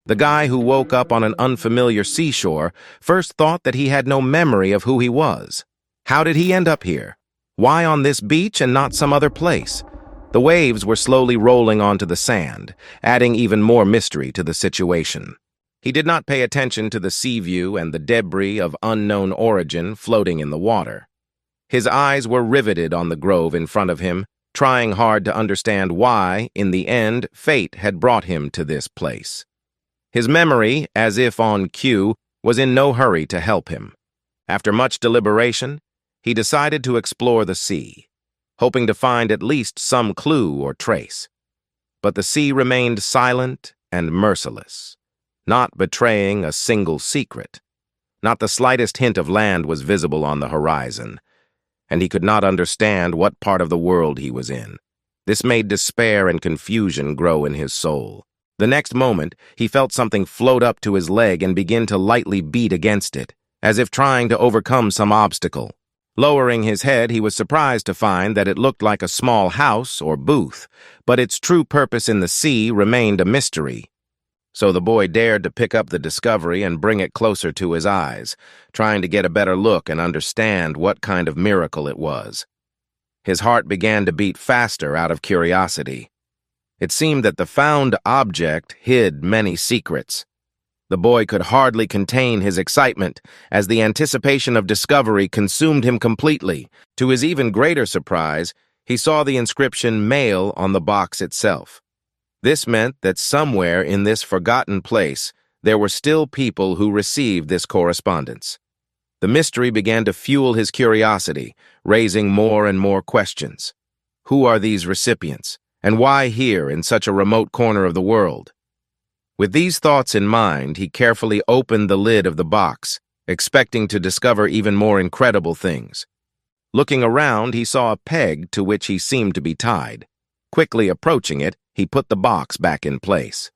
The guy who woke up on an unfamiliar seashore first thought that he had no memory of who he was. How did he end up here? Why on this beach and not some other place? The waves were slowly rolling onto the sand, adding even more mystery to the situation. He did not pay attention to the sea view and the debris of unknown origin floating in the water. His eyes were riveted on the grove in front of him, trying hard to understand why, in the end, fate had brought him to this place. His memory, as if on cue, was in no hurry to help him. After much deliberation, he decided to explore the sea, hoping to find at least some clue or trace. But the sea remained silent and merciless, not betraying a single secret. Not the slightest hint of land was visible on the horizon, and he could not understand what part of the world he was in. This made despair and confusion grow in his soul. The next moment, he felt something float up to his leg and begin to lightly beat against it, as if trying to overcome some obstacle. Lowering his head, he was surprised to find that it looked like a small house or booth, but its true purpose in the sea remained a mystery. So the boy dared to pick up the discovery and bring it closer to his eyes, trying to get a better look and understand what kind of miracle it was. His heart began to beat faster out of curiosity. It seemed that the found object hid many secrets. The boy could hardly contain his excitement as the anticipation of discovery consumed him completely. To his even greater surprise, he saw the inscription "Mail" on the box itself. This meant that somewhere in this forgotten place, there were still people who received this correspondence. The mystery began to fuel his curiosity, raising more and more questions. Who are these recipients, and why here in such a remote corner of the world? With these thoughts in mind, he carefully opened the lid of the box, expecting to discover even more incredible things. Looking around, he saw a peg to which he seemed to be tied. Quickly approaching it, he put the box back in place.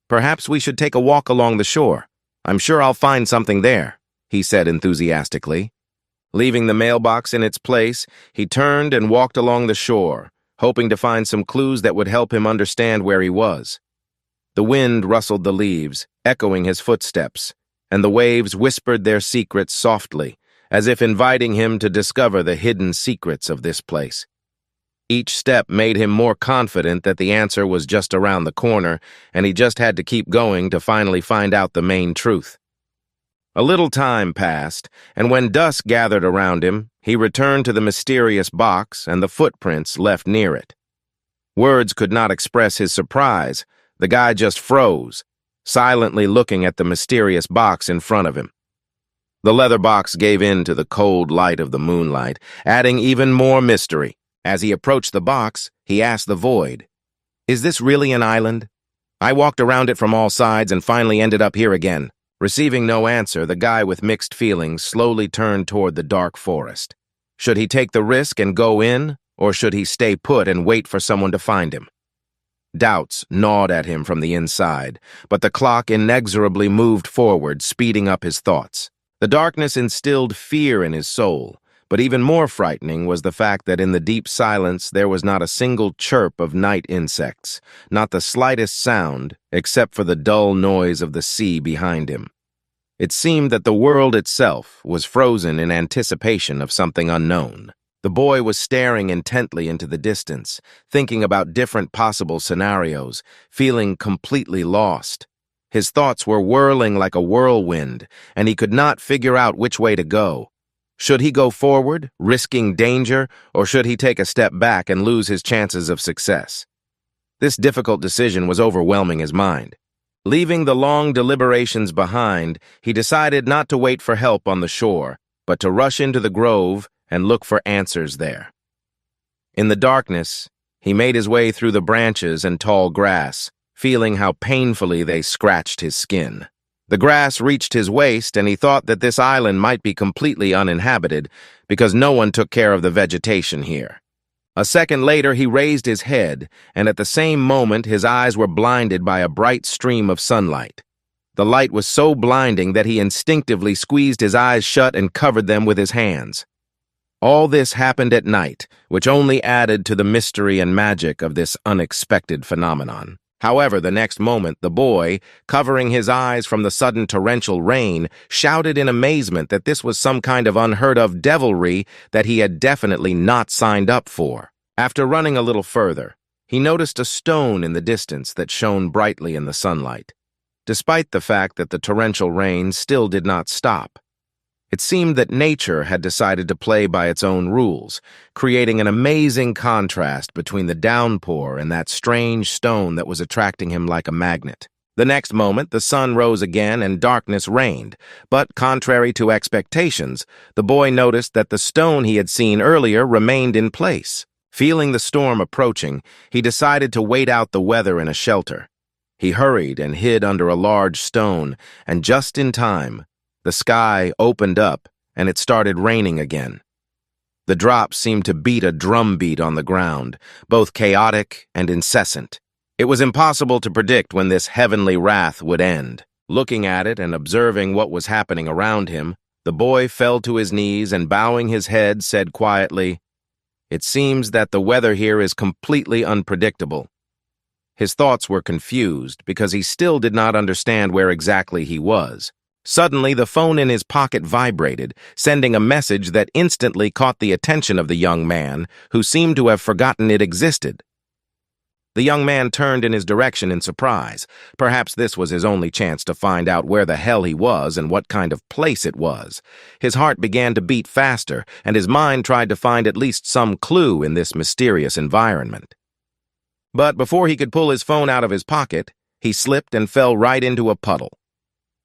"Perhaps we should take a walk along the shore. I'm sure I'll find something there," he said enthusiastically. Leaving the mailbox in its place, he turned and walked along the shore, hoping to find some clues that would help him understand where he was. The wind rustled the leaves, echoing his footsteps, and the waves whispered their secrets softly, as if inviting him to discover the hidden secrets of this place. Each step made him more confident that the answer was just around the corner, and he just had to keep going to finally find out the main truth. A little time passed, and when dusk gathered around him, he returned to the mysterious box and the footprints left near it. Words could not express his surprise. The guy just froze, silently looking at the mysterious box in front of him. The leather box gave in to the cold light of the moonlight, adding even more mystery. As he approached the box, he asked the void, "Is this really an island? I walked around it from all sides and finally ended up here again." Receiving no answer, the guy with mixed feelings slowly turned toward the dark forest. Should he take the risk and go in, or should he stay put and wait for someone to find him? Doubts gnawed at him from the inside, but the clock inexorably moved forward, speeding up his thoughts. The darkness instilled fear in his soul, but even more frightening was the fact that in the deep silence there was not a single chirp of night insects, not the slightest sound, except for the dull noise of the sea behind him. It seemed that the world itself was frozen in anticipation of something unknown. The boy was staring intently into the distance, thinking about different possible scenarios, feeling completely lost. His thoughts were whirling like a whirlwind, and he could not figure out which way to go. Should he go forward, risking danger, or should he take a step back and lose his chances of success? This difficult decision was overwhelming his mind. Leaving the long deliberations behind, he decided not to wait for help on the shore, but to rush into the grove and look for answers there. In the darkness, he made his way through the branches and tall grass, feeling how painfully they scratched his skin. The grass reached his waist, and he thought that this island might be completely uninhabited because no one took care of the vegetation here. A second later, he raised his head, and at the same moment, his eyes were blinded by a bright stream of sunlight. The light was so blinding that he instinctively squeezed his eyes shut and covered them with his hands. All this happened at night, which only added to the mystery and magic of this unexpected phenomenon. However, the next moment, the boy, covering his eyes from the sudden torrential rain, shouted in amazement that this was some kind of unheard-of devilry that he had definitely not signed up for. After running a little further, he noticed a stone in the distance that shone brightly in the sunlight, despite the fact that the torrential rain still did not stop. It seemed that nature had decided to play by its own rules, creating an amazing contrast between the downpour and that strange stone that was attracting him like a magnet. The next moment, the sun rose again and darkness reigned, but contrary to expectations, the boy noticed that the stone he had seen earlier remained in place. Feeling the storm approaching, he decided to wait out the weather in a shelter. He hurried and hid under a large stone, and just in time, the sky opened up and it started raining again. The drops seemed to beat a drum beat on the ground, both chaotic and incessant. It was impossible to predict when this heavenly wrath would end. Looking at it and observing what was happening around him, the boy fell to his knees and, bowing his head, said quietly, "It seems that the weather here is completely unpredictable." His thoughts were confused because he still did not understand where exactly he was. Suddenly, the phone in his pocket vibrated, sending a message that instantly caught the attention of the young man, who seemed to have forgotten it existed. The young man turned in his direction in surprise. Perhaps this was his only chance to find out where the hell he was and what kind of place it was. His heart began to beat faster, and his mind tried to find at least some clue in this mysterious environment. But before he could pull his phone out of his pocket, he slipped and fell right into a puddle.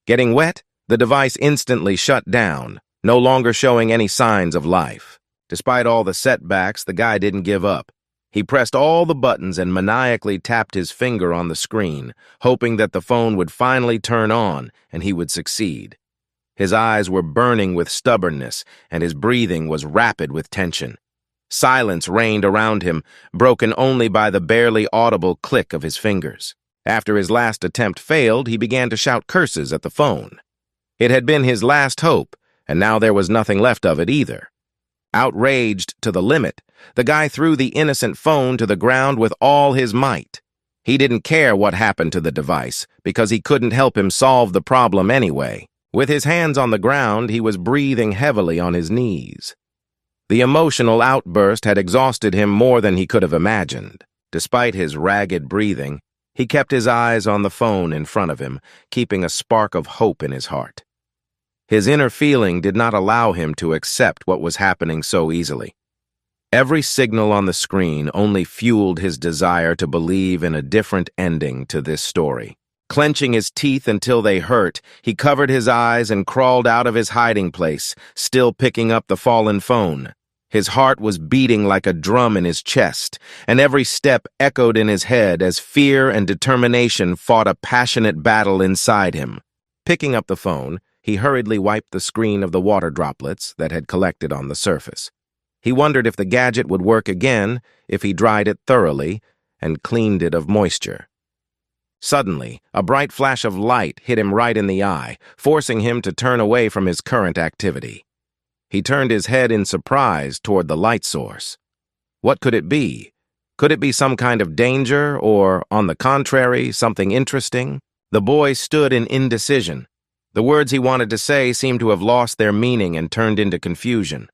Getting wet, the device instantly shut down, no longer showing any signs of life. Despite all the setbacks, the guy didn't give up. He pressed all the buttons and maniacally tapped his finger on the screen, hoping that the phone would finally turn on and he would succeed. His eyes were burning with stubbornness, and his breathing was rapid with tension. Silence reigned around him, broken only by the barely audible click of his fingers. After his last attempt failed, he began to shout curses at the phone. It had been his last hope, and now there was nothing left of it either. Outraged to the limit, the guy threw the innocent phone to the ground with all his might. He didn't care what happened to the device, because he couldn't help him solve the problem anyway. With his hands on the ground, he was breathing heavily on his knees. The emotional outburst had exhausted him more than he could have imagined. Despite his ragged breathing, he kept his eyes on the phone in front of him, keeping a spark of hope in his heart. His inner feeling did not allow him to accept what was happening so easily. Every signal on the screen only fueled his desire to believe in a different ending to this story. Clenching his teeth until they hurt, he covered his eyes and crawled out of his hiding place, still picking up the fallen phone. His heart was beating like a drum in his chest, and every step echoed in his head as fear and determination fought a passionate battle inside him. Picking up the phone, he hurriedly wiped the screen of the water droplets that had collected on the surface. He wondered if the gadget would work again if he dried it thoroughly and cleaned it of moisture. Suddenly, a bright flash of light hit him right in the eye, forcing him to turn away from his current activity. He turned his head in surprise toward the light source. What could it be? Could it be some kind of danger or, on the contrary, something interesting? The boy stood in indecision. The words he wanted to say seemed to have lost their meaning and turned into confusion.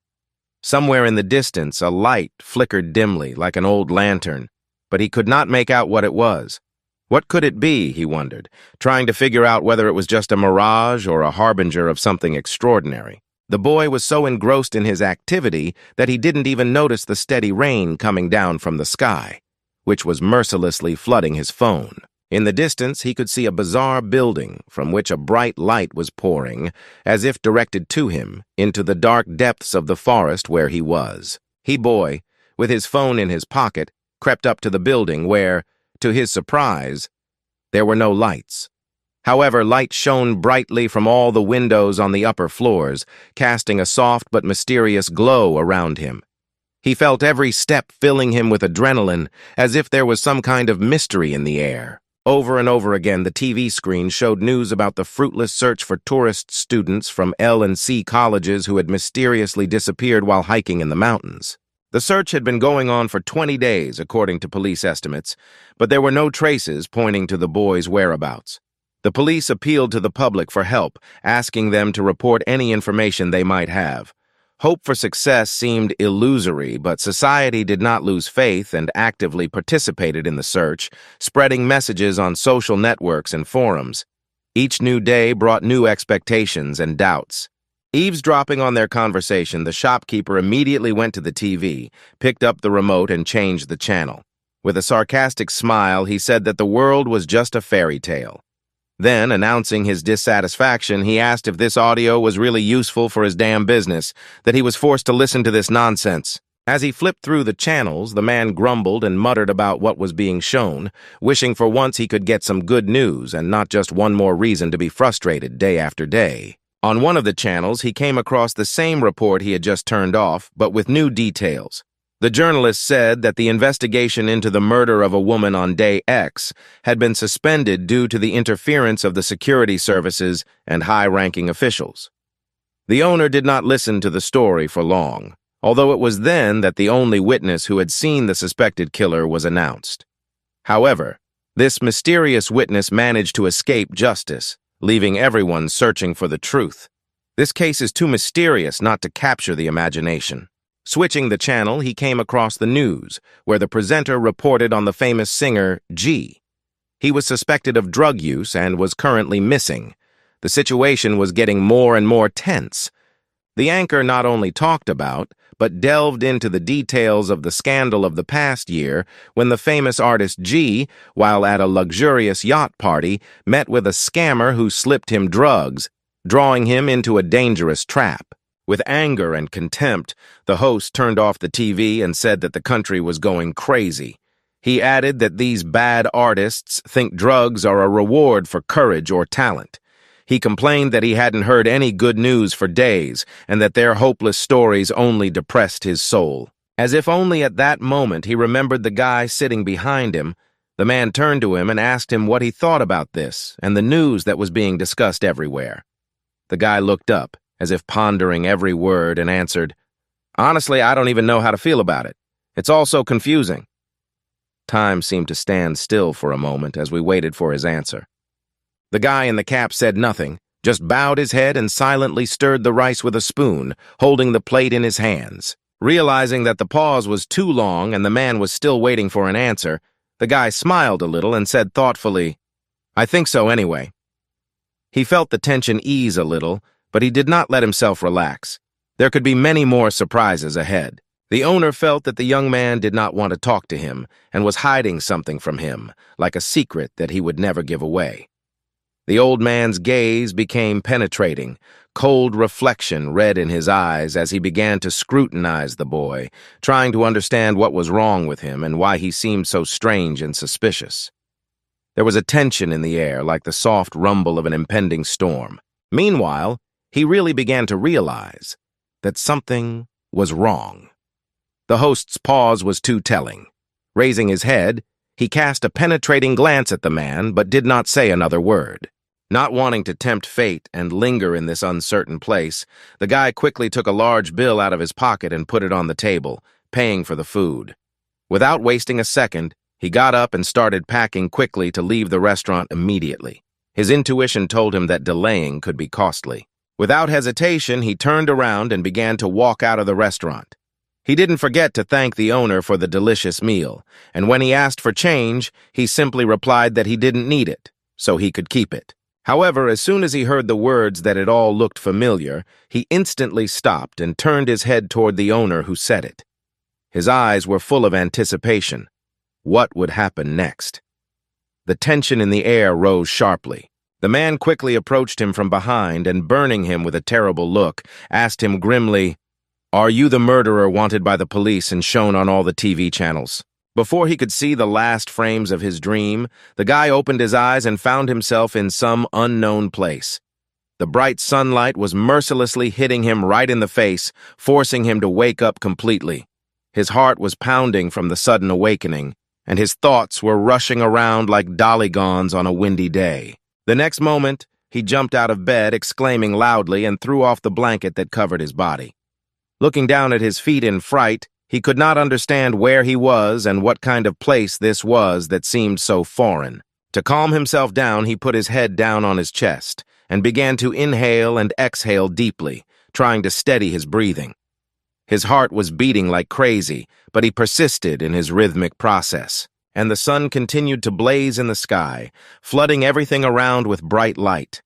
Somewhere in the distance, a light flickered dimly like an old lantern, but he could not make out what it was. What could it be, he wondered, trying to figure out whether it was just a mirage or a harbinger of something extraordinary. The boy was so engrossed in his activity that he didn't even notice the steady rain coming down from the sky, which was mercilessly flooding his phone. In the distance, he could see a bizarre building from which a bright light was pouring, as if directed to him, into the dark depths of the forest where he was. He, boy, with his phone in his pocket, crept up to the building where, to his surprise, there were no lights. However, light shone brightly from all the windows on the upper floors, casting a soft but mysterious glow around him. He felt every step filling him with adrenaline, as if there was some kind of mystery in the air. Over and over again, the TV screen showed news about the fruitless search for tourist students from L and C colleges who had mysteriously disappeared while hiking in the mountains. The search had been going on for 20 days, according to police estimates, but there were no traces pointing to the boys' whereabouts. The police appealed to the public for help, asking them to report any information they might have. Hope for success seemed illusory, but society did not lose faith and actively participated in the search, spreading messages on social networks and forums. Each new day brought new expectations and doubts. Eavesdropping on their conversation, the shopkeeper immediately went to the TV, picked up the remote, and changed the channel. With a sarcastic smile, he said that the world was just a fairy tale. Then, announcing his dissatisfaction, he asked if this audio was really useful for his damn business, that he was forced to listen to this nonsense. As he flipped through the channels, the man grumbled and muttered about what was being shown, wishing for once he could get some good news and not just one more reason to be frustrated day after day. On one of the channels, he came across the same report he had just turned off, but with new details. The journalist said that the investigation into the murder of a woman on day X had been suspended due to the interference of the security services and high-ranking officials. The owner did not listen to the story for long, although it was then that the only witness who had seen the suspected killer was announced. However, this mysterious witness managed to escape justice, leaving everyone searching for the truth. This case is too mysterious not to capture the imagination. Switching the channel, he came across the news, where the presenter reported on the famous singer, G. He was suspected of drug use and was currently missing. The situation was getting more and more tense. The anchor not only talked about, but delved into the details of the scandal of the past year when the famous artist G, while at a luxurious yacht party, met with a scammer who slipped him drugs, drawing him into a dangerous trap. With anger and contempt, the host turned off the TV and said that the country was going crazy. He added that these bad artists think drugs are a reward for courage or talent. He complained that he hadn't heard any good news for days and that their hopeless stories only depressed his soul. As if only at that moment he remembered the guy sitting behind him, the man turned to him and asked him what he thought about this and the news that was being discussed everywhere. The guy looked up, as if pondering every word, and answered, "Honestly, I don't even know how to feel about it. It's all so confusing." Time seemed to stand still for a moment as we waited for his answer. The guy in the cap said nothing, just bowed his head and silently stirred the rice with a spoon, holding the plate in his hands. Realizing that the pause was too long and the man was still waiting for an answer, the guy smiled a little and said thoughtfully, "I think so anyway." He felt the tension ease a little, but he did not let himself relax. There could be many more surprises ahead. The owner felt that the young man did not want to talk to him and was hiding something from him, like a secret that he would never give away. The old man's gaze became penetrating, cold reflection read in his eyes as he began to scrutinize the boy, trying to understand what was wrong with him and why he seemed so strange and suspicious. There was a tension in the air, like the soft rumble of an impending storm. Meanwhile, he really began to realize that something was wrong. The host's pause was too telling. Raising his head, he cast a penetrating glance at the man, but did not say another word. Not wanting to tempt fate and linger in this uncertain place, the guy quickly took a large bill out of his pocket and put it on the table, paying for the food. Without wasting a second, he got up and started packing quickly to leave the restaurant immediately. His intuition told him that delaying could be costly. Without hesitation, he turned around and began to walk out of the restaurant. He didn't forget to thank the owner for the delicious meal, and when he asked for change, he simply replied that he didn't need it, so he could keep it. However, as soon as he heard the words that it all looked familiar, he instantly stopped and turned his head toward the owner who said it. His eyes were full of anticipation. What would happen next? The tension in the air rose sharply. The man quickly approached him from behind and, burning him with a terrible look, asked him grimly, "Are you the murderer wanted by the police and shown on all the TV channels?" Before he could see the last frames of his dream, the guy opened his eyes and found himself in some unknown place. The bright sunlight was mercilessly hitting him right in the face, forcing him to wake up completely. His heart was pounding from the sudden awakening, and his thoughts were rushing around like dollygons on a windy day. The next moment, he jumped out of bed, exclaiming loudly, and threw off the blanket that covered his body. Looking down at his feet in fright, He could not understand where he was and what kind of place this was that seemed so foreign. To calm himself down, he put his head down on his chest and began to inhale and exhale deeply, trying to steady his breathing. His heart was beating like crazy, but he persisted in his rhythmic process, and the sun continued to blaze in the sky, flooding everything around with bright light.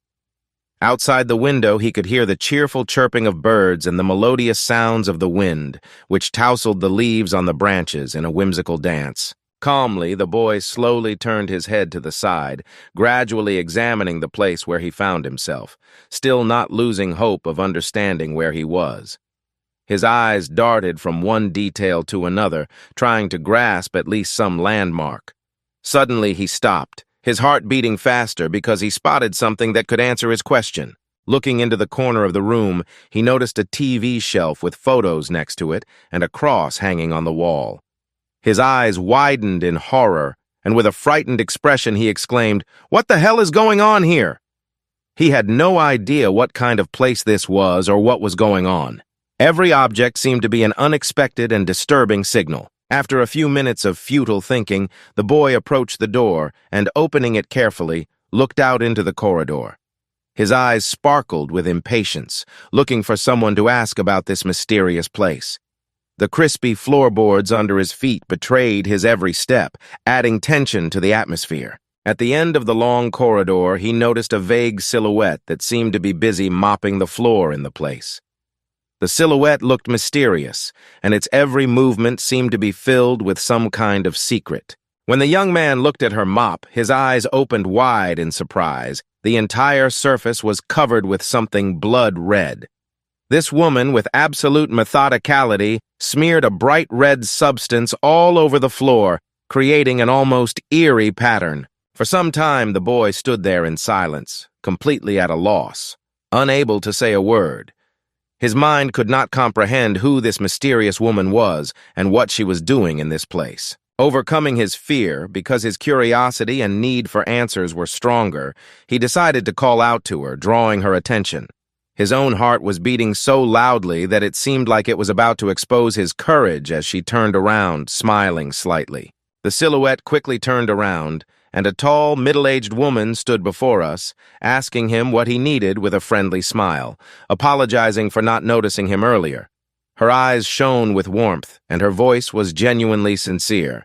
Outside the window, he could hear the cheerful chirping of birds and the melodious sounds of the wind, which tousled the leaves on the branches in a whimsical dance. Calmly, the boy slowly turned his head to the side, gradually examining the place where he found himself, still not losing hope of understanding where he was. His eyes darted from one detail to another, trying to grasp at least some landmark. Suddenly, he stopped, his heart beating faster because he spotted something that could answer his question. Looking into the corner of the room, he noticed a TV shelf with photos next to it and a cross hanging on the wall. His eyes widened in horror, and with a frightened expression he exclaimed, "What the hell is going on here?" He had no idea what kind of place this was or what was going on. Every object seemed to be an unexpected and disturbing signal. After a few minutes of futile thinking, the boy approached the door and, opening it carefully, looked out into the corridor. His eyes sparkled with impatience, looking for someone to ask about this mysterious place. The crispy floorboards under his feet betrayed his every step, adding tension to the atmosphere. At the end of the long corridor, he noticed a vague silhouette that seemed to be busy mopping the floor in the place. The silhouette looked mysterious, and its every movement seemed to be filled with some kind of secret. When the young man looked at her mop, his eyes opened wide in surprise. The entire surface was covered with something blood red. This woman, with absolute methodicality, smeared a bright red substance all over the floor, creating an almost eerie pattern. For some time, the boy stood there in silence, completely at a loss, unable to say a word. His mind could not comprehend who this mysterious woman was and what she was doing in this place. Overcoming his fear, because his curiosity and need for answers were stronger, he decided to call out to her, drawing her attention. His own heart was beating so loudly that it seemed like it was about to expose his courage as she turned around, smiling slightly. The silhouette quickly turned around, and a tall, middle-aged woman stood before us, asking him what he needed with a friendly smile, apologizing for not noticing him earlier. Her eyes shone with warmth, and her voice was genuinely sincere.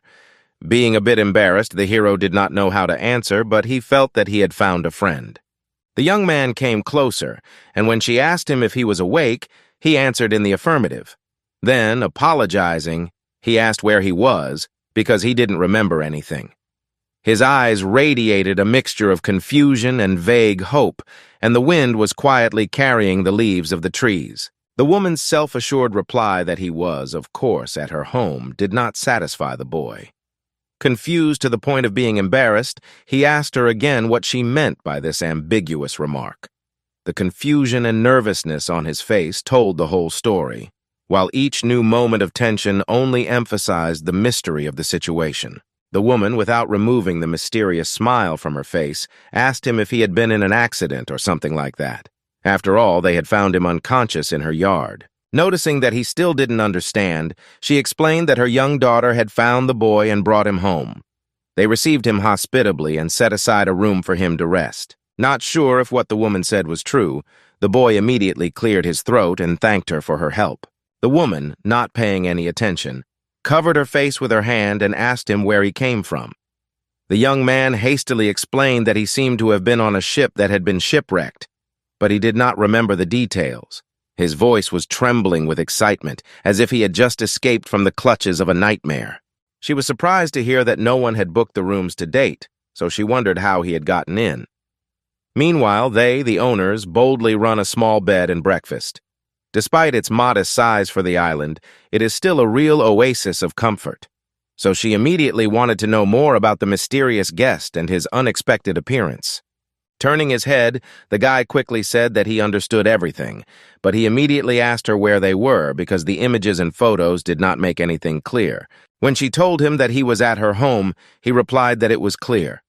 Being a bit embarrassed, the hero did not know how to answer, but he felt that he had found a friend. The young man came closer, and when she asked him if he was awake, he answered in the affirmative. Then, apologizing, he asked where he was, because he didn't remember anything. His eyes radiated a mixture of confusion and vague hope, and the wind was quietly carrying the leaves of the trees. The woman's self-assured reply that he was, of course, at her home did not satisfy the boy. Confused to the point of being embarrassed, he asked her again what she meant by this ambiguous remark. The confusion and nervousness on his face told the whole story, while each new moment of tension only emphasized the mystery of the situation. The woman, without removing the mysterious smile from her face, asked him if he had been in an accident or something like that. After all, they had found him unconscious in her yard. Noticing that he still didn't understand, she explained that her young daughter had found the boy and brought him home. They received him hospitably and set aside a room for him to rest. Not sure if what the woman said was true, the boy immediately cleared his throat and thanked her for her help. The woman, not paying any attention, covered her face with her hand and asked him where he came from. The young man hastily explained that he seemed to have been on a ship that had been shipwrecked, but he did not remember the details. His voice was trembling with excitement, as if he had just escaped from the clutches of a nightmare. She was surprised to hear that no one had booked the rooms to date, so she wondered how he had gotten in. Meanwhile, they, the owners, boldly run a small bed and breakfast. Despite its modest size for the island, it is still a real oasis of comfort. So she immediately wanted to know more about the mysterious guest and his unexpected appearance. Turning his head, the guy quickly said that he understood everything, but he immediately asked her where they were because the images and photos did not make anything clear. When she told him that he was at her home, he replied that it was clear.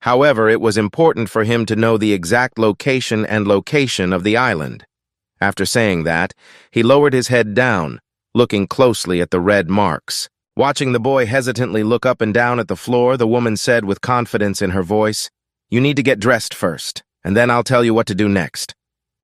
However, it was important for him to know the exact location of the island. After saying that, he lowered his head down, looking closely at the red marks. Watching the boy hesitantly look up and down at the floor, the woman said with confidence in her voice, "You need to get dressed first, and then I'll tell you what to do next."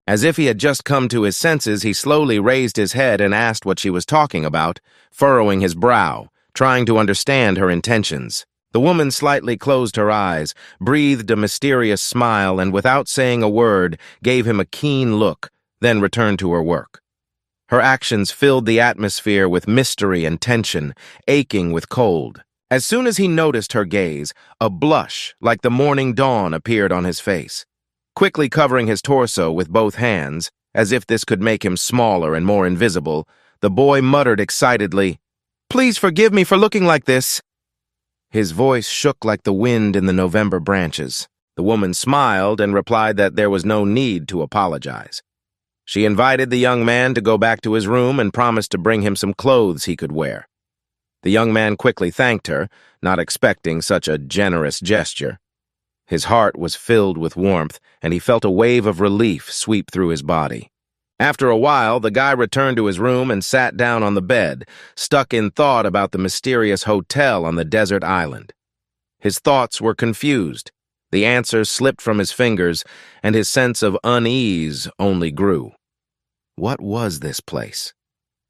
As if he had just come to his senses, he slowly raised his head and asked what she was talking about, furrowing his brow, trying to understand her intentions. The woman slightly closed her eyes, breathed a mysterious smile, and without saying a word, gave him a keen look, then returned to her work. Her actions filled the atmosphere with mystery and tension, aching with cold. As soon as he noticed her gaze, a blush like the morning dawn appeared on his face. Quickly covering his torso with both hands, as if this could make him smaller and more invisible, the boy muttered excitedly, "Please forgive me for looking like this." His voice shook like the wind in the November branches. The woman smiled and replied that there was no need to apologize. She invited the young man to go back to his room and promised to bring him some clothes he could wear. The young man quickly thanked her, not expecting such a generous gesture. His heart was filled with warmth, and he felt a wave of relief sweep through his body. After a while, the guy returned to his room and sat down on the bed, stuck in thought about the mysterious hotel on the desert island. His thoughts were confused. The answers slipped from his fingers, and his sense of unease only grew. What was this place?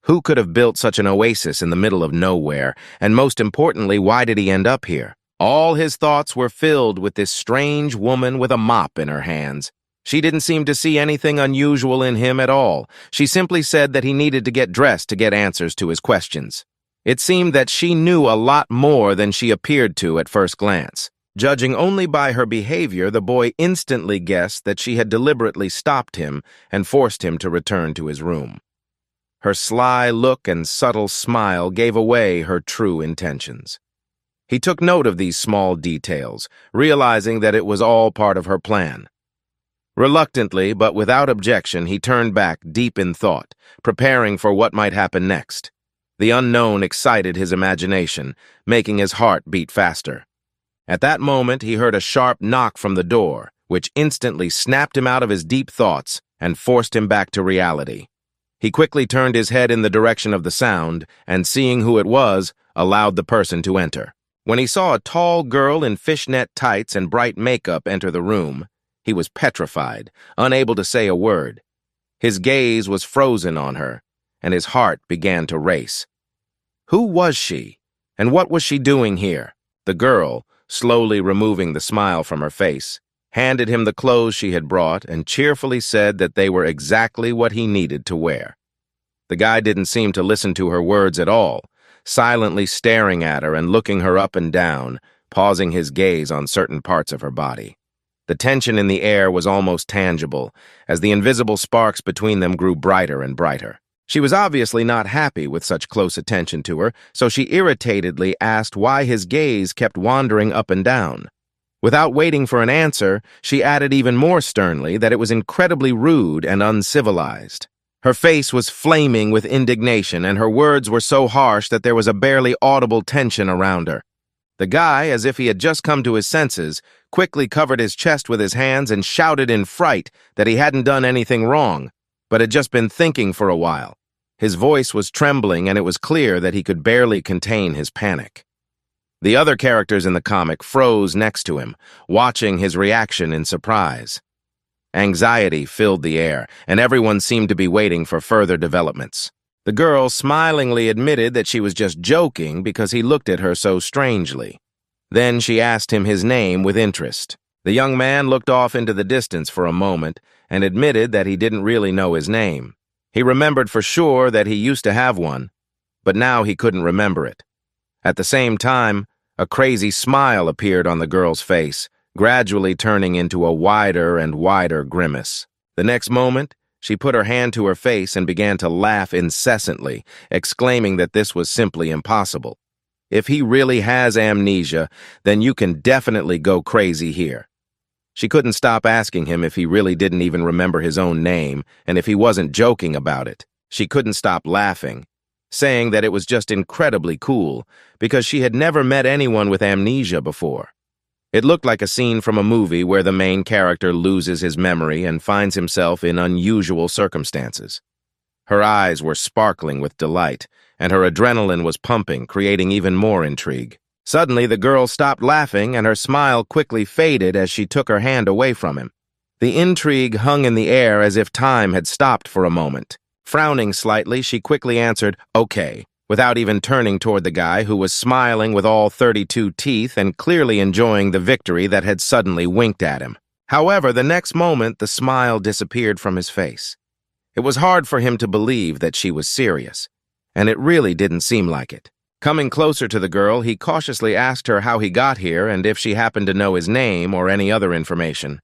Who could have built such an oasis in the middle of nowhere? And most importantly, why did he end up here? All his thoughts were filled with this strange woman with a mop in her hands. She didn't seem to see anything unusual in him at all. She simply said that he needed to get dressed to get answers to his questions. It seemed that she knew a lot more than she appeared to at first glance. Judging only by her behavior, the boy instantly guessed that she had deliberately stopped him and forced him to return to his room. Her sly look and subtle smile gave away her true intentions. He took note of these small details, realizing that it was all part of her plan. Reluctantly, but without objection, he turned back deep in thought, preparing for what might happen next. The unknown excited his imagination, making his heart beat faster. At that moment, he heard a sharp knock from the door, which instantly snapped him out of his deep thoughts and forced him back to reality. He quickly turned his head in the direction of the sound, and seeing who it was, allowed the person to enter. When he saw a tall girl in fishnet tights and bright makeup enter the room, he was petrified, unable to say a word. His gaze was frozen on her, and his heart began to race. Who was she, and what was she doing here? The girl, slowly removing the smile from her face, handed him the clothes she had brought and cheerfully said that they were exactly what he needed to wear. The guy didn't seem to listen to her words at all, silently staring at her and looking her up and down, pausing his gaze on certain parts of her body. The tension in the air was almost tangible, as the invisible sparks between them grew brighter and brighter. She was obviously not happy with such close attention to her, so she irritatedly asked why his gaze kept wandering up and down. Without waiting for an answer, she added even more sternly that it was incredibly rude and uncivilized. Her face was flaming with indignation, and her words were so harsh that there was a barely audible tension around her. The guy, as if he had just come to his senses, quickly covered his chest with his hands and shouted in fright that he hadn't done anything wrong, but had just been thinking for a while. His voice was trembling, and it was clear that he could barely contain his panic. The other characters in the comic froze next to him, watching his reaction in surprise. Anxiety filled the air, and everyone seemed to be waiting for further developments. The girl smilingly admitted that she was just joking because he looked at her so strangely. Then she asked him his name with interest. The young man looked off into the distance for a moment and admitted that he didn't really know his name. He remembered for sure that he used to have one, but now he couldn't remember it. At the same time, a crazy smile appeared on the girl's face, gradually turning into a wider and wider grimace. The next moment, she put her hand to her face and began to laugh incessantly, exclaiming that this was simply impossible. If he really has amnesia, then you can definitely go crazy here. She couldn't stop asking him if he really didn't even remember his own name, and if he wasn't joking about it. She couldn't stop laughing, saying that it was just incredibly cool, because she had never met anyone with amnesia before. It looked like a scene from a movie where the main character loses his memory and finds himself in unusual circumstances. Her eyes were sparkling with delight, and her adrenaline was pumping, creating even more intrigue. Suddenly, the girl stopped laughing, and her smile quickly faded as she took her hand away from him. The intrigue hung in the air as if time had stopped for a moment. Frowning slightly, she quickly answered, "Okay," without even turning toward the guy who was smiling with all 32 teeth and clearly enjoying the victory that had suddenly winked at him. However, the next moment, the smile disappeared from his face. It was hard for him to believe that she was serious, and it really didn't seem like it. Coming closer to the girl, he cautiously asked her how he got here and if she happened to know his name or any other information.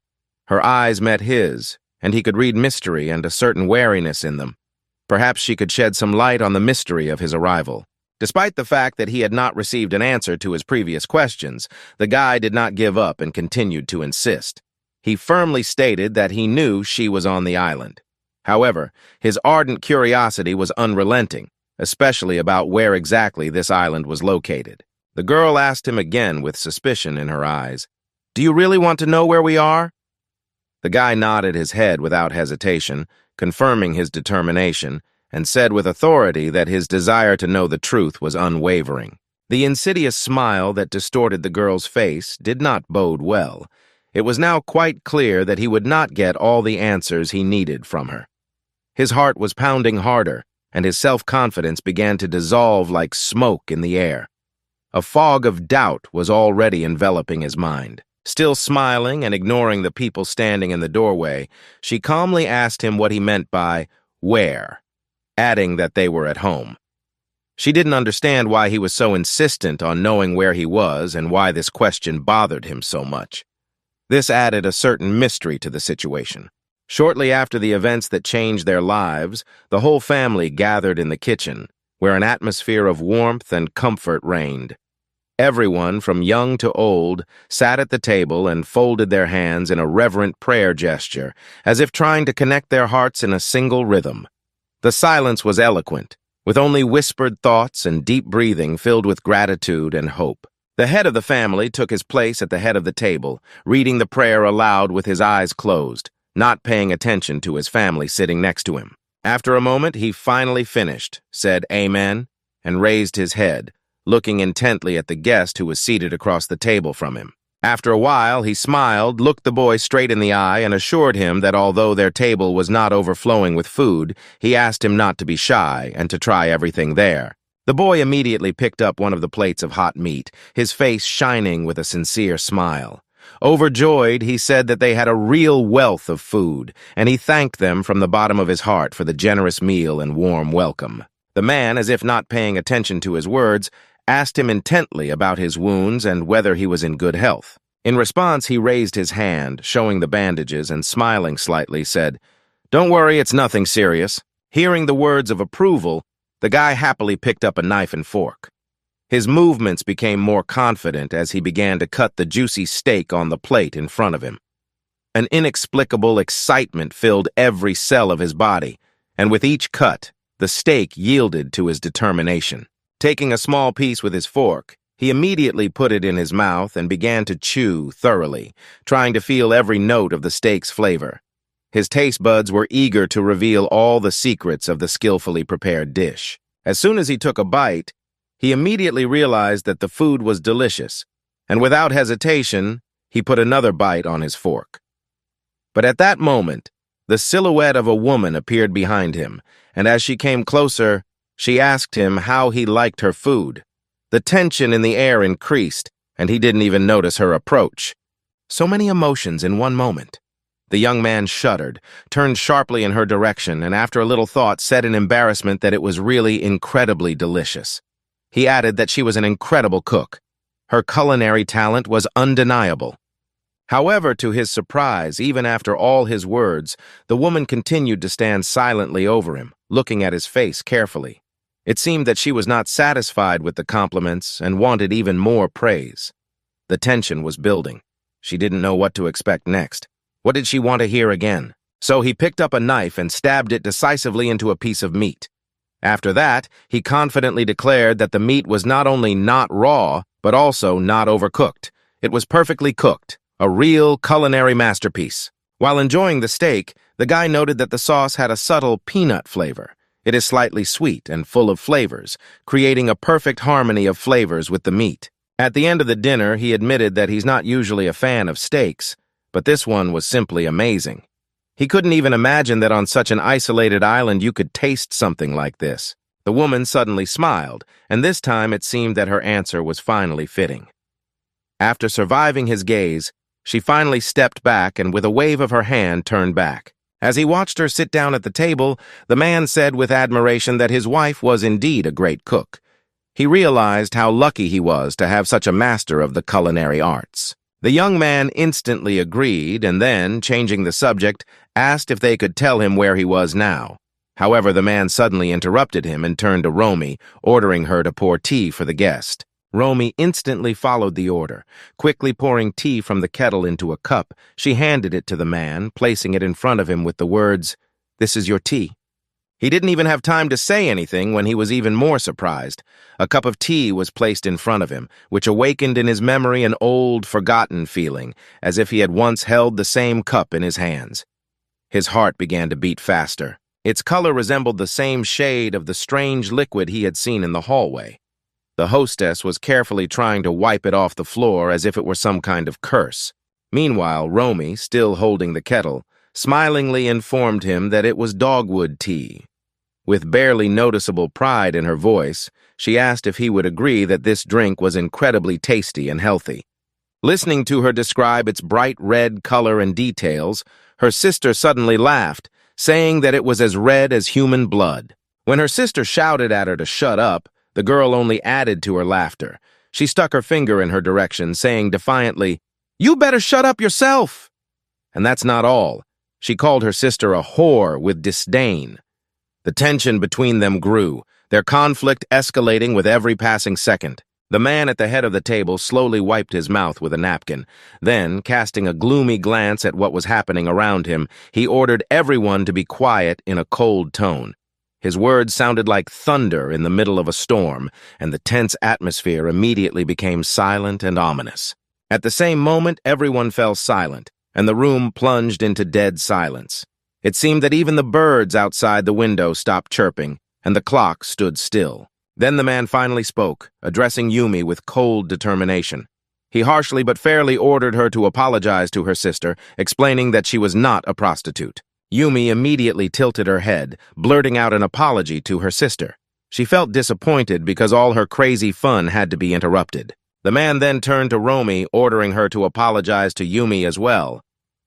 Her eyes met his, and he could read mystery and a certain wariness in them. Perhaps she could shed some light on the mystery of his arrival. Despite the fact that he had not received an answer to his previous questions, the guy did not give up and continued to insist. He firmly stated that he knew she was on the island. However, his ardent curiosity was unrelenting, especially about where exactly this island was located. The girl asked him again with suspicion in her eyes, "Do you really want to know where we are?" The guy nodded his head without hesitation, confirming his determination, and said with authority that his desire to know the truth was unwavering. The insidious smile that distorted the girl's face did not bode well. It was now quite clear that he would not get all the answers he needed from her. His heart was pounding harder, and his self-confidence began to dissolve like smoke in the air. A fog of doubt was already enveloping his mind. Still smiling and ignoring the people standing in the doorway, she calmly asked him what he meant by "where," adding that they were at home. She didn't understand why he was so insistent on knowing where he was and why this question bothered him so much. This added a certain mystery to the situation. Shortly after the events that changed their lives, the whole family gathered in the kitchen, where an atmosphere of warmth and comfort reigned. Everyone, from young to old, sat at the table and folded their hands in a reverent prayer gesture, as if trying to connect their hearts in a single rhythm. The silence was eloquent, with only whispered thoughts and deep breathing filled with gratitude and hope. The head of the family took his place at the head of the table, reading the prayer aloud with his eyes closed, not paying attention to his family sitting next to him. After a moment, he finally finished, said "Amen," and raised his head, looking intently at the guest who was seated across the table from him. After a while, he smiled, looked the boy straight in the eye, and assured him that although their table was not overflowing with food, he asked him not to be shy and to try everything there. The boy immediately picked up one of the plates of hot meat, his face shining with a sincere smile. Overjoyed, he said that they had a real wealth of food, and he thanked them from the bottom of his heart for the generous meal and warm welcome. The man, as if not paying attention to his words, asked him intently about his wounds and whether he was in good health. In response, he raised his hand, showing the bandages, and smiling slightly, said, "Don't worry, it's nothing serious." Hearing the words of approval, the guy happily picked up a knife and fork. His movements became more confident as he began to cut the juicy steak on the plate in front of him. An inexplicable excitement filled every cell of his body, and with each cut, the steak yielded to his determination. Taking a small piece with his fork, he immediately put it in his mouth and began to chew thoroughly, trying to feel every note of the steak's flavor. His taste buds were eager to reveal all the secrets of the skillfully prepared dish. As soon as he took a bite, he immediately realized that the food was delicious, and without hesitation, he put another bite on his fork. But at that moment, the silhouette of a woman appeared behind him, and as she came closer, she asked him how he liked her food. The tension in the air increased, and he didn't even notice her approach. So many emotions in one moment. The young man shuddered, turned sharply in her direction, and after a little thought said in embarrassment that it was really incredibly delicious. He added that she was an incredible cook. Her culinary talent was undeniable. However, to his surprise, even after all his words, the woman continued to stand silently over him, looking at his face carefully. It seemed that she was not satisfied with the compliments and wanted even more praise. The tension was building. She didn't know what to expect next. What did she want to hear again? So he picked up a knife and stabbed it decisively into a piece of meat. After that, he confidently declared that the meat was not only not raw, but also not overcooked. It was perfectly cooked, a real culinary masterpiece. While enjoying the steak, the guy noted that the sauce had a subtle peanut flavor. It is slightly sweet and full of flavors, creating a perfect harmony of flavors with the meat. At the end of the dinner, he admitted that he's not usually a fan of steaks, but this one was simply amazing. He couldn't even imagine that on such an isolated island you could taste something like this. The woman suddenly smiled, and this time it seemed that her answer was finally fitting. After surviving his gaze, she finally stepped back and with a wave of her hand turned back. As he watched her sit down at the table, the man said with admiration that his wife was indeed a great cook. He realized how lucky he was to have such a master of the culinary arts. The young man instantly agreed and then, changing the subject, asked if they could tell him where he was now. However, the man suddenly interrupted him and turned to Romy, ordering her to pour tea for the guest. Romy instantly followed the order. Quickly pouring tea from the kettle into a cup, she handed it to the man, placing it in front of him with the words, "This is your tea." He didn't even have time to say anything when he was even more surprised. A cup of tea was placed in front of him, which awakened in his memory an old, forgotten feeling, as if he had once held the same cup in his hands. His heart began to beat faster. Its color resembled the same shade of the strange liquid he had seen in the hallway. The hostess was carefully trying to wipe it off the floor as if it were some kind of curse. Meanwhile, Romy, still holding the kettle, smilingly informed him that it was dogwood tea. With barely noticeable pride in her voice, she asked if he would agree that this drink was incredibly tasty and healthy. Listening to her describe its bright red color and details, her sister suddenly laughed, saying that it was as red as human blood. When her sister shouted at her to shut up, the girl only added to her laughter. She stuck her finger in her direction, saying defiantly, "You better shut up yourself!" And that's not all. She called her sister a whore with disdain. The tension between them grew, their conflict escalating with every passing second. The man at the head of the table slowly wiped his mouth with a napkin. Then, casting a gloomy glance at what was happening around him, he ordered everyone to be quiet in a cold tone. His words sounded like thunder in the middle of a storm, and the tense atmosphere immediately became silent and ominous. At the same moment, everyone fell silent, and the room plunged into dead silence. It seemed that even the birds outside the window stopped chirping, and the clock stood still. Then the man finally spoke, addressing Yumi with cold determination. He harshly but fairly ordered her to apologize to her sister, explaining that she was not a prostitute. Yumi immediately tilted her head, blurting out an apology to her sister. She felt disappointed because all her crazy fun had to be interrupted. The man then turned to Romy, ordering her to apologize to Yumi as well.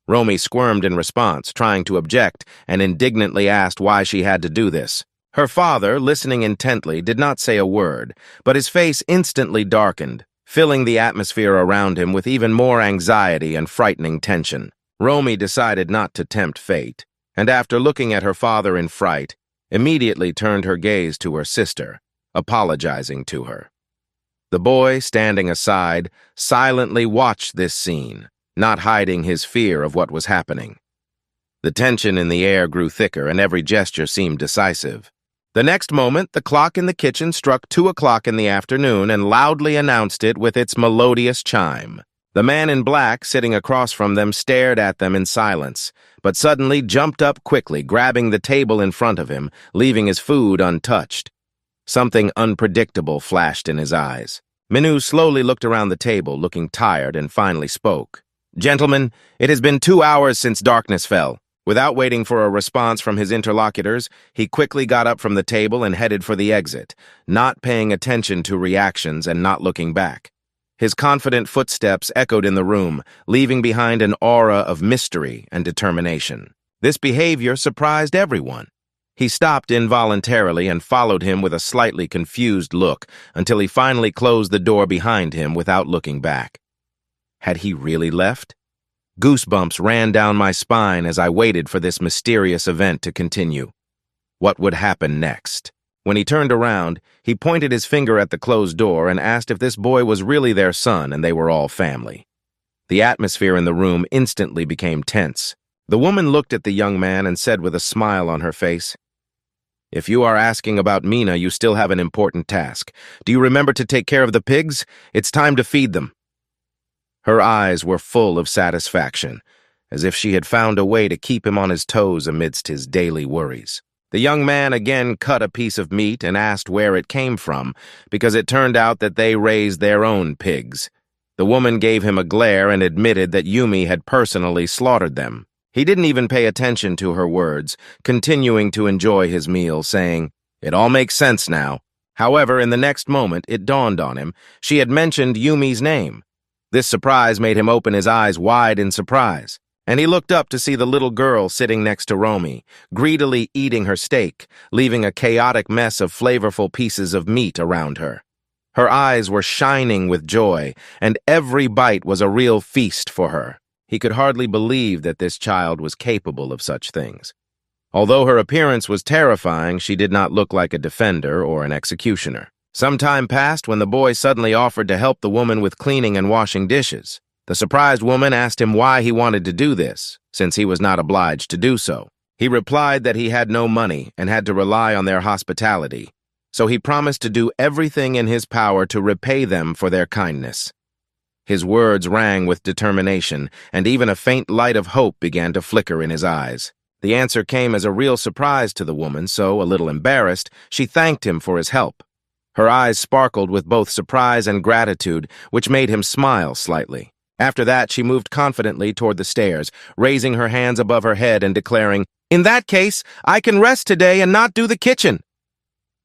Romy squirmed in response, trying to object, and indignantly asked why she had to do this. Her father, listening intently, did not say a word, but his face instantly darkened, filling the atmosphere around him with even more anxiety and frightening tension. Romy decided not to tempt fate, and after looking at her father in fright, immediately turned her gaze to her sister, apologizing to her. The boy, standing aside, silently watched this scene, not hiding his fear of what was happening. The tension in the air grew thicker, and every gesture seemed decisive. The next moment, the clock in the kitchen struck 2 o'clock in the afternoon and loudly announced it with its melodious chime. The man in black, sitting across from them, stared at them in silence, but suddenly jumped up quickly, grabbing the table in front of him, leaving his food untouched. Something unpredictable flashed in his eyes. Minu slowly looked around the table, looking tired, and finally spoke. "Gentlemen, it has been 2 hours since darkness fell." Without waiting for a response from his interlocutors, he quickly got up from the table and headed for the exit, not paying attention to reactions and not looking back. His confident footsteps echoed in the room, leaving behind an aura of mystery and determination. This behavior surprised everyone. He stopped involuntarily and followed him with a slightly confused look until he finally closed the door behind him without looking back. Had he really left? Goosebumps ran down my spine as I waited for this mysterious event to continue. What would happen next? When he turned around, he pointed his finger at the closed door and asked if this boy was really their son and they were all family. The atmosphere in the room instantly became tense. The woman looked at the young man and said with a smile on her face, "If you are asking about Mina, you still have an important task. Do you remember to take care of the pigs? It's time to feed them." Her eyes were full of satisfaction, as if she had found a way to keep him on his toes amidst his daily worries. The young man again cut a piece of meat and asked where it came from, because it turned out that they raised their own pigs. The woman gave him a glare and admitted that Yumi had personally slaughtered them. He didn't even pay attention to her words, continuing to enjoy his meal, saying, "It all makes sense now." However, in the next moment, it dawned on him she had mentioned Yumi's name. This surprise made him open his eyes wide in surprise, and he looked up to see the little girl sitting next to Romy, greedily eating her steak, leaving a chaotic mess of flavorful pieces of meat around her. Her eyes were shining with joy, and every bite was a real feast for her. He could hardly believe that this child was capable of such things. Although her appearance was terrifying, she did not look like a defender or an executioner. Some time passed when the boy suddenly offered to help the woman with cleaning and washing dishes. The surprised woman asked him why he wanted to do this, since he was not obliged to do so. He replied that he had no money and had to rely on their hospitality, so he promised to do everything in his power to repay them for their kindness. His words rang with determination, and even a faint light of hope began to flicker in his eyes. The answer came as a real surprise to the woman, so, a little embarrassed, she thanked him for his help. Her eyes sparkled with both surprise and gratitude, which made him smile slightly. After that, she moved confidently toward the stairs, raising her hands above her head and declaring, "In that case, I can rest today and not do the kitchen."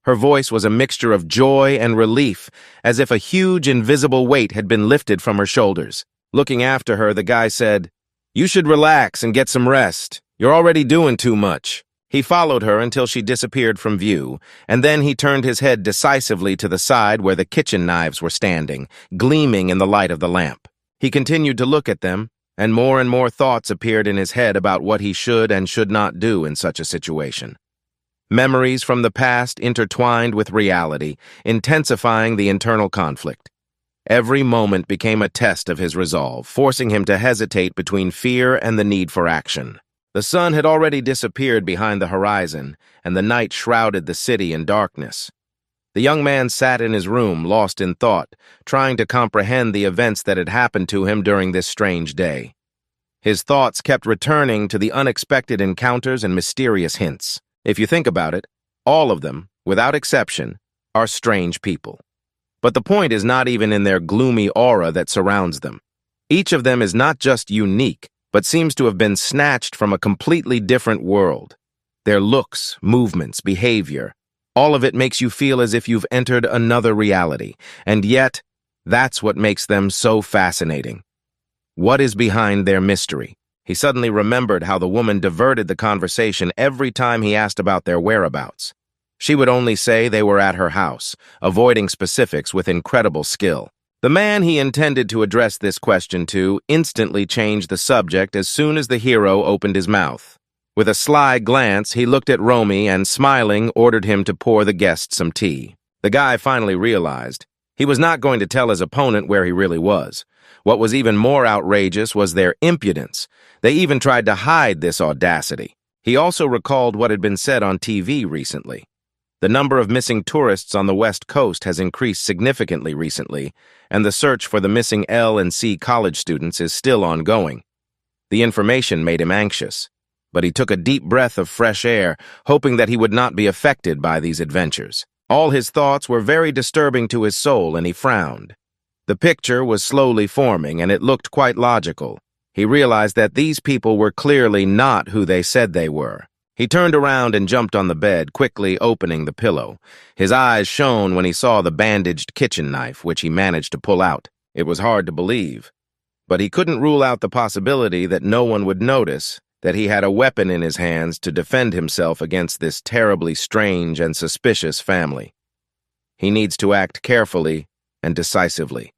Her voice was a mixture of joy and relief, as if a huge invisible weight had been lifted from her shoulders. Looking after her, the guy said, "You should relax and get some rest. You're already doing too much." He followed her until she disappeared from view, and then he turned his head decisively to the side where the kitchen knives were standing, gleaming in the light of the lamp. He continued to look at them, and more thoughts appeared in his head about what he should and should not do in such a situation. Memories from the past intertwined with reality, intensifying the internal conflict. Every moment became a test of his resolve, forcing him to hesitate between fear and the need for action. The sun had already disappeared behind the horizon, and the night shrouded the city in darkness. The young man sat in his room, lost in thought, trying to comprehend the events that had happened to him during this strange day. His thoughts kept returning to the unexpected encounters and mysterious hints. If you think about it, all of them, without exception, are strange people. But the point is not even in their gloomy aura that surrounds them. Each of them is not just unique, but seems to have been snatched from a completely different world. Their looks, movements, behavior, all of it makes you feel as if you've entered another reality, and yet, that's what makes them so fascinating. What is behind their mystery? He suddenly remembered how the woman diverted the conversation every time he asked about their whereabouts. She would only say they were at her house, avoiding specifics with incredible skill. The man he intended to address this question to instantly changed the subject as soon as the hero opened his mouth. With a sly glance, he looked at Romy and, smiling, ordered him to pour the guest some tea. The guy finally realized he was not going to tell his opponent where he really was. What was even more outrageous was their impudence. They even tried to hide this audacity. He also recalled what had been said on TV recently. The number of missing tourists on the West Coast has increased significantly recently, and the search for the missing L and C college students is still ongoing. The information made him anxious, but he took a deep breath of fresh air, hoping that he would not be affected by these adventures. All his thoughts were very disturbing to his soul, and he frowned. The picture was slowly forming, and it looked quite logical. He realized that these people were clearly not who they said they were. He turned around and jumped on the bed, quickly opening the pillow. His eyes shone when he saw the bandaged kitchen knife, which he managed to pull out. It was hard to believe, but he couldn't rule out the possibility that no one would notice that he had a weapon in his hands to defend himself against this terribly strange and suspicious family. He needs to act carefully and decisively.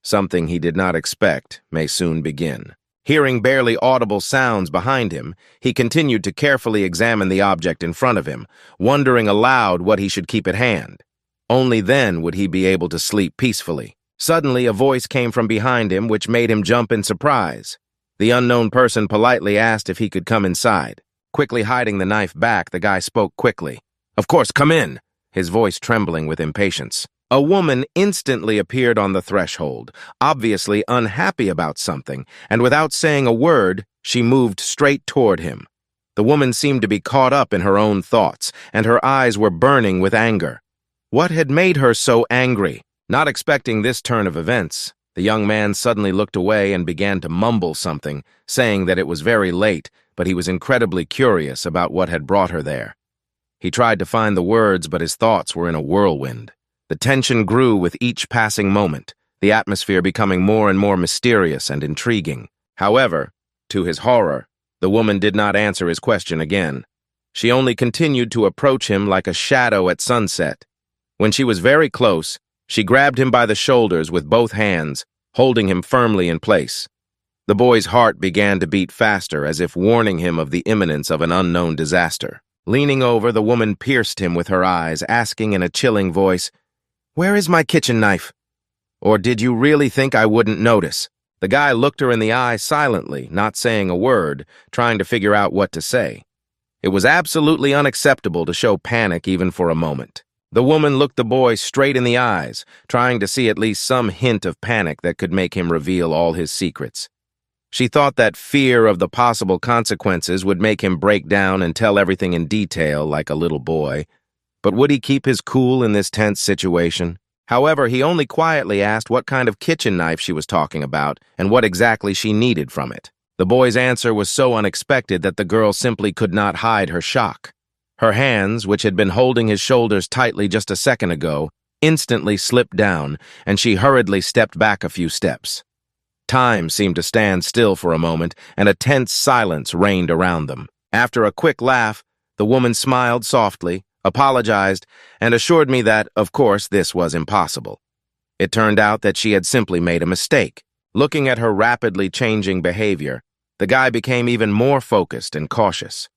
Something he did not expect may soon begin. Hearing barely audible sounds behind him, he continued to carefully examine the object in front of him, wondering aloud what he should keep at hand. Only then would he be able to sleep peacefully. Suddenly, a voice came from behind him, which made him jump in surprise. The unknown person politely asked if he could come inside. Quickly hiding the knife back, the guy spoke quickly. "Of course, come in," his voice trembling with impatience. A woman instantly appeared on the threshold, obviously unhappy about something, and without saying a word, she moved straight toward him. The woman seemed to be caught up in her own thoughts, and her eyes were burning with anger. What had made her so angry? Not expecting this turn of events, the young man suddenly looked away and began to mumble something, saying that it was very late, but he was incredibly curious about what had brought her there. He tried to find the words, but his thoughts were in a whirlwind. The tension grew with each passing moment, the atmosphere becoming more and more mysterious and intriguing. However, to his horror, the woman did not answer his question again. She only continued to approach him like a shadow at sunset. When she was very close, she grabbed him by the shoulders with both hands, holding him firmly in place. The boy's heart began to beat faster, as if warning him of the imminence of an unknown disaster. Leaning over, the woman pierced him with her eyes, asking in a chilling voice, "Where is my kitchen knife? Or did you really think I wouldn't notice?" The guy looked her in the eye silently, not saying a word, trying to figure out what to say. It was absolutely unacceptable to show panic even for a moment. The woman looked the boy straight in the eyes, trying to see at least some hint of panic that could make him reveal all his secrets. She thought that fear of the possible consequences would make him break down and tell everything in detail like a little boy. But would he keep his cool in this tense situation? However, he only quietly asked what kind of kitchen knife she was talking about and what exactly she needed from it. The boy's answer was so unexpected that the girl simply could not hide her shock. Her hands, which had been holding his shoulders tightly just a second ago, instantly slipped down, and she hurriedly stepped back a few steps. Time seemed to stand still for a moment, and a tense silence reigned around them. After a quick laugh, the woman smiled softly, apologized, and assured me that, of course, this was impossible. It turned out that she had simply made a mistake. Looking at her rapidly changing behavior, the guy became even more focused and cautious.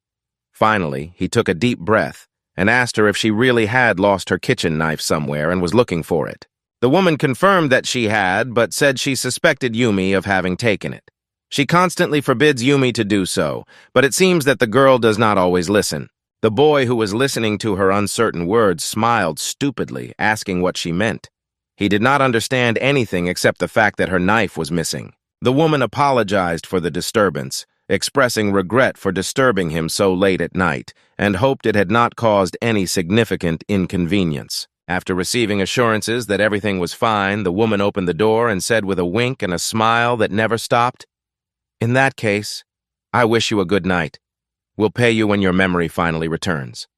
Finally, he took a deep breath and asked her if she really had lost her kitchen knife somewhere and was looking for it. The woman confirmed that she had, but said she suspected Yumi of having taken it. She constantly forbids Yumi to do so, but it seems that the girl does not always listen. The boy, who was listening to her uncertain words, smiled stupidly, asking what she meant. He did not understand anything except the fact that her knife was missing. The woman apologized for the disturbance, expressing regret for disturbing him so late at night, and hoped it had not caused any significant inconvenience. After receiving assurances that everything was fine, the woman opened the door and said with a wink and a smile that never stopped, "In that case, I wish you a good night. We'll pay you when your memory finally returns."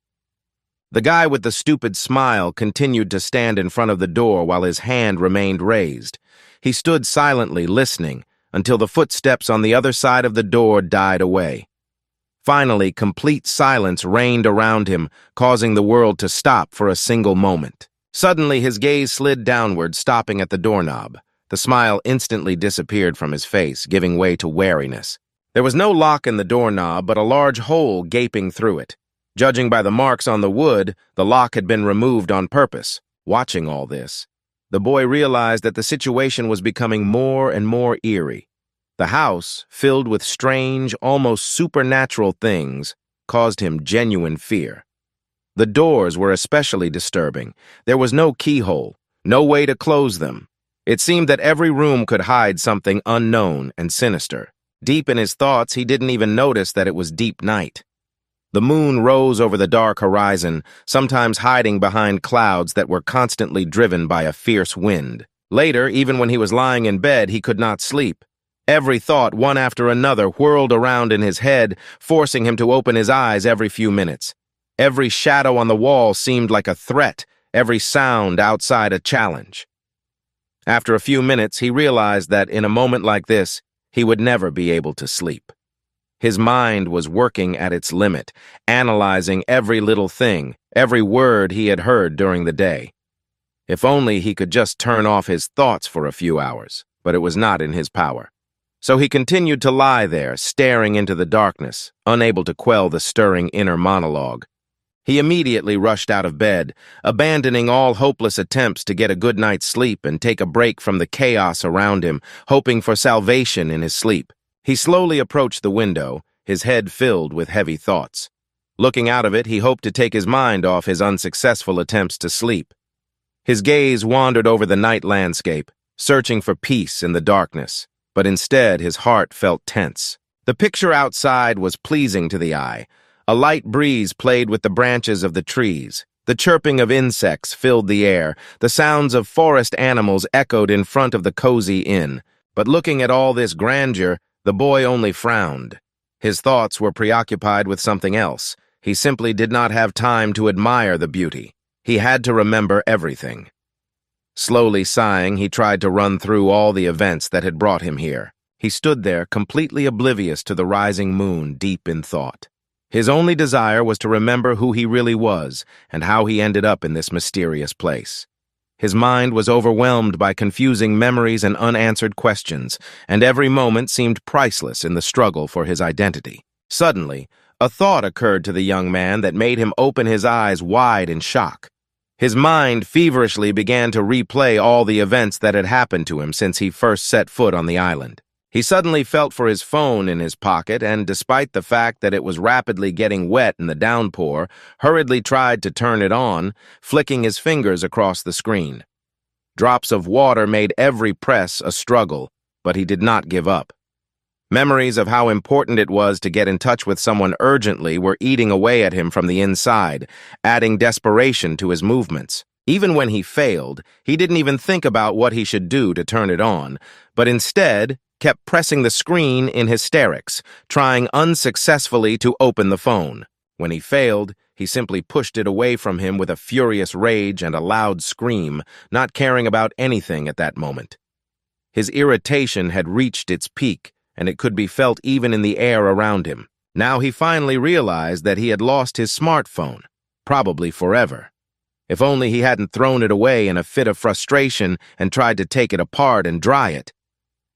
The guy with the stupid smile continued to stand in front of the door while his hand remained raised. He stood silently listening until the footsteps on the other side of the door died away. Finally, complete silence reigned around him, causing the world to stop for a single moment. Suddenly, his gaze slid downward, stopping at the doorknob. The smile instantly disappeared from his face, giving way to wariness. There was no lock in the doorknob, but a large hole gaping through it. Judging by the marks on the wood, the lock had been removed on purpose. Watching all this, the boy realized that the situation was becoming more and more eerie. The house, filled with strange, almost supernatural things, caused him genuine fear. The doors were especially disturbing. There was no keyhole, no way to close them. It seemed that every room could hide something unknown and sinister. Deep in his thoughts, he didn't even notice that it was deep night. The moon rose over the dark horizon, sometimes hiding behind clouds that were constantly driven by a fierce wind. Later, even when he was lying in bed, he could not sleep. Every thought, one after another, whirled around in his head, forcing him to open his eyes every few minutes. Every shadow on the wall seemed like a threat, every sound outside a challenge. After a few minutes, he realized that in a moment like this, he would never be able to sleep. His mind was working at its limit, analyzing every little thing, every word he had heard during the day. If only he could just turn off his thoughts for a few hours, but it was not in his power. So he continued to lie there, staring into the darkness, unable to quell the stirring inner monologue. He immediately rushed out of bed, abandoning all hopeless attempts to get a good night's sleep and take a break from the chaos around him, hoping for salvation in his sleep. He slowly approached the window, his head filled with heavy thoughts. Looking out of it, he hoped to take his mind off his unsuccessful attempts to sleep. His gaze wandered over the night landscape, searching for peace in the darkness. But instead his heart felt tense. The picture outside was pleasing to the eye. A light breeze played with the branches of the trees. The chirping of insects filled the air. The sounds of forest animals echoed in front of the cozy inn. But looking at all this grandeur, the boy only frowned. His thoughts were preoccupied with something else. He simply did not have time to admire the beauty. He had to remember everything. Slowly sighing, he tried to run through all the events that had brought him here. He stood there, completely oblivious to the rising moon, deep in thought. His only desire was to remember who he really was and how he ended up in this mysterious place. His mind was overwhelmed by confusing memories and unanswered questions, and every moment seemed priceless in the struggle for his identity. Suddenly, a thought occurred to the young man that made him open his eyes wide in shock. His mind feverishly began to replay all the events that had happened to him since he first set foot on the island. He suddenly felt for his phone in his pocket and, despite the fact that it was rapidly getting wet in the downpour, hurriedly tried to turn it on, flicking his fingers across the screen. Drops of water made every press a struggle, but he did not give up. Memories of how important it was to get in touch with someone urgently were eating away at him from the inside, adding desperation to his movements. Even when he failed, he didn't even think about what he should do to turn it on, but instead kept pressing the screen in hysterics, trying unsuccessfully to open the phone. When he failed, he simply pushed it away from him with a furious rage and a loud scream, not caring about anything at that moment. His irritation had reached its peak, and it could be felt even in the air around him. Now he finally realized that he had lost his smartphone, probably forever. If only he hadn't thrown it away in a fit of frustration and tried to take it apart and dry it.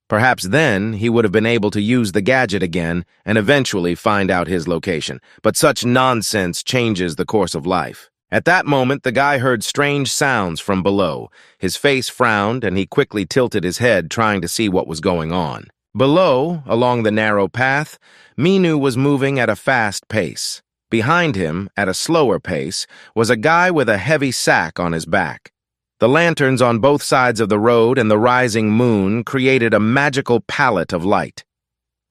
Perhaps then he would have been able to use the gadget again and eventually find out his location. But such nonsense changes the course of life. At that moment, the guy heard strange sounds from below. His face frowned, and he quickly tilted his head, trying to see what was going on. Below, along the narrow path, Minu was moving at a fast pace. Behind him, at a slower pace, was a guy with a heavy sack on his back. The lanterns on both sides of the road and the rising moon created a magical palette of light.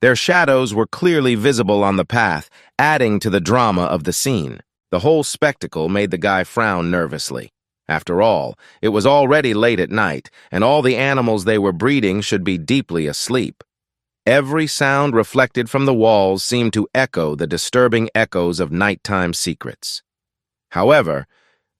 Their shadows were clearly visible on the path, adding to the drama of the scene. The whole spectacle made the guy frown nervously. After all, it was already late at night, and all the animals they were breeding should be deeply asleep. Every sound reflected from the walls seemed to echo the disturbing echoes of nighttime secrets. However,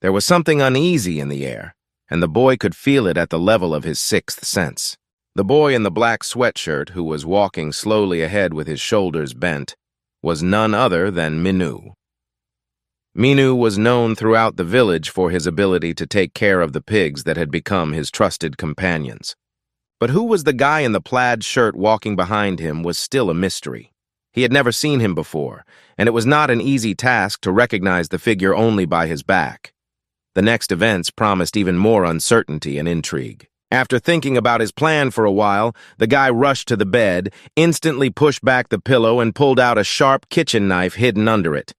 there was something uneasy in the air, and the boy could feel it at the level of his sixth sense. The boy in the black sweatshirt, who was walking slowly ahead with his shoulders bent, was none other than Minu. Minu was known throughout the village for his ability to take care of the pigs that had become his trusted companions. But who was the guy in the plaid shirt walking behind him was still a mystery. He had never seen him before, and it was not an easy task to recognize the figure only by his back. The next events promised even more uncertainty and intrigue. After thinking about his plan for a while, the guy rushed to the bed, instantly pushed back the pillow, and pulled out a sharp kitchen knife hidden under it.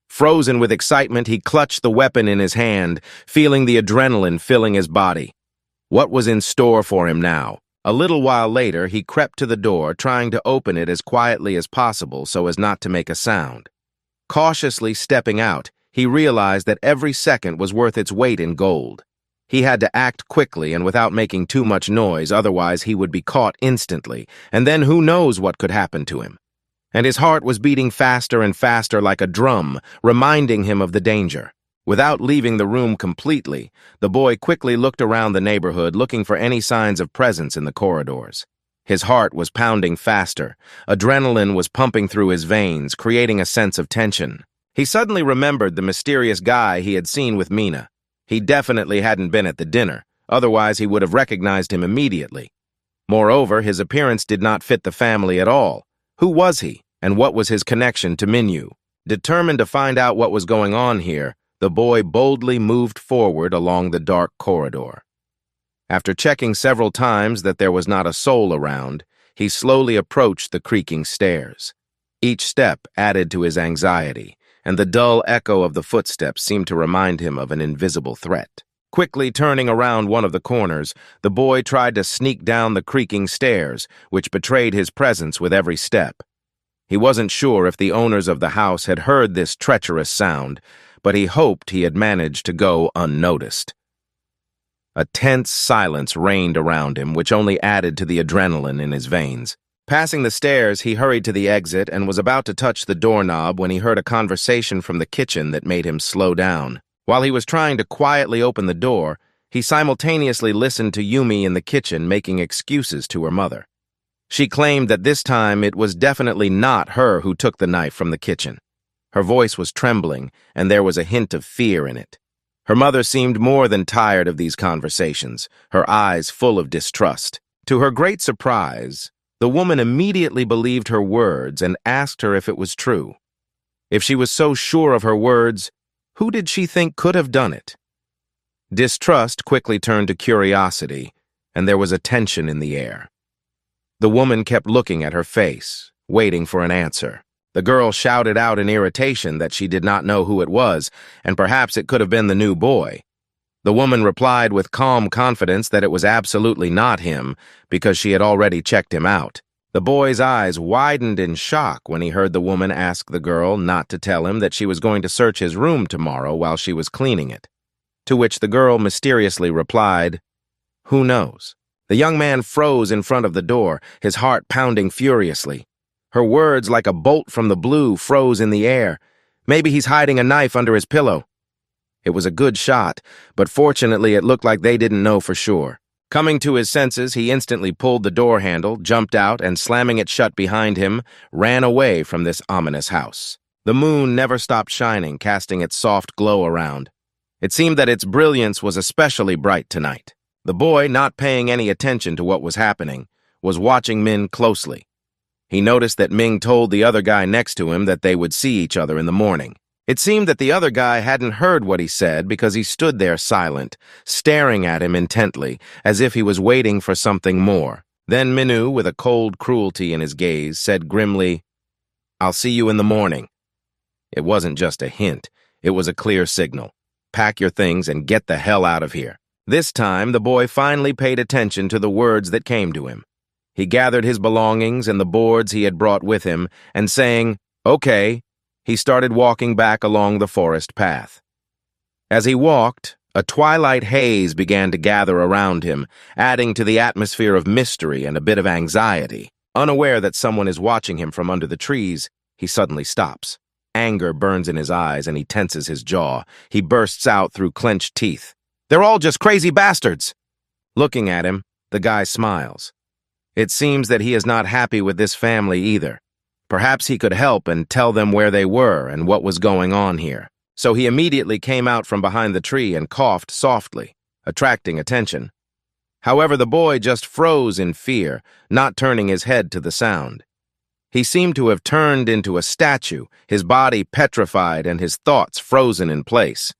Frozen with excitement, he clutched the weapon in his hand, feeling the adrenaline filling his body. What was in store for him now? A little while later, he crept to the door, trying to open it as quietly as possible so as not to make a sound. Cautiously stepping out, he realized that every second was worth its weight in gold. He had to act quickly and without making too much noise, otherwise he would be caught instantly, and then who knows what could happen to him. And his heart was beating faster and faster like a drum, reminding him of the danger. Without leaving the room completely, the boy quickly looked around the neighborhood, looking for any signs of presence in the corridors. His heart was pounding faster. Adrenaline was pumping through his veins, creating a sense of tension. He suddenly remembered the mysterious guy he had seen with Mina. He definitely hadn't been at the dinner, otherwise he would have recognized him immediately. Moreover, his appearance did not fit the family at all. Who was he, and what was his connection to Minu? Determined to find out what was going on here, the boy boldly moved forward along the dark corridor. After checking several times that there was not a soul around, he slowly approached the creaking stairs. Each step added to his anxiety, and the dull echo of the footsteps seemed to remind him of an invisible threat. Quickly turning around one of the corners, the boy tried to sneak down the creaking stairs, which betrayed his presence with every step. He wasn't sure if the owners of the house had heard this treacherous sound, but he hoped he had managed to go unnoticed. A tense silence reigned around him, which only added to the adrenaline in his veins. Passing the stairs, he hurried to the exit and was about to touch the doorknob when he heard a conversation from the kitchen that made him slow down. While he was trying to quietly open the door, he simultaneously listened to Yumi in the kitchen making excuses to her mother. She claimed that this time it was definitely not her who took the knife from the kitchen. Her voice was trembling, and there was a hint of fear in it. Her mother seemed more than tired of these conversations, her eyes full of distrust. To her great surprise, the woman immediately believed her words and asked her if it was true. If she was so sure of her words, who did she think could have done it? Distrust quickly turned to curiosity, and there was a tension in the air. The woman kept looking at her face, waiting for an answer. The girl shouted out in irritation that she did not know who it was, and perhaps it could have been the new boy. The woman replied with calm confidence that it was absolutely not him, because she had already checked him out. The boy's eyes widened in shock when he heard the woman ask the girl not to tell him that she was going to search his room tomorrow while she was cleaning it. To which the girl mysteriously replied, "Who knows?" The young man froze in front of the door, his heart pounding furiously. Her words, like a bolt from the blue, froze in the air. Maybe he's hiding a knife under his pillow. It was a good shot, but fortunately it looked like they didn't know for sure. Coming to his senses, he instantly pulled the door handle, jumped out, and slamming it shut behind him, ran away from this ominous house. The moon never stopped shining, casting its soft glow around. It seemed that its brilliance was especially bright tonight. The boy, not paying any attention to what was happening, was watching Min closely. He noticed that Ming told the other guy next to him that they would see each other in the morning. It seemed that the other guy hadn't heard what he said because he stood there silent, staring at him intently, as if he was waiting for something more. Then Minu, with a cold cruelty in his gaze, said grimly, "I'll see you in the morning." It wasn't just a hint, it was a clear signal. Pack your things and get the hell out of here. This time, the boy finally paid attention to the words that came to him. He gathered his belongings and the boards he had brought with him, and saying, "Okay," he started walking back along the forest path. As he walked, a twilight haze began to gather around him, adding to the atmosphere of mystery and a bit of anxiety. Unaware that someone is watching him from under the trees, he suddenly stops. Anger burns in his eyes and he tenses his jaw. He bursts out through clenched teeth. "They're all just crazy bastards!" Looking at him, the guy smiles. It seems that he is not happy with this family either. Perhaps he could help and tell them where they were and what was going on here. So he immediately came out from behind the tree and coughed softly, attracting attention. However, the boy just froze in fear, not turning his head to the sound. He seemed to have turned into a statue, his body petrified and his thoughts frozen in place.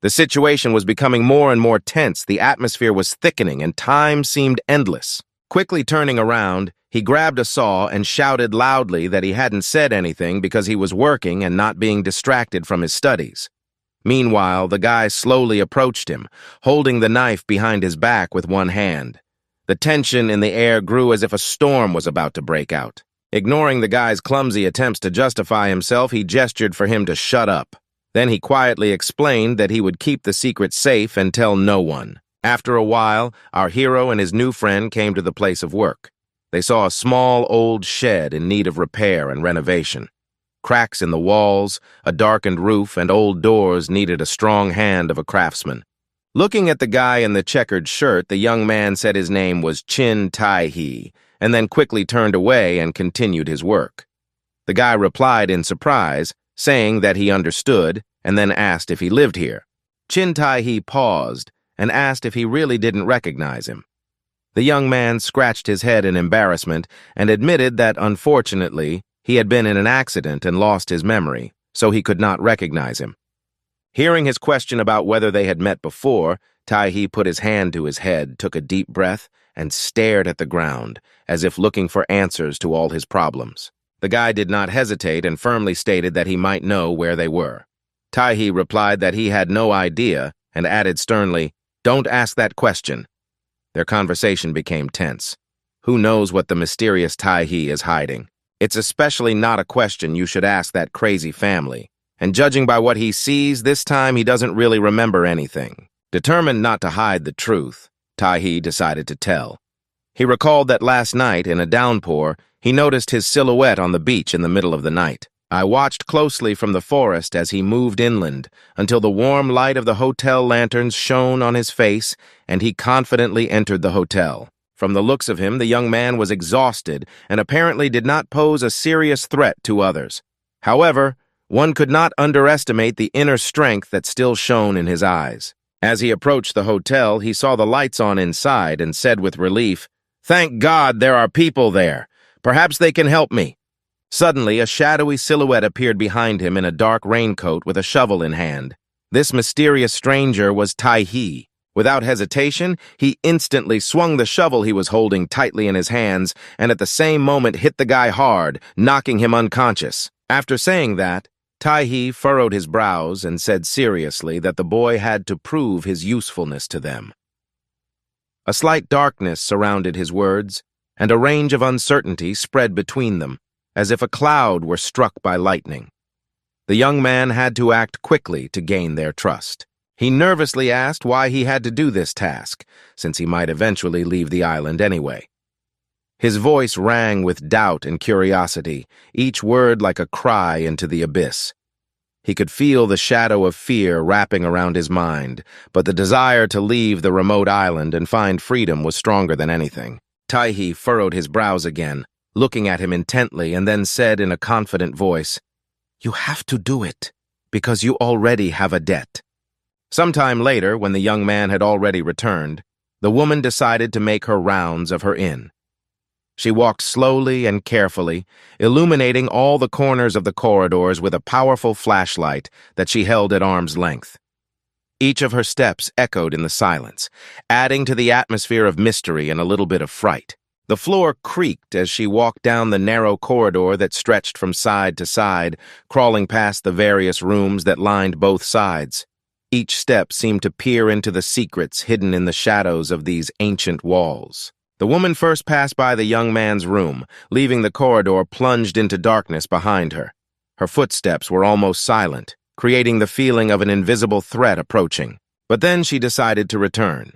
The situation was becoming more and more tense, the atmosphere was thickening, and time seemed endless. Quickly turning around, he grabbed a saw and shouted loudly that he hadn't said anything because he was working and not being distracted from his studies. Meanwhile, the guy slowly approached him, holding the knife behind his back with one hand. The tension in the air grew as if a storm was about to break out. Ignoring the guy's clumsy attempts to justify himself, he gestured for him to shut up. Then he quietly explained that he would keep the secret safe and tell no one. After a while, our hero and his new friend came to the place of work. They saw a small old shed in need of repair and renovation. Cracks in the walls, a darkened roof, and old doors needed a strong hand of a craftsman. Looking at the guy in the checkered shirt, the young man said his name was Taii, and then quickly turned away and continued his work. The guy replied in surprise, saying that he understood, and then asked if he lived here. Taii paused and asked if he really didn't recognize him. The young man scratched his head in embarrassment and admitted that, unfortunately, he had been in an accident and lost his memory, so he could not recognize him. Hearing his question about whether they had met before, Taii put his hand to his head, took a deep breath, and stared at the ground, as if looking for answers to all his problems. The guy did not hesitate and firmly stated that he might know where they were. Taii replied that he had no idea and added sternly, "Don't ask that question." Their conversation became tense. Who knows what the mysterious Taii is hiding? It's especially not a question you should ask that crazy family. And judging by what he sees, this time he doesn't really remember anything. Determined not to hide the truth, Taii decided to tell. He recalled that last night, in a downpour, he noticed his silhouette on the beach in the middle of the night. I watched closely from the forest as he moved inland until the warm light of the hotel lanterns shone on his face and he confidently entered the hotel. From the looks of him, the young man was exhausted and apparently did not pose a serious threat to others. However, one could not underestimate the inner strength that still shone in his eyes. As he approached the hotel, he saw the lights on inside and said with relief, "Thank God there are people there. Perhaps they can help me." Suddenly, a shadowy silhouette appeared behind him in a dark raincoat with a shovel in hand. This mysterious stranger was Taii. Without hesitation, he instantly swung the shovel he was holding tightly in his hands and at the same moment hit the guy hard, knocking him unconscious. After saying that, Taii furrowed his brows and said seriously that the boy had to prove his usefulness to them. A slight darkness surrounded his words, and a range of uncertainty spread between them, as if a cloud were struck by lightning. The young man had to act quickly to gain their trust. He nervously asked why he had to do this task, since he might eventually leave the island anyway. His voice rang with doubt and curiosity, each word like a cry into the abyss. He could feel the shadow of fear wrapping around his mind, but the desire to leave the remote island and find freedom was stronger than anything. Taii furrowed his brows again, looking at him intently, and then said in a confident voice, "You have to do it, because you already have a debt." Sometime later, when the young man had already returned, the woman decided to make her rounds of her inn. She walked slowly and carefully, illuminating all the corners of the corridors with a powerful flashlight that she held at arm's length. Each of her steps echoed in the silence, adding to the atmosphere of mystery and a little bit of fright. The floor creaked as she walked down the narrow corridor that stretched from side to side, crawling past the various rooms that lined both sides. Each step seemed to peer into the secrets hidden in the shadows of these ancient walls. The woman first passed by the young man's room, leaving the corridor plunged into darkness behind her. Her footsteps were almost silent, creating the feeling of an invisible threat approaching. But then she decided to return.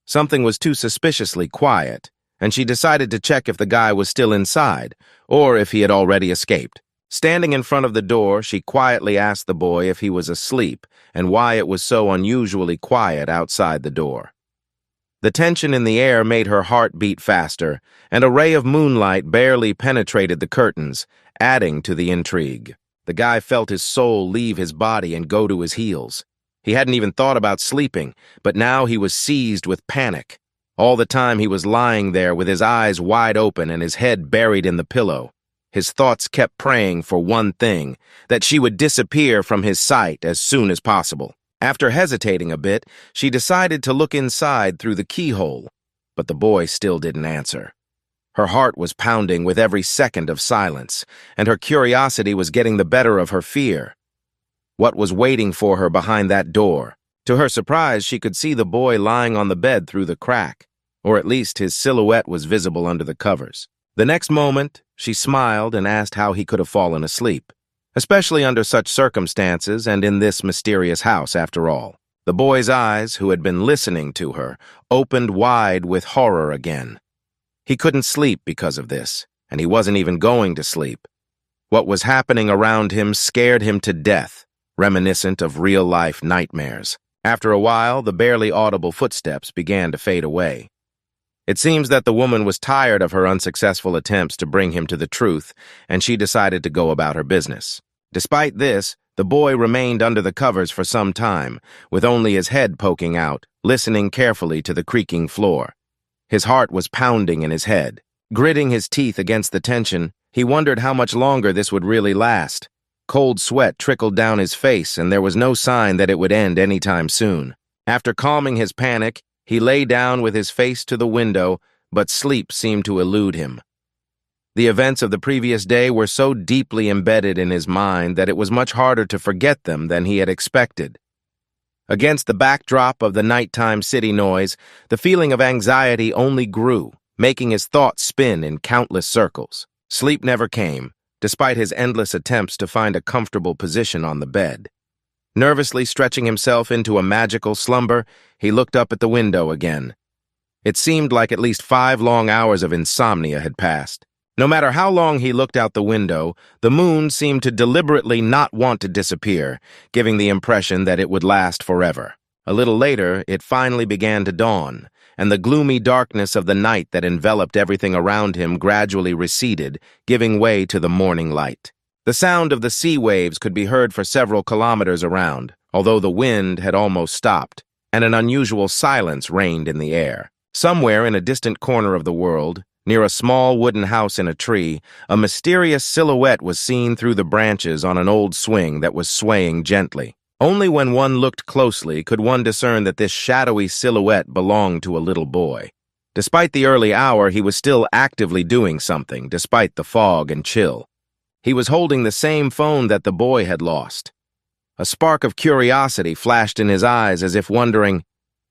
Something was too suspiciously quiet, and she decided to check if the guy was still inside, or if he had already escaped. Standing in front of the door, she quietly asked the boy if he was asleep and why it was so unusually quiet outside the door. The tension in the air made her heart beat faster, and a ray of moonlight barely penetrated the curtains, adding to the intrigue. The guy felt his soul leave his body and go to his heels. He hadn't even thought about sleeping, but now he was seized with panic. All the time he was lying there with his eyes wide open and his head buried in the pillow. His thoughts kept praying for one thing, that she would disappear from his sight as soon as possible. After hesitating a bit, she decided to look inside through the keyhole, but the boy still didn't answer. Her heart was pounding with every second of silence, and her curiosity was getting the better of her fear. What was waiting for her behind that door? To her surprise, she could see the boy lying on the bed through the crack, or at least his silhouette was visible under the covers. The next moment, she smiled and asked how he could have fallen asleep, especially under such circumstances and in this mysterious house after all. The boy's eyes, who had been listening to her, opened wide with horror again. He couldn't sleep because of this, and he wasn't even going to sleep. What was happening around him scared him to death, reminiscent of real-life nightmares. After a while, the barely audible footsteps began to fade away. It seems that the woman was tired of her unsuccessful attempts to bring him to the truth, and she decided to go about her business. Despite this, the boy remained under the covers for some time, with only his head poking out, listening carefully to the creaking floor. His heart was pounding in his head. Gritting his teeth against the tension, he wondered how much longer this would really last. Cold sweat trickled down his face, and there was no sign that it would end anytime soon. After calming his panic, he lay down with his face to the window, but sleep seemed to elude him. The events of the previous day were so deeply embedded in his mind that it was much harder to forget them than he had expected. Against the backdrop of the nighttime city noise, the feeling of anxiety only grew, making his thoughts spin in countless circles. Sleep never came, despite his endless attempts to find a comfortable position on the bed. Nervously stretching himself into a magical slumber, he looked up at the window again. It seemed like at least 5 long hours of insomnia had passed. No matter how long he looked out the window, the moon seemed to deliberately not want to disappear, giving the impression that it would last forever. A little later, it finally began to dawn, and the gloomy darkness of the night that enveloped everything around him gradually receded, giving way to the morning light. The sound of the sea waves could be heard for several kilometers around, although the wind had almost stopped, and an unusual silence reigned in the air. Somewhere in a distant corner of the world, near a small wooden house in a tree, a mysterious silhouette was seen through the branches on an old swing that was swaying gently. Only when one looked closely could one discern that this shadowy silhouette belonged to a little boy. Despite the early hour, he was still actively doing something, despite the fog and chill. He was holding the same phone that the boy had lost. A spark of curiosity flashed in his eyes as if wondering,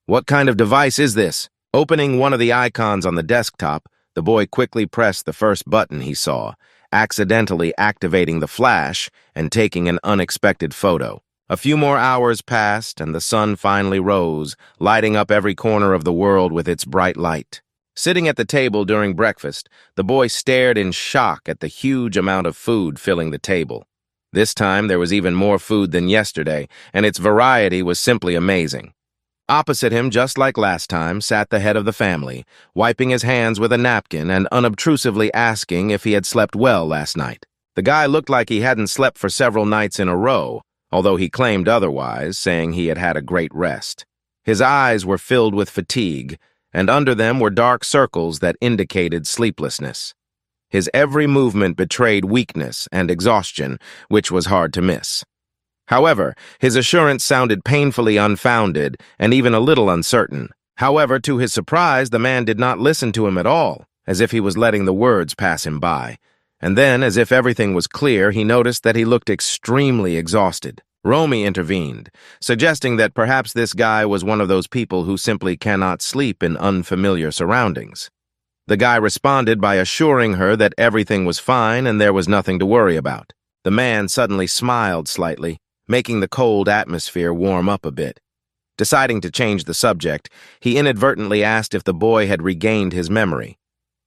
"What kind of device is this?" Opening one of the icons on the desktop, the boy quickly pressed the first button he saw, accidentally activating the flash and taking an unexpected photo. A few more hours passed, and the sun finally rose, lighting up every corner of the world with its bright light. Sitting at the table during breakfast, the boy stared in shock at the huge amount of food filling the table. This time there was even more food than yesterday, and its variety was simply amazing. Opposite him, just like last time, sat the head of the family, wiping his hands with a napkin and unobtrusively asking if he had slept well last night. The guy looked like he hadn't slept for several nights in a row, although he claimed otherwise, saying he had had a great rest. His eyes were filled with fatigue, and under them were dark circles that indicated sleeplessness. His every movement betrayed weakness and exhaustion, which was hard to miss. However, his assurance sounded painfully unfounded and even a little uncertain. However, to his surprise, the man did not listen to him at all, as if he was letting the words pass him by. And then, as if everything was clear, he noticed that he looked extremely exhausted. Romy intervened, suggesting that perhaps this guy was one of those people who simply cannot sleep in unfamiliar surroundings. The guy responded by assuring her that everything was fine and there was nothing to worry about. The man suddenly smiled slightly, making the cold atmosphere warm up a bit. Deciding to change the subject, he inadvertently asked if the boy had regained his memory,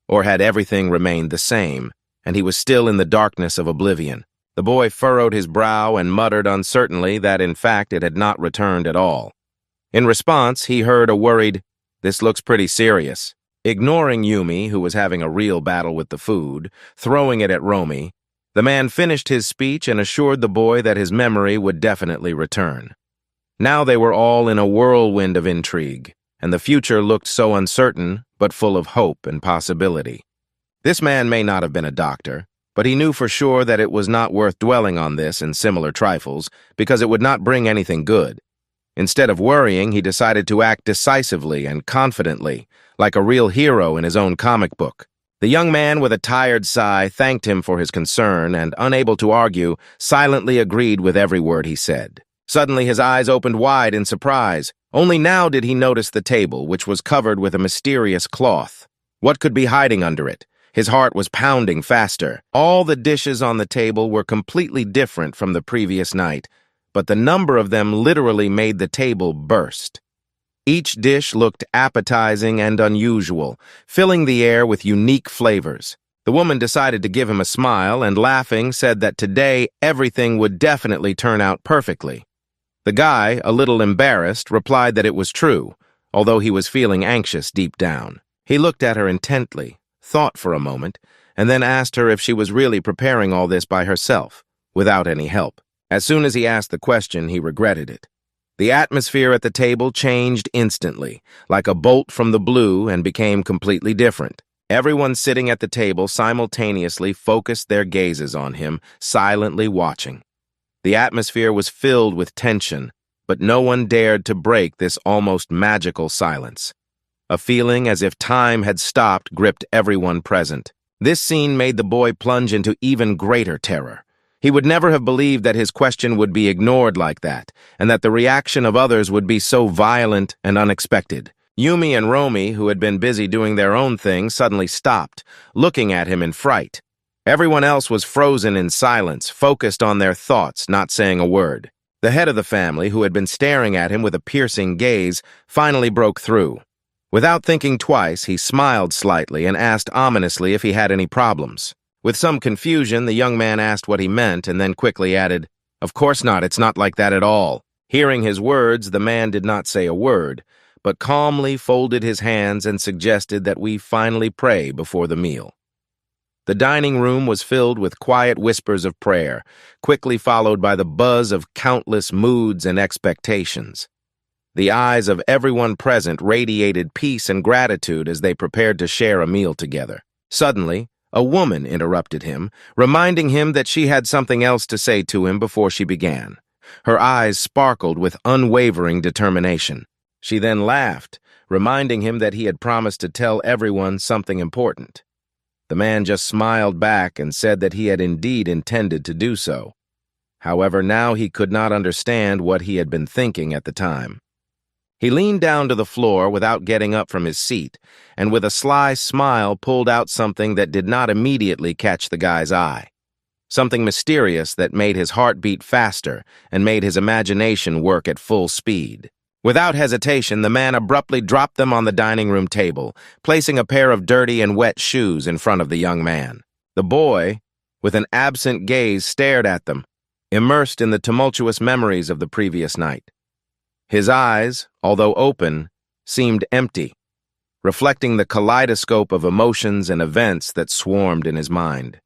or had everything remained the same, and he was still in the darkness of oblivion. The boy furrowed his brow and muttered uncertainly that, in fact, it had not returned at all. In response, he heard a worried, "This looks pretty serious." Ignoring Yumi, who was having a real battle with the food, throwing it at Romy, the man finished his speech and assured the boy that his memory would definitely return. Now they were all in a whirlwind of intrigue, and the future looked so uncertain, but full of hope and possibility. This man may not have been a doctor, but he knew for sure that it was not worth dwelling on this and similar trifles, because it would not bring anything good. Instead of worrying, he decided to act decisively and confidently, like a real hero in his own comic book. The young man, with a tired sigh, thanked him for his concern and, unable to argue, silently agreed with every word he said. Suddenly his eyes opened wide in surprise. Only now did he notice the table, which was covered with a mysterious cloth. What could be hiding under it? His heart was pounding faster. All the dishes on the table were completely different from the previous night, but the number of them literally made the table burst. Each dish looked appetizing and unusual, filling the air with unique flavors. The woman decided to give him a smile and, laughing, said that today everything would definitely turn out perfectly. The guy, a little embarrassed, replied that it was true, although he was feeling anxious deep down. He looked at her intently, thought for a moment, and then asked her if she was really preparing all this by herself, without any help. As soon as he asked the question, he regretted it. The atmosphere at the table changed instantly, like a bolt from the blue, and became completely different. Everyone sitting at the table simultaneously focused their gazes on him, silently watching. The atmosphere was filled with tension, but no one dared to break this almost magical silence. A feeling as if time had stopped gripped everyone present. This scene made the boy plunge into even greater terror. He would never have believed that his question would be ignored like that, and that the reaction of others would be so violent and unexpected. Yumi and Romy, who had been busy doing their own thing, suddenly stopped, looking at him in fright. Everyone else was frozen in silence, focused on their thoughts, not saying a word. The head of the family, who had been staring at him with a piercing gaze, finally broke through. Without thinking twice, he smiled slightly and asked ominously if he had any problems. With some confusion, the young man asked what he meant and then quickly added, "Of course not, it's not like that at all." Hearing his words, the man did not say a word, but calmly folded his hands and suggested that we finally pray before the meal. The dining room was filled with quiet whispers of prayer, quickly followed by the buzz of countless moods and expectations. The eyes of everyone present radiated peace and gratitude as they prepared to share a meal together. Suddenly, a woman interrupted him, reminding him that she had something else to say to him before she began. Her eyes sparkled with unwavering determination. She then laughed, reminding him that he had promised to tell everyone something important. The man just smiled back and said that he had indeed intended to do so. However, now he could not understand what he had been thinking at the time. He leaned down to the floor without getting up from his seat, and with a sly smile pulled out something that did not immediately catch the guy's eye. Something mysterious that made his heart beat faster and made his imagination work at full speed. Without hesitation, the man abruptly dropped them on the dining room table, placing a pair of dirty and wet shoes in front of the young man. The boy, with an absent gaze, stared at them, immersed in the tumultuous memories of the previous night. His eyes, although open, seemed empty, reflecting the kaleidoscope of emotions and events that swarmed in his mind.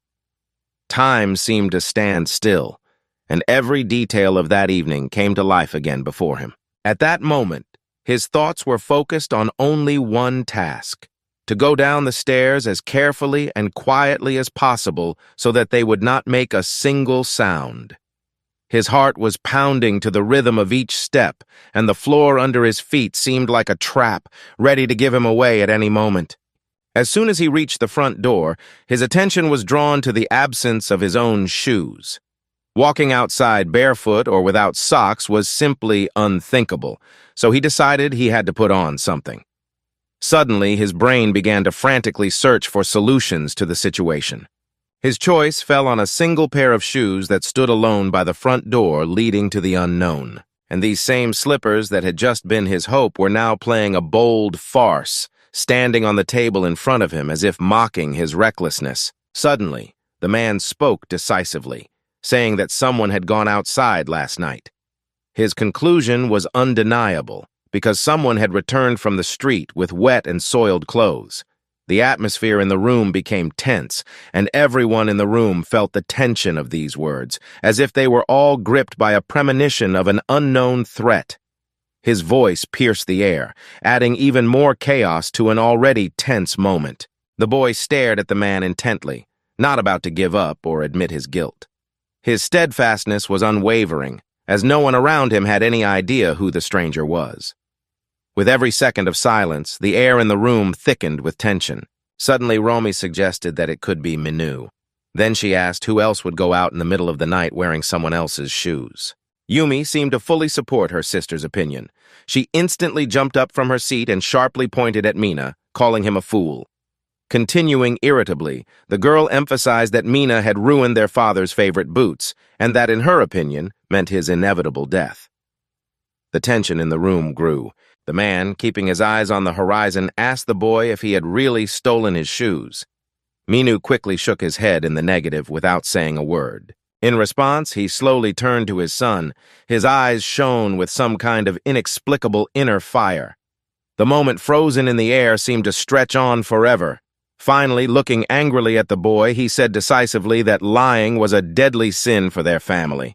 Time seemed to stand still, and every detail of that evening came to life again before him. At that moment, his thoughts were focused on only one task: to go down the stairs as carefully and quietly as possible so that they would not make a single sound. His heart was pounding to the rhythm of each step, and the floor under his feet seemed like a trap, ready to give him away at any moment. As soon as he reached the front door, his attention was drawn to the absence of his own shoes. Walking outside barefoot or without socks was simply unthinkable, so he decided he had to put on something. Suddenly, his brain began to frantically search for solutions to the situation. His choice fell on a single pair of shoes that stood alone by the front door leading to the unknown. And these same slippers that had just been his hope were now playing a bold farce, standing on the table in front of him as if mocking his recklessness. Suddenly, the man spoke decisively, saying that someone had gone outside last night. His conclusion was undeniable, because someone had returned from the street with wet and soiled clothes. The atmosphere in the room became tense, and everyone in the room felt the tension of these words, as if they were all gripped by a premonition of an unknown threat. His voice pierced the air, adding even more chaos to an already tense moment. The boy stared at the man intently, not about to give up or admit his guilt. His steadfastness was unwavering, as no one around him had any idea who the stranger was. With every second of silence, the air in the room thickened with tension. Suddenly, Romy suggested that it could be Minu. Then she asked who else would go out in the middle of the night wearing someone else's shoes. Yumi seemed to fully support her sister's opinion. She instantly jumped up from her seat and sharply pointed at Mina, calling him a fool. Continuing irritably, the girl emphasized that Mina had ruined their father's favorite boots, and that, in her opinion, meant his inevitable death. The tension in the room grew. The man, keeping his eyes on the horizon, asked the boy if he had really stolen his shoes. Minu quickly shook his head in the negative without saying a word. In response, he slowly turned to his son. His eyes shone with some kind of inexplicable inner fire. The moment frozen in the air seemed to stretch on forever. Finally, looking angrily at the boy, he said decisively that lying was a deadly sin for their family.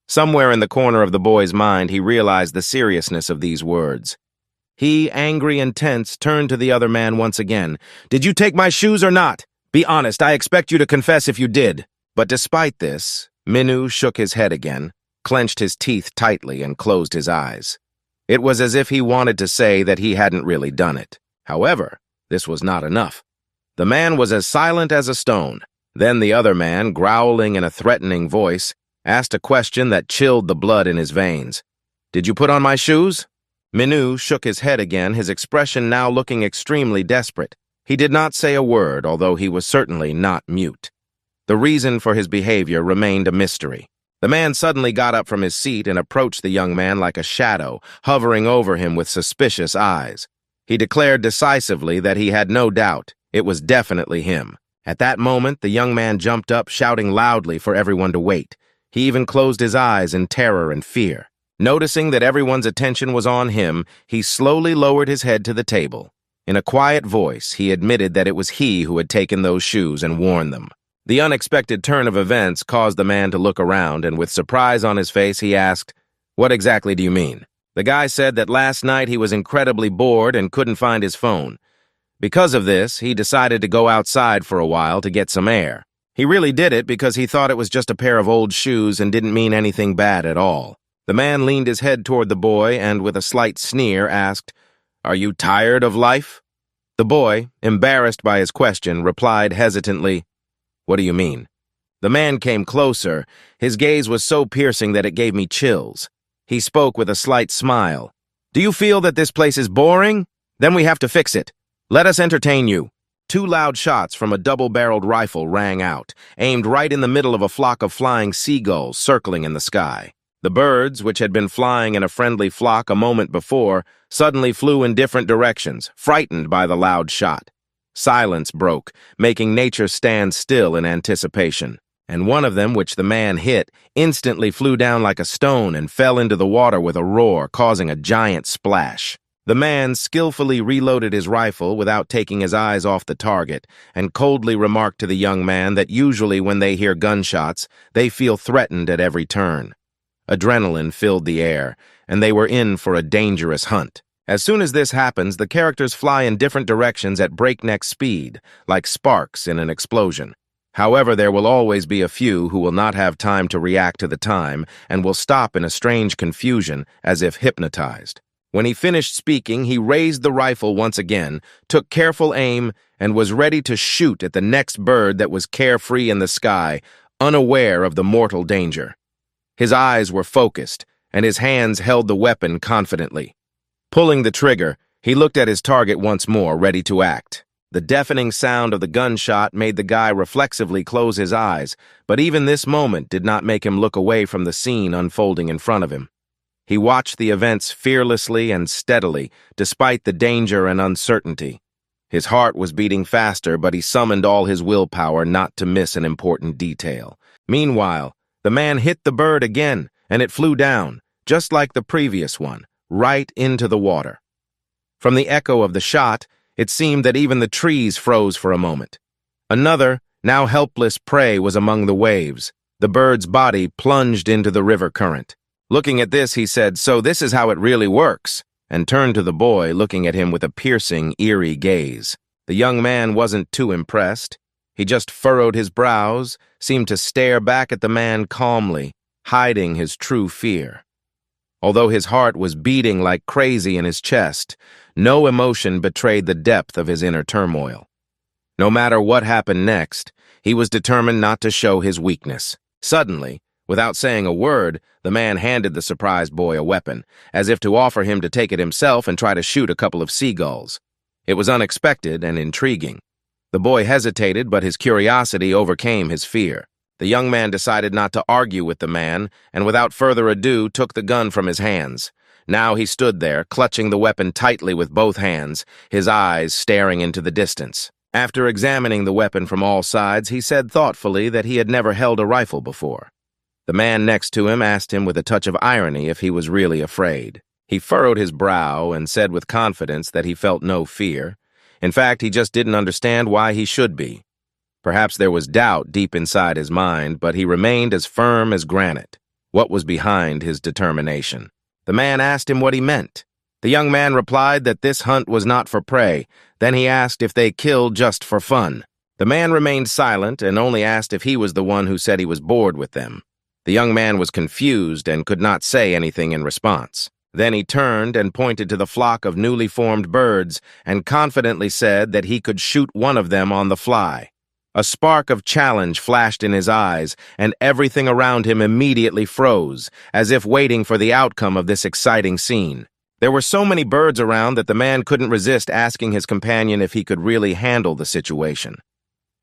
Somewhere in the corner of the boy's mind, he realized the seriousness of these words. He, angry and tense, turned to the other man once again. "Did you take my shoes or not? Be honest, I expect you to confess if you did." But despite this, Minu shook his head again, clenched his teeth tightly, and closed his eyes. It was as if he wanted to say that he hadn't really done it. However, this was not enough. The man was as silent as a stone. Then the other man, growling in a threatening voice, asked a question that chilled the blood in his veins. "Did you put on my shoes?" Minu shook his head again, his expression now looking extremely desperate. He did not say a word, although he was certainly not mute. The reason for his behavior remained a mystery. The man suddenly got up from his seat and approached the young man like a shadow, hovering over him with suspicious eyes. He declared decisively that he had no doubt it was definitely him. At that moment, the young man jumped up, shouting loudly for everyone to wait. He even closed his eyes in terror and fear. Noticing that everyone's attention was on him, he slowly lowered his head to the table. In a quiet voice, he admitted that it was he who had taken those shoes and worn them. The unexpected turn of events caused the man to look around, and with surprise on his face, he asked, "What exactly do you mean?" The guy said that last night he was incredibly bored and couldn't find his phone. Because of this, he decided to go outside for a while to get some air. He really did it because he thought it was just a pair of old shoes and didn't mean anything bad at all. The man leaned his head toward the boy and, with a slight sneer, asked, "Are you tired of life?" The boy, embarrassed by his question, replied hesitantly, "What do you mean?" The man came closer. His gaze was so piercing that it gave me chills. He spoke with a slight smile. "Do you feel that this place is boring? Then we have to fix it. Let us entertain you." Two loud shots from a double-barreled rifle rang out, aimed right in the middle of a flock of flying seagulls circling in the sky. The birds, which had been flying in a friendly flock a moment before, suddenly flew in different directions, frightened by the loud shot. Silence broke, making nature stand still in anticipation. And one of them, which the man hit, instantly flew down like a stone and fell into the water with a roar, causing a giant splash. The man skillfully reloaded his rifle without taking his eyes off the target and coldly remarked to the young man that usually when they hear gunshots, they feel threatened at every turn. Adrenaline filled the air, and they were in for a dangerous hunt. As soon as this happens, the characters fly in different directions at breakneck speed, like sparks in an explosion. However, there will always be a few who will not have time to react to the time and will stop in a strange confusion, as if hypnotized. When he finished speaking, he raised the rifle once again, took careful aim, and was ready to shoot at the next bird that was carefree in the sky, unaware of the mortal danger. His eyes were focused, and his hands held the weapon confidently. Pulling the trigger, he looked at his target once more, ready to act. The deafening sound of the gunshot made the guy reflexively close his eyes, but even this moment did not make him look away from the scene unfolding in front of him. He watched the events fearlessly and steadily, despite the danger and uncertainty. His heart was beating faster, but he summoned all his willpower not to miss an important detail. Meanwhile, the man hit the bird again, and it flew down, just like the previous one, right into the water. From the echo of the shot, it seemed that even the trees froze for a moment. Another, now helpless prey was among the waves. The bird's body plunged into the river current. Looking at this, he said, "So this is how it really works," and turned to the boy, looking at him with a piercing, eerie gaze. The young man wasn't too impressed. He just furrowed his brows, seemed to stare back at the man calmly, hiding his true fear. Although his heart was beating like crazy in his chest, no emotion betrayed the depth of his inner turmoil. No matter what happened next, he was determined not to show his weakness. Suddenly, without saying a word, the man handed the surprised boy a weapon, as if to offer him to take it himself and try to shoot a couple of seagulls. It was unexpected and intriguing. The boy hesitated, but his curiosity overcame his fear. The young man decided not to argue with the man, and without further ado took the gun from his hands. Now he stood there, clutching the weapon tightly with both hands, his eyes staring into the distance. After examining the weapon from all sides, he said thoughtfully that he had never held a rifle before. The man next to him asked him with a touch of irony if he was really afraid. He furrowed his brow and said with confidence that he felt no fear. In fact, he just didn't understand why he should be. Perhaps there was doubt deep inside his mind, but he remained as firm as granite. What was behind his determination? The man asked him what he meant. The young man replied that this hunt was not for prey. Then he asked if they killed just for fun. The man remained silent and only asked if he was the one who said he was bored with them. The young man was confused and could not say anything in response. Then he turned and pointed to the flock of newly formed birds and confidently said that he could shoot one of them on the fly. A spark of challenge flashed in his eyes, and everything around him immediately froze, as if waiting for the outcome of this exciting scene. There were so many birds around that the man couldn't resist asking his companion if he could really handle the situation.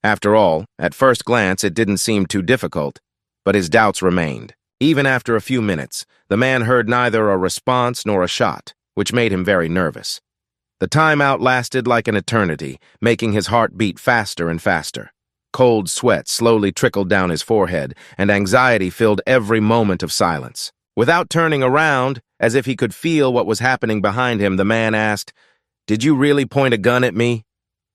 After all, at first glance it didn't seem too difficult, but his doubts remained. Even after a few minutes, the man heard neither a response nor a shot, which made him very nervous. The time outlasted like an eternity, making his heart beat faster and faster. Cold sweat slowly trickled down his forehead, and anxiety filled every moment of silence. Without turning around, as if he could feel what was happening behind him, the man asked, "Did you really point a gun at me?"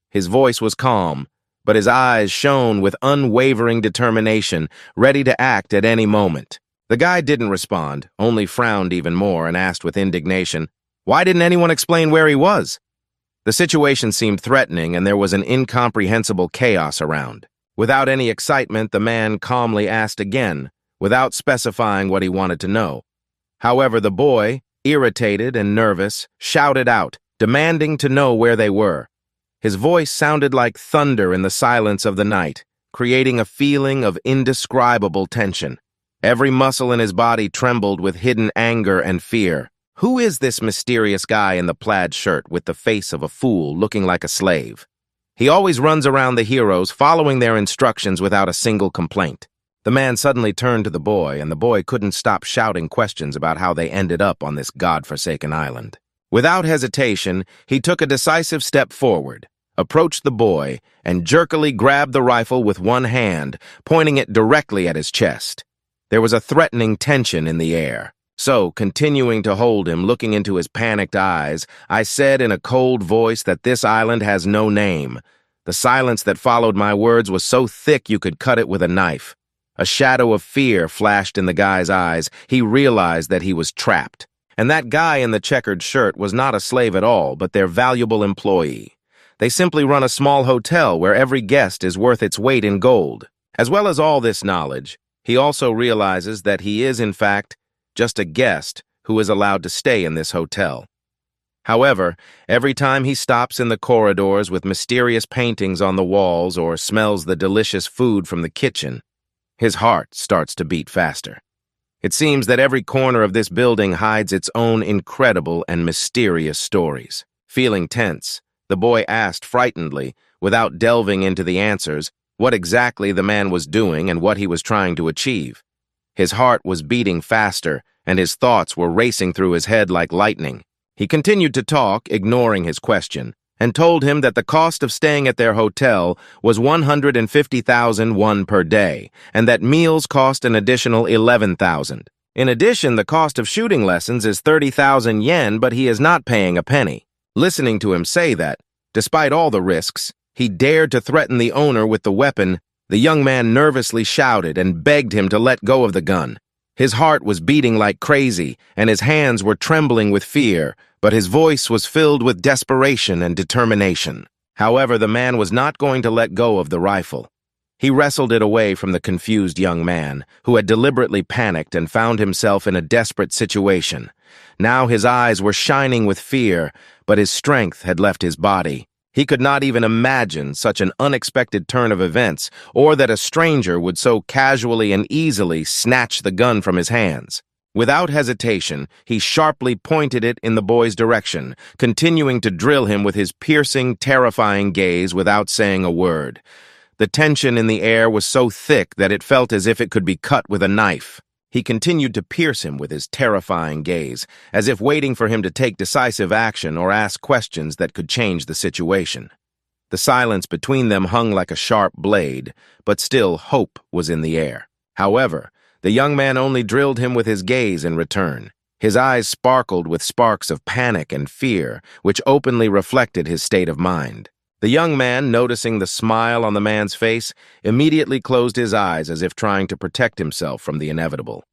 His voice was calm, but his eyes shone with unwavering determination, ready to act at any moment. The guy didn't respond, only frowned even more and asked with indignation, "Why didn't anyone explain where he was?" The situation seemed threatening, and there was an incomprehensible chaos around. Without any excitement, the man calmly asked again, without specifying what he wanted to know. However, the boy, irritated and nervous, shouted out, demanding to know where they were. His voice sounded like thunder in the silence of the night, creating a feeling of indescribable tension. Every muscle in his body trembled with hidden anger and fear. Who is this mysterious guy in the plaid shirt with the face of a fool looking like a slave? He always runs around the heroes, following their instructions without a single complaint. The man suddenly turned to the boy, and the boy couldn't stop shouting questions about how they ended up on this godforsaken island. Without hesitation, he took a decisive step forward, approached the boy, and jerkily grabbed the rifle with one hand, pointing it directly at his chest. There was a threatening tension in the air. So, continuing to hold him, looking into his panicked eyes, I said in a cold voice that this island has no name. The silence that followed my words was so thick you could cut it with a knife. A shadow of fear flashed in the guy's eyes. He realized that he was trapped. And that guy in the checkered shirt was not a slave at all, but their valuable employee. They simply run a small hotel where every guest is worth its weight in gold. As well as all this knowledge, he also realizes that he is, in fact, just a guest who is allowed to stay in this hotel. However, every time he stops in the corridors with mysterious paintings on the walls or smells the delicious food from the kitchen, his heart starts to beat faster. It seems that every corner of this building hides its own incredible and mysterious stories. Feeling tense, the boy asked frightenedly, without delving into the answers, what exactly the man was doing and what he was trying to achieve. His heart was beating faster, and his thoughts were racing through his head like lightning. He continued to talk, ignoring his question, and told him that the cost of staying at their hotel was 150,000 won per day, and that meals cost an additional 11,000. In addition, the cost of shooting lessons is 30,000 yen, but he is not paying a penny. Listening to him say that, despite all the risks, he dared to threaten the owner with the weapon, the young man nervously shouted and begged him to let go of the gun. His heart was beating like crazy, and his hands were trembling with fear, but his voice was filled with desperation and determination. However, the man was not going to let go of the rifle. He wrestled it away from the confused young man, who had deliberately panicked and found himself in a desperate situation. Now his eyes were shining with fear, but his strength had left his body. He could not even imagine such an unexpected turn of events, or that a stranger would so casually and easily snatch the gun from his hands. Without hesitation, he sharply pointed it in the boy's direction, continuing to drill him with his piercing, terrifying gaze without saying a word. The tension in the air was so thick that it felt as if it could be cut with a knife. He continued to pierce him with his terrifying gaze, as if waiting for him to take decisive action or ask questions that could change the situation. The silence between them hung like a sharp blade, but still hope was in the air. However, the young man only drilled him with his gaze in return. His eyes sparkled with sparks of panic and fear, which openly reflected his state of mind. The young man, noticing the smile on the man's face, immediately closed his eyes as if trying to protect himself from the inevitable.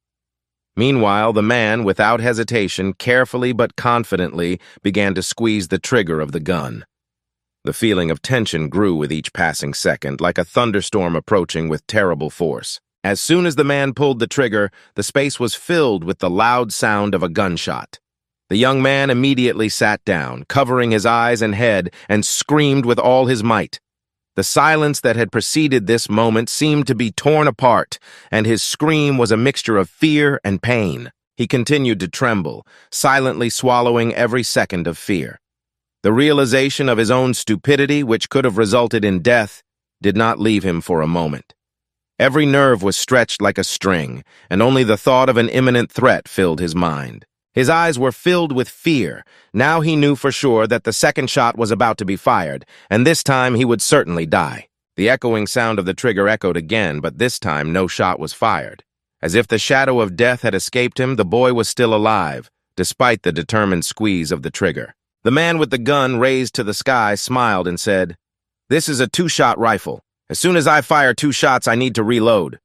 Meanwhile, the man, without hesitation, carefully but confidently, began to squeeze the trigger of the gun. The feeling of tension grew with each passing second, like a thunderstorm approaching with terrible force. As soon as the man pulled the trigger, the space was filled with the loud sound of a gunshot. The young man immediately sat down, covering his eyes and head, and screamed with all his might. The silence that had preceded this moment seemed to be torn apart, and his scream was a mixture of fear and pain. He continued to tremble, silently swallowing every second of fear. The realization of his own stupidity, which could have resulted in death, did not leave him for a moment. Every nerve was stretched like a string, and only the thought of an imminent threat filled his mind. His eyes were filled with fear. Now he knew for sure that the second shot was about to be fired, and this time he would certainly die. The echoing sound of the trigger echoed again, but this time no shot was fired. As if the shadow of death had escaped him, the boy was still alive, despite the determined squeeze of the trigger. The man with the gun raised to the sky smiled and said, "This is a 2-shot rifle. As soon as I fire 2 shots, I need to reload."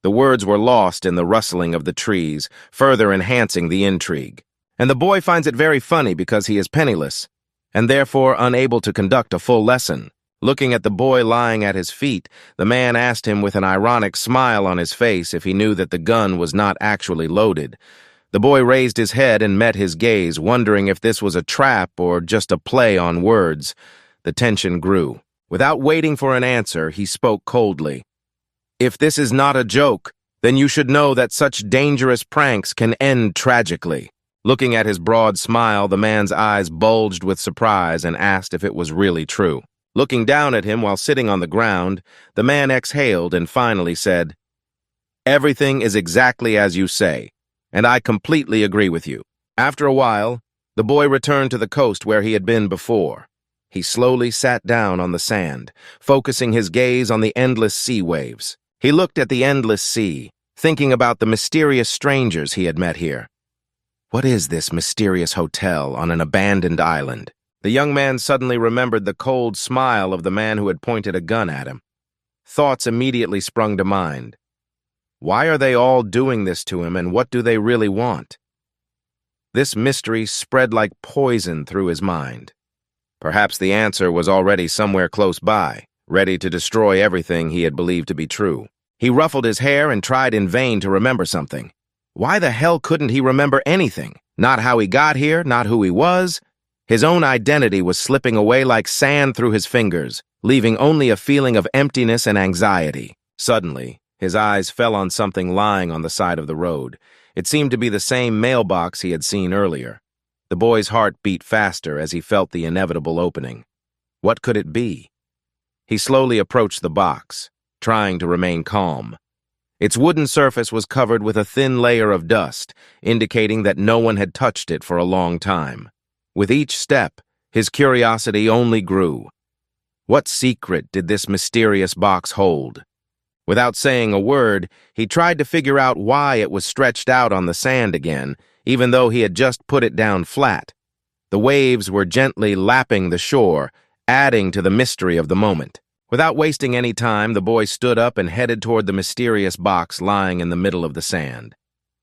The words were lost in the rustling of the trees, further enhancing the intrigue. And the boy finds it very funny because he is penniless, and therefore unable to conduct a full lesson. Looking at the boy lying at his feet, the man asked him with an ironic smile on his face if he knew that the gun was not actually loaded. The boy raised his head and met his gaze, wondering if this was a trap or just a play on words. The tension grew. Without waiting for an answer, he spoke coldly. "If this is not a joke, then you should know that such dangerous pranks can end tragically." Looking at his broad smile, the man's eyes bulged with surprise and asked if it was really true. Looking down at him while sitting on the ground, the man exhaled and finally said, "Everything is exactly as you say, and I completely agree with you." After a while, the boy returned to the coast where he had been before. He slowly sat down on the sand, focusing his gaze on the endless sea waves. He looked at the endless sea, thinking about the mysterious strangers he had met here. What is this mysterious hotel on an abandoned island? The young man suddenly remembered the cold smile of the man who had pointed a gun at him. Thoughts immediately sprung to mind. Why are they all doing this to him, and what do they really want? This mystery spread like poison through his mind. Perhaps the answer was already somewhere close by, ready to destroy everything he had believed to be true. He ruffled his hair and tried in vain to remember something. Why the hell couldn't he remember anything? Not how he got here, not who he was. His own identity was slipping away like sand through his fingers, leaving only a feeling of emptiness and anxiety. Suddenly, his eyes fell on something lying on the side of the road. It seemed to be the same mailbox he had seen earlier. The boy's heart beat faster as he felt the inevitable opening. What could it be? He slowly approached the box, trying to remain calm. Its wooden surface was covered with a thin layer of dust, indicating that no one had touched it for a long time. With each step, his curiosity only grew. What secret did this mysterious box hold? Without saying a word, he tried to figure out why it was stretched out on the sand again, even though he had just put it down flat. The waves were gently lapping the shore, adding to the mystery of the moment. Without wasting any time, the boy stood up and headed toward the mysterious box lying in the middle of the sand.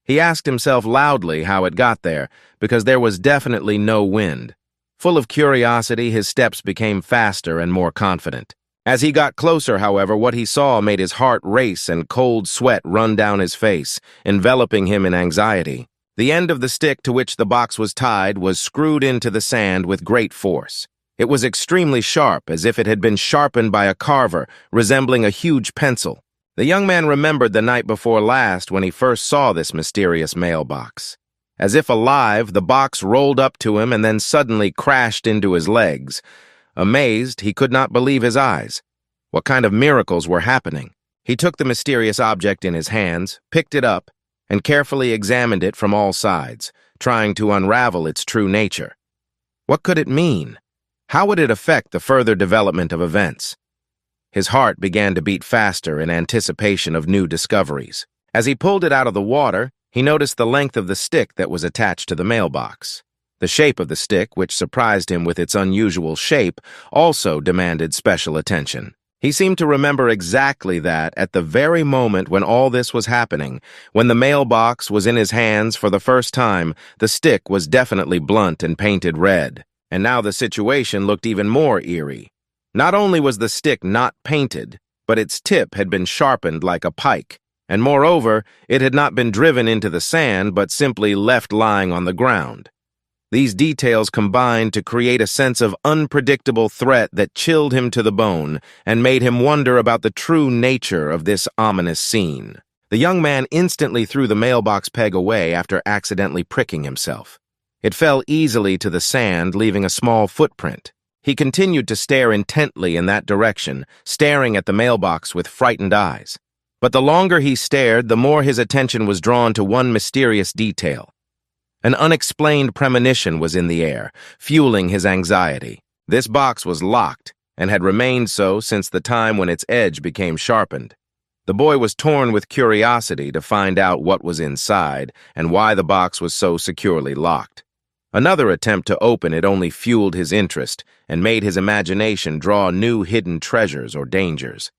He asked himself loudly how it got there, because there was definitely no wind. Full of curiosity, his steps became faster and more confident. As he got closer, however, what he saw made his heart race and cold sweat run down his face, enveloping him in anxiety. The end of the stick to which the box was tied was screwed into the sand with great force. It was extremely sharp, as if it had been sharpened by a carver, resembling a huge pencil. The young man remembered the night before last when he first saw this mysterious mailbox. As if alive, the box rolled up to him and then suddenly crashed into his legs. Amazed, he could not believe his eyes. What kind of miracles were happening? He took the mysterious object in his hands, picked it up, and carefully examined it from all sides, trying to unravel its true nature. What could it mean? How would it affect the further development of events? His heart began to beat faster in anticipation of new discoveries. As he pulled it out of the water, he noticed the length of the stick that was attached to the mailbox. The shape of the stick, which surprised him with its unusual shape, also demanded special attention. He seemed to remember exactly that at the very moment when all this was happening, when the mailbox was in his hands for the first time, the stick was definitely blunt and painted red. And now the situation looked even more eerie. Not only was the stick not painted, but its tip had been sharpened like a pike, and moreover, it had not been driven into the sand but simply left lying on the ground. These details combined to create a sense of unpredictable threat that chilled him to the bone and made him wonder about the true nature of this ominous scene. The young man instantly threw the mailbox peg away after accidentally pricking himself. It fell easily to the sand, leaving a small footprint. He continued to stare intently in that direction, staring at the mailbox with frightened eyes. But the longer he stared, the more his attention was drawn to one mysterious detail. An unexplained premonition was in the air, fueling his anxiety. This box was locked, and had remained so since the time when its edge became sharpened. The boy was torn with curiosity to find out what was inside and why the box was so securely locked. Another attempt to open it only fueled his interest and made his imagination draw new hidden treasures or dangers.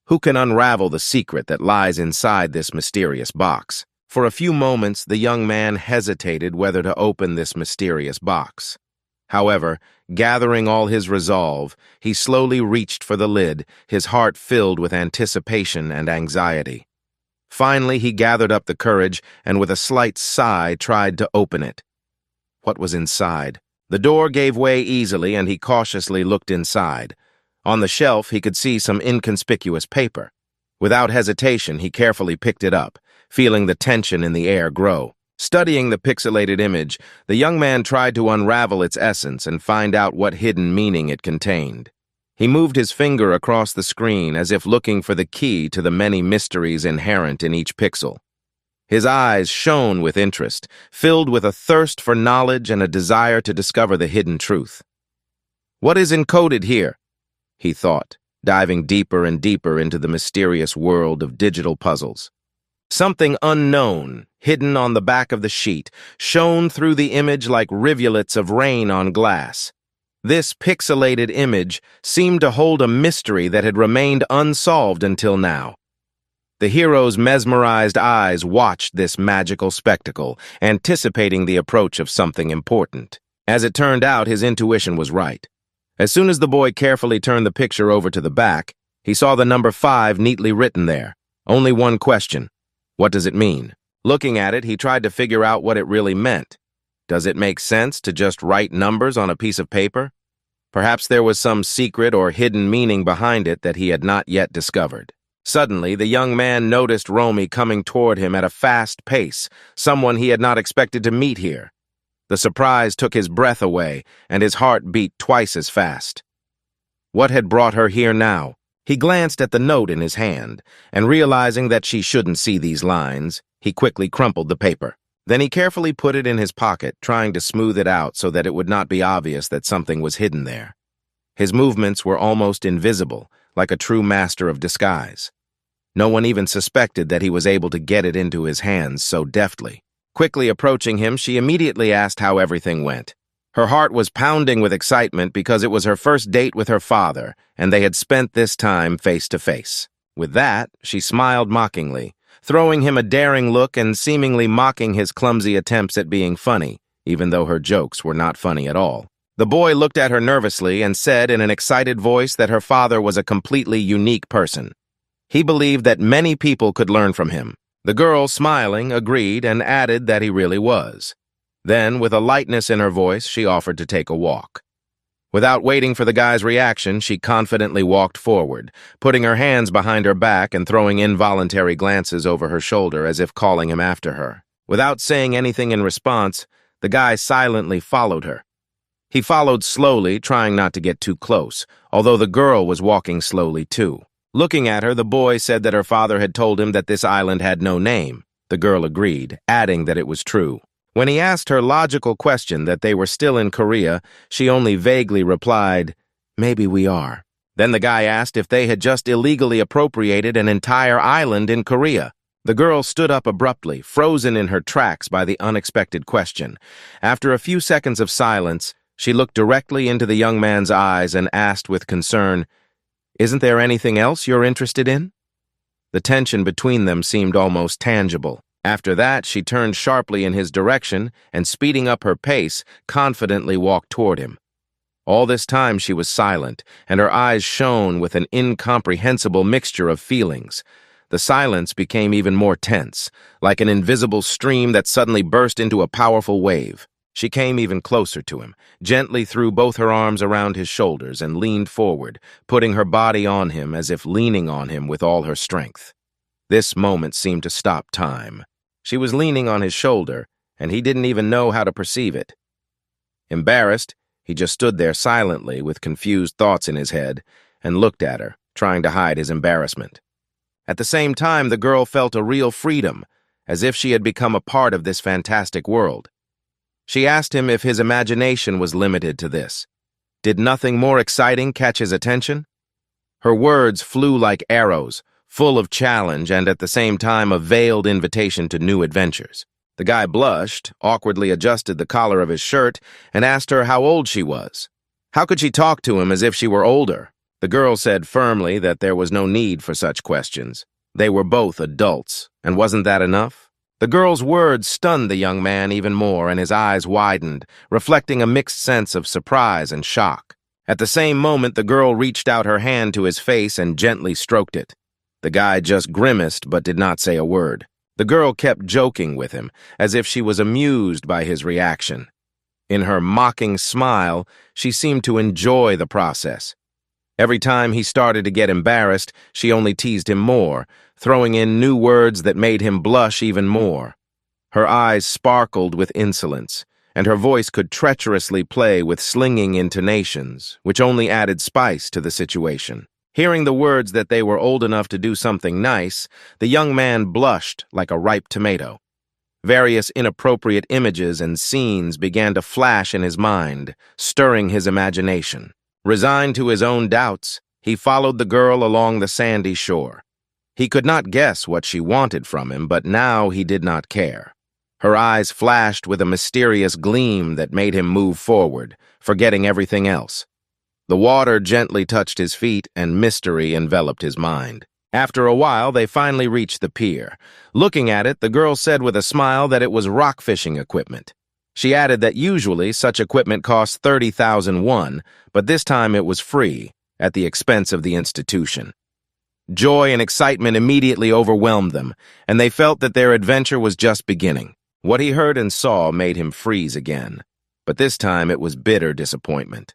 Who can unravel the secret that lies inside this mysterious box? For a few moments, the young man hesitated whether to open this mysterious box. However, gathering all his resolve, he slowly reached for the lid, his heart filled with anticipation and anxiety. Finally, he gathered up the courage and with a slight sigh tried to open it. What was inside? The door gave way easily and he cautiously looked inside. On the shelf, he could see some inconspicuous paper. Without hesitation, he carefully picked it up, feeling the tension in the air grow. Studying the pixelated image, the young man tried to unravel its essence and find out what hidden meaning it contained. He moved his finger across the screen as if looking for the key to the many mysteries inherent in each pixel. His eyes shone with interest, filled with a thirst for knowledge and a desire to discover the hidden truth. "What is encoded here?" he thought, diving deeper and deeper into the mysterious world of digital puzzles. Something unknown, hidden on the back of the sheet, shone through the image like rivulets of rain on glass. This pixelated image seemed to hold a mystery that had remained unsolved until now. The hero's mesmerized eyes watched this magical spectacle, anticipating the approach of something important. As it turned out, his intuition was right. As soon as the boy carefully turned the picture over to the back, he saw the number 5 neatly written there. Only one question. What does it mean? Looking at it, he tried to figure out what it really meant. Does it make sense to just write numbers on a piece of paper? Perhaps there was some secret or hidden meaning behind it that he had not yet discovered. Suddenly, the young man noticed Romy coming toward him at a fast pace, someone he had not expected to meet here. The surprise took his breath away, and his heart beat twice as fast. What had brought her here now? He glanced at the note in his hand, and realizing that she shouldn't see these lines, he quickly crumpled the paper. Then he carefully put it in his pocket, trying to smooth it out so that it would not be obvious that something was hidden there. His movements were almost invisible, like a true master of disguise. No one even suspected that he was able to get it into his hands so deftly. Quickly approaching him, she immediately asked how everything went. Her heart was pounding with excitement because it was her first date with her father, and they had spent this time face to face. With that, she smiled mockingly, throwing him a daring look and seemingly mocking his clumsy attempts at being funny, even though her jokes were not funny at all. The boy looked at her nervously and said in an excited voice that her father was a completely unique person. He believed that many people could learn from him. The girl, smiling, agreed and added that he really was. Then, with a lightness in her voice, she offered to take a walk. Without waiting for the guy's reaction, she confidently walked forward, putting her hands behind her back and throwing involuntary glances over her shoulder as if calling him after her. Without saying anything in response, the guy silently followed her. He followed slowly, trying not to get too close, although the girl was walking slowly too. Looking at her, the boy said that her father had told him that this island had no name. The girl agreed, adding that it was true. When he asked her logical question that they were still in Korea, she only vaguely replied, "Maybe we are." Then the guy asked if they had just illegally appropriated an entire island in Korea. The girl stood up abruptly, frozen in her tracks by the unexpected question. After a few seconds of silence, she looked directly into the young man's eyes and asked with concern, "Isn't there anything else you're interested in?" The tension between them seemed almost tangible. After that, she turned sharply in his direction and, speeding up her pace, confidently walked toward him. All this time she was silent, and her eyes shone with an incomprehensible mixture of feelings. The silence became even more tense, like an invisible stream that suddenly burst into a powerful wave. She came even closer to him, gently threw both her arms around his shoulders and leaned forward, putting her body on him as if leaning on him with all her strength. This moment seemed to stop time. She was leaning on his shoulder, and he didn't even know how to perceive it. Embarrassed, He just stood there silently with confused thoughts in his head and looked at her, trying to hide his embarrassment. At the same time, the girl felt a real freedom, as if she had become a part of this fantastic world. She asked him if his imagination was limited to this. Did nothing more exciting catch his attention? Her words flew like arrows, full of challenge and at the same time a veiled invitation to new adventures. The guy blushed, awkwardly adjusted the collar of his shirt, and asked her how old she was. How could she talk to him as if she were older? The girl said firmly that there was no need for such questions. They were both adults, and wasn't that enough? The girl's words stunned the young man even more, and his eyes widened, reflecting a mixed sense of surprise and shock. At the same moment, the girl reached out her hand to his face and gently stroked it. The guy just grimaced but did not say a word. The girl kept joking with him, as if she was amused by his reaction. In her mocking smile, she seemed to enjoy the process. Every time he started to get embarrassed, she only teased him more, throwing in new words that made him blush even more. Her eyes sparkled with insolence, and her voice could treacherously play with slinging intonations, which only added spice to the situation. Hearing the words that they were old enough to do something nice, the young man blushed like a ripe tomato. Various inappropriate images and scenes began to flash in his mind, stirring his imagination. Resigned to his own doubts, he followed the girl along the sandy shore. He could not guess what she wanted from him, but now he did not care. Her eyes flashed with a mysterious gleam that made him move forward, forgetting everything else. The water gently touched his feet, and mystery enveloped his mind. After a while, they finally reached the pier. Looking at it, the girl said with a smile that it was rock fishing equipment. She added that usually such equipment costs 30,000 won, but this time it was free, at the expense of the institution. Joy and excitement immediately overwhelmed them, and they felt that their adventure was just beginning. What he heard and saw made him freeze again, but this time it was bitter disappointment.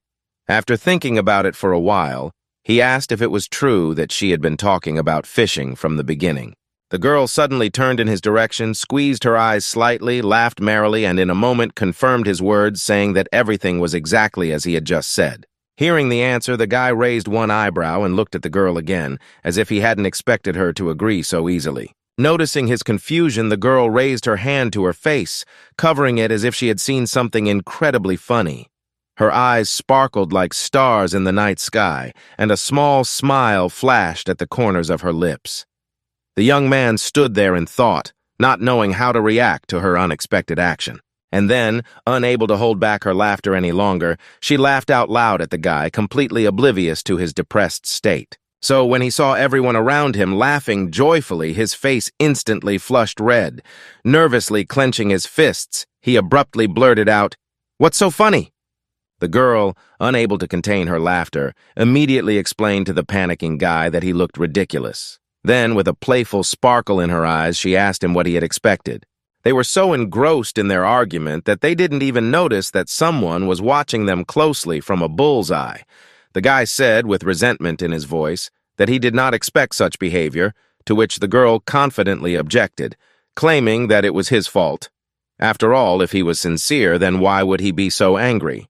After thinking about it for a while, he asked if it was true that she had been talking about fishing from the beginning. The girl suddenly turned in his direction, squeezed her eyes slightly, laughed merrily, and in a moment confirmed his words, saying that everything was exactly as he had just said. Hearing the answer, the guy raised one eyebrow and looked at the girl again, as if he hadn't expected her to agree so easily. Noticing his confusion, the girl raised her hand to her face, covering it as if she had seen something incredibly funny. Her eyes sparkled like stars in the night sky, and a small smile flashed at the corners of her lips. The young man stood there in thought, not knowing how to react to her unexpected action. And then, unable to hold back her laughter any longer, she laughed out loud at the guy, completely oblivious to his depressed state. So when he saw everyone around him laughing joyfully, his face instantly flushed red. Nervously clenching his fists, he abruptly blurted out, "What's so funny?" The girl, unable to contain her laughter, immediately explained to the panicking guy that he looked ridiculous. Then, with a playful sparkle in her eyes, she asked him what he had expected. They were so engrossed in their argument that they didn't even notice that someone was watching them closely from a bullseye. The guy said, with resentment in his voice, that he did not expect such behavior, to which the girl confidently objected, claiming that it was his fault. After all, if he was sincere, then why would he be so angry?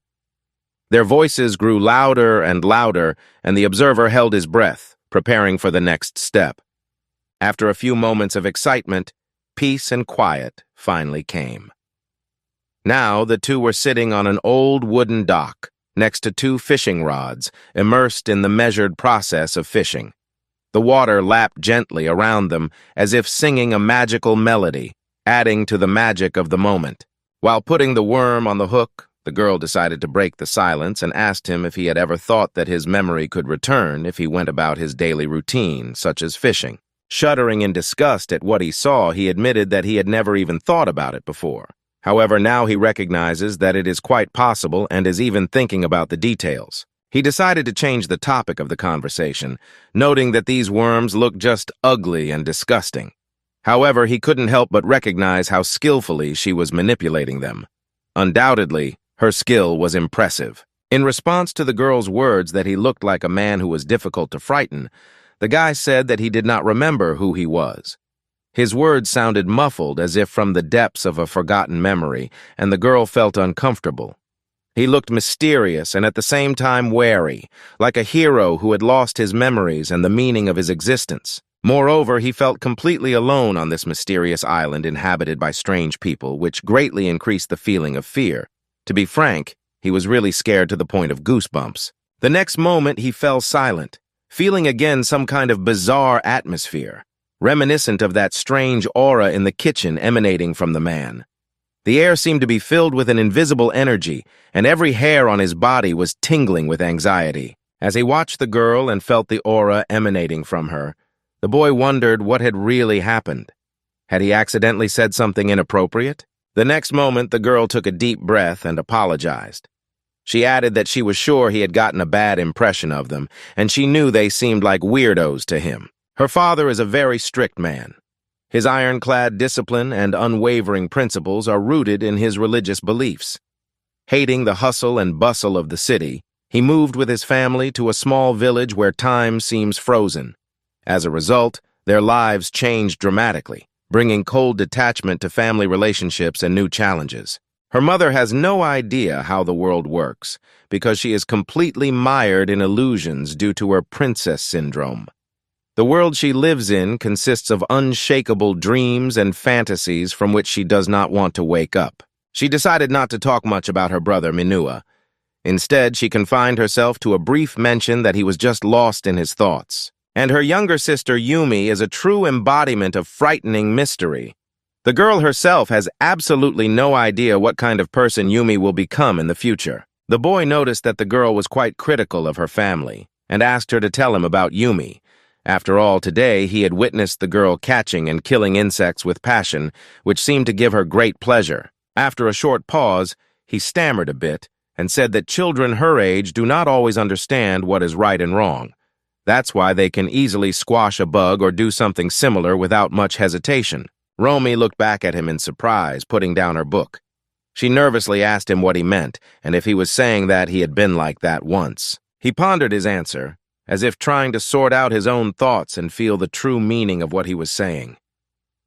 Their voices grew louder and louder, and the observer held his breath, preparing for the next step. After a few moments of excitement, peace and quiet finally came. Now the two were sitting on an old wooden dock, next to two fishing rods, immersed in the measured process of fishing. The water lapped gently around them, as if singing a magical melody, adding to the magic of the moment. While putting the worm on the hook, the girl decided to break the silence and asked him if he had ever thought that his memory could return if he went about his daily routine, such as fishing. Shuddering in disgust at what he saw, he admitted that he had never even thought about it before. However, now he recognizes that it is quite possible and is even thinking about the details. He decided to change the topic of the conversation, noting that these worms looked just ugly and disgusting. However, he couldn't help but recognize how skillfully she was manipulating them. Undoubtedly, her skill was impressive. In response to the girl's words that he looked like a man who was difficult to frighten, the guy said that he did not remember who he was. His words sounded muffled as if from the depths of a forgotten memory, and the girl felt uncomfortable. He looked mysterious and at the same time wary, like a hero who had lost his memories and the meaning of his existence. Moreover, he felt completely alone on this mysterious island inhabited by strange people, which greatly increased the feeling of fear. To be frank, he was really scared to the point of goosebumps. The next moment, he fell silent, feeling again some kind of bizarre atmosphere, reminiscent of that strange aura in the kitchen emanating from the man. The air seemed to be filled with an invisible energy, and every hair on his body was tingling with anxiety. As he watched the girl and felt the aura emanating from her, the boy wondered what had really happened. Had he accidentally said something inappropriate? The next moment, the girl took a deep breath and apologized. She added that she was sure he had gotten a bad impression of them, and she knew they seemed like weirdos to him. Her father is a very strict man. His ironclad discipline and unwavering principles are rooted in his religious beliefs. Hating the hustle and bustle of the city, he moved with his family to a small village where time seems frozen. As a result, their lives changed dramatically, bringing cold detachment to family relationships and new challenges. Her mother has no idea how the world works because she is completely mired in illusions due to her princess syndrome. The world she lives in consists of unshakable dreams and fantasies from which she does not want to wake up. She decided not to talk much about her brother Manhwa. Instead, she confined herself to a brief mention that he was just lost in his thoughts. And her younger sister Yumi is a true embodiment of frightening mystery. The girl herself has absolutely no idea what kind of person Yumi will become in the future. The boy noticed that the girl was quite critical of her family and asked her to tell him about Yumi. After all, today he had witnessed the girl catching and killing insects with passion, which seemed to give her great pleasure. After a short pause, he stammered a bit and said that children her age do not always understand what is right and wrong. That's why they can easily squash a bug or do something similar without much hesitation. Romy looked back at him in surprise, putting down her book. She nervously asked him what he meant and if he was saying that he had been like that once. He pondered his answer, as if trying to sort out his own thoughts and feel the true meaning of what he was saying.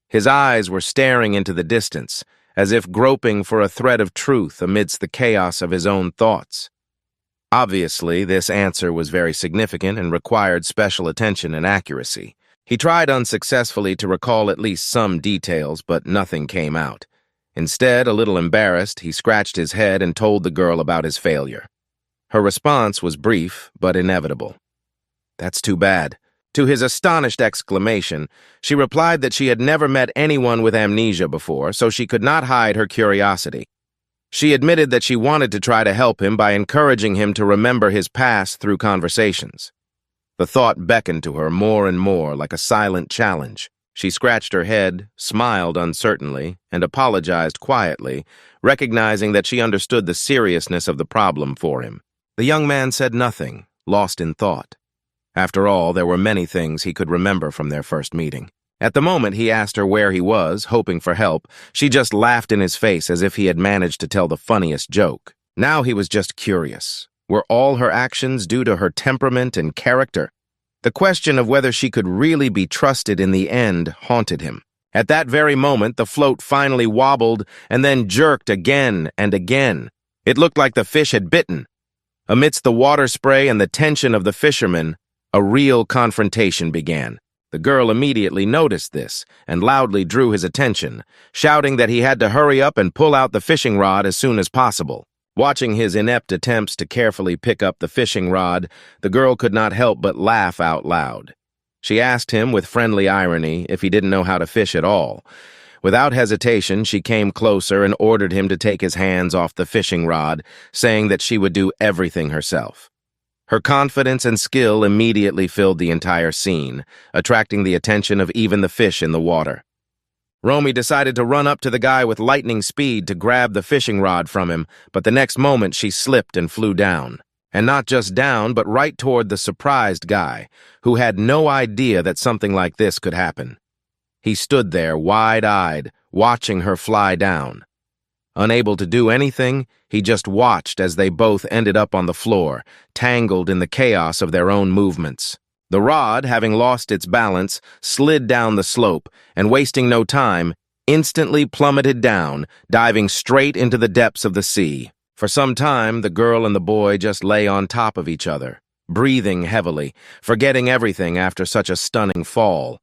His eyes were staring into the distance, as if groping for a thread of truth amidst the chaos of his own thoughts. Obviously, this answer was very significant and required special attention and accuracy. He tried unsuccessfully to recall at least some details, but nothing came out. Instead, a little embarrassed, he scratched his head and told the girl about his failure. Her response was brief, but inevitable. "That's too bad." To his astonished exclamation, she replied that she had never met anyone with amnesia before, so she could not hide her curiosity. She admitted that she wanted to try to help him by encouraging him to remember his past through conversations. The thought beckoned to her more and more, like a silent challenge. She scratched her head, smiled uncertainly, and apologized quietly, recognizing that she understood the seriousness of the problem for him. The young man said nothing, lost in thought. After all, there were many things he could remember from their first meeting. At the moment he asked her where he was, hoping for help, she just laughed in his face as if he had managed to tell the funniest joke. Now he was just curious. Were all her actions due to her temperament and character? The question of whether she could really be trusted in the end haunted him. At that very moment, the float finally wobbled and then jerked again and again. It looked like the fish had bitten. Amidst the water spray and the tension of the fishermen, a real confrontation began. The girl immediately noticed this and loudly drew his attention, shouting that he had to hurry up and pull out the fishing rod as soon as possible. Watching his inept attempts to carefully pick up the fishing rod, the girl could not help but laugh out loud. She asked him with friendly irony if he didn't know how to fish at all. Without hesitation, she came closer and ordered him to take his hands off the fishing rod, saying that she would do everything herself. Her confidence and skill immediately filled the entire scene, attracting the attention of even the fish in the water. Romy decided to run up to the guy with lightning speed to grab the fishing rod from him, but the next moment she slipped and flew down. And not just down, but right toward the surprised guy, who had no idea that something like this could happen. He stood there, wide-eyed, watching her fly down. Unable to do anything, he just watched as they both ended up on the floor, tangled in the chaos of their own movements. The rod, having lost its balance, slid down the slope, and wasting no time, instantly plummeted down, diving straight into the depths of the sea. For some time, the girl and the boy just lay on top of each other, breathing heavily, forgetting everything after such a stunning fall.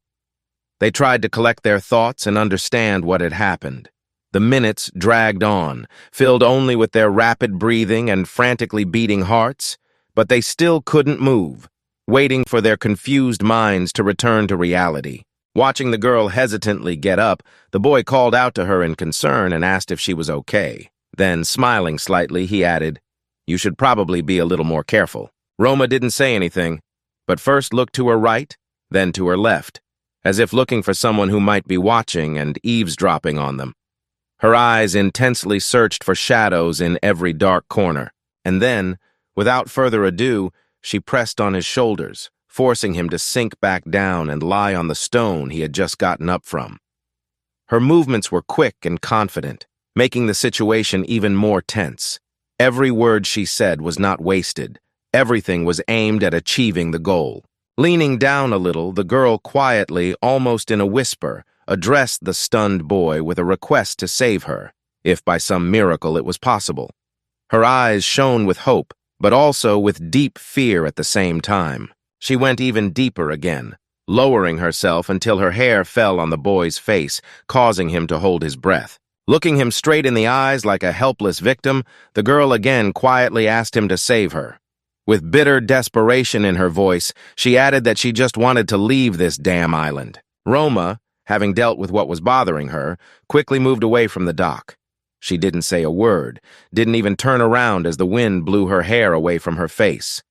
They tried to collect their thoughts and understand what had happened. The minutes dragged on, filled only with their rapid breathing and frantically beating hearts, but they still couldn't move, waiting for their confused minds to return to reality. Watching the girl hesitantly get up, the boy called out to her in concern and asked if she was okay. Then, smiling slightly, he added, "You should probably be a little more careful." Roma didn't say anything, but first looked to her right, then to her left, as if looking for someone who might be watching and eavesdropping on them. Her eyes intensely searched for shadows in every dark corner, and then, without further ado, she pressed on his shoulders, forcing him to sink back down and lie on the stone he had just gotten up from. Her movements were quick and confident, making the situation even more tense. Every word she said was not wasted. Everything was aimed at achieving the goal. Leaning down a little, the girl quietly, almost in a whisper, addressed the stunned boy with a request to save her, if by some miracle it was possible. Her eyes shone with hope, but also with deep fear at the same time. She went even deeper again, lowering herself until her hair fell on the boy's face, causing him to hold his breath. Looking him straight in the eyes like a helpless victim, the girl again quietly asked him to save her. With bitter desperation in her voice, she added that she just wanted to leave this damn island. Roma, having dealt with what was bothering her, quickly moved away from the dock. She didn't say a word, didn't even turn around as the wind blew her hair away from her face.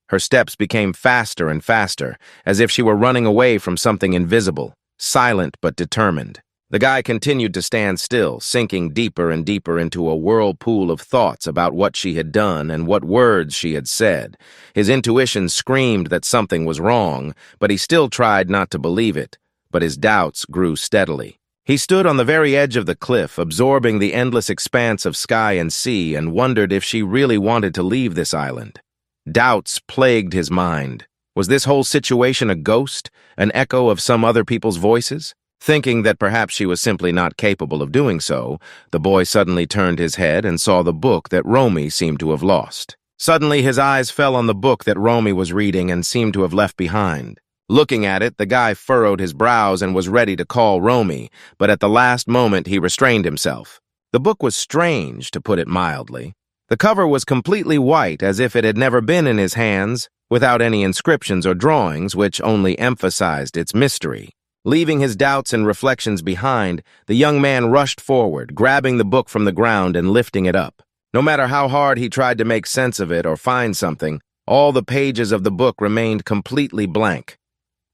Her steps became faster and faster, as if she were running away from something invisible, silent but determined. The guy continued to stand still, sinking deeper and deeper into a whirlpool of thoughts about what she had done and what words she had said. His intuition screamed that something was wrong, but he still tried not to believe it. But his doubts grew steadily. He stood on the very edge of the cliff, absorbing the endless expanse of sky and sea, and wondered if she really wanted to leave this island. Doubts plagued his mind. Was this whole situation a ghost, an echo of some other people's voices? Thinking that perhaps she was simply not capable of doing so, the boy suddenly turned his head and saw the book that Romy seemed to have lost. Suddenly his eyes fell on the book that Romy was reading and seemed to have left behind. Looking at it, the guy furrowed his brows and was ready to call Romy, but at the last moment he restrained himself. The book was strange, to put it mildly. The cover was completely white, as if it had never been in his hands, without any inscriptions or drawings, which only emphasized its mystery. Leaving his doubts and reflections behind, the young man rushed forward, grabbing the book from the ground and lifting it up. No matter how hard he tried to make sense of it or find something, all the pages of the book remained completely blank.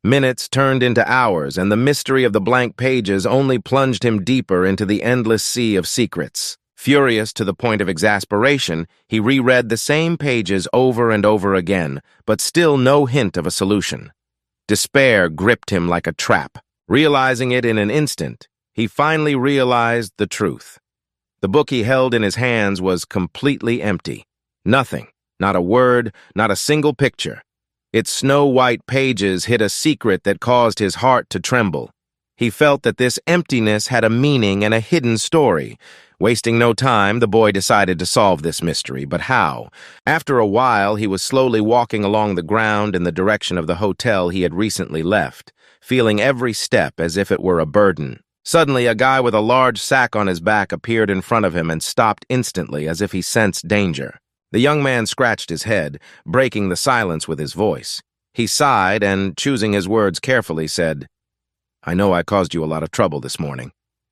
Minutes turned into hours, and the mystery of the blank pages only plunged him deeper into the endless sea of secrets. Furious to the point of exasperation, he reread the same pages over and over again, but still no hint of a solution. Despair gripped him like a trap. Realizing it in an instant, he finally realized the truth. The book he held in his hands was completely empty. Nothing, not a word, not a single picture. Its snow-white pages hid a secret that caused his heart to tremble. He felt that this emptiness had a meaning and a hidden story. Wasting no time, the boy decided to solve this mystery, but how? After a while, he was slowly walking along the ground in the direction of the hotel he had recently left, feeling every step as if it were a burden. Suddenly, a guy with a large sack on his back appeared in front of him and stopped instantly as if he sensed danger. The young man scratched his head, breaking the silence with his voice. He sighed and, choosing his words carefully, said, "I know I caused you a lot of trouble this morning.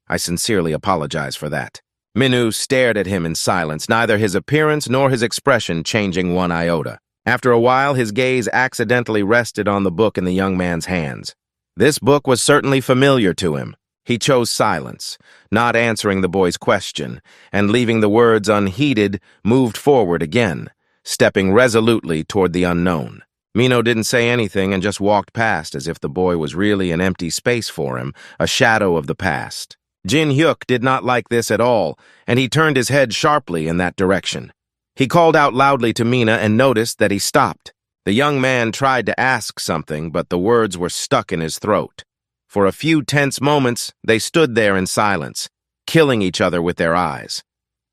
I sincerely apologize for that." Minu stared at him in silence, neither his appearance nor his expression changing one iota. After a while, his gaze accidentally rested on the book in the young man's hands. This book was certainly familiar to him. He chose silence, not answering the boy's question, and leaving the words unheeded, moved forward again, stepping resolutely toward the unknown. Mino didn't say anything and just walked past as if the boy was really an empty space for him, a shadow of the past. Jin Hyuk did not like this at all, and he turned his head sharply in that direction. He called out loudly to Mina and noticed that he stopped. The young man tried to ask something, but the words were stuck in his throat. For a few tense moments, they stood there in silence, killing each other with their eyes.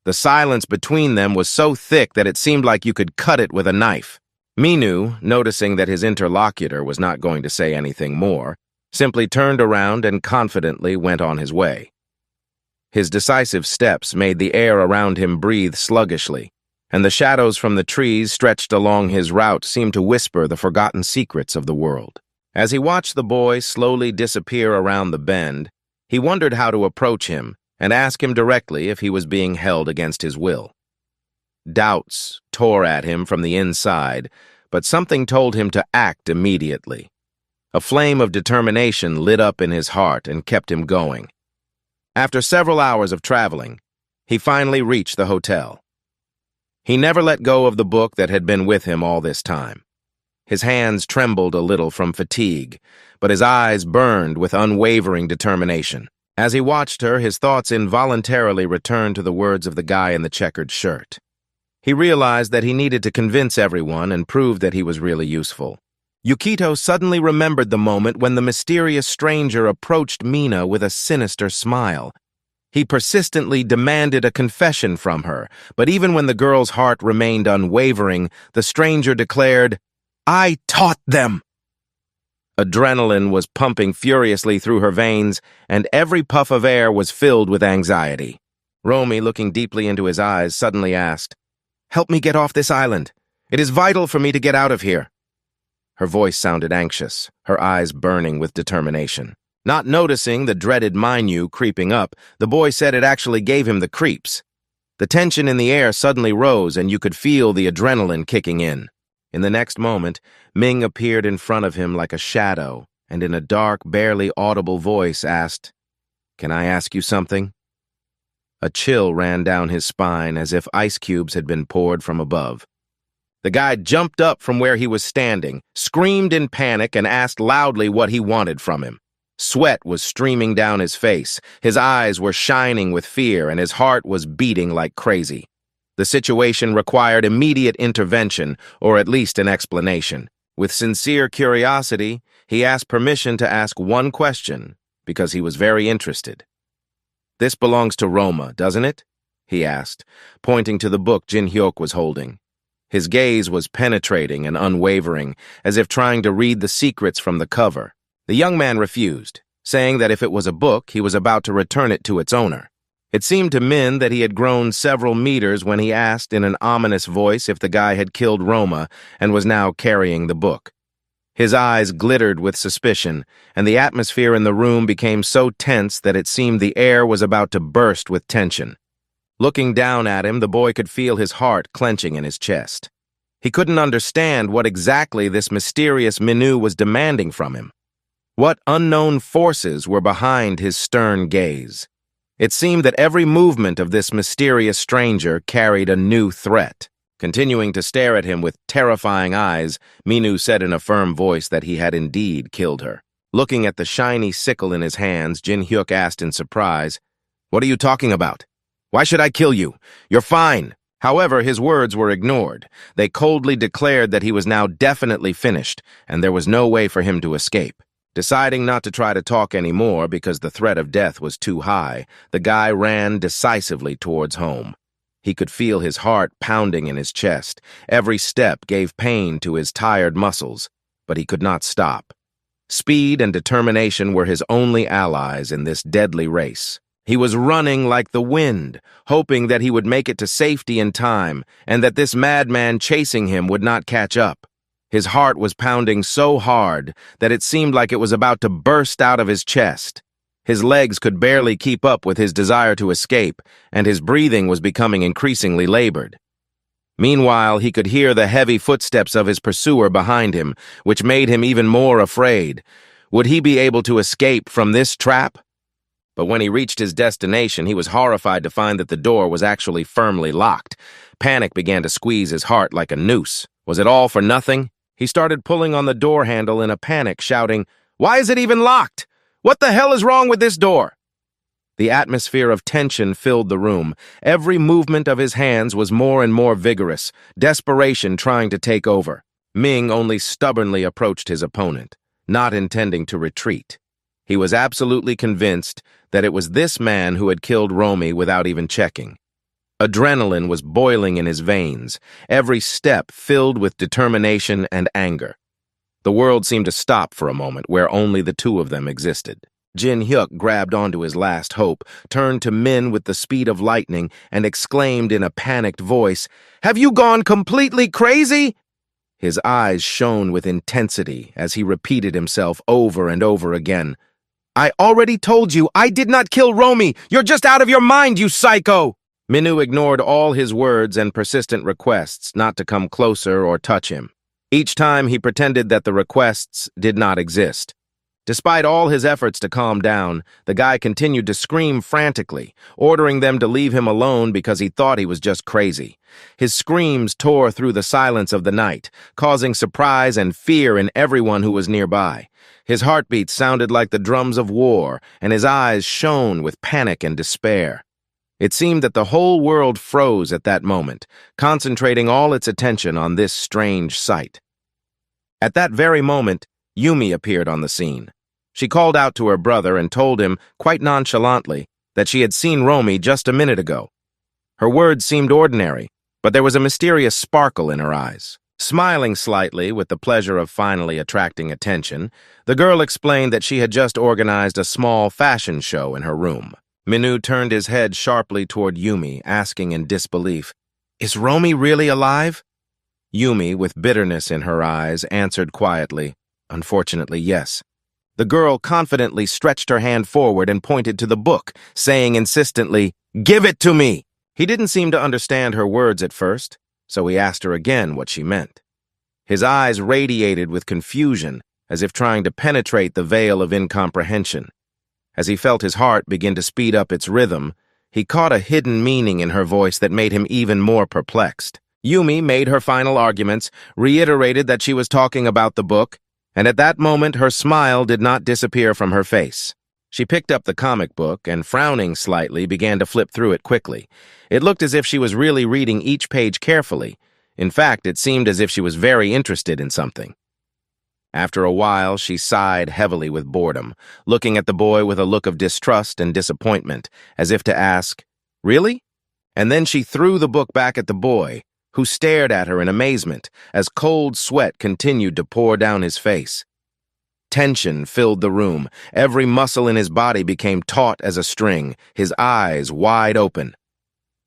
The silence between them was so thick that it seemed like you could cut it with a knife. Minu, noticing that his interlocutor was not going to say anything more, simply turned around and confidently went on his way. His decisive steps made the air around him breathe sluggishly, and the shadows from the trees stretched along his route seemed to whisper the forgotten secrets of the world. As he watched the boy slowly disappear around the bend, he wondered how to approach him and ask him directly if he was being held against his will. Doubts tore at him from the inside, but something told him to act immediately. A flame of determination lit up in his heart and kept him going. After several hours of traveling, he finally reached the hotel. He never let go of the book that had been with him all this time. His hands trembled a little from fatigue, but his eyes burned with unwavering determination. As he watched her, his thoughts involuntarily returned to the words of the guy in the checkered shirt. He realized that he needed to convince everyone and prove that he was really useful. Yukito suddenly remembered the moment when the mysterious stranger approached Mina with a sinister smile. He persistently demanded a confession from her, but even when the girl's heart remained unwavering, the stranger declared, "I taught them!" Adrenaline was pumping furiously through her veins, and every puff of air was filled with anxiety. Romy, looking deeply into his eyes, suddenly asked, "Help me get off this island. It is vital for me to get out of here." Her voice sounded anxious, her eyes burning with determination. Not noticing the dreaded Manhwa creeping up, the boy said it actually gave him the creeps. The tension in the air suddenly rose, and you could feel the adrenaline kicking in. In the next moment, Ming appeared in front of him like a shadow, and in a dark, barely audible voice asked, "Can I ask you something?" A chill ran down his spine as if ice cubes had been poured from above. The guy jumped up from where he was standing, screamed in panic, and asked loudly what he wanted from him. Sweat was streaming down his face, his eyes were shining with fear, and his heart was beating like crazy. The situation required immediate intervention, or at least an explanation. With sincere curiosity, he asked permission to ask one question, because he was very interested. "This belongs to Roma, doesn't it?" he asked, pointing to the book Jin Hyuk was holding. His gaze was penetrating and unwavering, as if trying to read the secrets from the cover. The young man refused, saying that if it was a book, he was about to return it to its owner. It seemed to Min that he had grown several meters when he asked in an ominous voice if the guy had killed Roma and was now carrying the book. His eyes glittered with suspicion, and the atmosphere in the room became so tense that it seemed the air was about to burst with tension. Looking down at him, the boy could feel his heart clenching in his chest. He couldn't understand what exactly this mysterious Minu was demanding from him. What unknown forces were behind his stern gaze? It seemed that every movement of this mysterious stranger carried a new threat. Continuing to stare at him with terrifying eyes, Minu said in a firm voice that he had indeed killed her. Looking at the shiny sickle in his hands, Jin Hyuk asked in surprise, "What are you talking about? Why should I kill you? You're fine." However, his words were ignored. They coldly declared that he was now definitely finished, and there was no way for him to escape. Deciding not to try to talk anymore because the threat of death was too high, the guy ran decisively towards home. He could feel his heart pounding in his chest. Every step gave pain to his tired muscles, but he could not stop. Speed and determination were his only allies in this deadly race. He was running like the wind, hoping that he would make it to safety in time and that this madman chasing him would not catch up. His heart was pounding so hard that it seemed like it was about to burst out of his chest. His legs could barely keep up with his desire to escape, and his breathing was becoming increasingly labored. Meanwhile, he could hear the heavy footsteps of his pursuer behind him, which made him even more afraid. Would he be able to escape from this trap? But when he reached his destination, he was horrified to find that the door was actually firmly locked. Panic began to squeeze his heart like a noose. Was it all for nothing? He started pulling on the door handle in a panic, shouting, "Why is it even locked? What the hell is wrong with this door?" The atmosphere of tension filled the room. Every movement of his hands was more and more vigorous, desperation trying to take over. Ming only stubbornly approached his opponent, not intending to retreat. He was absolutely convinced that it was this man who had killed Romy without even checking. Adrenaline was boiling in his veins, every step filled with determination and anger. The world seemed to stop for a moment where only the two of them existed. Jin Hyuk grabbed onto his last hope, turned to Min with the speed of lightning, and exclaimed in a panicked voice, "Have you gone completely crazy?" His eyes shone with intensity as he repeated himself over and over again. "I already told you, I did not kill Romy! You're just out of your mind, you psycho!" Minu ignored all his words and persistent requests not to come closer or touch him. Each time he pretended that the requests did not exist. Despite all his efforts to calm down, the guy continued to scream frantically, ordering them to leave him alone because he thought he was just crazy. His screams tore through the silence of the night, causing surprise and fear in everyone who was nearby. His heartbeat sounded like the drums of war, and his eyes shone with panic and despair. It seemed that the whole world froze at that moment, concentrating all its attention on this strange sight. At that very moment, Yumi appeared on the scene. She called out to her brother and told him, quite nonchalantly, that she had seen Romy just a minute ago. Her words seemed ordinary, but there was a mysterious sparkle in her eyes. Smiling slightly with the pleasure of finally attracting attention, the girl explained that she had just organized a small fashion show in her room. Minu turned his head sharply toward Yumi, asking in disbelief, "Is Romy really alive?" Yumi, with bitterness in her eyes, answered quietly, "Unfortunately, yes." The girl confidently stretched her hand forward and pointed to the book, saying insistently, "Give it to me!" He didn't seem to understand her words at first, so he asked her again what she meant. His eyes radiated with confusion, as if trying to penetrate the veil of incomprehension. As he felt his heart begin to speed up its rhythm, he caught a hidden meaning in her voice that made him even more perplexed. Yumi made her final arguments, reiterated that she was talking about the book, and at that moment her smile did not disappear from her face. She picked up the comic book and, frowning slightly, began to flip through it quickly. It looked as if she was really reading each page carefully. In fact, it seemed as if she was very interested in something. After a while, she sighed heavily with boredom, looking at the boy with a look of distrust and disappointment, as if to ask, "Really?" And then she threw the book back at the boy, who stared at her in amazement as cold sweat continued to pour down his face. Tension filled the room. Every muscle in his body became taut as a string, his eyes wide open.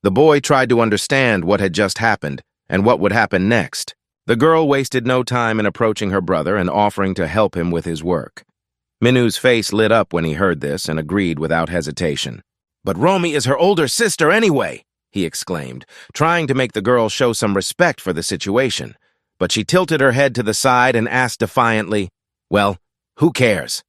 The boy tried to understand what had just happened and what would happen next. The girl wasted no time in approaching her brother and offering to help him with his work. Minu's face lit up when he heard this and agreed without hesitation. "But Romy is her older sister anyway," he exclaimed, trying to make the girl show some respect for the situation. But she tilted her head to the side and asked defiantly, "Well, who cares?"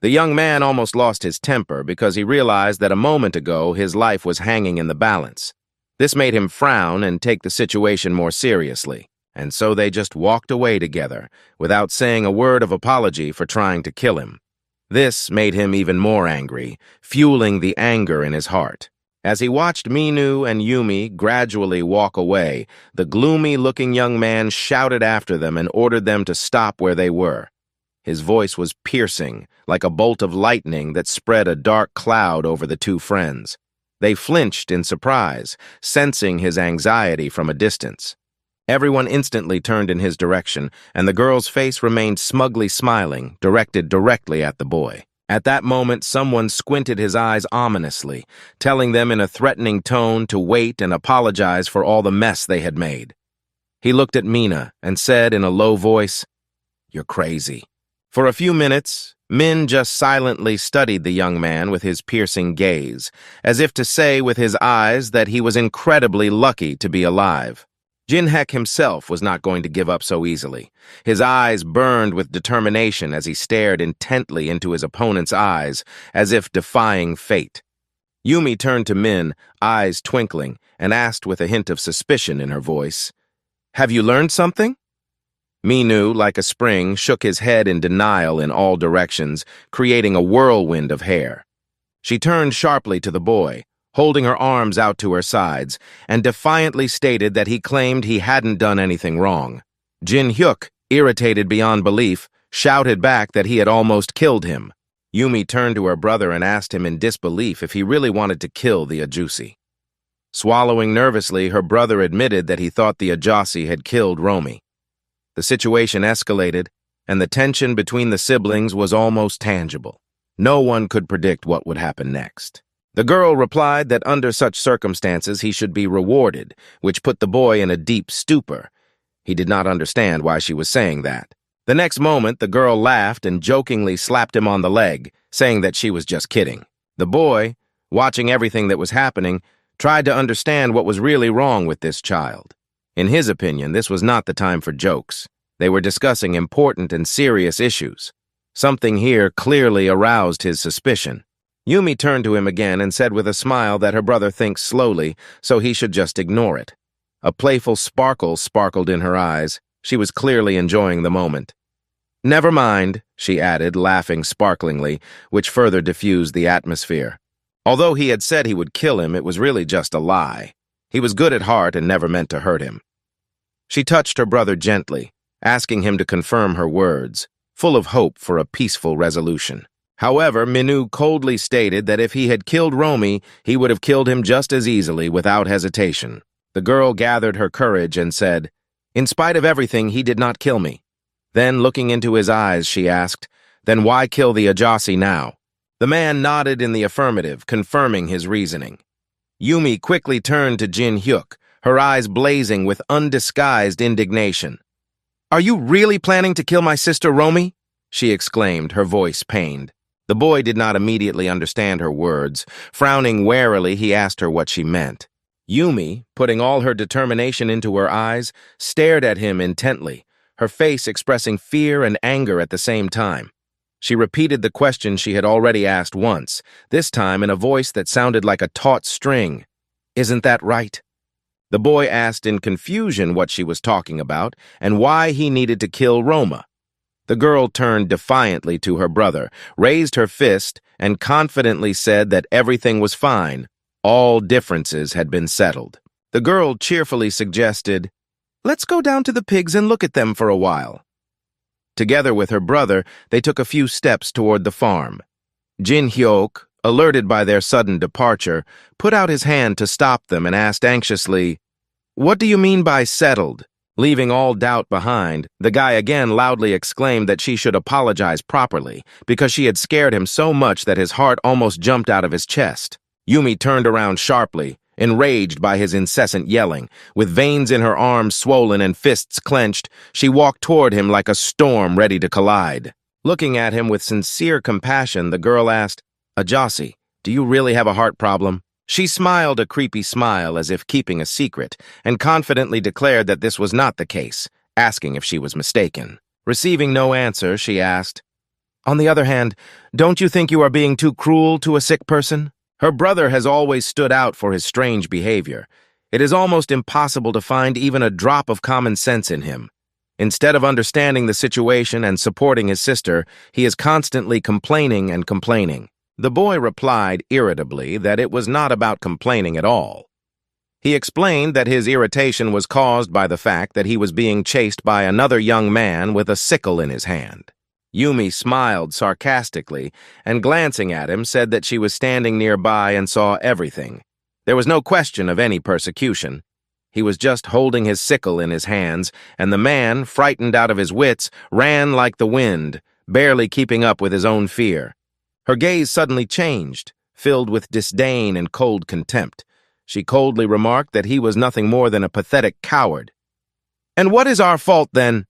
The young man almost lost his temper because he realized that a moment ago his life was hanging in the balance. This made him frown and take the situation more seriously, and so they just walked away together, without saying a word of apology for trying to kill him. This made him even more angry, fueling the anger in his heart. As he watched Minu and Yumi gradually walk away, the gloomy-looking young man shouted after them and ordered them to stop where they were. His voice was piercing, like a bolt of lightning that spread a dark cloud over the two friends. They flinched in surprise, sensing his anxiety from a distance. Everyone instantly turned in his direction, and the girl's face remained smugly smiling, directed directly at the boy. At that moment, someone squinted his eyes ominously, telling them in a threatening tone to wait and apologize for all the mess they had made. He looked at Mina and said in a low voice, "You're crazy." For a few minutes, Min just silently studied the young man with his piercing gaze, as if to say with his eyes that he was incredibly lucky to be alive. Jinhek himself was not going to give up so easily. His eyes burned with determination as he stared intently into his opponent's eyes, as if defying fate. Yumi turned to Min, eyes twinkling, and asked with a hint of suspicion in her voice, "Have you learned something?" Minu, like a spring, shook his head in denial in all directions, creating a whirlwind of hair. She turned sharply to the boy, holding her arms out to her sides, and defiantly stated that he claimed he hadn't done anything wrong. Jin Hyuk, irritated beyond belief, shouted back that he had almost killed him. Yumi turned to her brother and asked him in disbelief if he really wanted to kill the Ajusi. Swallowing nervously, her brother admitted that he thought the Ajasi had killed Romy. The situation escalated, and the tension between the siblings was almost tangible. No one could predict what would happen next. The girl replied that under such circumstances he should be rewarded, which put the boy in a deep stupor. He did not understand why she was saying that. The next moment, the girl laughed and jokingly slapped him on the leg, saying that she was just kidding. The boy, watching everything that was happening, tried to understand what was really wrong with this child. In his opinion, this was not the time for jokes. They were discussing important and serious issues. Something here clearly aroused his suspicion. Yumi turned to him again and said with a smile that her brother thinks slowly, so he should just ignore it. A playful sparkle sparkled in her eyes. She was clearly enjoying the moment. "Never mind," she added, laughing sparklingly, which further diffused the atmosphere. Although he had said he would kill him, it was really just a lie. He was good at heart and never meant to hurt him. She touched her brother gently, asking him to confirm her words, full of hope for a peaceful resolution. However, Minu coldly stated that if he had killed Romy, he would have killed him just as easily, without hesitation. The girl gathered her courage and said, "In spite of everything, he did not kill me." Then, looking into his eyes, she asked, "Then why kill the Ajasi now?" The man nodded in the affirmative, confirming his reasoning. Yumi quickly turned to Jin Hyuk, her eyes blazing with undisguised indignation. "Are you really planning to kill my sister Romy?" she exclaimed, her voice pained. The boy did not immediately understand her words. Frowning warily, he asked her what she meant. Yumi, putting all her determination into her eyes, stared at him intently, her face expressing fear and anger at the same time. She repeated the question she had already asked once, this time in a voice that sounded like a taut string. "Isn't that right?" The boy asked in confusion what she was talking about and why he needed to kill Roma. The girl turned defiantly to her brother, raised her fist, and confidently said that everything was fine. All differences had been settled. The girl cheerfully suggested, "Let's go down to the pigs and look at them for a while." Together with her brother, they took a few steps toward the farm. Jin Hyuk, alerted by their sudden departure, put out his hand to stop them and asked anxiously, "What do you mean by settled?" Leaving all doubt behind, the guy again loudly exclaimed that she should apologize properly because she had scared him so much that his heart almost jumped out of his chest. Yumi turned around sharply, enraged by his incessant yelling. With veins in her arms swollen and fists clenched, she walked toward him like a storm ready to collide. Looking at him with sincere compassion, the girl asked, "Ajasi, do you really have a heart problem?" She smiled a creepy smile as if keeping a secret, and confidently declared that this was not the case, asking if she was mistaken. Receiving no answer, she asked, "On the other hand, don't you think you are being too cruel to a sick person?" Her brother has always stood out for his strange behavior. It is almost impossible to find even a drop of common sense in him. Instead of understanding the situation and supporting his sister, he is constantly complaining and complaining. The boy replied irritably that it was not about complaining at all. He explained that his irritation was caused by the fact that he was being chased by another young man with a sickle in his hand. Yumi smiled sarcastically and, glancing at him, said that she was standing nearby and saw everything. There was no question of any persecution. He was just holding his sickle in his hands, and the man, frightened out of his wits, ran like the wind, barely keeping up with his own fear. Her gaze suddenly changed, filled with disdain and cold contempt. She coldly remarked that he was nothing more than a pathetic coward. "And what is our fault, then?"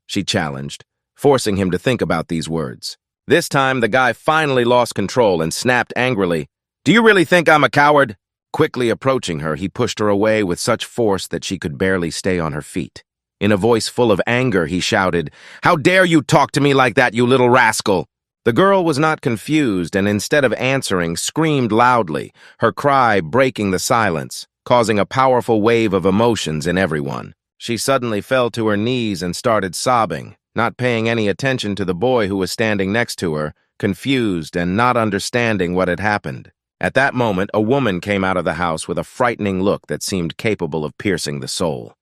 she challenged, forcing him to think about these words. This time, the guy finally lost control and snapped angrily, "Do you really think I'm a coward?" Quickly approaching her, he pushed her away with such force that she could barely stay on her feet. In a voice full of anger, he shouted, "How dare you talk to me like that, you little rascal!" The girl was not confused and, instead of answering, screamed loudly, her cry breaking the silence, causing a powerful wave of emotions in everyone. She suddenly fell to her knees and started sobbing, not paying any attention to the boy who was standing next to her, confused and not understanding what had happened. At that moment, a woman came out of the house with a frightening look that seemed capable of piercing the soul.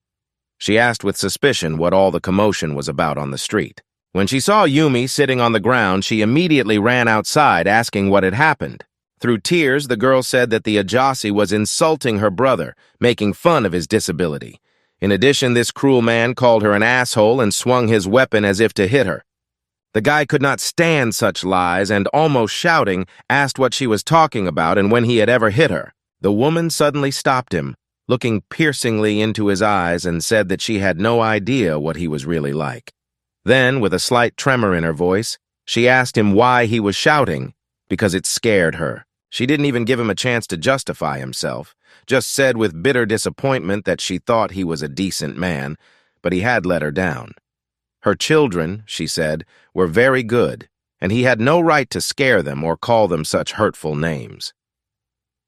She asked with suspicion what all the commotion was about on the street. When she saw Yumi sitting on the ground, she immediately ran outside, asking what had happened. Through tears, the girl said that the Ajasi was insulting her brother, making fun of his disability. In addition, this cruel man called her an asshole and swung his weapon as if to hit her. The guy could not stand such lies and, almost shouting, asked what she was talking about and when he had ever hit her. The woman suddenly stopped him, looking piercingly into his eyes, and said that she had no idea what he was really like. Then, with a slight tremor in her voice, she asked him why he was shouting, because it scared her. She didn't even give him a chance to justify himself, just said with bitter disappointment that she thought he was a decent man, but he had let her down. Her children, she said, were very good, and he had no right to scare them or call them such hurtful names.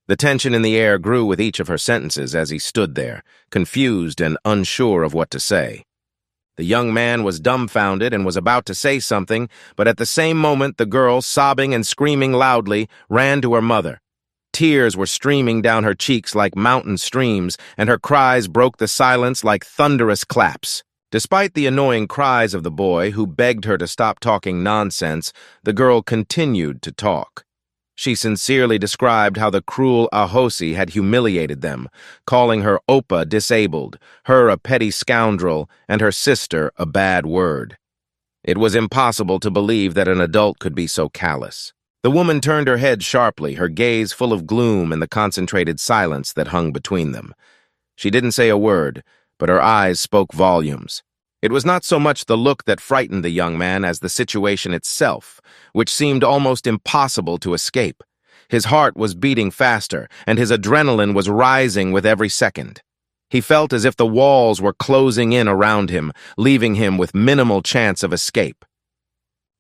The tension in the air grew with each of her sentences as he stood there, confused and unsure of what to say. The young man was dumbfounded and was about to say something, but at the same moment the girl, sobbing and screaming loudly, ran to her mother. Tears were streaming down her cheeks like mountain streams, and her cries broke the silence like thunderous claps. Despite the annoying cries of the boy, who begged her to stop talking nonsense, the girl continued to talk. She sincerely described how the cruel Ahosi had humiliated them, calling her Oppa disabled, her a petty scoundrel, and her sister a bad word. It was impossible to believe that an adult could be so callous. The woman turned her head sharply, her gaze full of gloom and the concentrated silence that hung between them. She didn't say a word, but her eyes spoke volumes. It was not so much the look that frightened the young man as the situation itself, which seemed almost impossible to escape. His heart was beating faster, and his adrenaline was rising with every second. He felt as if the walls were closing in around him, leaving him with minimal chance of escape.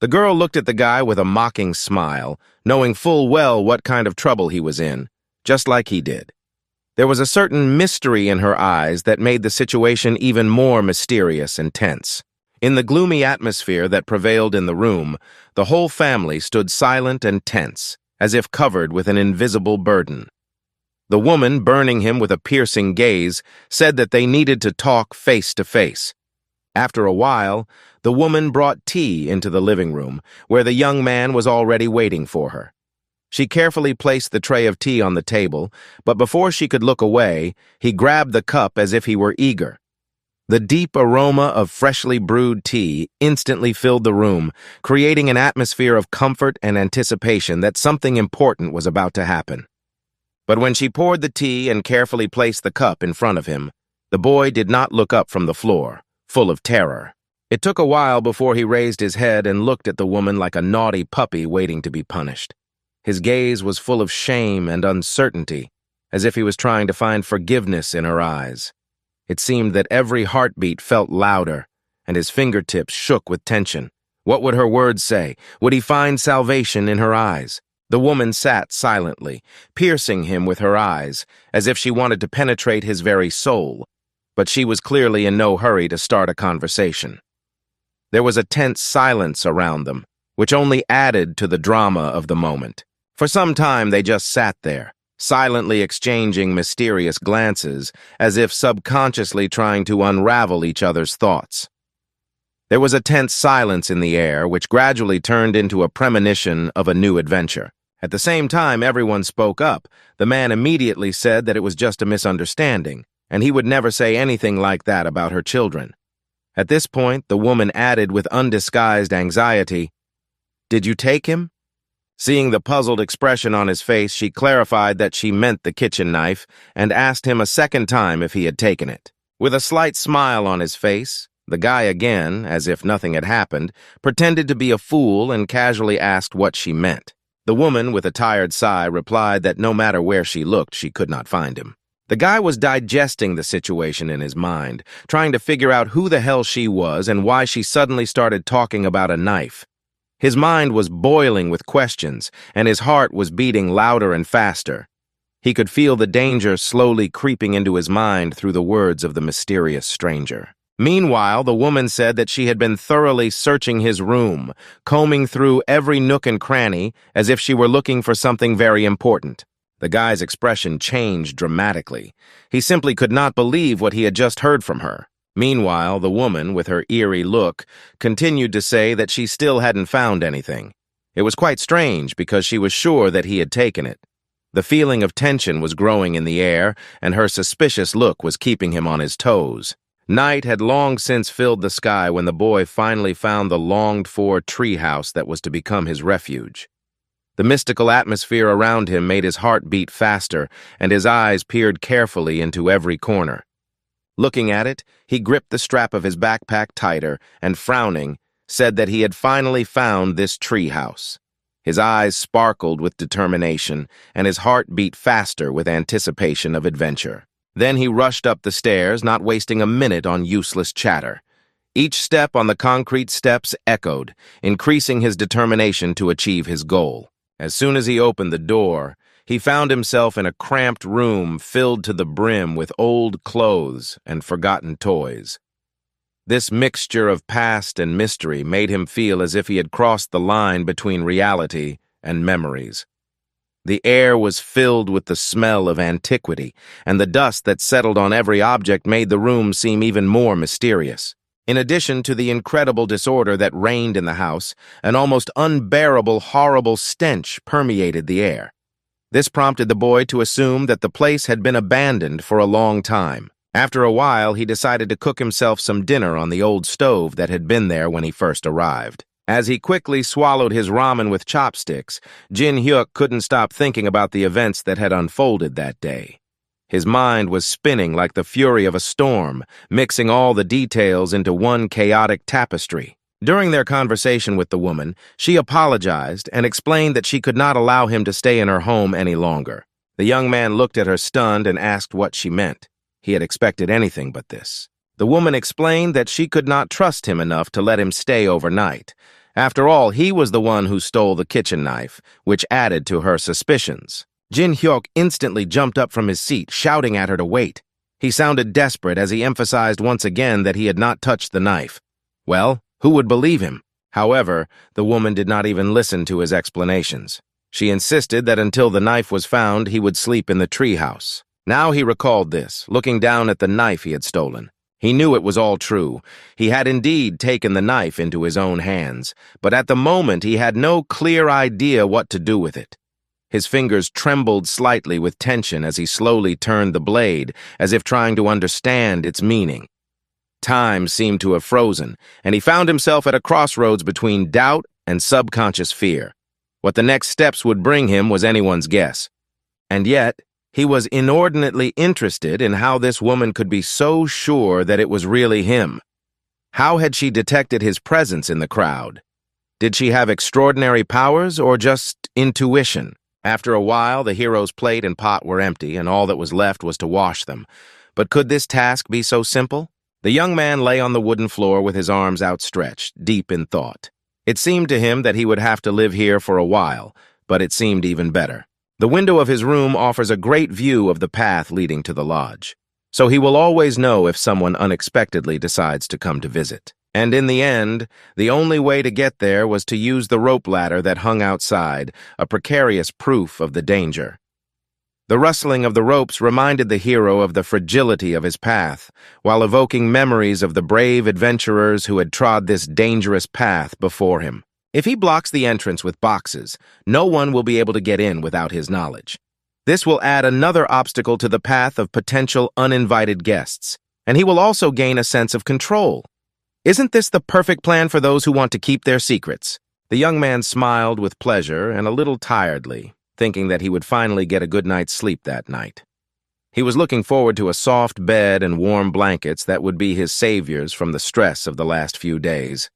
The girl looked at the guy with a mocking smile, knowing full well what kind of trouble he was in, just like he did. There was a certain mystery in her eyes that made the situation even more mysterious and tense. In the gloomy atmosphere that prevailed in the room, the whole family stood silent and tense, as if covered with an invisible burden. The woman, burning him with a piercing gaze, said that they needed to talk face to face. After a while, the woman brought tea into the living room, where the young man was already waiting for her. She carefully placed the tray of tea on the table, but before she could look away, he grabbed the cup as if he were eager. The deep aroma of freshly brewed tea instantly filled the room, creating an atmosphere of comfort and anticipation that something important was about to happen. But when she poured the tea and carefully placed the cup in front of him, the boy did not look up from the floor, full of terror. It took a while before he raised his head and looked at the woman like a naughty puppy waiting to be punished. His gaze was full of shame and uncertainty, as if he was trying to find forgiveness in her eyes. It seemed that every heartbeat felt louder, and his fingertips shook with tension. What would her words say? Would he find salvation in her eyes? The woman sat silently, piercing him with her eyes, as if she wanted to penetrate his very soul, but she was clearly in no hurry to start a conversation. There was a tense silence around them, which only added to the drama of the moment. For some time they just sat there, silently exchanging mysterious glances, as if subconsciously trying to unravel each other's thoughts. There was a tense silence in the air, which gradually turned into a premonition of a new adventure. At the same time everyone spoke up, the man immediately said that it was just a misunderstanding, and he would never say anything like that about her children. At this point, the woman added with undisguised anxiety, "Did you take him?" Seeing the puzzled expression on his face, she clarified that she meant the kitchen knife and asked him a second time if he had taken it. With a slight smile on his face, the guy again, as if nothing had happened, pretended to be a fool and casually asked what she meant. The woman, with a tired sigh, replied that no matter where she looked, she could not find him. The guy was digesting the situation in his mind, trying to figure out who the hell she was and why she suddenly started talking about a knife. His mind was boiling with questions, and his heart was beating louder and faster. He could feel the danger slowly creeping into his mind through the words of the mysterious stranger. Meanwhile, the woman said that she had been thoroughly searching his room, combing through every nook and cranny as if she were looking for something very important. The guy's expression changed dramatically. He simply could not believe what he had just heard from her. Meanwhile, the woman, with her eerie look, continued to say that she still hadn't found anything. It was quite strange because she was sure that he had taken it. The feeling of tension was growing in the air, and her suspicious look was keeping him on his toes. Night had long since filled the sky when the boy finally found the longed-for treehouse that was to become his refuge. The mystical atmosphere around him made his heart beat faster, and his eyes peered carefully into every corner. Looking at it, he gripped the strap of his backpack tighter and, frowning, said that he had finally found this treehouse. His eyes sparkled with determination, and his heart beat faster with anticipation of adventure. Then he rushed up the stairs, not wasting a minute on useless chatter. Each step on the concrete steps echoed, increasing his determination to achieve his goal. As soon as he opened the door, he found himself in a cramped room filled to the brim with old clothes and forgotten toys. This mixture of past and mystery made him feel as if he had crossed the line between reality and memories. The air was filled with the smell of antiquity, and the dust that settled on every object made the room seem even more mysterious. In addition to the incredible disorder that reigned in the house, an almost unbearable, horrible stench permeated the air. This prompted the boy to assume that the place had been abandoned for a long time. After a while, he decided to cook himself some dinner on the old stove that had been there when he first arrived. As he quickly swallowed his ramen with chopsticks, Jin-hyuk couldn't stop thinking about the events that had unfolded that day. His mind was spinning like the fury of a storm, mixing all the details into one chaotic tapestry. During their conversation with the woman, she apologized and explained that she could not allow him to stay in her home any longer. The young man looked at her stunned and asked what she meant. He had expected anything but this. The woman explained that she could not trust him enough to let him stay overnight. After all, he was the one who stole the kitchen knife, which added to her suspicions. Jin-hyuk instantly jumped up from his seat, shouting at her to wait. He sounded desperate as he emphasized once again that he had not touched the knife. Well, who would believe him? However, the woman did not even listen to his explanations. She insisted that until the knife was found, he would sleep in the treehouse. Now he recalled this, looking down at the knife he had stolen. He knew it was all true. He had indeed taken the knife into his own hands, but at the moment he had no clear idea what to do with it. His fingers trembled slightly with tension as he slowly turned the blade, as if trying to understand its meaning. Time seemed to have frozen, and he found himself at a crossroads between doubt and subconscious fear. What the next steps would bring him was anyone's guess. And yet, he was inordinately interested in how this woman could be so sure that it was really him. How had she detected his presence in the crowd? Did she have extraordinary powers or just intuition? After a while, the hero's plate and pot were empty, and all that was left was to wash them. But could this task be so simple? The young man lay on the wooden floor with his arms outstretched, deep in thought. It seemed to him that he would have to live here for a while, but it seemed even better. The window of his room offers a great view of the path leading to the lodge, so he will always know if someone unexpectedly decides to come to visit. And in the end, the only way to get there was to use the rope ladder that hung outside, a precarious proof of the danger. The rustling of the ropes reminded the hero of the fragility of his path, while evoking memories of the brave adventurers who had trod this dangerous path before him. If he blocks the entrance with boxes, no one will be able to get in without his knowledge. This will add another obstacle to the path of potential uninvited guests, and he will also gain a sense of control. Isn't this the perfect plan for those who want to keep their secrets? The young man smiled with pleasure and a little tiredly, thinking that he would finally get a good night's sleep that night. He was looking forward to a soft bed and warm blankets that would be his saviors from the stress of the last few days.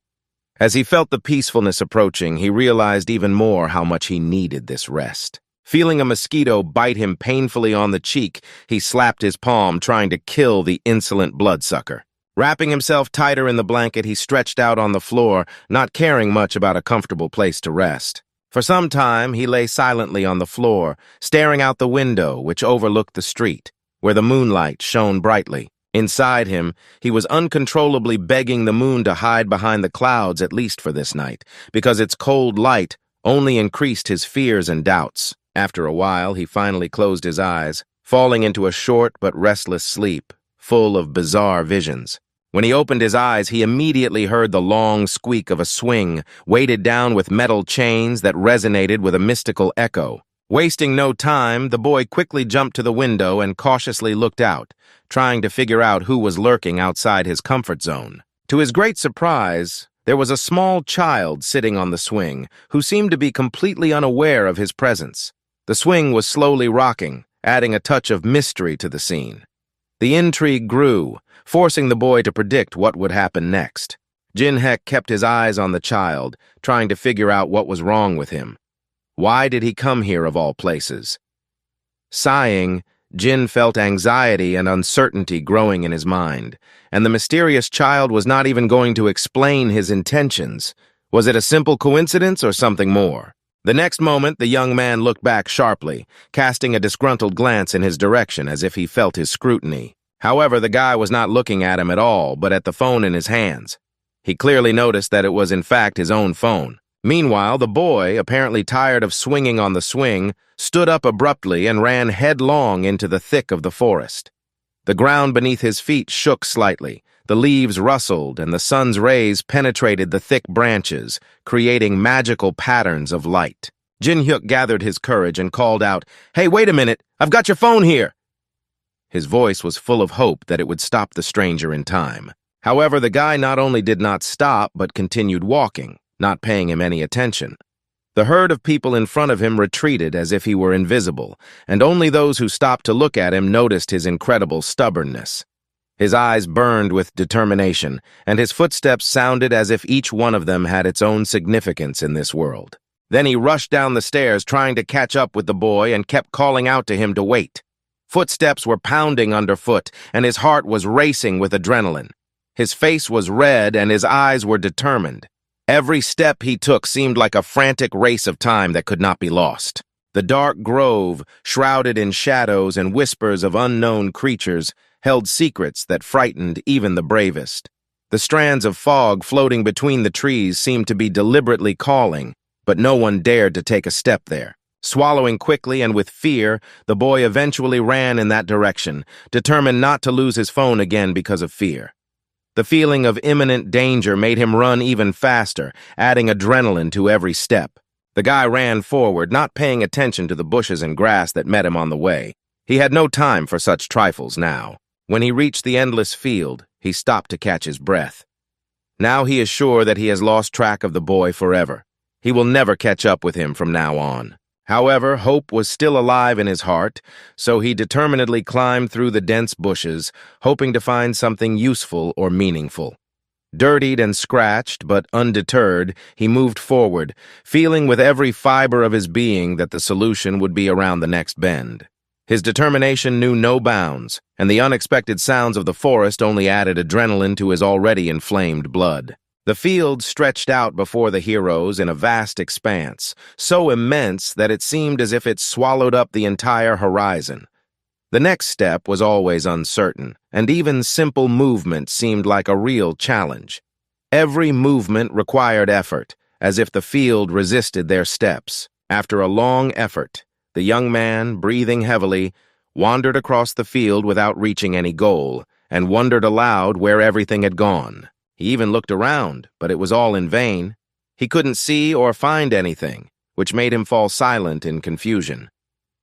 As he felt the peacefulness approaching, he realized even more how much he needed this rest. Feeling a mosquito bite him painfully on the cheek, he slapped his palm, trying to kill the insolent bloodsucker. Wrapping himself tighter in the blanket, he stretched out on the floor, not caring much about a comfortable place to rest. For some time, he lay silently on the floor, staring out the window which overlooked the street, where the moonlight shone brightly. Inside him, he was uncontrollably begging the moon to hide behind the clouds at least for this night, because its cold light only increased his fears and doubts. After a while, he finally closed his eyes, falling into a short but restless sleep, full of bizarre visions. When he opened his eyes, he immediately heard the long squeak of a swing, weighted down with metal chains that resonated with a mystical echo. Wasting no time, the boy quickly jumped to the window and cautiously looked out, trying to figure out who was lurking outside his comfort zone. To his great surprise, there was a small child sitting on the swing who seemed to be completely unaware of his presence. The swing was slowly rocking, adding a touch of mystery to the scene. The intrigue grew, forcing the boy to predict what would happen next. Jin-Hek kept his eyes on the child, trying to figure out what was wrong with him. Why did he come here of all places? Sighing, Jin felt anxiety and uncertainty growing in his mind, and the mysterious child was not even going to explain his intentions. Was it a simple coincidence or something more? The next moment, the young man looked back sharply, casting a disgruntled glance in his direction as if he felt his scrutiny. However, the guy was not looking at him at all, but at the phone in his hands. He clearly noticed that it was in fact his own phone. Meanwhile, the boy, apparently tired of swinging on the swing, stood up abruptly and ran headlong into the thick of the forest. The ground beneath his feet shook slightly, the leaves rustled, and the sun's rays penetrated the thick branches, creating magical patterns of light. Jin-Hyuk gathered his courage and called out, "Hey, wait a minute! I've got your phone here!" His voice was full of hope that it would stop the stranger in time. However, the guy not only did not stop, but continued walking, not paying him any attention. The herd of people in front of him retreated as if he were invisible, and only those who stopped to look at him noticed his incredible stubbornness. His eyes burned with determination, and his footsteps sounded as if each one of them had its own significance in this world. Then he rushed down the stairs trying to catch up with the boy and kept calling out to him to wait. Footsteps were pounding underfoot, and his heart was racing with adrenaline. His face was red and his eyes were determined. Every step he took seemed like a frantic race of time that could not be lost. The dark grove, shrouded in shadows and whispers of unknown creatures, held secrets that frightened even the bravest. The strands of fog floating between the trees seemed to be deliberately calling, but no one dared to take a step there. Swallowing quickly and with fear, the boy eventually ran in that direction, determined not to lose his phone again because of fear. The feeling of imminent danger made him run even faster, adding adrenaline to every step. The guy ran forward, not paying attention to the bushes and grass that met him on the way. He had no time for such trifles now. When he reached the endless field, he stopped to catch his breath. Now he is sure that he has lost track of the boy forever. He will never catch up with him from now on. However, hope was still alive in his heart, so he determinedly climbed through the dense bushes, hoping to find something useful or meaningful. Dirtied and scratched, but undeterred, he moved forward, feeling with every fiber of his being that the solution would be around the next bend. His determination knew no bounds, and the unexpected sounds of the forest only added adrenaline to his already inflamed blood. The field stretched out before the heroes in a vast expanse, so immense that it seemed as if it swallowed up the entire horizon. The next step was always uncertain, and even simple movement seemed like a real challenge. Every movement required effort, as if the field resisted their steps. After a long effort, the young man, breathing heavily, wandered across the field without reaching any goal, and wondered aloud where everything had gone. He even looked around, but it was all in vain. He couldn't see or find anything, which made him fall silent in confusion.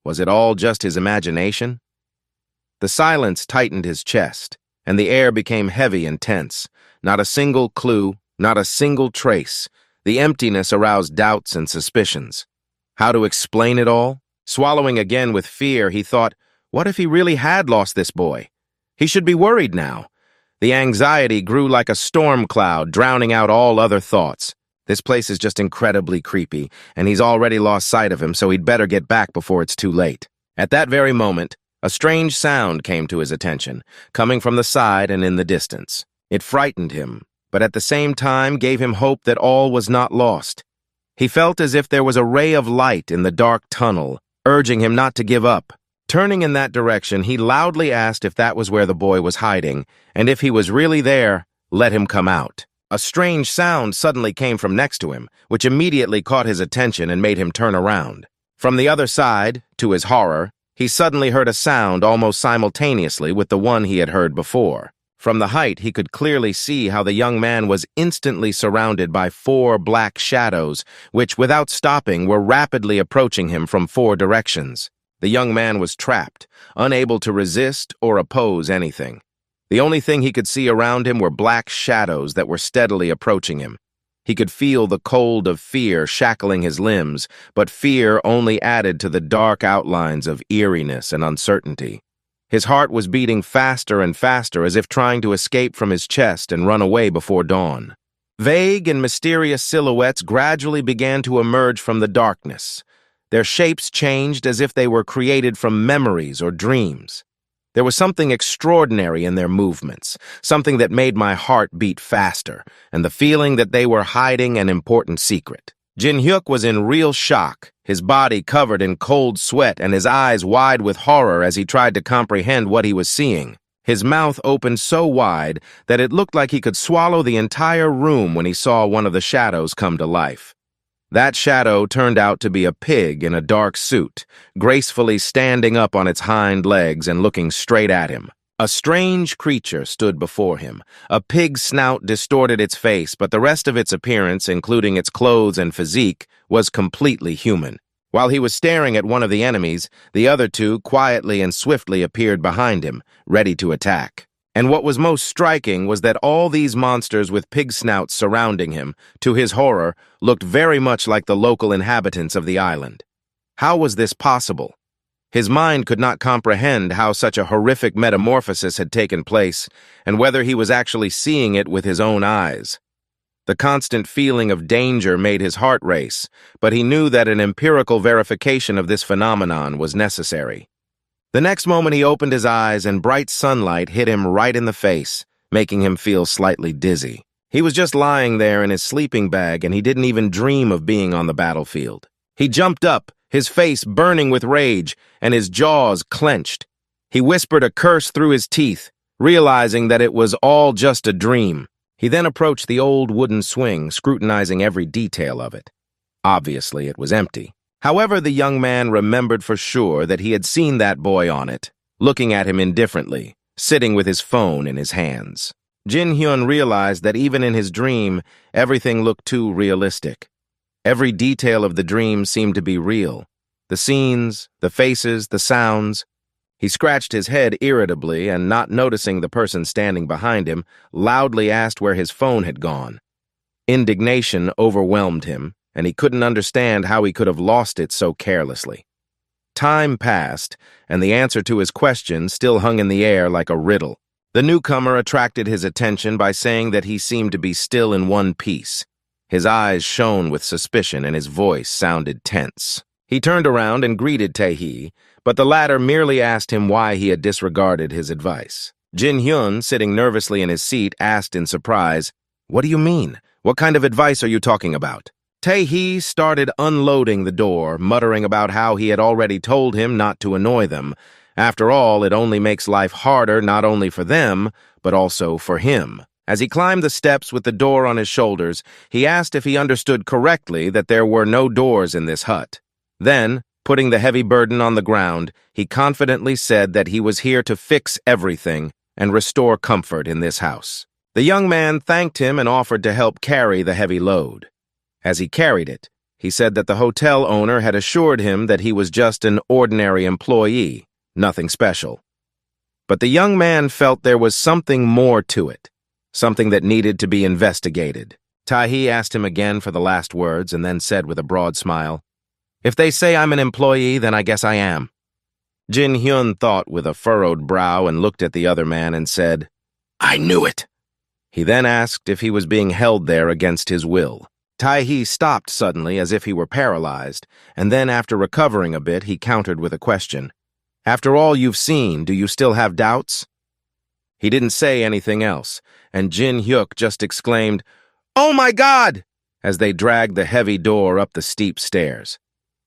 Was it all just his imagination? The silence tightened his chest, and the air became heavy and tense. Not a single clue, not a single trace. The emptiness aroused doubts and suspicions. How to explain it all? Swallowing again with fear, he thought, what if he really had lost this boy? He should be worried now. The anxiety grew like a storm cloud, drowning out all other thoughts. This place is just incredibly creepy, and he's already lost sight of him, so he'd better get back before it's too late. At that very moment, a strange sound came to his attention, coming from the side and in the distance. It frightened him, but at the same time gave him hope that all was not lost. He felt as if there was a ray of light in the dark tunnel, urging him not to give up. Turning in that direction, he loudly asked if that was where the boy was hiding, and if he was really there, let him come out. A strange sound suddenly came from next to him, which immediately caught his attention and made him turn around. From the other side, to his horror, he suddenly heard a sound almost simultaneously with the one he had heard before. From the height, he could clearly see how the young man was instantly surrounded by 4 black shadows, which, without stopping, were rapidly approaching him from 4 directions. The young man was trapped, unable to resist or oppose anything. The only thing he could see around him were black shadows that were steadily approaching him. He could feel the cold of fear shackling his limbs, but fear only added to the dark outlines of eeriness and uncertainty. His heart was beating faster and faster, as if trying to escape from his chest and run away before dawn. Vague and mysterious silhouettes gradually began to emerge from the darkness. Their shapes changed as if they were created from memories or dreams. There was something extraordinary in their movements, something that made my heart beat faster, and the feeling that they were hiding an important secret. Jin-hyuk was in real shock, his body covered in cold sweat and his eyes wide with horror as he tried to comprehend what he was seeing. His mouth opened so wide that it looked like he could swallow the entire room when he saw one of the shadows come to life. That shadow turned out to be a pig in a dark suit, gracefully standing up on its hind legs and looking straight at him. A strange creature stood before him. A pig's snout distorted its face, but the rest of its appearance, including its clothes and physique, was completely human. While he was staring at one of the enemies, the other 2 quietly and swiftly appeared behind him, ready to attack. And what was most striking was that all these monsters with pig snouts surrounding him, to his horror, looked very much like the local inhabitants of the island. How was this possible? His mind could not comprehend how such a horrific metamorphosis had taken place, and whether he was actually seeing it with his own eyes. The constant feeling of danger made his heart race, but he knew that an empirical verification of this phenomenon was necessary. The next moment he opened his eyes and bright sunlight hit him right in the face, making him feel slightly dizzy. He was just lying there in his sleeping bag and he didn't even dream of being on the battlefield. He jumped up, his face burning with rage and his jaws clenched. He whispered a curse through his teeth, realizing that it was all just a dream. He then approached the old wooden swing, scrutinizing every detail of it. Obviously, it was empty. However, the young man remembered for sure that he had seen that boy on it, looking at him indifferently, sitting with his phone in his hands. Jin-hyun realized that even in his dream, everything looked too realistic. Every detail of the dream seemed to be real. The scenes, the faces, the sounds. He scratched his head irritably and, not noticing the person standing behind him, loudly asked where his phone had gone. Indignation overwhelmed him, and he couldn't understand how he could have lost it so carelessly. Time passed, and the answer to his question still hung in the air like a riddle. The newcomer attracted his attention by saying that he seemed to be still in one piece. His eyes shone with suspicion and his voice sounded tense. He turned around and greeted Taii, but the latter merely asked him why he had disregarded his advice. Jin-hyun, sitting nervously in his seat, asked in surprise, "What do you mean? What kind of advice are you talking about?" Taii started unloading the door, muttering about how he had already told him not to annoy them. After all, it only makes life harder not only for them, but also for him. As he climbed the steps with the door on his shoulders, he asked if he understood correctly that there were no doors in this hut. Then, putting the heavy burden on the ground, he confidently said that he was here to fix everything and restore comfort in this house. The young man thanked him and offered to help carry the heavy load. As he carried it, he said that the hotel owner had assured him that he was just an ordinary employee, nothing special. But the young man felt there was something more to it, something that needed to be investigated. Taii asked him again for the last words and then said with a broad smile, "If they say I'm an employee, then I guess I am." Jin-hyun thought with a furrowed brow and looked at the other man and said, "I knew it." He then asked if he was being held there against his will. Taii stopped suddenly as if he were paralyzed, and then after recovering a bit, he countered with a question. "After all you've seen, do you still have doubts?" He didn't say anything else, and Jin-hyuk just exclaimed, "Oh my God!" as they dragged the heavy door up the steep stairs.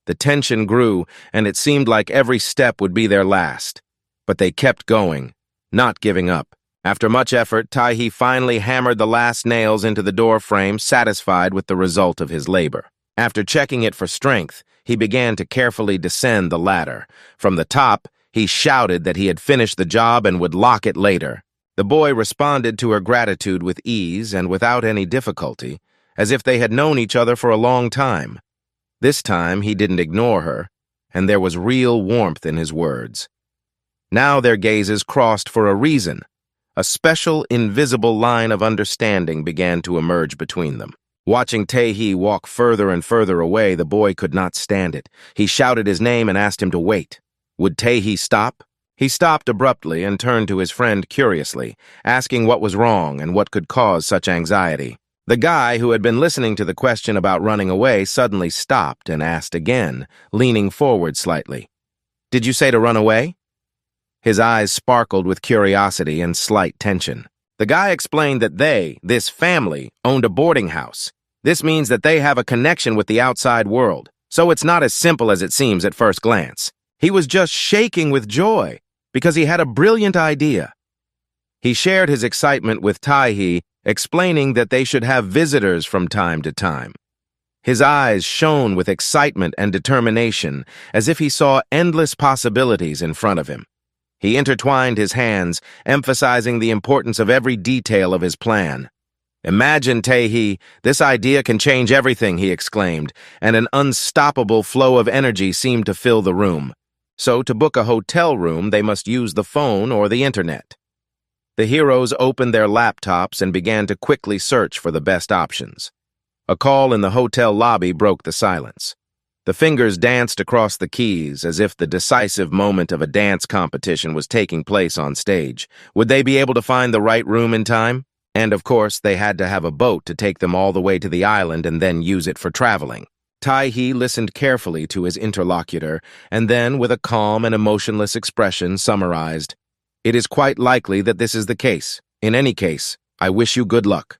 The tension grew, and it seemed like every step would be their last. But they kept going, not giving up. After much effort, Taii finally hammered the last nails into the door frame, satisfied with the result of his labor. After checking it for strength, he began to carefully descend the ladder. From the top, he shouted that he had finished the job and would lock it later. The boy responded to her gratitude with ease and without any difficulty, as if they had known each other for a long time. This time he didn't ignore her, and there was real warmth in his words. Now their gazes crossed for a reason. A special, invisible line of understanding began to emerge between them. Watching Taii walk further and further away, the boy could not stand it. He shouted his name and asked him to wait. Would Taii stop? He stopped abruptly and turned to his friend curiously, asking what was wrong and what could cause such anxiety. The guy, who had been listening to the question about running away, suddenly stopped and asked again, leaning forward slightly. "Did you say to run away?" His eyes sparkled with curiosity and slight tension. The guy explained that this family, owned a boarding house. This means that they have a connection with the outside world, so it's not as simple as it seems at first glance. He was just shaking with joy because he had a brilliant idea. He shared his excitement with Taii, explaining that they should have visitors from time to time. His eyes shone with excitement and determination, as if he saw endless possibilities in front of him. He intertwined his hands, emphasizing the importance of every detail of his plan. "Imagine, Taii, this idea can change everything," he exclaimed, and an unstoppable flow of energy seemed to fill the room. So to book a hotel room, they must use the phone or the internet. The heroes opened their laptops and began to quickly search for the best options. A call in the hotel lobby broke the silence. The fingers danced across the keys as if the decisive moment of a dance competition was taking place on stage. Would they be able to find the right room in time? And of course, they had to have a boat to take them all the way to the island and then use it for traveling. Taii listened carefully to his interlocutor and then, with a calm and emotionless expression, summarized, "It is quite likely that this is the case. In any case, I wish you good luck."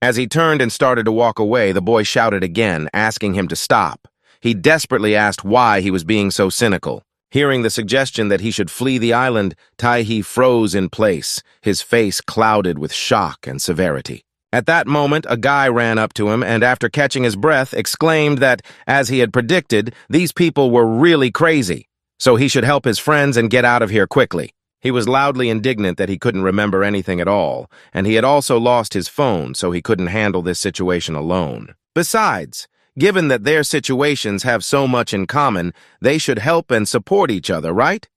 As he turned and started to walk away, the boy shouted again, asking him to stop. He desperately asked why he was being so cynical. Hearing the suggestion that he should flee the island, Taii froze in place, his face clouded with shock and severity. At that moment, a guy ran up to him and, after catching his breath, exclaimed that, as he had predicted, these people were really crazy, so he should help his friends and get out of here quickly. He was loudly indignant that he couldn't remember anything at all, and he had also lost his phone, so he couldn't handle this situation alone. Besides, given that their situations have so much in common, they should help and support each other, right?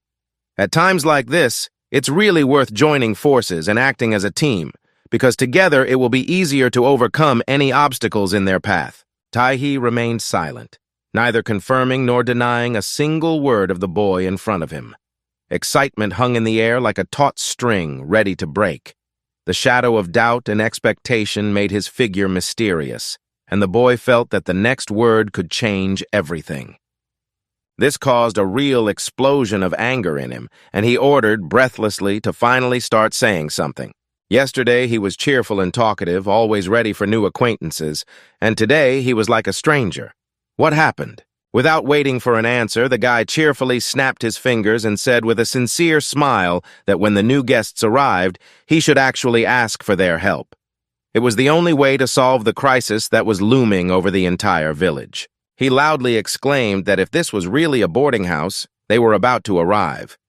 At times like this, it's really worth joining forces and acting as a team, because together it will be easier to overcome any obstacles in their path. Taii remained silent, neither confirming nor denying a single word of the boy in front of him. Excitement hung in the air like a taut string ready to break. The shadow of doubt and expectation made his figure mysterious, and the boy felt that the next word could change everything. This caused a real explosion of anger in him, and he ordered breathlessly to finally start saying something. Yesterday he was cheerful and talkative, always ready for new acquaintances, and today he was like a stranger. What happened? Without waiting for an answer, the guy cheerfully snapped his fingers and said with a sincere smile that when the new guests arrived, he should actually ask for their help. It was the only way to solve the crisis that was looming over the entire village. He loudly exclaimed that if this was really a boarding house, they were about to arrive.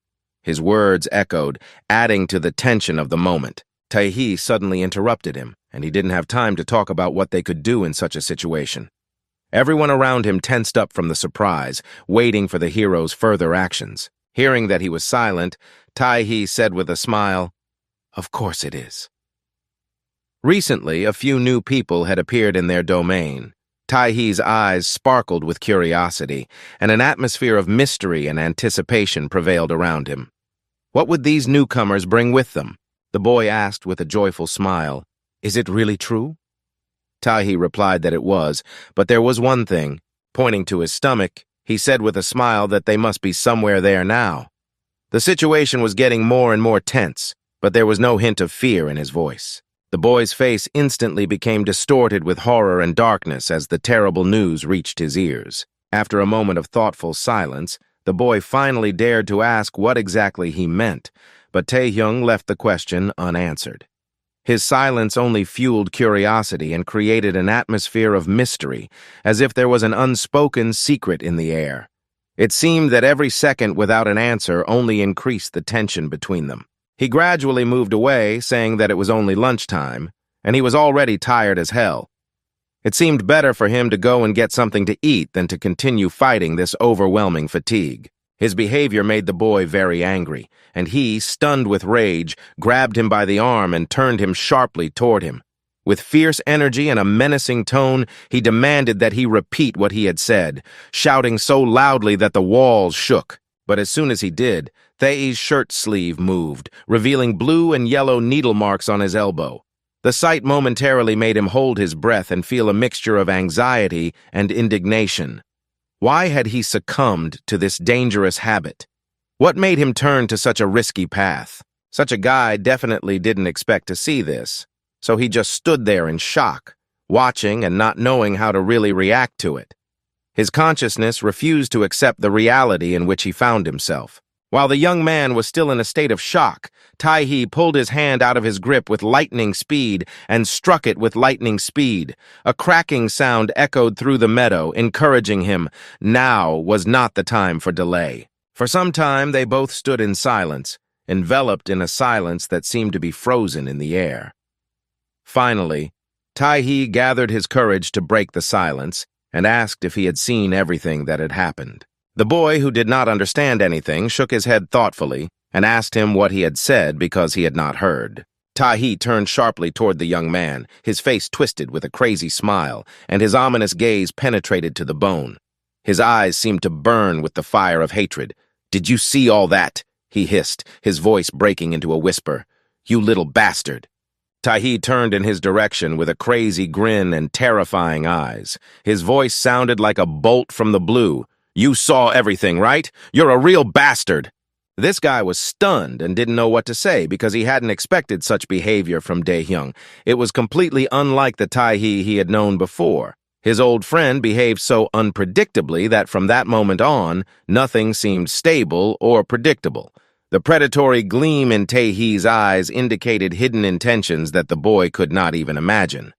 His words echoed, adding to the tension of the moment. Taii suddenly interrupted him, and he didn't have time to talk about what they could do in such a situation. Everyone around him tensed up from the surprise, waiting for the hero's further actions. Hearing that he was silent, Taii said with a smile, "Of course it is." Recently, a few new people had appeared in their domain. Taii's eyes sparkled with curiosity, and an atmosphere of mystery and anticipation prevailed around him. What would these newcomers bring with them? The boy asked with a joyful smile, "Is it really true?" Taii replied that it was, but there was one thing. Pointing to his stomach, he said with a smile that they must be somewhere there now. The situation was getting more and more tense, but there was no hint of fear in his voice. The boy's face instantly became distorted with horror and darkness as the terrible news reached his ears. After a moment of thoughtful silence, the boy finally dared to ask what exactly he meant, but Taehyung left the question unanswered. His silence only fueled curiosity and created an atmosphere of mystery, as if there was an unspoken secret in the air. It seemed that every second without an answer only increased the tension between them. He gradually moved away, saying that it was only lunchtime, and he was already tired as hell. It seemed better for him to go and get something to eat than to continue fighting this overwhelming fatigue. His behavior made the boy very angry, and he, stunned with rage, grabbed him by the arm and turned him sharply toward him. With fierce energy and a menacing tone, he demanded that he repeat what he had said, shouting so loudly that the walls shook. But as soon as he did, Taii's shirt sleeve moved, revealing blue and yellow needle marks on his elbow. The sight momentarily made him hold his breath and feel a mixture of anxiety and indignation. Why had he succumbed to this dangerous habit? What made him turn to such a risky path? Such a guy definitely didn't expect to see this, so he just stood there in shock, watching and not knowing how to really react to it. His consciousness refused to accept the reality in which he found himself. While the young man was still in a state of shock, Taii pulled his hand out of his grip with lightning speed and struck it with lightning speed. A cracking sound echoed through the meadow, encouraging him. Now was not the time for delay. For some time, they both stood in silence, enveloped in a silence that seemed to be frozen in the air. Finally, Taii gathered his courage to break the silence and asked if he had seen everything that had happened. The boy, who did not understand anything, shook his head thoughtfully and asked him what he had said because he had not heard. Taii turned sharply toward the young man, his face twisted with a crazy smile, and his ominous gaze penetrated to the bone. His eyes seemed to burn with the fire of hatred. "Did you see all that?" he hissed, his voice breaking into a whisper. "You little bastard." Taii turned in his direction with a crazy grin and terrifying eyes. His voice sounded like a bolt from the blue. "You saw everything, right? You're a real bastard." This guy was stunned and didn't know what to say because he hadn't expected such behavior from Daehyung. It was completely unlike the Taii he had known before. His old friend behaved so unpredictably that from that moment on, nothing seemed stable or predictable. The predatory gleam in Taehee's eyes indicated hidden intentions that the boy could not even imagine.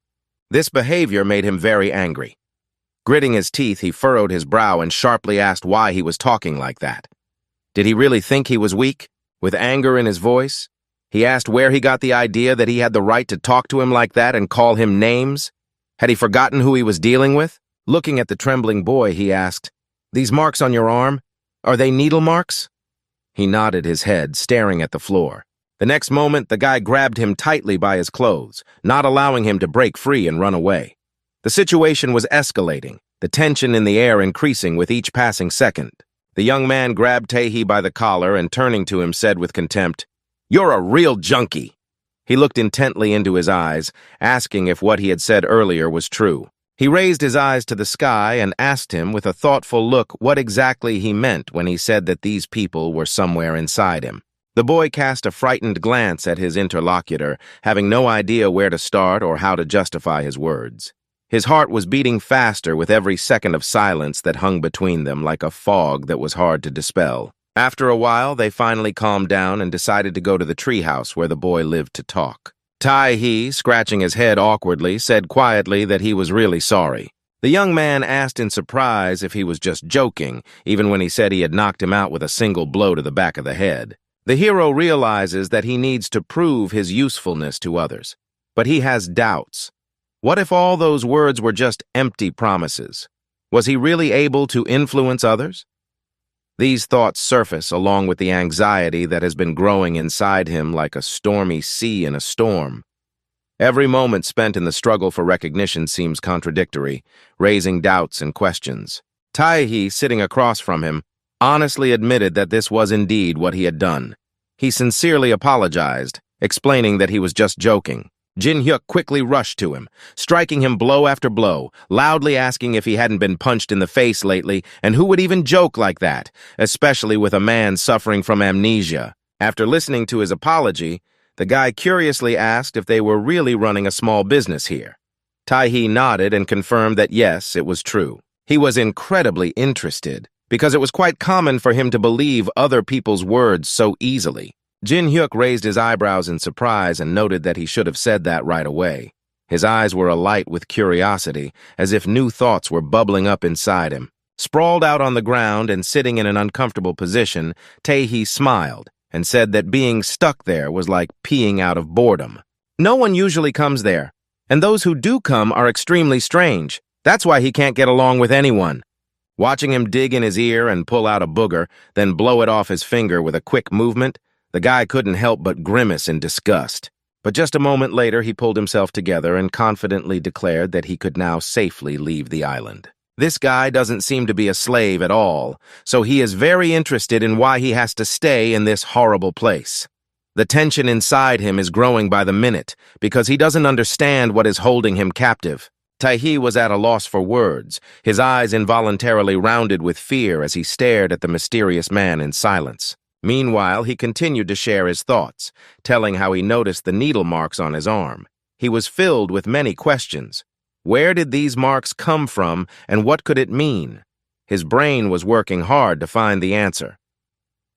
This behavior made him very angry. Gritting his teeth, he furrowed his brow and sharply asked why he was talking like that. Did he really think he was weak? With anger in his voice, he asked where he got the idea that he had the right to talk to him like that and call him names. Had he forgotten who he was dealing with? Looking at the trembling boy, he asked, "These marks on your arm, are they needle marks?" He nodded his head, staring at the floor. The next moment, the guy grabbed him tightly by his clothes, not allowing him to break free and run away. The situation was escalating, the tension in the air increasing with each passing second. The young man grabbed Taii by the collar and, turning to him, said with contempt, "You're a real junkie." He looked intently into his eyes, asking if what he had said earlier was true. He raised his eyes to the sky and asked him with a thoughtful look what exactly he meant when he said that these people were somewhere inside him. The boy cast a frightened glance at his interlocutor, having no idea where to start or how to justify his words. His heart was beating faster with every second of silence that hung between them like a fog that was hard to dispel. After a while, they finally calmed down and decided to go to the treehouse where the boy lived to talk. Taii, scratching his head awkwardly, said quietly that he was really sorry. The young man asked in surprise if he was just joking, even when he said he had knocked him out with a single blow to the back of the head. The hero realizes that he needs to prove his usefulness to others, but he has doubts. What if all those words were just empty promises? Was he really able to influence others? These thoughts surface along with the anxiety that has been growing inside him like a stormy sea in a storm. Every moment spent in the struggle for recognition seems contradictory, raising doubts and questions. Taii, sitting across from him, honestly admitted that this was indeed what he had done. He sincerely apologized, explaining that he was just joking. Jin-hyuk quickly rushed to him, striking him blow after blow, loudly asking if he hadn't been punched in the face lately, and who would even joke like that, especially with a man suffering from amnesia. After listening to his apology, the guy curiously asked if they were really running a small business here. Taii nodded and confirmed that yes, it was true. He was incredibly interested, because it was quite common for him to believe other people's words so easily. Jin-hyuk raised his eyebrows in surprise and noted that he should have said that right away. His eyes were alight with curiosity, as if new thoughts were bubbling up inside him. Sprawled out on the ground and sitting in an uncomfortable position, Taii smiled, and said that being stuck there was like peeing out of boredom. No one usually comes there, and those who do come are extremely strange. That's why he can't get along with anyone. Watching him dig in his ear and pull out a booger, then blow it off his finger with a quick movement, the guy couldn't help but grimace in disgust. But just a moment later, he pulled himself together and confidently declared that he could now safely leave the island. This guy doesn't seem to be a slave at all, so he is very interested in why he has to stay in this horrible place. The tension inside him is growing by the minute because he doesn't understand what is holding him captive. Taii was at a loss for words, his eyes involuntarily rounded with fear as he stared at the mysterious man in silence. Meanwhile, he continued to share his thoughts, telling how he noticed the needle marks on his arm. He was filled with many questions. Where did these marks come from, and what could it mean? His brain was working hard to find the answer.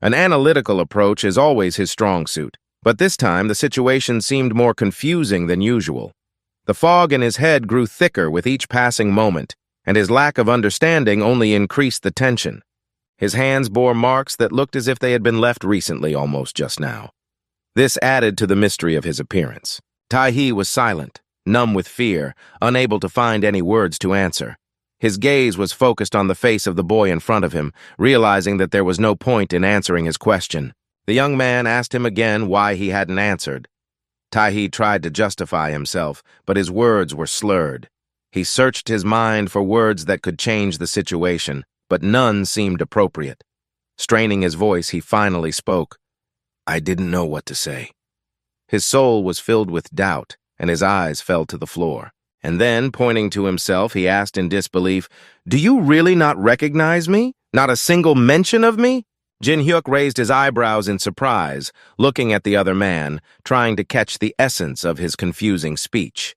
An analytical approach is always his strong suit, but this time the situation seemed more confusing than usual. The fog in his head grew thicker with each passing moment, and his lack of understanding only increased the tension. His hands bore marks that looked as if they had been left recently, almost just now. This added to the mystery of his appearance. Taii was silent, numb with fear, unable to find any words to answer. His gaze was focused on the face of the boy in front of him, realizing that there was no point in answering his question. The young man asked him again why he hadn't answered. Taii tried to justify himself, but his words were slurred. He searched his mind for words that could change the situation, but none seemed appropriate. Straining his voice, he finally spoke. "I didn't know what to say." His soul was filled with doubt, and his eyes fell to the floor. And then, pointing to himself, he asked in disbelief, "Do you really not recognize me? Not a single mention of me?" Jin-hyuk raised his eyebrows in surprise, looking at the other man, trying to catch the essence of his confusing speech.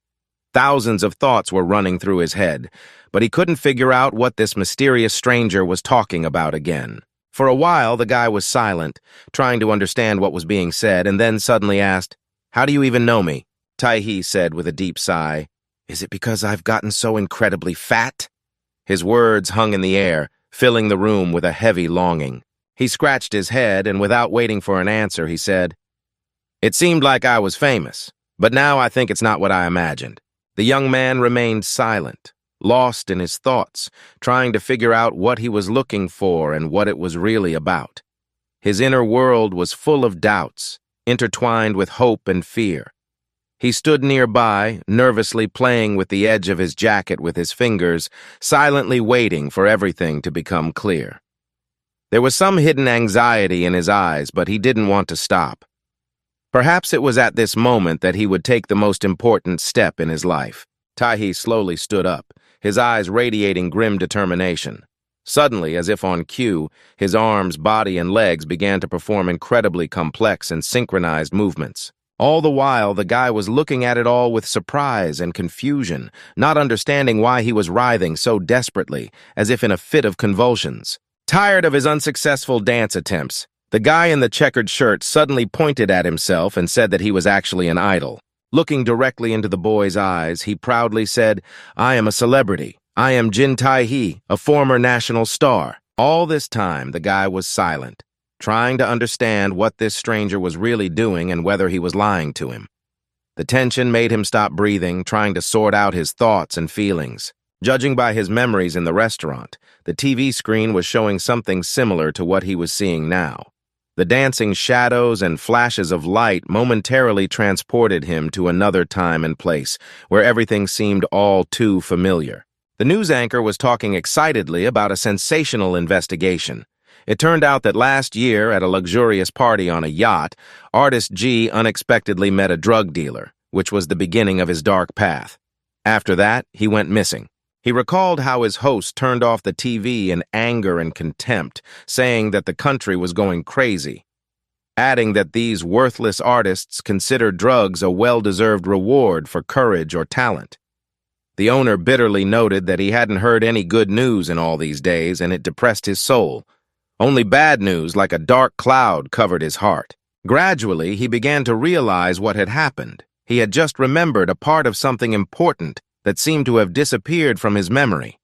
Thousands of thoughts were running through his head, but he couldn't figure out what this mysterious stranger was talking about again. For a while, the guy was silent, trying to understand what was being said, and then suddenly asked, "How do you even know me?" Taii said with a deep sigh, "Is it because I've gotten so incredibly fat?" His words hung in the air, filling the room with a heavy longing. He scratched his head, and without waiting for an answer, he said, "It seemed like I was famous, but now I think it's not what I imagined." The young man remained silent, lost in his thoughts, trying to figure out what he was looking for and what it was really about. His inner world was full of doubts, intertwined with hope and fear. He stood nearby, nervously playing with the edge of his jacket with his fingers, silently waiting for everything to become clear. There was some hidden anxiety in his eyes, but he didn't want to stop. Perhaps it was at this moment that he would take the most important step in his life. Taii slowly stood up, his eyes radiating grim determination. Suddenly, as if on cue, his arms, body, and legs began to perform incredibly complex and synchronized movements. All the while, the guy was looking at it all with surprise and confusion, not understanding why he was writhing so desperately, as if in a fit of convulsions. Tired of his unsuccessful dance attempts, the guy in the checkered shirt suddenly pointed at himself and said that he was actually an idol. Looking directly into the boy's eyes, he proudly said, "I am a celebrity. I am Jin Taii, a former national star." All this time, the guy was silent, trying to understand what this stranger was really doing and whether he was lying to him. The tension made him stop breathing, trying to sort out his thoughts and feelings. Judging by his memories in the restaurant, the TV screen was showing something similar to what he was seeing now. The dancing shadows and flashes of light momentarily transported him to another time and place, where everything seemed all too familiar. The news anchor was talking excitedly about a sensational investigation. It turned out that last year, at a luxurious party on a yacht, artist G unexpectedly met a drug dealer, which was the beginning of his dark path. After that, he went missing. He recalled how his host turned off the TV in anger and contempt, saying that the country was going crazy, adding that these worthless artists considered drugs a well-deserved reward for courage or talent. The owner bitterly noted that he hadn't heard any good news in all these days, and it depressed his soul. Only bad news, like a dark cloud, covered his heart. Gradually, he began to realize what had happened. He had just remembered a part of something important that seemed to have disappeared from his memory.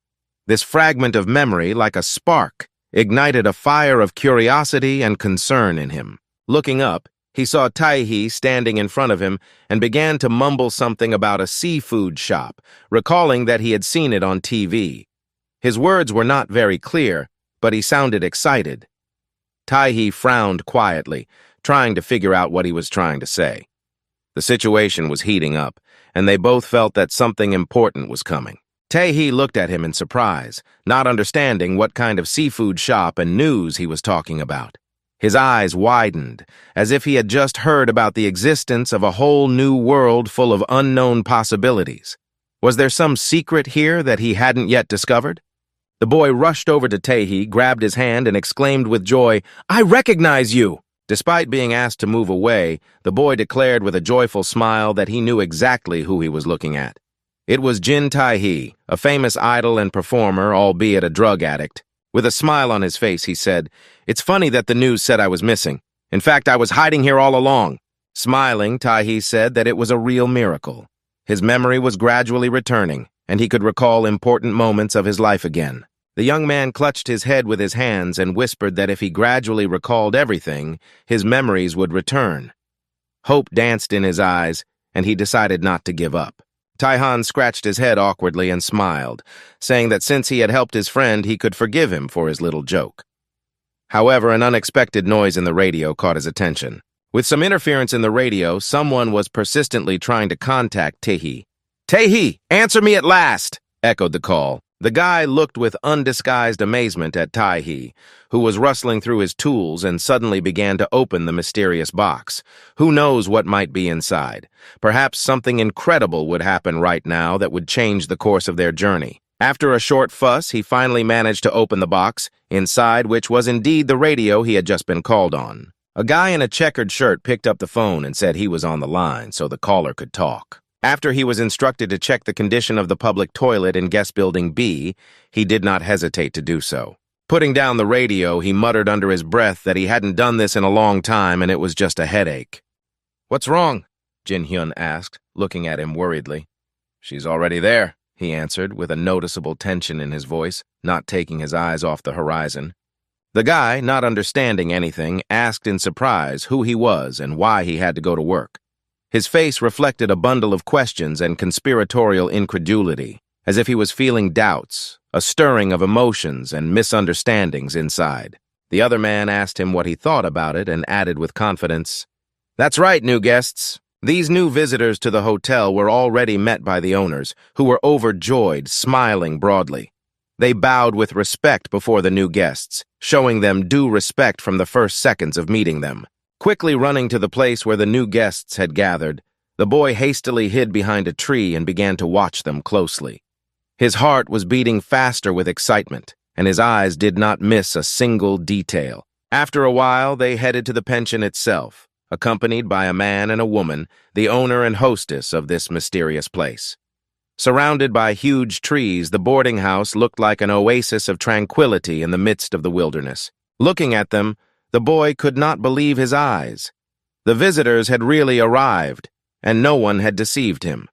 This fragment of memory, like a spark, ignited a fire of curiosity and concern in him. Looking up, he saw Taii standing in front of him and began to mumble something about a seafood shop, recalling that he had seen it on TV. His words were not very clear, but he sounded excited. Taii frowned quietly, trying to figure out what he was trying to say. The situation was heating up, and they both felt that something important was coming. Taii looked at him in surprise, not understanding what kind of seafood shop and news he was talking about. His eyes widened, as if he had just heard about the existence of a whole new world full of unknown possibilities. Was there some secret here that he hadn't yet discovered? The boy rushed over to Taii, grabbed his hand, and exclaimed with joy, "I recognize you!" Despite being asked to move away, the boy declared with a joyful smile that he knew exactly who he was looking at. It was Jin Taii, a famous idol and performer, albeit a drug addict. With a smile on his face, he said, "It's funny that the news said I was missing. In fact, I was hiding here all along." Smiling, Taii said that it was a real miracle. His memory was gradually returning, and he could recall important moments of his life again. The young man clutched his head with his hands and whispered that if he gradually recalled everything, his memories would return. Hope danced in his eyes, and he decided not to give up. Taihan scratched his head awkwardly and smiled, saying that since he had helped his friend, he could forgive him for his little joke. However, an unexpected noise in the radio caught his attention. With some interference in the radio, someone was persistently trying to contact Taii. "Taii, answer me at last!" echoed the call. The guy looked with undisguised amazement at Taii, who was rustling through his tools and suddenly began to open the mysterious box. Who knows what might be inside? Perhaps something incredible would happen right now that would change the course of their journey. After a short fuss, he finally managed to open the box, inside which was indeed the radio he had just been called on. A guy in a checkered shirt picked up the phone and said he was on the line so the caller could talk. After he was instructed to check the condition of the public toilet in guest building B, he did not hesitate to do so. Putting down the radio, he muttered under his breath that he hadn't done this in a long time and it was just a headache. "What's wrong?" Jin Hyun asked, looking at him worriedly. "She's already there," he answered, with a noticeable tension in his voice, not taking his eyes off the horizon. The guy, not understanding anything, asked in surprise who he was and why he had to go to work. His face reflected a bundle of questions and conspiratorial incredulity, as if he was feeling doubts, a stirring of emotions and misunderstandings inside. The other man asked him what he thought about it and added with confidence, "That's right, new guests." These new visitors to the hotel were already met by the owners, who were overjoyed, smiling broadly. They bowed with respect before the new guests, showing them due respect from the first seconds of meeting them. Quickly running to the place where the new guests had gathered, the boy hastily hid behind a tree and began to watch them closely. His heart was beating faster with excitement, and his eyes did not miss a single detail. After a while, they headed to the pension itself, accompanied by a man and a woman, the owner and hostess of this mysterious place. Surrounded by huge trees, the boarding house looked like an oasis of tranquility in the midst of the wilderness. Looking at them, the boy could not believe his eyes. The visitors had really arrived, and no one had deceived him.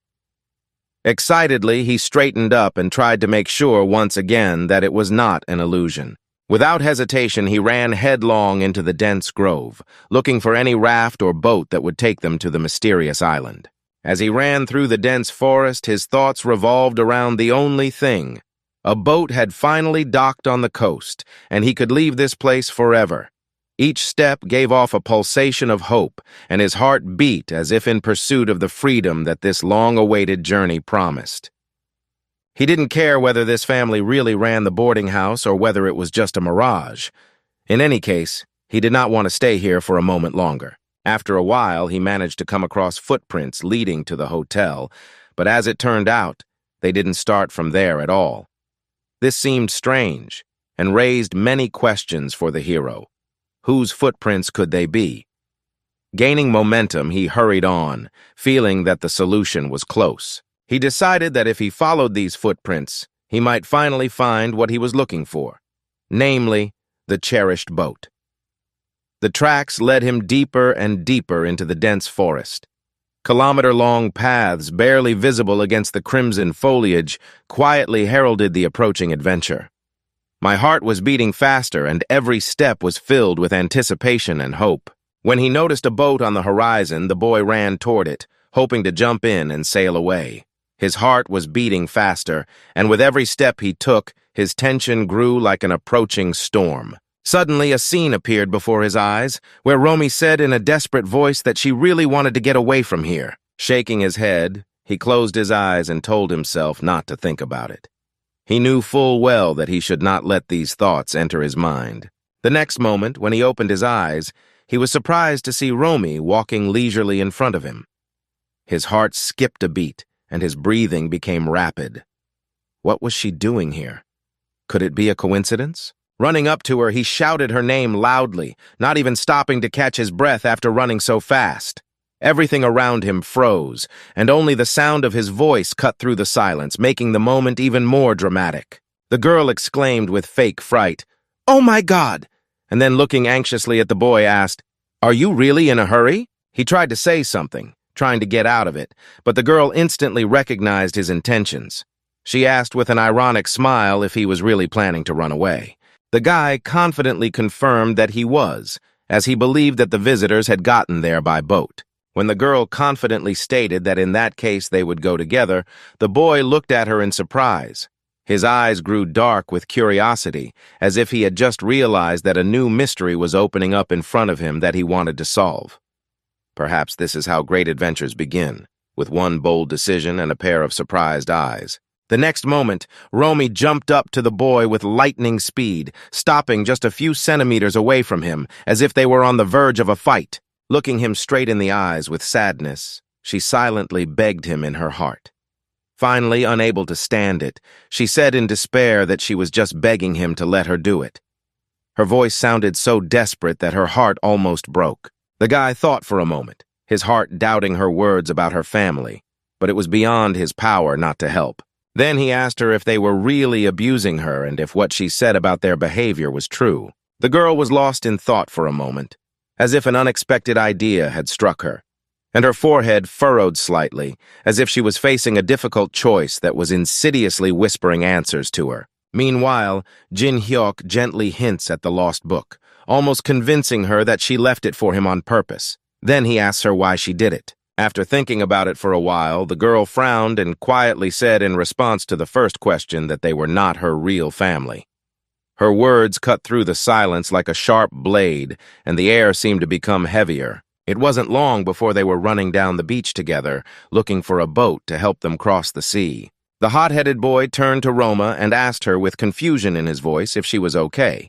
Excitedly, he straightened up and tried to make sure once again that it was not an illusion. Without hesitation, he ran headlong into the dense grove, looking for any raft or boat that would take them to the mysterious island. As he ran through the dense forest, his thoughts revolved around the only thing. A boat had finally docked on the coast, and he could leave this place forever. Each step gave off a pulsation of hope, and his heart beat as if in pursuit of the freedom that this long-awaited journey promised. He didn't care whether this family really ran the boarding house or whether it was just a mirage. In any case, he did not want to stay here for a moment longer. After a while, he managed to come across footprints leading to the hotel, but as it turned out, they didn't start from there at all. This seemed strange and raised many questions for the hero. Whose footprints could they be? Gaining momentum, he hurried on, feeling that the solution was close. He decided that if he followed these footprints, he might finally find what he was looking for, namely, the cherished boat. The tracks led him deeper and deeper into the dense forest. Kilometer-long paths, barely visible against the crimson foliage, quietly heralded the approaching adventure. My heart was beating faster, and every step was filled with anticipation and hope. When he noticed a boat on the horizon, the boy ran toward it, hoping to jump in and sail away. His heart was beating faster, and with every step he took, his tension grew like an approaching storm. Suddenly, a scene appeared before his eyes, where Romy said in a desperate voice that she really wanted to get away from here. Shaking his head, he closed his eyes and told himself not to think about it. He knew full well that he should not let these thoughts enter his mind. The next moment, when he opened his eyes, he was surprised to see Romy walking leisurely in front of him. His heart skipped a beat, and his breathing became rapid. What was she doing here? Could it be a coincidence? Running up to her, he shouted her name loudly, not even stopping to catch his breath after running so fast. Everything around him froze, and only the sound of his voice cut through the silence, making the moment even more dramatic. The girl exclaimed with fake fright, "Oh my God!" and then looking anxiously at the boy asked, "Are you really in a hurry?" He tried to say something, trying to get out of it, but the girl instantly recognized his intentions. She asked with an ironic smile if he was really planning to run away. The guy confidently confirmed that he was, as he believed that the visitors had gotten there by boat. When the girl confidently stated that in that case they would go together, the boy looked at her in surprise. His eyes grew dark with curiosity, as if he had just realized that a new mystery was opening up in front of him that he wanted to solve. Perhaps this is how great adventures begin, with one bold decision and a pair of surprised eyes. The next moment, Romy jumped up to the boy with lightning speed, stopping just a few centimeters away from him, as if they were on the verge of a fight. Looking him straight in the eyes with sadness, she silently begged him in her heart. Finally, unable to stand it, she said in despair that she was just begging him to let her do it. Her voice sounded so desperate that her heart almost broke. The guy thought for a moment, his heart doubting her words about her family, but it was beyond his power not to help. Then he asked her if they were really abusing her and if what she said about their behavior was true. The girl was lost in thought for a moment, as if an unexpected idea had struck her, and her forehead furrowed slightly, as if she was facing a difficult choice that was insidiously whispering answers to her. Meanwhile, Jin Hyuk gently hints at the lost book, almost convincing her that she left it for him on purpose. Then he asks her why she did it. After thinking about it for a while, the girl frowned and quietly said in response to the first question that they were not her real family. Her words cut through the silence like a sharp blade, and the air seemed to become heavier. It wasn't long before they were running down the beach together, looking for a boat to help them cross the sea. The hot-headed boy turned to Roma and asked her with confusion in his voice if she was okay.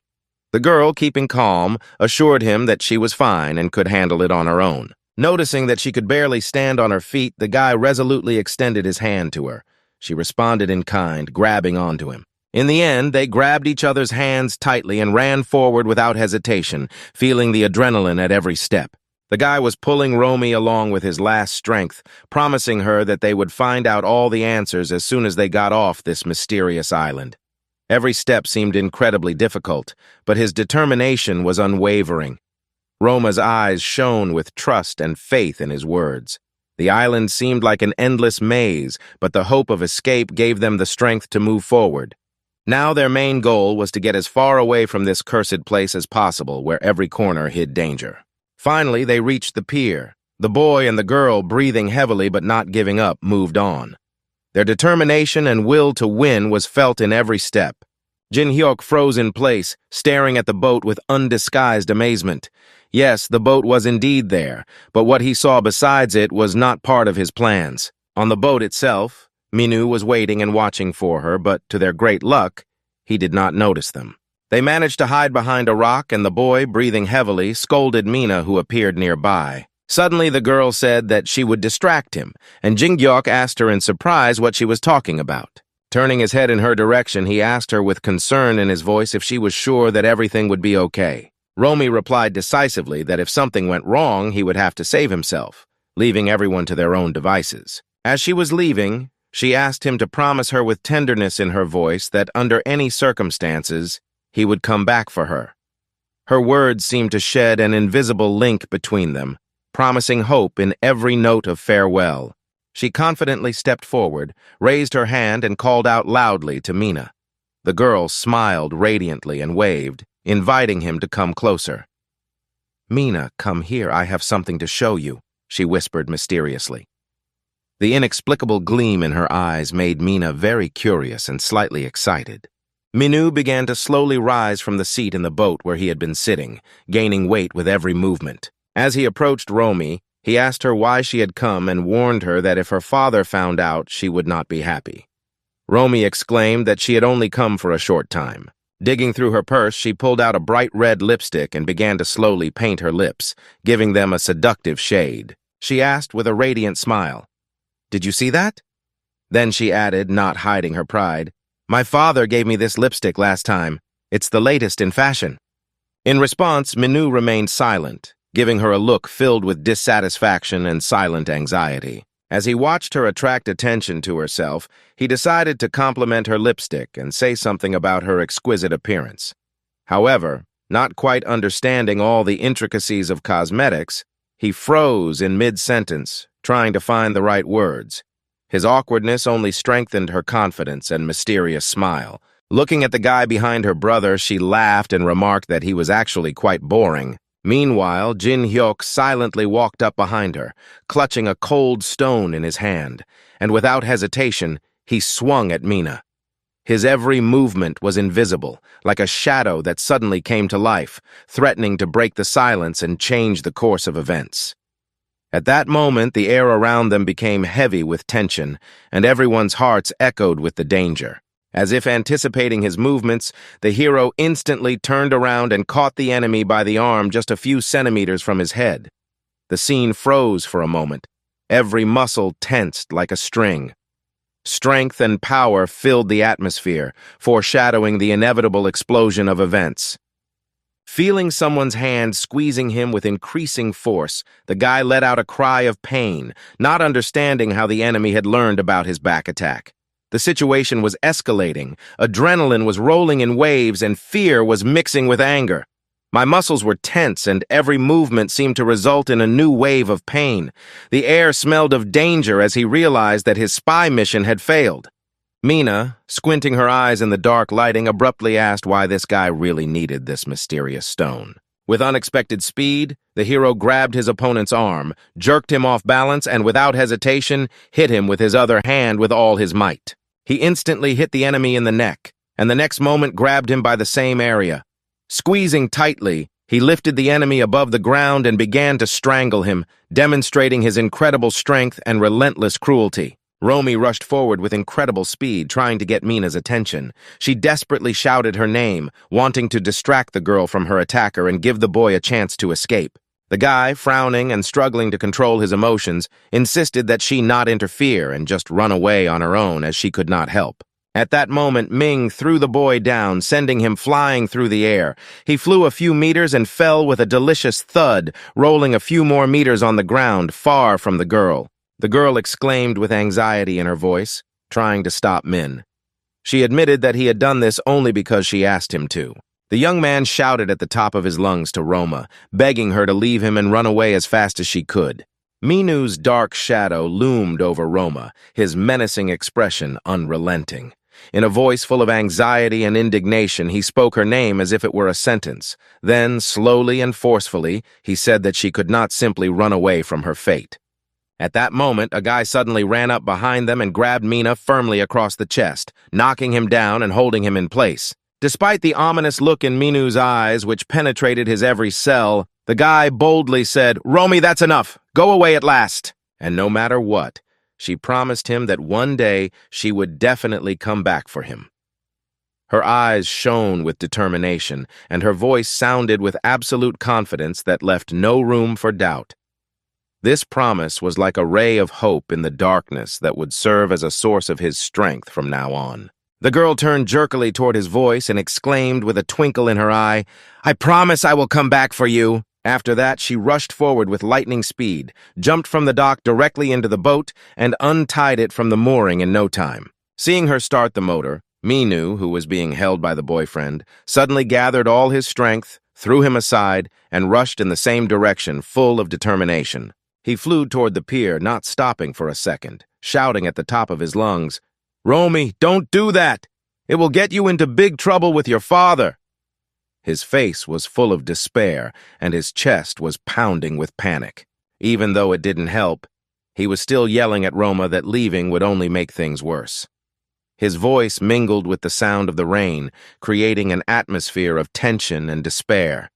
The girl, keeping calm, assured him that she was fine and could handle it on her own. Noticing that she could barely stand on her feet, the guy resolutely extended his hand to her. She responded in kind, grabbing onto him. In the end, they grabbed each other's hands tightly and ran forward without hesitation, feeling the adrenaline at every step. The guy was pulling Romy along with his last strength, promising her that they would find out all the answers as soon as they got off this mysterious island. Every step seemed incredibly difficult, but his determination was unwavering. Roma's eyes shone with trust and faith in his words. The island seemed like an endless maze, but the hope of escape gave them the strength to move forward. Now their main goal was to get as far away from this cursed place as possible, where every corner hid danger. Finally, they reached the pier. The boy and the girl, breathing heavily but not giving up, moved on. Their determination and will to win was felt in every step. Jin Hyuk froze in place, staring at the boat with undisguised amazement. Yes, the boat was indeed there, but what he saw besides it was not part of his plans. On the boat itself, Minu was waiting and watching for her, but to their great luck, he did not notice them. They managed to hide behind a rock, and the boy, breathing heavily, scolded Mina, who appeared nearby. Suddenly, the girl said that she would distract him, and Jin Hyuk asked her in surprise what she was talking about. Turning his head in her direction, he asked her with concern in his voice if she was sure that everything would be okay. Romy replied decisively that if something went wrong, he would have to save himself, leaving everyone to their own devices. As she was leaving, she asked him to promise her with tenderness in her voice that under any circumstances, he would come back for her. Her words seemed to shed an invisible link between them, promising hope in every note of farewell. She confidently stepped forward, raised her hand, and called out loudly to Mina. The girl smiled radiantly and waved, inviting him to come closer. "Mina, come here, I have something to show you," she whispered mysteriously. The inexplicable gleam in her eyes made Mina very curious and slightly excited. Minu began to slowly rise from the seat in the boat where he had been sitting, gaining weight with every movement. As he approached Romy, he asked her why she had come and warned her that if her father found out, she would not be happy. Romy exclaimed that she had only come for a short time. Digging through her purse, she pulled out a bright red lipstick and began to slowly paint her lips, giving them a seductive shade. She asked with a radiant smile, "Did you see that?" Then she added, not hiding her pride, "My father gave me this lipstick last time. It's the latest in fashion." In response, Minu remained silent, giving her a look filled with dissatisfaction and silent anxiety. As he watched her attract attention to herself, he decided to compliment her lipstick and say something about her exquisite appearance. However, not quite understanding all the intricacies of cosmetics, he froze in mid-sentence, trying to find the right words. His awkwardness only strengthened her confidence and mysterious smile. Looking at the guy behind her brother, she laughed and remarked that he was actually quite boring. Meanwhile, Jin Hyuk silently walked up behind her, clutching a cold stone in his hand, and without hesitation, he swung at Mina. His every movement was invisible, like a shadow that suddenly came to life, threatening to break the silence and change the course of events. At that moment, the air around them became heavy with tension, and everyone's hearts echoed with the danger. As if anticipating his movements, the hero instantly turned around and caught the enemy by the arm just a few centimeters from his head. The scene froze for a moment, every muscle tensed like a string. Strength and power filled the atmosphere, foreshadowing the inevitable explosion of events. Feeling someone's hand squeezing him with increasing force, the guy let out a cry of pain, not understanding how the enemy had learned about his back attack. The situation was escalating, adrenaline was rolling in waves, and fear was mixing with anger. My muscles were tense, and every movement seemed to result in a new wave of pain. The air smelled of danger as he realized that his spy mission had failed. Mina, squinting her eyes in the dark lighting, abruptly asked why this guy really needed this mysterious stone. With unexpected speed, the hero grabbed his opponent's arm, jerked him off balance, and without hesitation, hit him with his other hand with all his might. He instantly hit the enemy in the neck, and the next moment grabbed him by the same area. Squeezing tightly, he lifted the enemy above the ground and began to strangle him, demonstrating his incredible strength and relentless cruelty. Romy rushed forward with incredible speed, trying to get Mina's attention. She desperately shouted her name, wanting to distract the girl from her attacker and give the boy a chance to escape. The guy, frowning and struggling to control his emotions, insisted that she not interfere and just run away on her own as she could not help. At that moment, Ming threw the boy down, sending him flying through the air. He flew a few meters and fell with a delicious thud, rolling a few more meters on the ground, far from the girl. The girl exclaimed with anxiety in her voice, trying to stop Min. She admitted that he had done this only because she asked him to. The young man shouted at the top of his lungs to Roma, begging her to leave him and run away as fast as she could. Minu's dark shadow loomed over Roma, his menacing expression unrelenting. In a voice full of anxiety and indignation, he spoke her name as if it were a sentence. Then, slowly and forcefully, he said that she could not simply run away from her fate. At that moment, a guy suddenly ran up behind them and grabbed Mina firmly across the chest, knocking him down and holding him in place. Despite the ominous look in Minu's eyes, which penetrated his every cell, the guy boldly said, "Romy, that's enough. Go away at last." And no matter what, she promised him that one day she would definitely come back for him. Her eyes shone with determination, and her voice sounded with absolute confidence that left no room for doubt. This promise was like a ray of hope in the darkness that would serve as a source of his strength from now on. The girl turned jerkily toward his voice and exclaimed with a twinkle in her eye, "I promise I will come back for you." After that, she rushed forward with lightning speed, jumped from the dock directly into the boat, and untied it from the mooring in no time. Seeing her start the motor, Minu, who was being held by the boyfriend, suddenly gathered all his strength, threw him aside, and rushed in the same direction, full of determination. He flew toward the pier, not stopping for a second, shouting at the top of his lungs, "Romy, don't do that! It will get you into big trouble with your father!" His face was full of despair, and his chest was pounding with panic. Even though it didn't help, he was still yelling at Roma that leaving would only make things worse. His voice mingled with the sound of the rain, creating an atmosphere of tension and despair.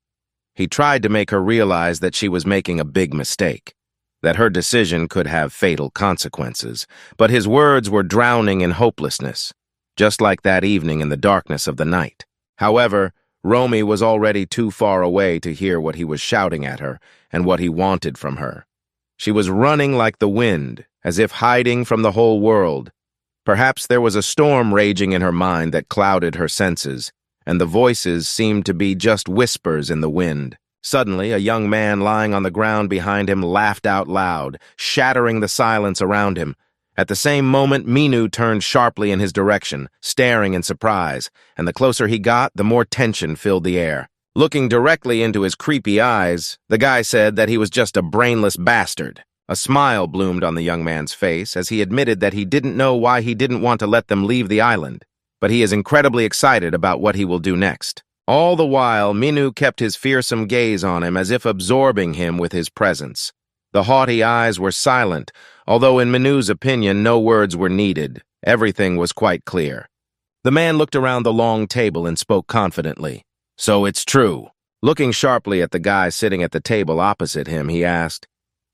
He tried to make her realize that she was making a big mistake, that her decision could have fatal consequences, but his words were drowning in hopelessness, just like that evening in the darkness of the night. However, Romy was already too far away to hear what he was shouting at her and what he wanted from her. She was running like the wind, as if hiding from the whole world. Perhaps there was a storm raging in her mind that clouded her senses, and the voices seemed to be just whispers in the wind. Suddenly, a young man lying on the ground behind him laughed out loud, shattering the silence around him. At the same moment, Minu turned sharply in his direction, staring in surprise, and the closer he got, the more tension filled the air. Looking directly into his creepy eyes, the guy said that he was just a brainless bastard. A smile bloomed on the young man's face as he admitted that he didn't know why he didn't want to let them leave the island, but he is incredibly excited about what he will do next. All the while, Minu kept his fearsome gaze on him as if absorbing him with his presence. The haughty eyes were silent, although in Minu's opinion no words were needed. Everything was quite clear. The man looked around the long table and spoke confidently. "So it's true." Looking sharply at the guy sitting at the table opposite him, he asked,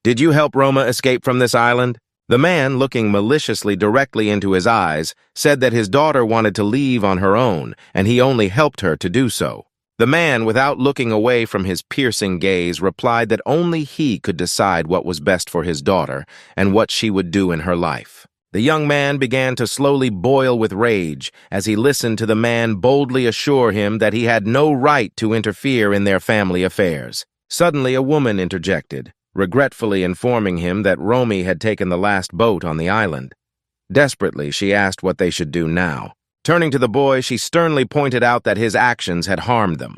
"Did you help Roma escape from this island?" The man, looking maliciously directly into his eyes, said that his daughter wanted to leave on her own, and he only helped her to do so. The man, without looking away from his piercing gaze, replied that only he could decide what was best for his daughter and what she would do in her life. The young man began to slowly boil with rage as he listened to the man boldly assure him that he had no right to interfere in their family affairs. Suddenly, a woman interjected, regretfully informing him that Romy had taken the last boat on the island. Desperately, she asked what they should do now. Turning to the boy, she sternly pointed out that his actions had harmed them.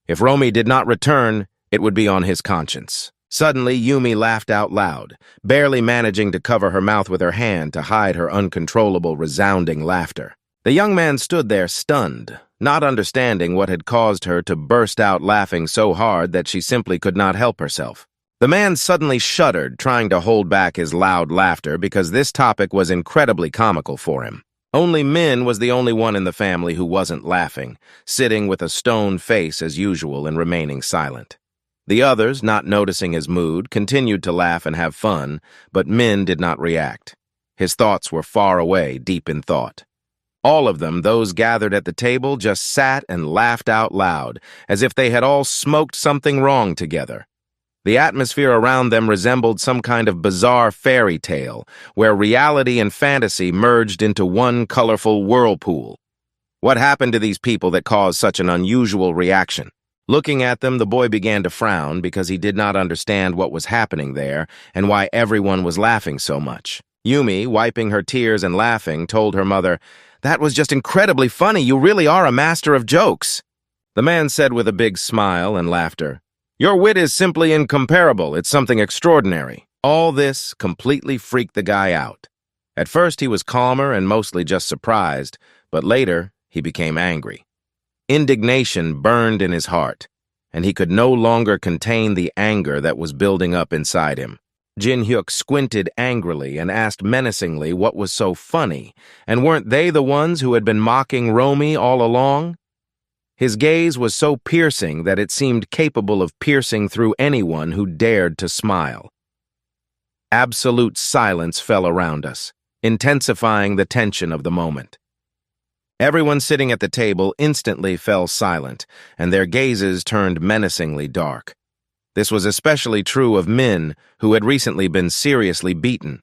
If Romy did not return, it would be on his conscience. Suddenly, Yumi laughed out loud, barely managing to cover her mouth with her hand to hide her uncontrollable, resounding laughter. The young man stood there stunned, not understanding what had caused her to burst out laughing so hard that she simply could not help herself. The man suddenly shuddered, trying to hold back his loud laughter because this topic was incredibly comical for him. Only Min was the only one in the family who wasn't laughing, sitting with a stone face as usual and remaining silent. The others, not noticing his mood, continued to laugh and have fun, but Min did not react. His thoughts were far away, deep in thought. All of them, those gathered at the table, just sat and laughed out loud, as if they had all smoked something wrong together. The atmosphere around them resembled some kind of bizarre fairy tale, where reality and fantasy merged into one colorful whirlpool. What happened to these people that caused such an unusual reaction? Looking at them, the boy began to frown because he did not understand what was happening there and why everyone was laughing so much. Yumi, wiping her tears and laughing, told her mother, "That was just incredibly funny. You really are a master of jokes." The man said with a big smile and laughter, "Your wit is simply incomparable. It's something extraordinary." All this completely freaked the guy out. At first he was calmer and mostly just surprised, but later he became angry. Indignation burned in his heart, and he could no longer contain the anger that was building up inside him. Jin-hyuk squinted angrily and asked menacingly what was so funny, and weren't they the ones who had been mocking Romy all along? His gaze was so piercing that it seemed capable of piercing through anyone who dared to smile. Absolute silence fell around us, intensifying the tension of the moment. Everyone sitting at the table instantly fell silent, and their gazes turned menacingly dark. This was especially true of Min, who had recently been seriously beaten.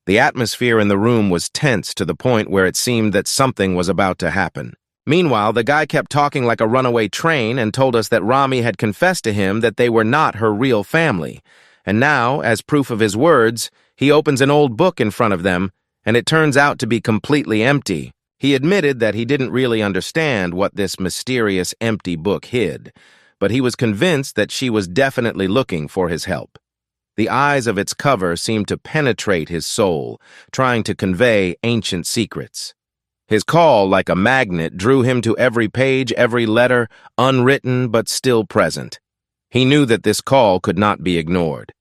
The atmosphere in the room was tense to the point where it seemed that something was about to happen. Meanwhile, the guy kept talking like a runaway train and told us that Romy had confessed to him that they were not her real family. And now, as proof of his words, he opens an old book in front of them, and it turns out to be completely empty. He admitted that he didn't really understand what this mysterious empty book hid, but he was convinced that she was definitely looking for his help. The eyes of its cover seemed to penetrate his soul, trying to convey ancient secrets. His call, like a magnet, drew him to every page, every letter, unwritten but still present. He knew that this call could not be ignored.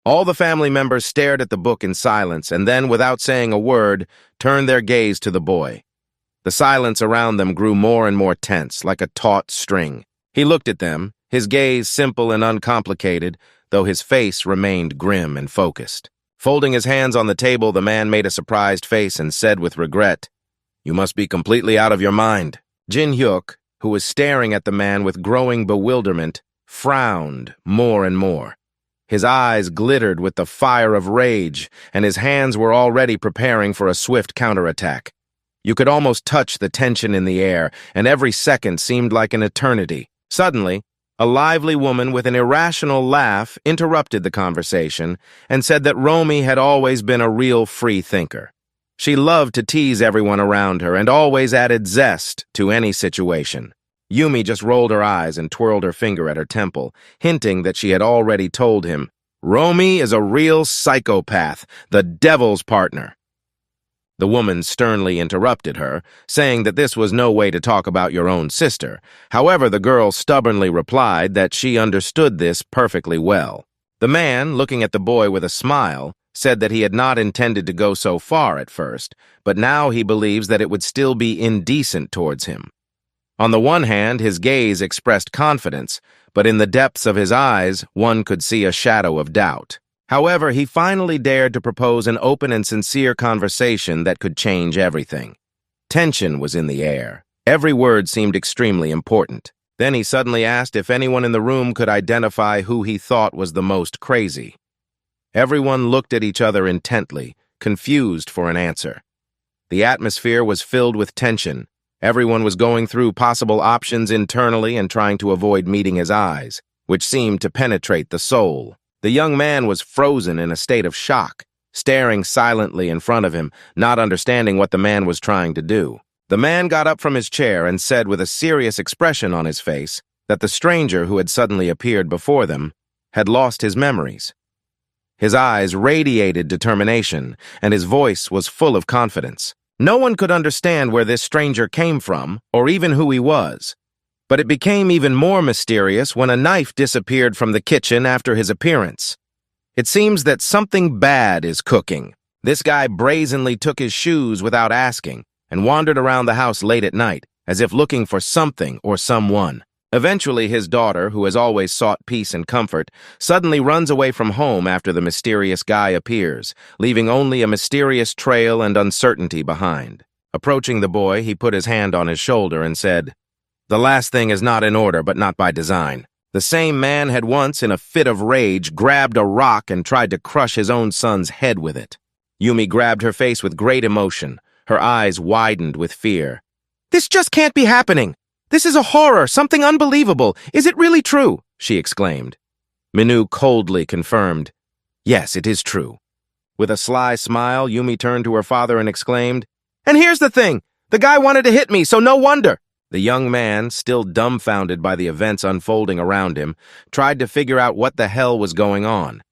All the family members stared at the book in silence and then, without saying a word, turned their gaze to the boy. The silence around them grew more and more tense, like a taut string. He looked at them, his gaze simple and uncomplicated, though his face remained grim and focused. Folding his hands on the table, the man made a surprised face and said with regret, "You must be completely out of your mind." Jin-hyuk, who was staring at the man with growing bewilderment, frowned more and more. His eyes glittered with the fire of rage, and his hands were already preparing for a swift counterattack. You could almost touch the tension in the air, and every second seemed like an eternity. Suddenly, a lively woman with an irrational laugh interrupted the conversation and said that Romy had always been a real free thinker. She loved to tease everyone around her and always added zest to any situation. Yumi just rolled her eyes and twirled her finger at her temple, hinting that she had already told him, "Romy is a real psychopath, the devil's partner." The woman sternly interrupted her, saying that this was no way to talk about your own sister. However, the girl stubbornly replied that she understood this perfectly well. The man, looking at the boy with a smile, said that he had not intended to go so far at first, but now he believes that it would still be indecent towards him. On the one hand, his gaze expressed confidence, but in the depths of his eyes, one could see a shadow of doubt. However, he finally dared to propose an open and sincere conversation that could change everything. Tension was in the air. Every word seemed extremely important. Then he suddenly asked if anyone in the room could identify who he thought was the most crazy. Everyone looked at each other intently, confused for an answer. The atmosphere was filled with tension. Everyone was going through possible options internally and trying to avoid meeting his eyes, which seemed to penetrate the soul. The young man was frozen in a state of shock, staring silently in front of him, not understanding what the man was trying to do. The man got up from his chair and said with a serious expression on his face that the stranger who had suddenly appeared before them had lost his memories. His eyes radiated determination, and his voice was full of confidence. No one could understand where this stranger came from, or even who he was. But it became even more mysterious when a knife disappeared from the kitchen after his appearance. It seems that something bad is cooking. This guy brazenly took his shoes without asking and wandered around the house late at night, as if looking for something or someone. Eventually, his daughter, who has always sought peace and comfort, suddenly runs away from home after the mysterious guy appears, leaving only a mysterious trail and uncertainty behind. Approaching the boy, he put his hand on his shoulder and said, "The last thing is not in order, but not by design." The same man had once, in a fit of rage, grabbed a rock and tried to crush his own son's head with it. Yumi grabbed her face with great emotion. Her eyes widened with fear. "This just can't be happening! This is a horror, something unbelievable. Is it really true?" she exclaimed. Minu coldly confirmed, "Yes, it is true." With a sly smile, Yumi turned to her father and exclaimed, "And here's the thing! The guy wanted to hit me, so no wonder!" The young man, still dumbfounded by the events unfolding around him, tried to figure out what the hell was going on.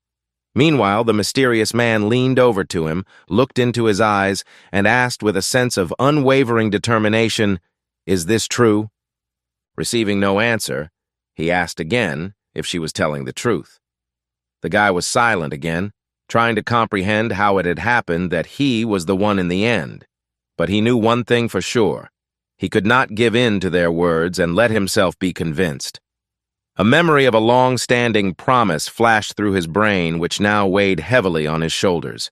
Meanwhile, the mysterious man leaned over to him, looked into his eyes, and asked with a sense of unwavering determination, "Is this true?" Receiving no answer, he asked again if she was telling the truth. The guy was silent again, trying to comprehend how it had happened that he was the one in the end. But he knew one thing for sure. He could not give in to their words and let himself be convinced. A memory of a long-standing promise flashed through his brain, which now weighed heavily on his shoulders.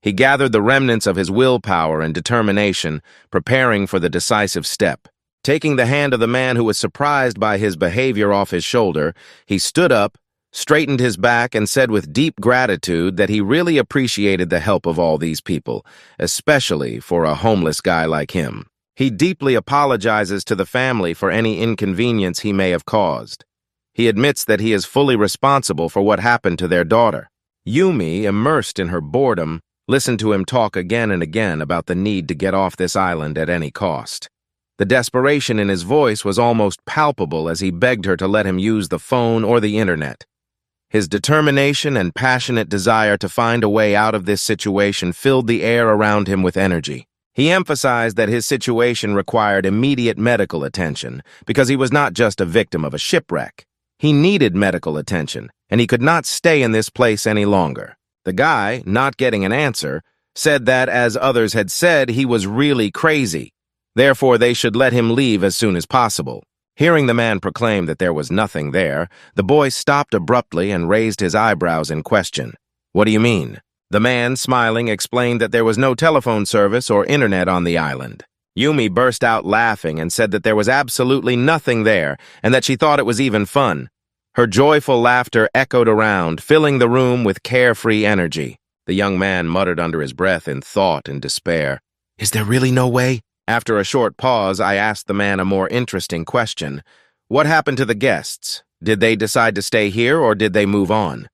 He gathered the remnants of his willpower and determination, preparing for the decisive step. Taking the hand of the man who was surprised by his behavior off his shoulder, he stood up, straightened his back, and said with deep gratitude that he really appreciated the help of all these people, especially for a homeless guy like him. He deeply apologizes to the family for any inconvenience he may have caused. He admits that he is fully responsible for what happened to their daughter. Yumi, immersed in her boredom, listened to him talk again and again about the need to get off this island at any cost. The desperation in his voice was almost palpable as he begged her to let him use the phone or the internet. His determination and passionate desire to find a way out of this situation filled the air around him with energy. He emphasized that his situation required immediate medical attention because he was not just a victim of a shipwreck. He needed medical attention, and he could not stay in this place any longer. The guy, not getting an answer, said that, as others had said, he was really crazy. Therefore, they should let him leave as soon as possible. Hearing the man proclaim that there was nothing there, the boy stopped abruptly and raised his eyebrows in question. "What do you mean?" The man, smiling, explained that there was no telephone service or internet on the island. Yumi burst out laughing and said that there was absolutely nothing there and that she thought it was even fun. Her joyful laughter echoed around, filling the room with carefree energy. The young man muttered under his breath in thought and despair. "Is there really no way?" After a short pause, I asked the man a more interesting question. "What happened to the guests? Did they decide to stay here or did they move on?"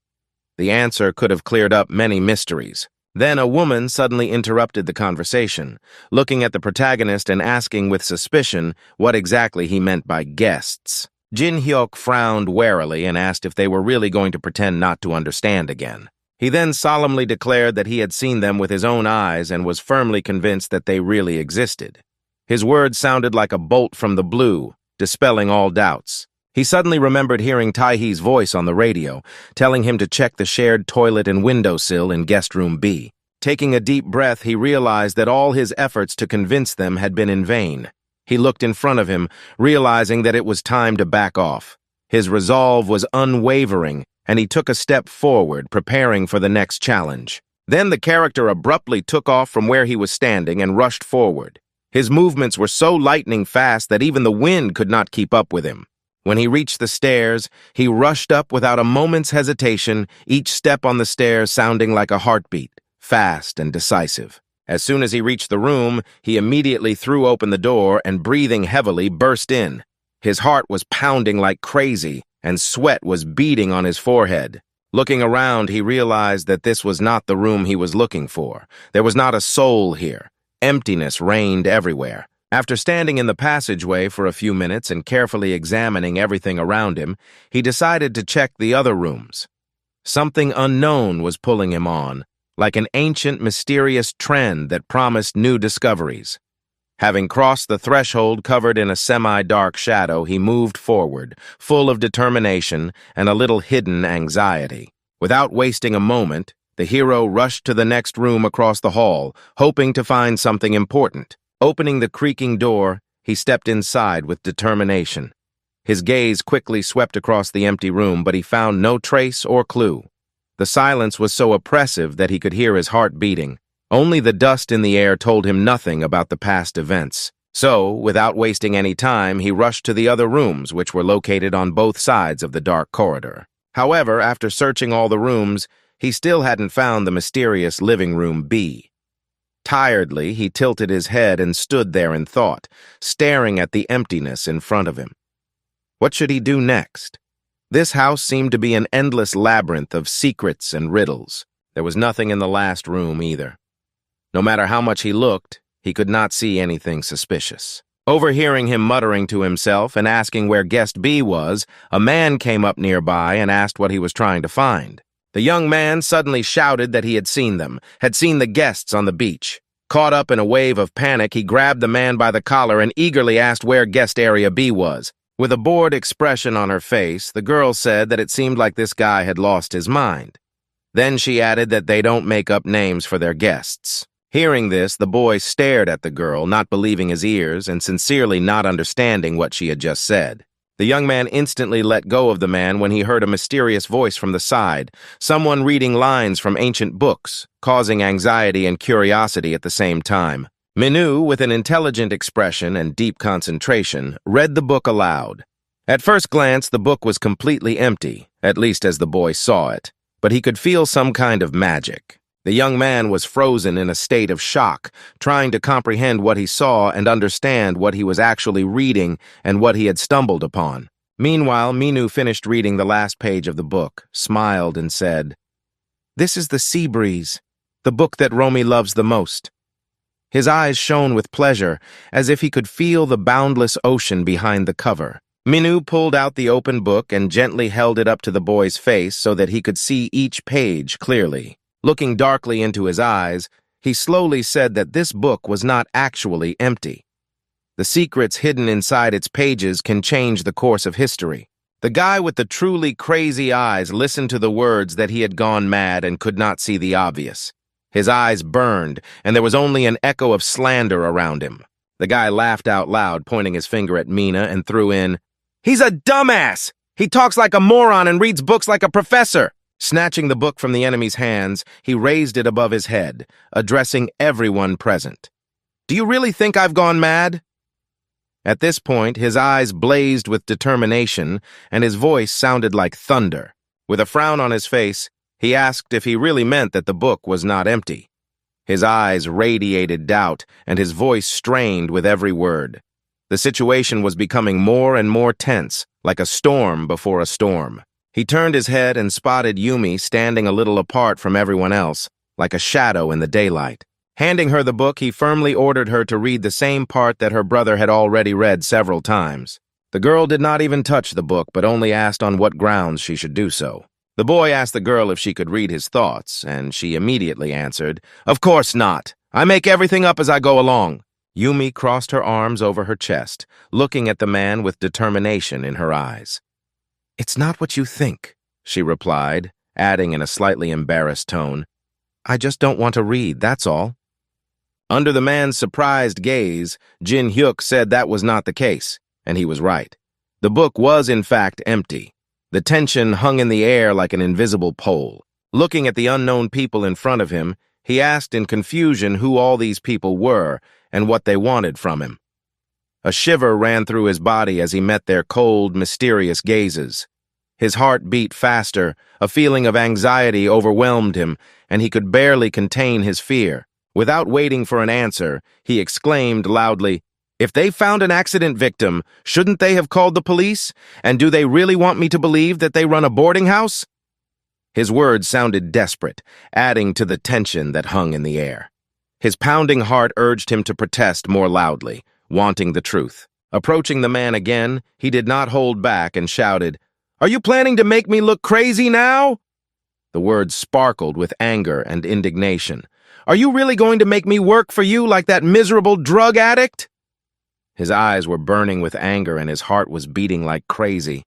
The answer could have cleared up many mysteries. Then a woman suddenly interrupted the conversation, looking at the protagonist and asking with suspicion what exactly he meant by guests. Jin Hyuk frowned warily and asked if they were really going to pretend not to understand again. He then solemnly declared that he had seen them with his own eyes and was firmly convinced that they really existed. His words sounded like a bolt from the blue, dispelling all doubts. He suddenly remembered hearing Taii's voice on the radio, telling him to check the shared toilet and windowsill in guest room B. Taking a deep breath, he realized that all his efforts to convince them had been in vain. He looked in front of him, realizing that it was time to back off. His resolve was unwavering, and he took a step forward, preparing for the next challenge. Then the character abruptly took off from where he was standing and rushed forward. His movements were so lightning fast that even the wind could not keep up with him. When he reached the stairs, he rushed up without a moment's hesitation, each step on the stairs sounding like a heartbeat, fast and decisive. As soon as he reached the room, he immediately threw open the door and, breathing heavily, burst in. His heart was pounding like crazy, and sweat was beading on his forehead. Looking around, he realized that this was not the room he was looking for. There was not a soul here. Emptiness reigned everywhere. After standing in the passageway for a few minutes and carefully examining everything around him, he decided to check the other rooms. Something unknown was pulling him on, like an ancient, mysterious trend that promised new discoveries. Having crossed the threshold covered in a semi-dark shadow, he moved forward, full of determination and a little hidden anxiety. Without wasting a moment, the hero rushed to the next room across the hall, hoping to find something important. Opening the creaking door, he stepped inside with determination. His gaze quickly swept across the empty room, but he found no trace or clue. The silence was so oppressive that he could hear his heart beating. Only the dust in the air told him nothing about the past events. So, without wasting any time, he rushed to the other rooms, which were located on both sides of the dark corridor. However, after searching all the rooms, he still hadn't found the mysterious living room B. Tiredly, he tilted his head and stood there in thought, staring at the emptiness in front of him. What should he do next? This house seemed to be an endless labyrinth of secrets and riddles. There was nothing in the last room either. No matter how much he looked, he could not see anything suspicious. Overhearing him muttering to himself and asking where guest B was, a man came up nearby and asked what he was trying to find. The young man suddenly shouted that he had seen them, had seen the guests on the beach. Caught up in a wave of panic, he grabbed the man by the collar and eagerly asked where guest area B was. With a bored expression on her face, the girl said that it seemed like this guy had lost his mind. Then she added that they don't make up names for their guests. Hearing this, the boy stared at the girl, not believing his ears and sincerely not understanding what she had just said. The young man instantly let go of the man when he heard a mysterious voice from the side, someone reading lines from ancient books, causing anxiety and curiosity at the same time. Minu, with an intelligent expression and deep concentration, read the book aloud. At first glance, the book was completely empty, at least as the boy saw it, but he could feel some kind of magic. The young man was frozen in a state of shock, trying to comprehend what he saw and understand what he was actually reading and what he had stumbled upon. Meanwhile, Minu finished reading the last page of the book, smiled, and said, "This is The Sea Breeze, the book that Romy loves the most." His eyes shone with pleasure, as if he could feel the boundless ocean behind the cover. Minu pulled out the open book and gently held it up to the boy's face so that he could see each page clearly. Looking darkly into his eyes, he slowly said that this book was not actually empty. The secrets hidden inside its pages can change the course of history. The guy with the truly crazy eyes listened to the words that he had gone mad and could not see the obvious. His eyes burned, and there was only an echo of slander around him. The guy laughed out loud, pointing his finger at Mina, and threw in, "He's a dumbass! He talks like a moron and reads books like a professor!" Snatching the book from the enemy's hands, he raised it above his head, addressing everyone present. "Do you really think I've gone mad?" At this point, his eyes blazed with determination, and his voice sounded like thunder. With a frown on his face, he asked if he really meant that the book was not empty. His eyes radiated doubt, and his voice strained with every word. The situation was becoming more and more tense, like a storm before a storm. He turned his head and spotted Yumi standing a little apart from everyone else, like a shadow in the daylight. Handing her the book, he firmly ordered her to read the same part that her brother had already read several times. The girl did not even touch the book, but only asked on what grounds she should do so. The boy asked the girl if she could read his thoughts, and she immediately answered, "Of course not. I make everything up as I go along." Yumi crossed her arms over her chest, looking at the man with determination in her eyes. "It's not what you think," she replied, adding in a slightly embarrassed tone, "I just don't want to read, that's all." Under the man's surprised gaze, Jin Hyuk said that was not the case, and he was right. The book was in fact empty. The tension hung in the air like an invisible pole. Looking at the unknown people in front of him, he asked in confusion who all these people were and what they wanted from him. A shiver ran through his body as he met their cold, mysterious gazes. His heart beat faster, a feeling of anxiety overwhelmed him, and he could barely contain his fear. Without waiting for an answer, he exclaimed loudly, "If they found an accident victim, shouldn't they have called the police? And do they really want me to believe that they run a boarding house?" His words sounded desperate, adding to the tension that hung in the air. His pounding heart urged him to protest more loudly, wanting the truth. Approaching the man again, he did not hold back and shouted, "Are you planning to make me look crazy now?" The words sparkled with anger and indignation. "Are you really going to make me work for you like that miserable drug addict?" His eyes were burning with anger and his heart was beating like crazy.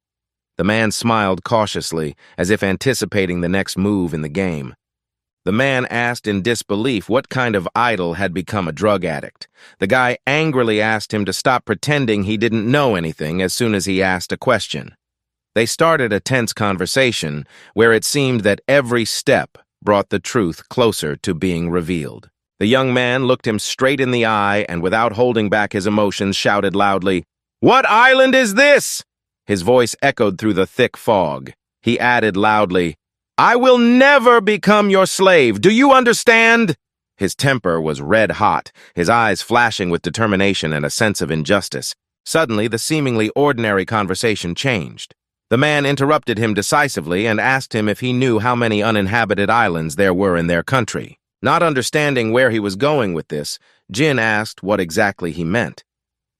The man smiled cautiously, as if anticipating the next move in the game. The man asked in disbelief what kind of idol had become a drug addict. The guy angrily asked him to stop pretending he didn't know anything as soon as he asked a question. They started a tense conversation where it seemed that every step brought the truth closer to being revealed. The young man looked him straight in the eye and without holding back his emotions shouted loudly, "What island is this?" His voice echoed through the thick fog. He added loudly, "I will never become your slave, do you understand?" His temper was red hot, his eyes flashing with determination and a sense of injustice. Suddenly, the seemingly ordinary conversation changed. The man interrupted him decisively and asked him if he knew how many uninhabited islands there were in their country. Not understanding where he was going with this, Jin asked what exactly he meant.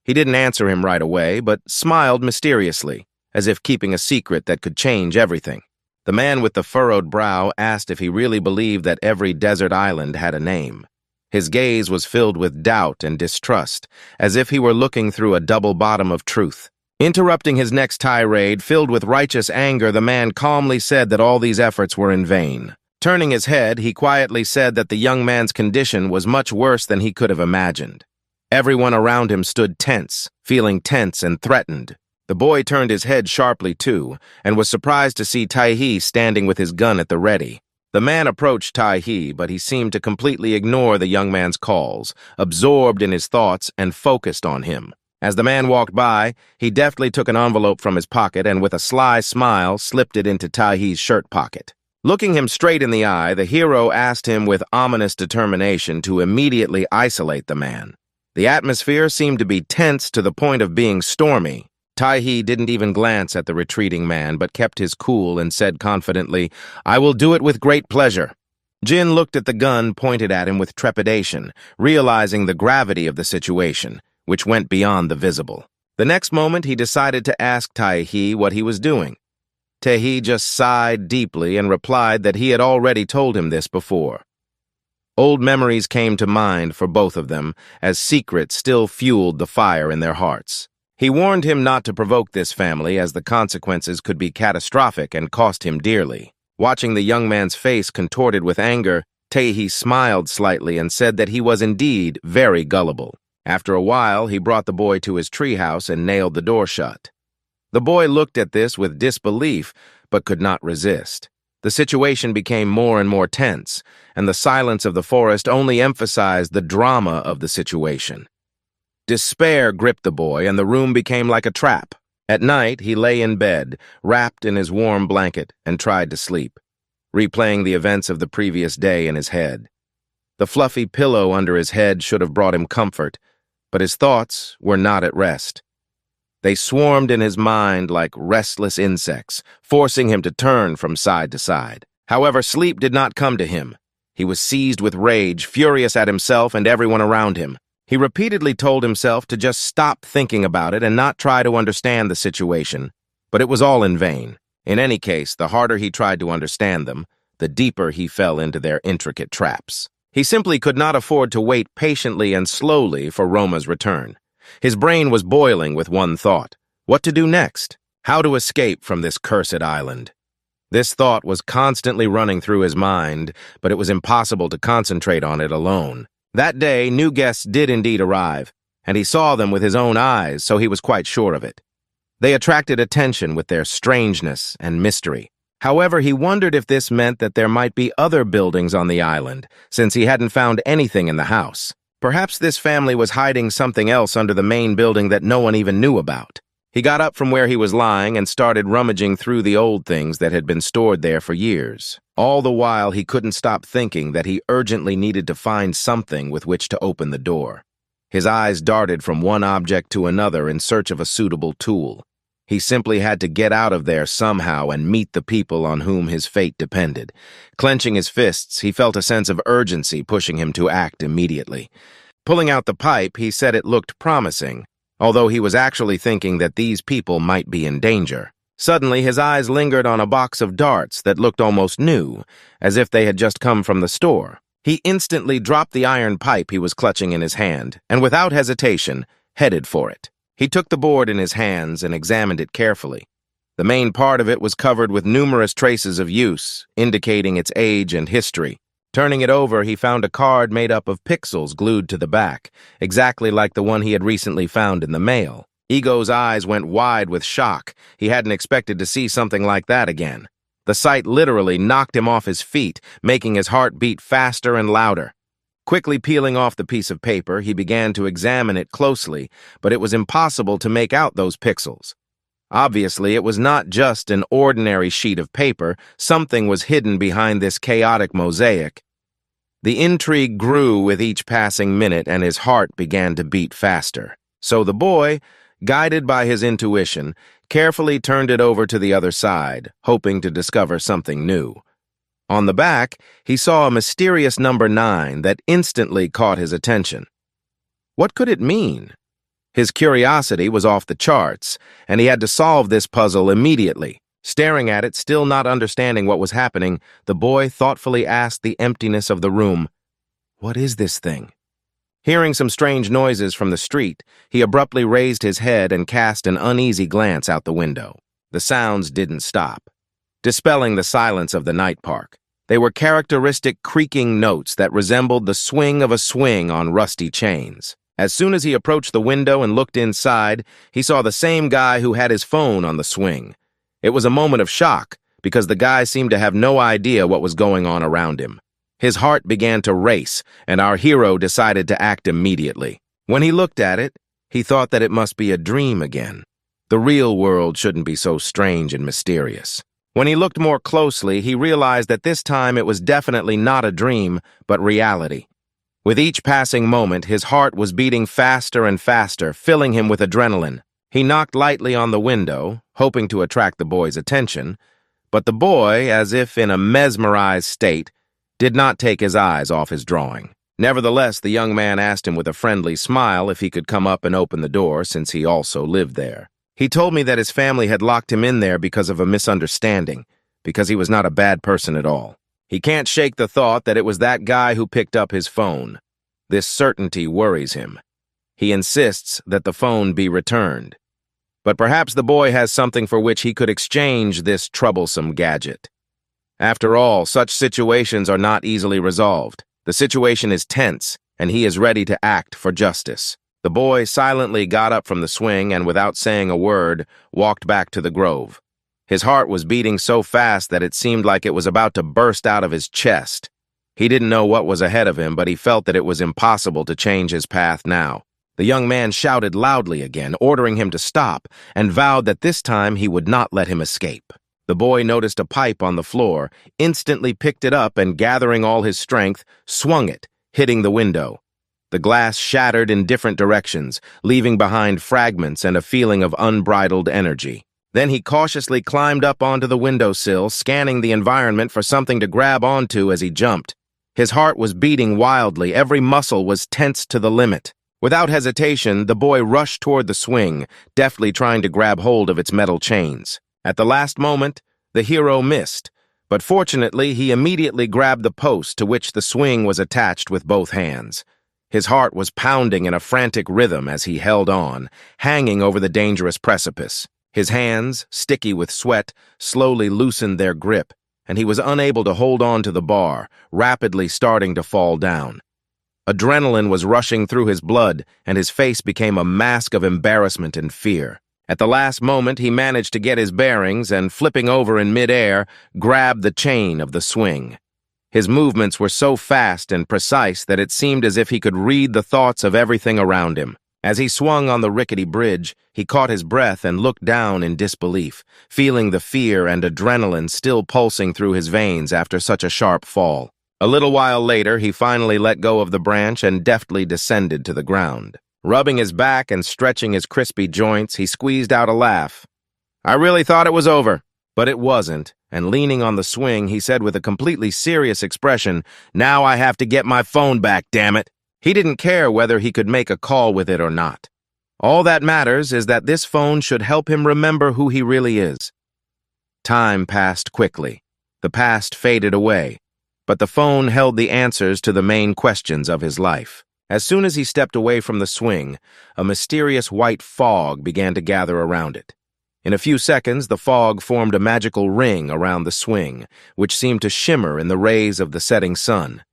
He didn't answer him right away, but smiled mysteriously, as if keeping a secret that could change everything. The man with the furrowed brow asked if he really believed that every desert island had a name. His gaze was filled with doubt and distrust, as if he were looking through a double bottom of truth. Interrupting his next tirade, filled with righteous anger, the man calmly said that all these efforts were in vain. Turning his head, he quietly said that the young man's condition was much worse than he could have imagined. Everyone around him stood tense, feeling tense and threatened. The boy turned his head sharply too, and was surprised to see Taii standing with his gun at the ready. The man approached Taii, but he seemed to completely ignore the young man's calls, absorbed in his thoughts and focused on him. As the man walked by, he deftly took an envelope from his pocket and with a sly smile slipped it into Taii's shirt pocket. Looking him straight in the eye, the hero asked him with ominous determination to immediately isolate the man. The atmosphere seemed to be tense to the point of being stormy. Taii didn't even glance at the retreating man, but kept his cool and said confidently, "I will do it with great pleasure." Jin looked at the gun pointed at him with trepidation, realizing the gravity of the situation, which went beyond the visible. The next moment, he decided to ask Taii what he was doing. Taii just sighed deeply and replied that he had already told him this before. Old memories came to mind for both of them, as secrets still fueled the fire in their hearts. He warned him not to provoke this family, as the consequences could be catastrophic and cost him dearly. Watching the young man's face contorted with anger, Taii smiled slightly and said that he was indeed very gullible. After a while, he brought the boy to his treehouse and nailed the door shut. The boy looked at this with disbelief, but could not resist. The situation became more and more tense, and the silence of the forest only emphasized the drama of the situation. Despair gripped the boy, and the room became like a trap. At night, he lay in bed, wrapped in his warm blanket, and tried to sleep, replaying the events of the previous day in his head. The fluffy pillow under his head should have brought him comfort, but his thoughts were not at rest. They swarmed in his mind like restless insects, forcing him to turn from side to side. However, sleep did not come to him. He was seized with rage, furious at himself and everyone around him. He repeatedly told himself to just stop thinking about it and not try to understand the situation, but it was all in vain. In any case, the harder he tried to understand them, the deeper he fell into their intricate traps. He simply could not afford to wait patiently and slowly for Roma's return. His brain was boiling with one thought: what to do next? How to escape from this cursed island? This thought was constantly running through his mind, but it was impossible to concentrate on it alone. That day, new guests did indeed arrive, and he saw them with his own eyes, so he was quite sure of it. They attracted attention with their strangeness and mystery. However, he wondered if this meant that there might be other buildings on the island, since he hadn't found anything in the house. Perhaps this family was hiding something else under the main building that no one even knew about. He got up from where he was lying and started rummaging through the old things that had been stored there for years. All the while, he couldn't stop thinking that he urgently needed to find something with which to open the door. His eyes darted from one object to another in search of a suitable tool. He simply had to get out of there somehow and meet the people on whom his fate depended. Clenching his fists, he felt a sense of urgency pushing him to act immediately. Pulling out the pipe, he said it looked promising, although he was actually thinking that these people might be in danger. Suddenly, his eyes lingered on a box of darts that looked almost new, as if they had just come from the store. He instantly dropped the iron pipe he was clutching in his hand, and without hesitation, headed for it. He took the board in his hands and examined it carefully. The main part of it was covered with numerous traces of use, indicating its age and history. Turning it over, he found a card made up of pixels glued to the back, exactly like the one he had recently found in the mail. Ego's eyes went wide with shock. He hadn't expected to see something like that again. The sight literally knocked him off his feet, making his heart beat faster and louder. Quickly peeling off the piece of paper, he began to examine it closely, but it was impossible to make out those pixels. Obviously, it was not just an ordinary sheet of paper. Something was hidden behind this chaotic mosaic. The intrigue grew with each passing minute, and his heart began to beat faster. So the boy, guided by his intuition, carefully turned it over to the other side, hoping to discover something new. On the back, he saw a mysterious number 9 that instantly caught his attention. What could it mean? His curiosity was off the charts, and he had to solve this puzzle immediately. Staring at it, still not understanding what was happening, the boy thoughtfully asked the emptiness of the room, "What is this thing?" Hearing some strange noises from the street, he abruptly raised his head and cast an uneasy glance out the window. The sounds didn't stop, dispelling the silence of the night park. They were characteristic creaking notes that resembled the swing of a swing on rusty chains. As soon as he approached the window and looked inside, he saw the same guy who had his phone on the swing. It was a moment of shock, because the guy seemed to have no idea what was going on around him. His heart began to race, and our hero decided to act immediately. When he looked at it, he thought that it must be a dream again. The real world shouldn't be so strange and mysterious. When he looked more closely, he realized that this time it was definitely not a dream, but reality. With each passing moment, his heart was beating faster and faster, filling him with adrenaline. He knocked lightly on the window, hoping to attract the boy's attention, but the boy, as if in a mesmerized state, did not take his eyes off his drawing. Nevertheless, the young man asked him with a friendly smile if he could come up and open the door, since he also lived there. He told me that his family had locked him in there because of a misunderstanding, because he was not a bad person at all. He can't shake the thought that it was that guy who picked up his phone. This certainty worries him. He insists that the phone be returned. But perhaps the boy has something for which he could exchange this troublesome gadget. After all, such situations are not easily resolved. The situation is tense, and he is ready to act for justice. The boy silently got up from the swing and, without saying a word, walked back to the grove. His heart was beating so fast that it seemed like it was about to burst out of his chest. He didn't know what was ahead of him, but he felt that it was impossible to change his path now. The young man shouted loudly again, ordering him to stop, and vowed that this time he would not let him escape. The boy noticed a pipe on the floor, instantly picked it up, and gathering all his strength, swung it, hitting the window. The glass shattered in different directions, leaving behind fragments and a feeling of unbridled energy. Then he cautiously climbed up onto the windowsill, scanning the environment for something to grab onto as he jumped. His heart was beating wildly, every muscle was tensed to the limit. Without hesitation, the boy rushed toward the swing, deftly trying to grab hold of its metal chains. At the last moment, the hero missed, but fortunately he immediately grabbed the post to which the swing was attached with both hands. His heart was pounding in a frantic rhythm as he held on, hanging over the dangerous precipice. His hands, sticky with sweat, slowly loosened their grip, and he was unable to hold on to the bar, rapidly starting to fall down. Adrenaline was rushing through his blood, and his face became a mask of embarrassment and fear. At the last moment, he managed to get his bearings and, flipping over in midair, grabbed the chain of the swing. His movements were so fast and precise that it seemed as if he could read the thoughts of everything around him. As he swung on the rickety bridge, he caught his breath and looked down in disbelief, feeling the fear and adrenaline still pulsing through his veins after such a sharp fall. A little while later, he finally let go of the branch and deftly descended to the ground. Rubbing his back and stretching his crispy joints, he squeezed out a laugh. "I really thought it was over." But it wasn't, and leaning on the swing, he said with a completely serious expression, "Now I have to get my phone back, damn it." He didn't care whether he could make a call with it or not. All that matters is that this phone should help him remember who he really is. Time passed quickly. The past faded away, but the phone held the answers to the main questions of his life. As soon as he stepped away from the swing, a mysterious white fog began to gather around it. In a few seconds, the fog formed a magical ring around the swing, which seemed to shimmer in the rays of the setting sun.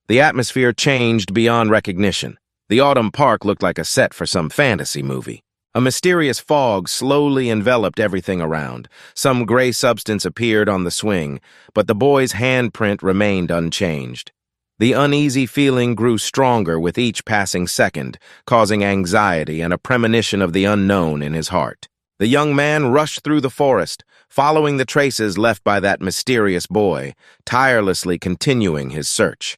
The atmosphere changed beyond recognition. The autumn park looked like a set for some fantasy movie. A mysterious fog slowly enveloped everything around. Some gray substance appeared on the swing, but the boy's handprint remained unchanged. The uneasy feeling grew stronger with each passing second, causing anxiety and a premonition of the unknown in his heart. The young man rushed through the forest, following the traces left by that mysterious boy, tirelessly continuing his search.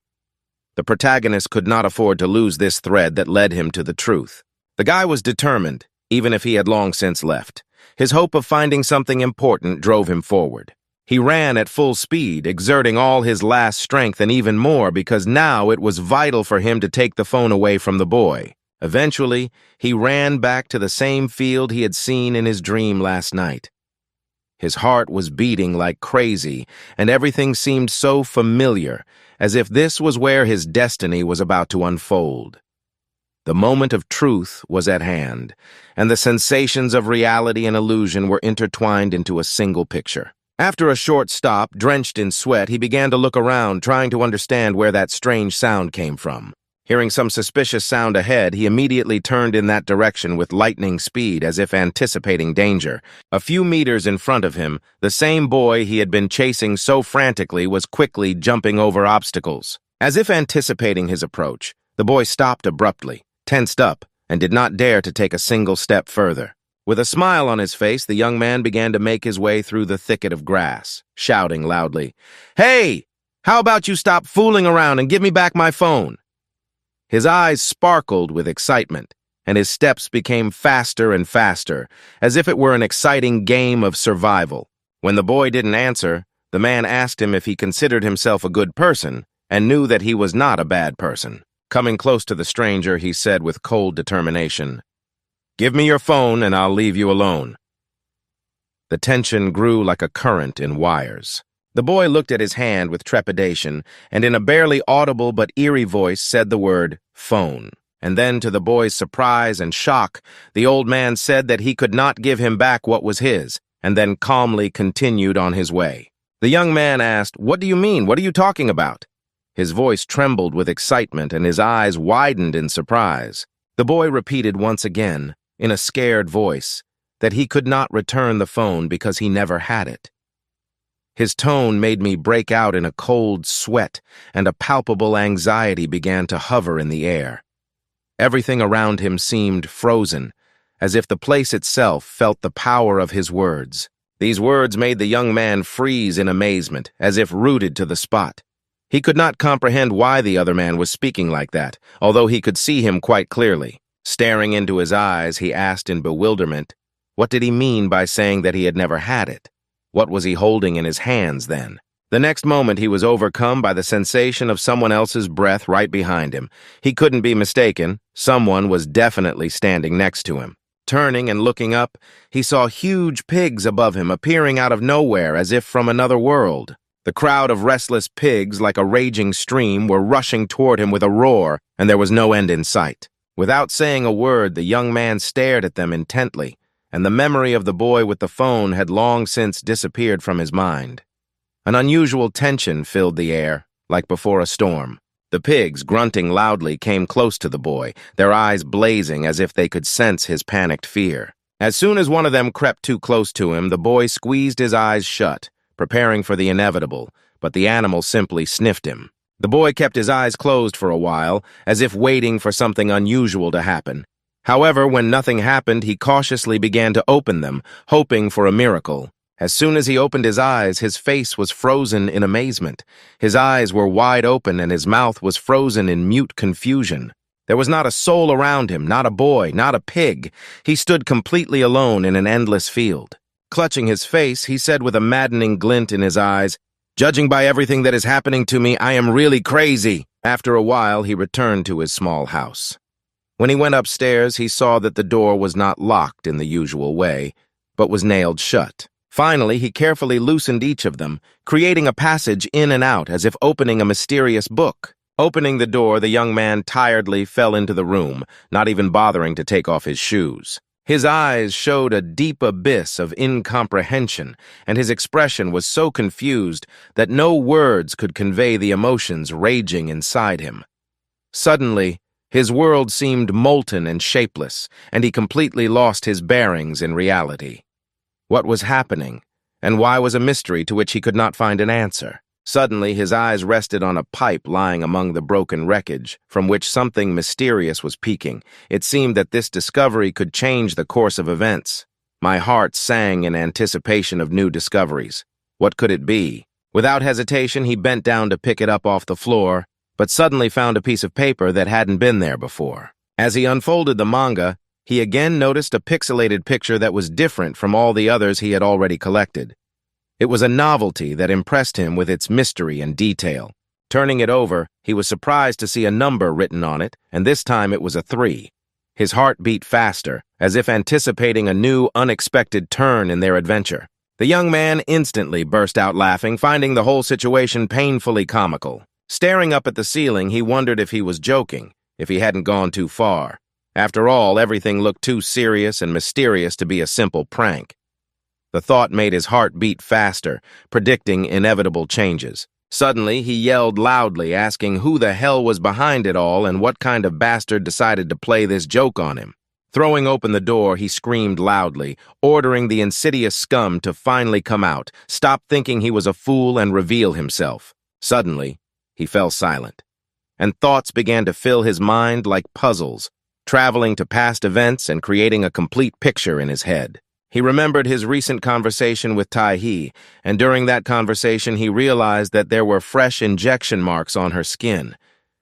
The protagonist could not afford to lose this thread that led him to the truth. The guy was determined, even if he had long since left. His hope of finding something important drove him forward. He ran at full speed, exerting all his last strength and even more because now it was vital for him to take the phone away from the boy. Eventually, he ran back to the same field he had seen in his dream last night. His heart was beating like crazy, and everything seemed so familiar, as if this was where his destiny was about to unfold. The moment of truth was at hand, and the sensations of reality and illusion were intertwined into a single picture. After a short stop, drenched in sweat, he began to look around, trying to understand where that strange sound came from. Hearing some suspicious sound ahead, he immediately turned in that direction with lightning speed, as if anticipating danger. A few meters in front of him, the same boy he had been chasing so frantically was quickly jumping over obstacles. As if anticipating his approach, the boy stopped abruptly, tensed up, and did not dare to take a single step further. With a smile on his face, the young man began to make his way through the thicket of grass, shouting loudly, "Hey! How about you stop fooling around and give me back my phone?" His eyes sparkled with excitement, and his steps became faster and faster, as if it were an exciting game of survival. When the boy didn't answer, the man asked him if he considered himself a good person, and knew that he was not a bad person. Coming close to the stranger, he said with cold determination, "Give me your phone and I'll leave you alone." The tension grew like a current in wires. The boy looked at his hand with trepidation, and in a barely audible but eerie voice said the word, phone. And then, to the boy's surprise and shock, the old man said that he could not give him back what was his, and then calmly continued on his way. The young man asked, "What do you mean? What are you talking about?" His voice trembled with excitement, and his eyes widened in surprise. The boy repeated once again, in a scared voice, that he could not return the phone because he never had it. His tone made me break out in a cold sweat, and a palpable anxiety began to hover in the air. Everything around him seemed frozen, as if the place itself felt the power of his words. These words made the young man freeze in amazement, as if rooted to the spot. He could not comprehend why the other man was speaking like that, although he could see him quite clearly. Staring into his eyes, he asked in bewilderment, what did he mean by saying that he had never had it? What was he holding in his hands then? The next moment he was overcome by the sensation of someone else's breath right behind him. He couldn't be mistaken. Someone was definitely standing next to him. Turning and looking up, he saw huge pigs above him appearing out of nowhere as if from another world. The crowd of restless pigs, like a raging stream, were rushing toward him with a roar, and there was no end in sight. Without saying a word, the young man stared at them intently, and the memory of the boy with the phone had long since disappeared from his mind. An unusual tension filled the air, like before a storm. The pigs, grunting loudly, came close to the boy, their eyes blazing as if they could sense his panicked fear. As soon as one of them crept too close to him, the boy squeezed his eyes shut, preparing for the inevitable, but the animal simply sniffed him. The boy kept his eyes closed for a while, as if waiting for something unusual to happen. However, when nothing happened, he cautiously began to open them, hoping for a miracle. As soon as he opened his eyes, his face was frozen in amazement. His eyes were wide open and his mouth was frozen in mute confusion. There was not a soul around him, not a boy, not a pig. He stood completely alone in an endless field. Clutching his face, he said with a maddening glint in his eyes, "Judging by everything that is happening to me, I am really crazy." After a while, he returned to his small house. When he went upstairs, he saw that the door was not locked in the usual way, but was nailed shut. Finally, he carefully loosened each of them, creating a passage in and out as if opening a mysterious book. Opening the door, the young man tiredly fell into the room, not even bothering to take off his shoes. His eyes showed a deep abyss of incomprehension, and his expression was so confused that no words could convey the emotions raging inside him. Suddenly, his world seemed molten and shapeless, and he completely lost his bearings in reality. What was happening, and why was a mystery to which he could not find an answer? Suddenly, his eyes rested on a pipe lying among the broken wreckage, from which something mysterious was peeking. It seemed that this discovery could change the course of events. My heart sang in anticipation of new discoveries. What could it be? Without hesitation, he bent down to pick it up off the floor, but suddenly found a piece of paper that hadn't been there before. As he unfolded the manga, he again noticed a pixelated picture that was different from all the others he had already collected. It was a novelty that impressed him with its mystery and detail. Turning it over, he was surprised to see a number written on it, and this time it was a 3. His heart beat faster, as if anticipating a new, unexpected turn in their adventure. The young man instantly burst out laughing, finding the whole situation painfully comical. Staring up at the ceiling, he wondered if he was joking, if he hadn't gone too far. After all, everything looked too serious and mysterious to be a simple prank. The thought made his heart beat faster, predicting inevitable changes. Suddenly, he yelled loudly, asking who the hell was behind it all and what kind of bastard decided to play this joke on him. Throwing open the door, he screamed loudly, ordering the insidious scum to finally come out, stop thinking he was a fool, and reveal himself. Suddenly, he fell silent, and thoughts began to fill his mind like puzzles, traveling to past events and creating a complete picture in his head. He remembered his recent conversation with Taii, and during that conversation he realized that there were fresh injection marks on her skin.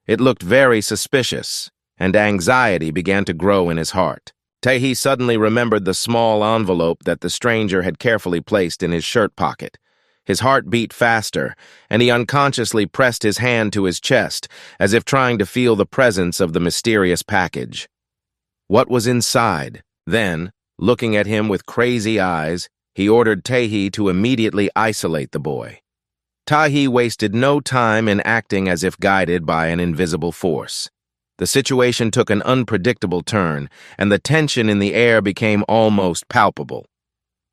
It looked very suspicious, and anxiety began to grow in his heart. Taii suddenly remembered the small envelope that the stranger had carefully placed in his shirt pocket. His heart beat faster, and he unconsciously pressed his hand to his chest, as if trying to feel the presence of the mysterious package. What was inside? Then, looking at him with crazy eyes, he ordered Taii to immediately isolate the boy. Taii wasted no time in acting as if guided by an invisible force. The situation took an unpredictable turn, and the tension in the air became almost palpable.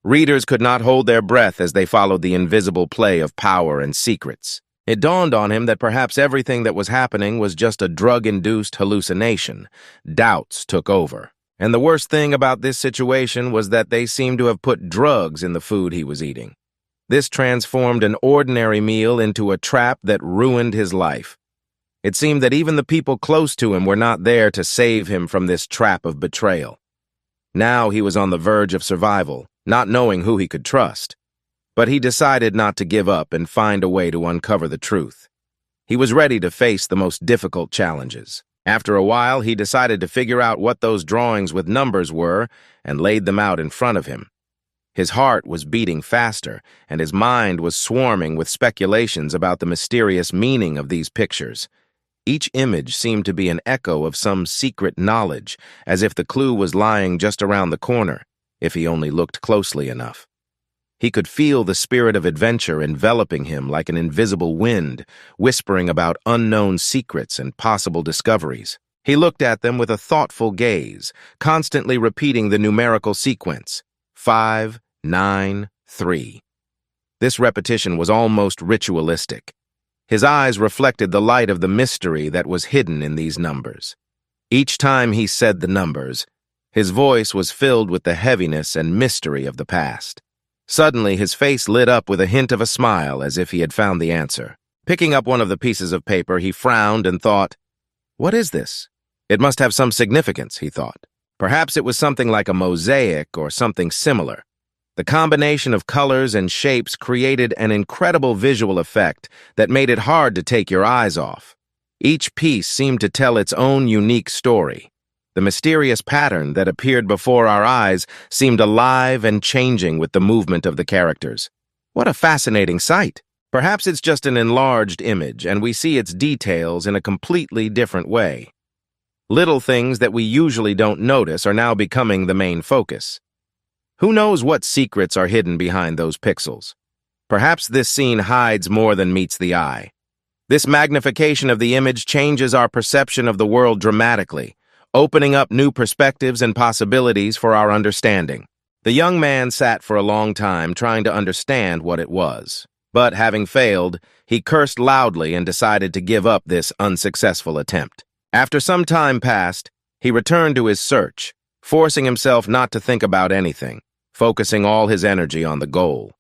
Readers could not hold their breath as they followed the invisible play of power and secrets. It dawned on him that perhaps everything that was happening was just a drug-induced hallucination. Doubts took over. And the worst thing about this situation was that they seemed to have put drugs in the food he was eating. This transformed an ordinary meal into a trap that ruined his life. It seemed that even the people close to him were not there to save him from this trap of betrayal. Now he was on the verge of survival, not knowing who he could trust. But he decided not to give up and find a way to uncover the truth. He was ready to face the most difficult challenges. After a while, he decided to figure out what those drawings with numbers were and laid them out in front of him. His heart was beating faster, and his mind was swarming with speculations about the mysterious meaning of these pictures. Each image seemed to be an echo of some secret knowledge, as if the clue was lying just around the corner, if he only looked closely enough. He could feel the spirit of adventure enveloping him like an invisible wind, whispering about unknown secrets and possible discoveries. He looked at them with a thoughtful gaze, constantly repeating the numerical sequence, 5, 9, 3. This repetition was almost ritualistic. His eyes reflected the light of the mystery that was hidden in these numbers. Each time he said the numbers, his voice was filled with the heaviness and mystery of the past. Suddenly, his face lit up with a hint of a smile, as if he had found the answer. Picking up one of the pieces of paper, he frowned and thought, "What is this? It must have some significance," he thought. Perhaps it was something like a mosaic or something similar. The combination of colors and shapes created an incredible visual effect that made it hard to take your eyes off. Each piece seemed to tell its own unique story. The mysterious pattern that appeared before our eyes seemed alive and changing with the movement of the characters. What a fascinating sight! Perhaps it's just an enlarged image, and we see its details in a completely different way. Little things that we usually don't notice are now becoming the main focus. Who knows what secrets are hidden behind those pixels? Perhaps this scene hides more than meets the eye. This magnification of the image changes our perception of the world dramatically, opening up new perspectives and possibilities for our understanding. The young man sat for a long time trying to understand what it was. But having failed, he cursed loudly and decided to give up this unsuccessful attempt. After some time passed, he returned to his search, forcing himself not to think about anything, focusing all his energy on the goal.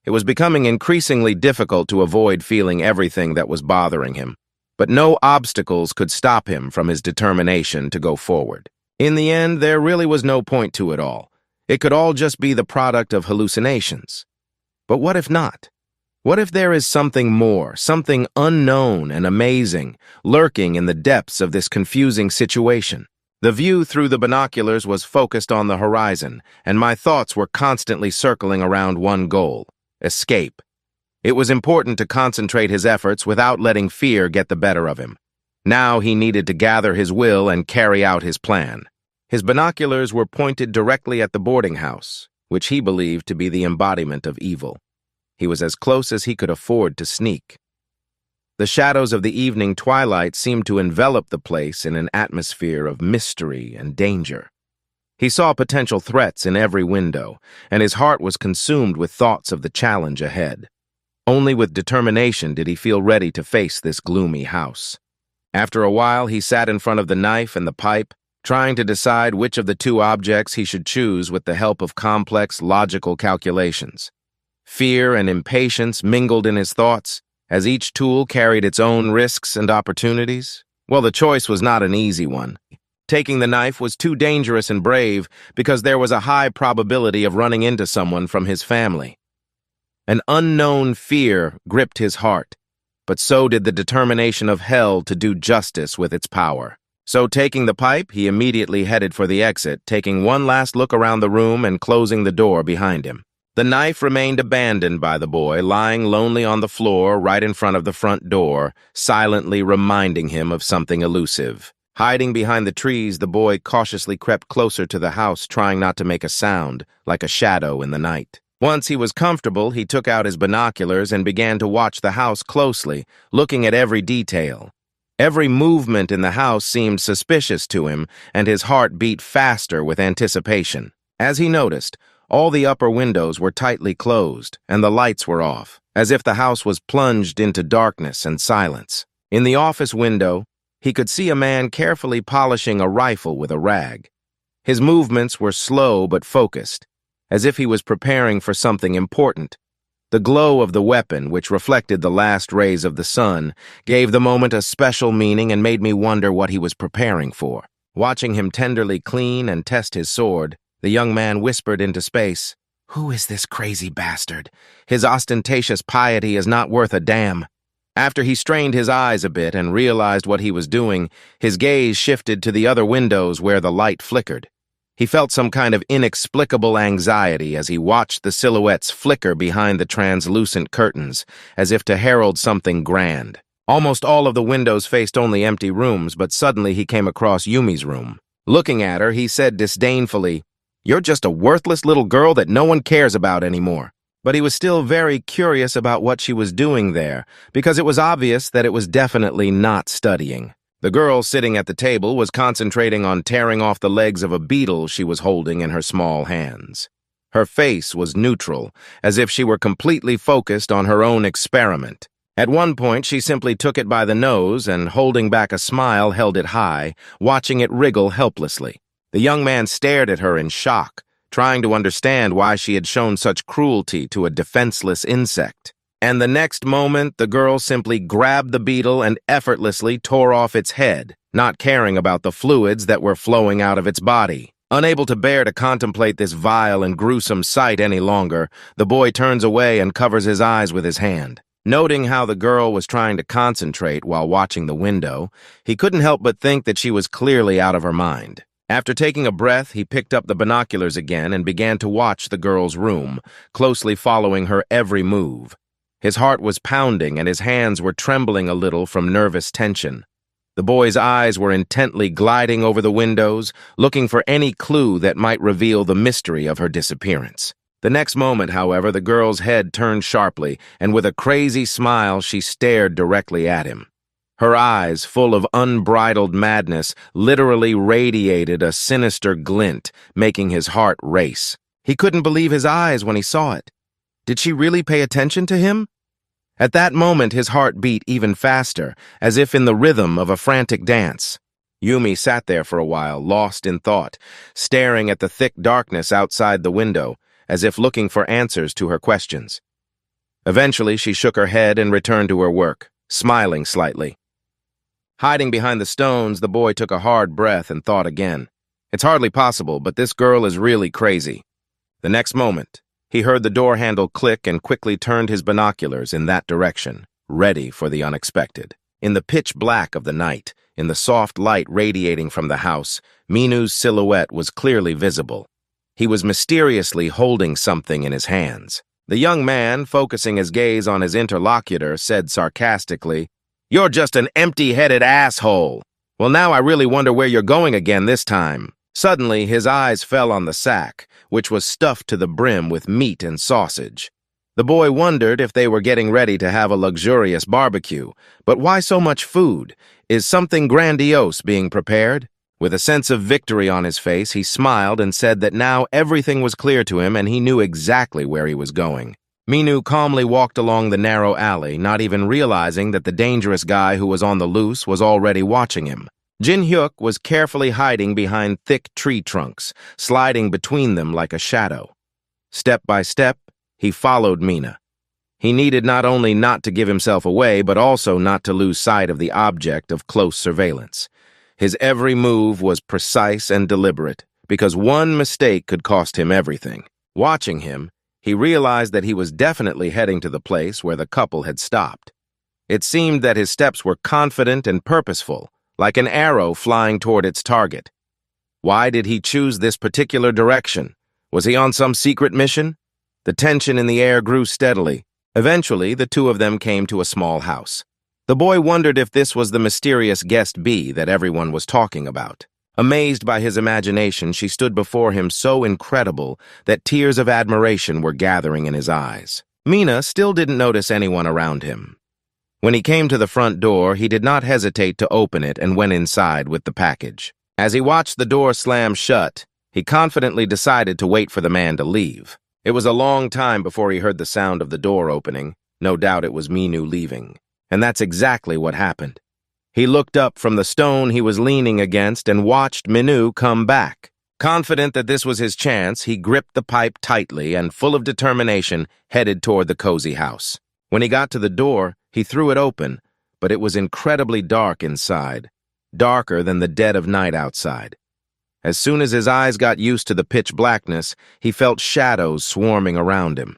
It was becoming increasingly difficult to avoid feeling everything that was bothering him. But no obstacles could stop him from his determination to go forward. In the end, there really was no point to it all. It could all just be the product of hallucinations. But what if not? What if there is something more, something unknown and amazing, lurking in the depths of this confusing situation? The view through the binoculars was focused on the horizon, and my thoughts were constantly circling around one goal: escape. It was important to concentrate his efforts without letting fear get the better of him. Now he needed to gather his will and carry out his plan. His binoculars were pointed directly at the boarding house, which he believed to be the embodiment of evil. He was as close as he could afford to sneak. The shadows of the evening twilight seemed to envelop the place in an atmosphere of mystery and danger. He saw potential threats in every window, and his heart was consumed with thoughts of the challenge ahead. Only with determination did he feel ready to face this gloomy house. After a while, he sat in front of the knife and the pipe, trying to decide which of the two objects he should choose with the help of complex, logical calculations. Fear and impatience mingled in his thoughts, as each tool carried its own risks and opportunities. Well, the choice was not an easy one. Taking the knife was too dangerous and brave because there was a high probability of running into someone from his family. An unknown fear gripped his heart, but so did the determination of hell to do justice with its power. So taking the pipe, he immediately headed for the exit, taking one last look around the room and closing the door behind him. The knife remained abandoned by the boy, lying lonely on the floor right in front of the front door, silently reminding him of something elusive. Hiding behind the trees, the boy cautiously crept closer to the house, trying not to make a sound, like a shadow in the night. Once he was comfortable, he took out his binoculars and began to watch the house closely, looking at every detail. Every movement in the house seemed suspicious to him, and his heart beat faster with anticipation. As he noticed, all the upper windows were tightly closed, and the lights were off, as if the house was plunged into darkness and silence. In the office window, he could see a man carefully polishing a rifle with a rag. His movements were slow but focused, as if he was preparing for something important. The glow of the weapon, which reflected the last rays of the sun, gave the moment a special meaning and made me wonder what he was preparing for. Watching him tenderly clean and test his sword, the young man whispered into space, "Who is this crazy bastard? His ostentatious piety is not worth a damn." After he strained his eyes a bit and realized what he was doing, his gaze shifted to the other windows where the light flickered. He felt some kind of inexplicable anxiety as he watched the silhouettes flicker behind the translucent curtains, as if to herald something grand. Almost all of the windows faced only empty rooms, but suddenly he came across Yumi's room. Looking at her, he said disdainfully, "You're just a worthless little girl that no one cares about anymore." But he was still very curious about what she was doing there, because it was obvious that it was definitely not studying. The girl sitting at the table was concentrating on tearing off the legs of a beetle she was holding in her small hands. Her face was neutral, as if she were completely focused on her own experiment. At one point, she simply took it by the nose and, holding back a smile, held it high, watching it wriggle helplessly. The young man stared at her in shock, trying to understand why she had shown such cruelty to a defenseless insect. And the next moment, the girl simply grabbed the beetle and effortlessly tore off its head, not caring about the fluids that were flowing out of its body. Unable to bear to contemplate this vile and gruesome sight any longer, the boy turns away and covers his eyes with his hand. Noting how the girl was trying to concentrate while watching the window, he couldn't help but think that she was clearly out of her mind. After taking a breath, he picked up the binoculars again and began to watch the girl's room, closely following her every move. His heart was pounding and his hands were trembling a little from nervous tension. The boy's eyes were intently gliding over the windows, looking for any clue that might reveal the mystery of her disappearance. The next moment, however, the girl's head turned sharply, and with a crazy smile, she stared directly at him. Her eyes, full of unbridled madness, literally radiated a sinister glint, making his heart race. He couldn't believe his eyes when he saw it. Did she really pay attention to him? At that moment, his heart beat even faster, as if in the rhythm of a frantic dance. Yumi sat there for a while, lost in thought, staring at the thick darkness outside the window, as if looking for answers to her questions. Eventually, she shook her head and returned to her work, smiling slightly. Hiding behind the stones, the boy took a hard breath and thought again. It's hardly possible, but this girl is really crazy. The next moment, he heard the door handle click and quickly turned his binoculars in that direction, ready for the unexpected. In the pitch black of the night, in the soft light radiating from the house, Minu's silhouette was clearly visible. He was mysteriously holding something in his hands. The young man, focusing his gaze on his interlocutor, said sarcastically, "You're just an empty-headed asshole. Well, now I really wonder where you're going again this time." Suddenly, his eyes fell on the sack, which was stuffed to the brim with meat and sausage. The boy wondered if they were getting ready to have a luxurious barbecue. But why so much food? Is something grandiose being prepared? With a sense of victory on his face, he smiled and said that now everything was clear to him and he knew exactly where he was going. Minu calmly walked along the narrow alley, not even realizing that the dangerous guy who was on the loose was already watching him. Jin-hyuk was carefully hiding behind thick tree trunks, sliding between them like a shadow. Step by step, he followed Mina. He needed not only not to give himself away, but also not to lose sight of the object of close surveillance. His every move was precise and deliberate, because one mistake could cost him everything. Watching him, he realized that he was definitely heading to the place where the couple had stopped. It seemed that his steps were confident and purposeful, like an arrow flying toward its target. Why did he choose this particular direction? Was he on some secret mission? The tension in the air grew steadily. Eventually, the two of them came to a small house. The boy wondered if this was the mysterious guest bee that everyone was talking about. Amazed by his imagination, she stood before him so incredible that tears of admiration were gathering in his eyes. Mina still didn't notice anyone around him. When he came to the front door, he did not hesitate to open it and went inside with the package. As he watched the door slam shut, he confidently decided to wait for the man to leave. It was a long time before he heard the sound of the door opening. No doubt it was Minu leaving. And that's exactly what happened. He looked up from the stone he was leaning against and watched Minu come back. Confident that this was his chance, he gripped the pipe tightly and, full of determination, headed toward the cozy house. When he got to the door, he threw it open, but it was incredibly dark inside, darker than the dead of night outside. As soon as his eyes got used to the pitch blackness, he felt shadows swarming around him.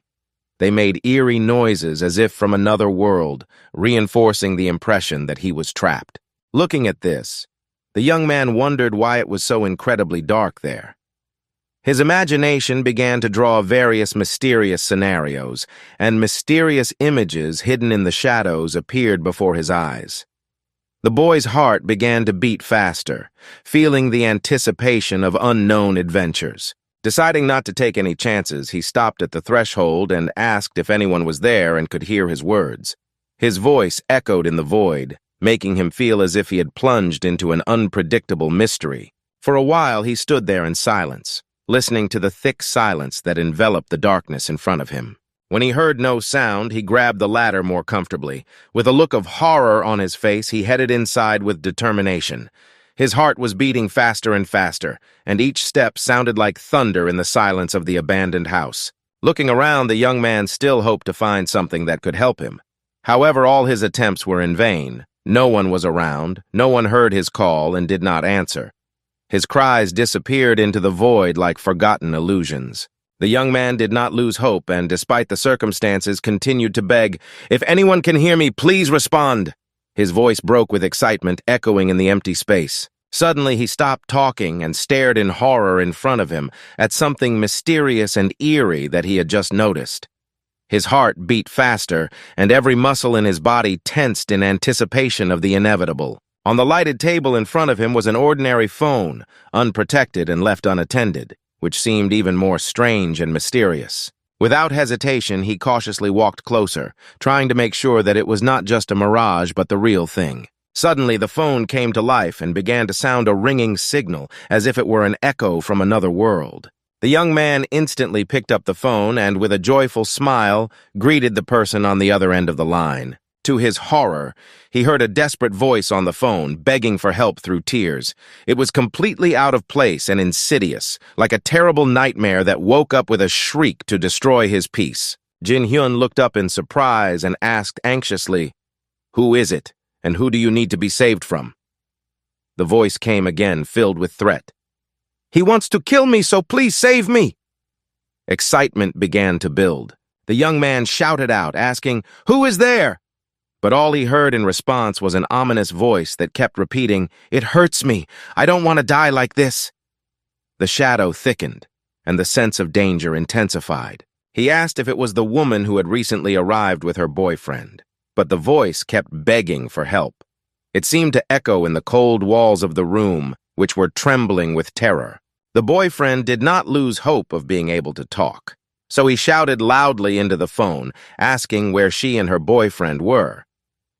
They made eerie noises as if from another world, reinforcing the impression that he was trapped. Looking at this, the young man wondered why it was so incredibly dark there. His imagination began to draw various mysterious scenarios, and mysterious images hidden in the shadows appeared before his eyes. The boy's heart began to beat faster, feeling the anticipation of unknown adventures. Deciding not to take any chances, he stopped at the threshold and asked if anyone was there and could hear his words. His voice echoed in the void, making him feel as if he had plunged into an unpredictable mystery. For a while, he stood there in silence, listening to the thick silence that enveloped the darkness in front of him. When he heard no sound, he grabbed the ladder more comfortably. With a look of horror on his face, he headed inside with determination. His heart was beating faster and faster, and each step sounded like thunder in the silence of the abandoned house. Looking around, the young man still hoped to find something that could help him. However, all his attempts were in vain. No one was around, no one heard his call and did not answer. His cries disappeared into the void like forgotten illusions. The young man did not lose hope and, despite the circumstances, continued to beg, "If anyone can hear me, please respond." His voice broke with excitement, echoing in the empty space. Suddenly, he stopped talking and stared in horror in front of him at something mysterious and eerie that he had just noticed. His heart beat faster, and every muscle in his body tensed in anticipation of the inevitable. On the lighted table in front of him was an ordinary phone, unprotected and left unattended, which seemed even more strange and mysterious. Without hesitation, he cautiously walked closer, trying to make sure that it was not just a mirage but the real thing. Suddenly, the phone came to life and began to sound a ringing signal, as if it were an echo from another world. The young man instantly picked up the phone and, with a joyful smile, greeted the person on the other end of the line. To his horror, he heard a desperate voice on the phone, begging for help through tears. It was completely out of place and insidious, like a terrible nightmare that woke up with a shriek to destroy his peace. Jin-hyun looked up in surprise and asked anxiously, "Who is it, and who do you need to be saved from?" The voice came again, filled with threat. "He wants to kill me, so please save me!" Excitement began to build. The young man shouted out, asking, "Who is there?" But all he heard in response was an ominous voice that kept repeating, "It hurts me. I don't want to die like this." The shadow thickened, and the sense of danger intensified. He asked if it was the woman who had recently arrived with her boyfriend, but the voice kept begging for help. It seemed to echo in the cold walls of the room, which were trembling with terror. The boyfriend did not lose hope of being able to talk, so he shouted loudly into the phone, asking where she and her boyfriend were.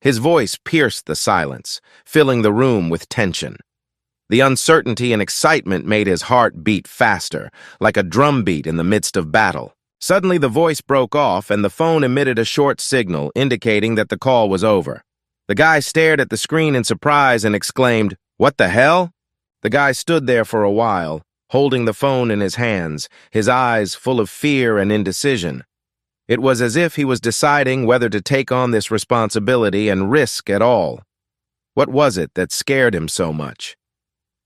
His voice pierced the silence, filling the room with tension. The uncertainty and excitement made his heart beat faster, like a drumbeat in the midst of battle. Suddenly, the voice broke off, and the phone emitted a short signal, indicating that the call was over. The guy stared at the screen in surprise and exclaimed, "What the hell?" The guy stood there for a while, holding the phone in his hands, his eyes full of fear and indecision. It was as if he was deciding whether to take on this responsibility and risk at all. What was it that scared him so much?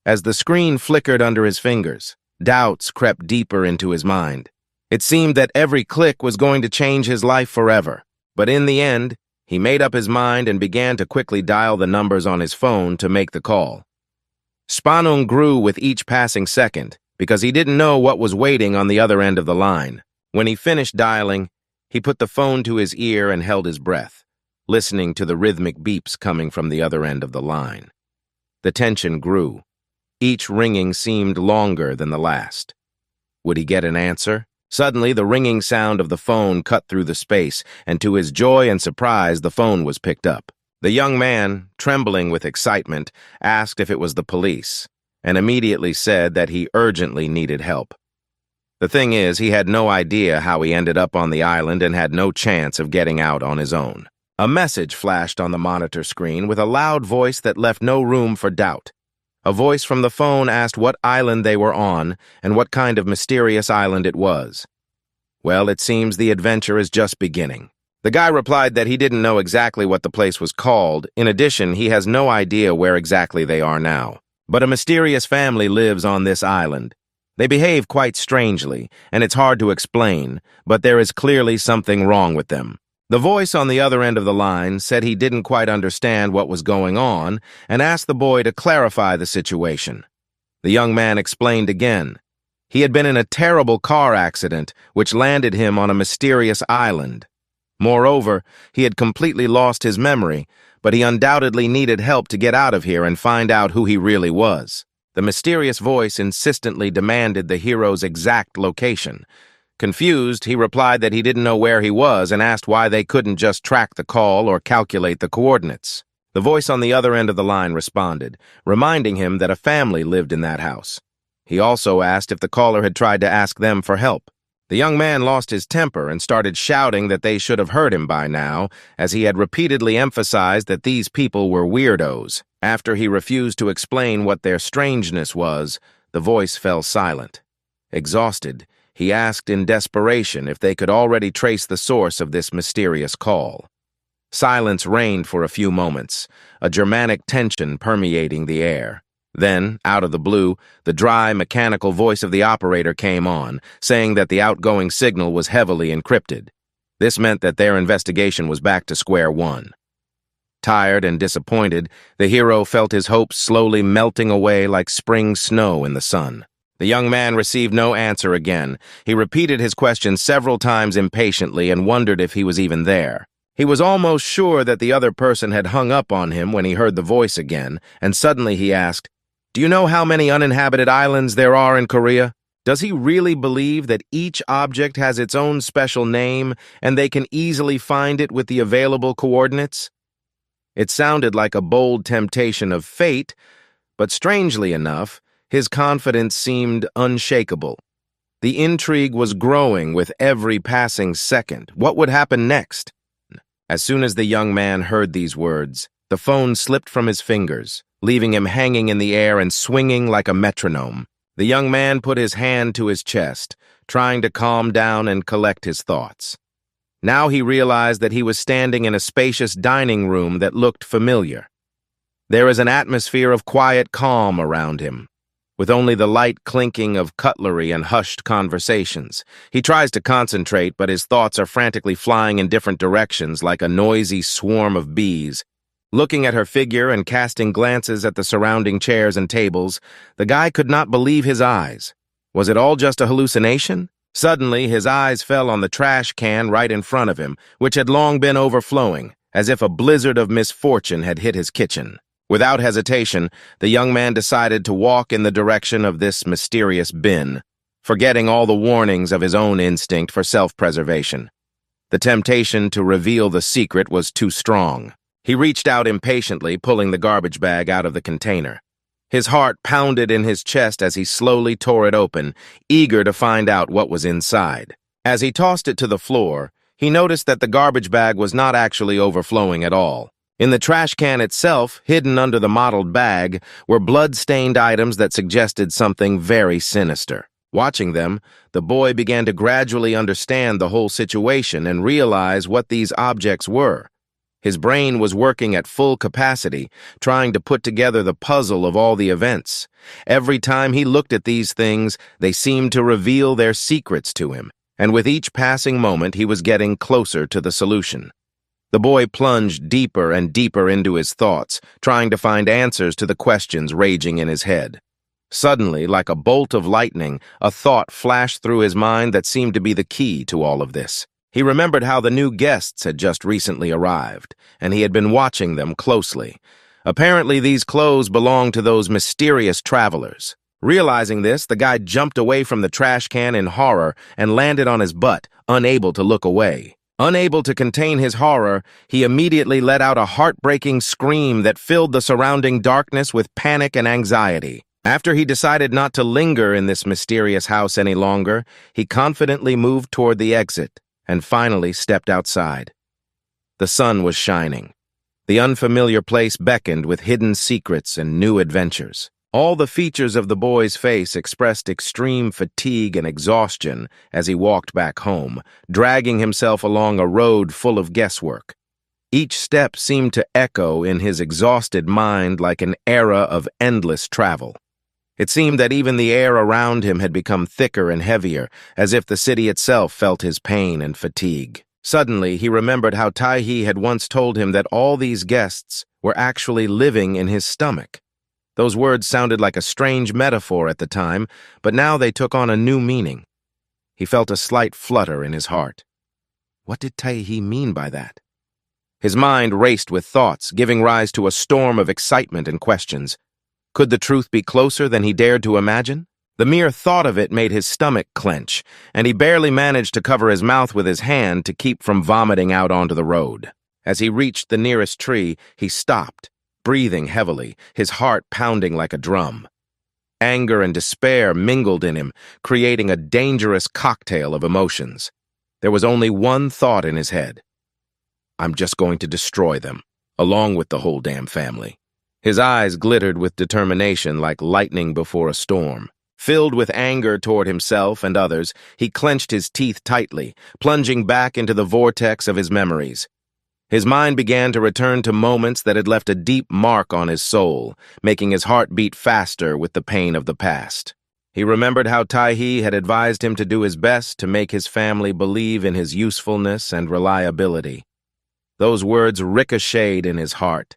As the screen flickered under his fingers, doubts crept deeper into his mind. It seemed that every click was going to change his life forever. But in the end, he made up his mind and began to quickly dial the numbers on his phone to make the call. Spannung grew with each passing second because he didn't know what was waiting on the other end of the line. When he finished dialing, he put the phone to his ear and held his breath, listening to the rhythmic beeps coming from the other end of the line. The tension grew. Each ringing seemed longer than the last. Would he get an answer? Suddenly, the ringing sound of the phone cut through the space, and to his joy and surprise, the phone was picked up. The young man, trembling with excitement, asked if it was the police, and immediately said that he urgently needed help. The thing is, he had no idea how he ended up on the island and had no chance of getting out on his own. A message flashed on the monitor screen with a loud voice that left no room for doubt. A voice from the phone asked what island they were on and what kind of mysterious island it was. Well, it seems the adventure is just beginning. The guy replied that he didn't know exactly what the place was called. In addition, he has no idea where exactly they are now. But a mysterious family lives on this island. They behave quite strangely, and it's hard to explain, but there is clearly something wrong with them. The voice on the other end of the line said he didn't quite understand what was going on and asked the boy to clarify the situation. The young man explained again. He had been in a terrible car accident which landed him on a mysterious island. Moreover, he had completely lost his memory, but he undoubtedly needed help to get out of here and find out who he really was. The mysterious voice insistently demanded the hero's exact location. Confused, he replied that he didn't know where he was and asked why they couldn't just track the call or calculate the coordinates. The voice on the other end of the line responded, reminding him that a family lived in that house. He also asked if the caller had tried to ask them for help. The young man lost his temper and started shouting that they should have heard him by now, as he had repeatedly emphasized that these people were weirdos. After he refused to explain what their strangeness was, the voice fell silent. Exhausted, he asked in desperation if they could already trace the source of this mysterious call. Silence reigned for a few moments, a Germanic tension permeating the air. Then, out of the blue, the dry, mechanical voice of the operator came on, saying that the outgoing signal was heavily encrypted. This meant that their investigation was back to square one. Tired and disappointed, the hero felt his hopes slowly melting away like spring snow in the sun. The young man received no answer again. He repeated his question several times impatiently and wondered if he was even there. He was almost sure that the other person had hung up on him when he heard the voice again, and suddenly he asked, "Do you know how many uninhabited islands there are in Korea?" Does he really believe that each object has its own special name and they can easily find it with the available coordinates? It sounded like a bold temptation of fate, but strangely enough, his confidence seemed unshakable. The intrigue was growing with every passing second. What would happen next? As soon as the young man heard these words, the phone slipped from his fingers, leaving him hanging in the air and swinging like a metronome. The young man put his hand to his chest, trying to calm down and collect his thoughts. Now he realized that he was standing in a spacious dining room that looked familiar. There is an atmosphere of quiet calm around him, with only the light clinking of cutlery and hushed conversations. He tries to concentrate, but his thoughts are frantically flying in different directions like a noisy swarm of bees. Looking at her figure and casting glances at the surrounding chairs and tables, the guy could not believe his eyes. Was it all just a hallucination? Suddenly, his eyes fell on the trash can right in front of him, which had long been overflowing, as if a blizzard of misfortune had hit his kitchen. Without hesitation, the young man decided to walk in the direction of this mysterious bin, forgetting all the warnings of his own instinct for self-preservation. The temptation to reveal the secret was too strong. He reached out impatiently, pulling the garbage bag out of the container. His heart pounded in his chest as he slowly tore it open, eager to find out what was inside. As he tossed it to the floor, he noticed that the garbage bag was not actually overflowing at all. In the trash can itself, hidden under the mottled bag, were blood-stained items that suggested something very sinister. Watching them, the boy began to gradually understand the whole situation and realize what these objects were. His brain was working at full capacity, trying to put together the puzzle of all the events. Every time he looked at these things, they seemed to reveal their secrets to him, and with each passing moment he was getting closer to the solution. The boy plunged deeper and deeper into his thoughts, trying to find answers to the questions raging in his head. Suddenly, like a bolt of lightning, a thought flashed through his mind that seemed to be the key to all of this. He remembered how the new guests had just recently arrived, and he had been watching them closely. Apparently, these clothes belonged to those mysterious travelers. Realizing this, the guy jumped away from the trash can in horror and landed on his butt, unable to look away. Unable to contain his horror, he immediately let out a heartbreaking scream that filled the surrounding darkness with panic and anxiety. After he decided not to linger in this mysterious house any longer, he confidently moved toward the exit and finally stepped outside. The sun was shining. The unfamiliar place beckoned with hidden secrets and new adventures. All the features of the boy's face expressed extreme fatigue and exhaustion as he walked back home, dragging himself along a road full of guesswork. Each step seemed to echo in his exhausted mind like an era of endless travel. It seemed that even the air around him had become thicker and heavier, as if the city itself felt his pain and fatigue. Suddenly, he remembered how Taii had once told him that all these guests were actually living in his stomach. Those words sounded like a strange metaphor at the time, but now they took on a new meaning. He felt a slight flutter in his heart. What did Taii mean by that? His mind raced with thoughts, giving rise to a storm of excitement and questions. Could the truth be closer than he dared to imagine? The mere thought of it made his stomach clench, and he barely managed to cover his mouth with his hand to keep from vomiting out onto the road. As he reached the nearest tree, he stopped, breathing heavily, his heart pounding like a drum. Anger and despair mingled in him, creating a dangerous cocktail of emotions. There was only one thought in his head. I'm just going to destroy them, along with the whole damn family. His eyes glittered with determination like lightning before a storm. Filled with anger toward himself and others, he clenched his teeth tightly, plunging back into the vortex of his memories. His mind began to return to moments that had left a deep mark on his soul, making his heart beat faster with the pain of the past. He remembered how Taii had advised him to do his best to make his family believe in his usefulness and reliability. Those words ricocheted in his heart.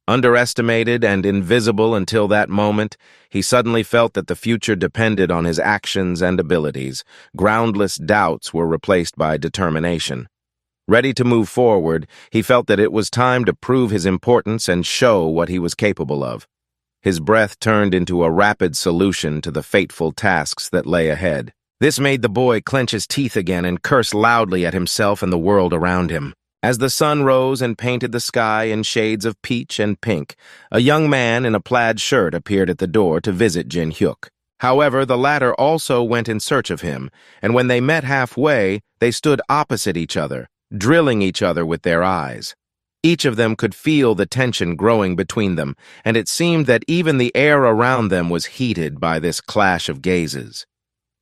Underestimated and invisible until that moment, he suddenly felt that the future depended on his actions and abilities. Groundless doubts were replaced by determination. Ready to move forward, he felt that it was time to prove his importance and show what he was capable of. His breath turned into a rapid solution to the fateful tasks that lay ahead. This made the boy clench his teeth again and curse loudly at himself and the world around him. As the sun rose and painted the sky in shades of peach and pink, a young man in a plaid shirt appeared at the door to visit Jin Hyuk. However, the latter also went in search of him, and when they met halfway, they stood opposite each other, drilling each other with their eyes. Each of them could feel the tension growing between them, and it seemed that even the air around them was heated by this clash of gazes.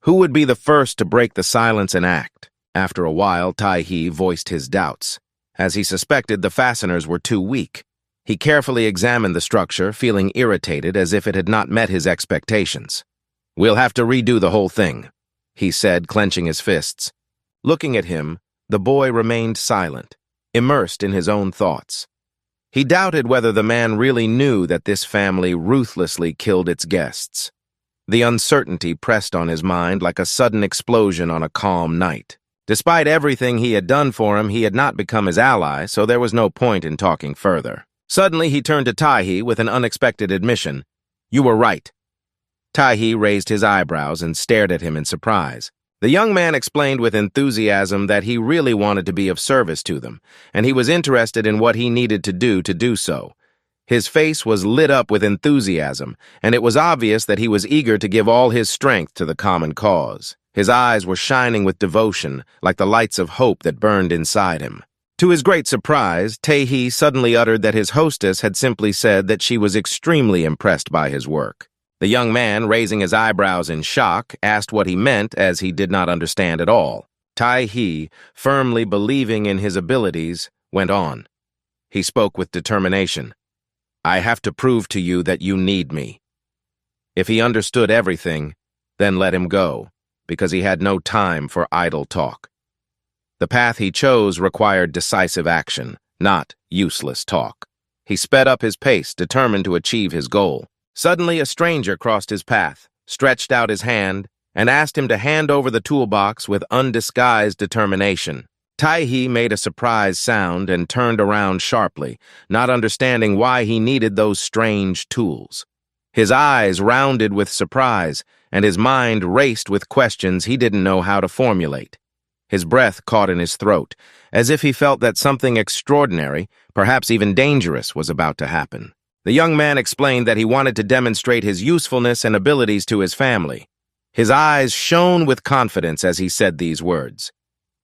Who would be the first to break the silence and act? After a while, Taii voiced his doubts. As he suspected, the fasteners were too weak. He carefully examined the structure, feeling irritated as if it had not met his expectations. "We'll have to redo the whole thing," he said, clenching his fists. Looking at him, the boy remained silent, immersed in his own thoughts. He doubted whether the man really knew that this family ruthlessly killed its guests. The uncertainty pressed on his mind like a sudden explosion on a calm night. Despite everything he had done for him, he had not become his ally, so there was no point in talking further. Suddenly, he turned to Taii with an unexpected admission. "You were right." Taii raised his eyebrows and stared at him in surprise. The young man explained with enthusiasm that he really wanted to be of service to them, and he was interested in what he needed to do so. His face was lit up with enthusiasm, and it was obvious that he was eager to give all his strength to the common cause. His eyes were shining with devotion, like the lights of hope that burned inside him. To his great surprise, Taii suddenly uttered that his hostess had simply said that she was extremely impressed by his work. The young man, raising his eyebrows in shock, asked what he meant, as he did not understand at all. Taii, firmly believing in his abilities, went on. He spoke with determination. "I have to prove to you that you need me." If he understood everything, then let him go, because he had no time for idle talk. The path he chose required decisive action, not useless talk. He sped up his pace, determined to achieve his goal. Suddenly, a stranger crossed his path, stretched out his hand, and asked him to hand over the toolbox with undisguised determination. Taii made a surprised sound and turned around sharply, not understanding why he needed those strange tools. His eyes rounded with surprise, and his mind raced with questions he didn't know how to formulate. His breath caught in his throat, as if he felt that something extraordinary, perhaps even dangerous, was about to happen. The young man explained that he wanted to demonstrate his usefulness and abilities to his family. His eyes shone with confidence as he said these words.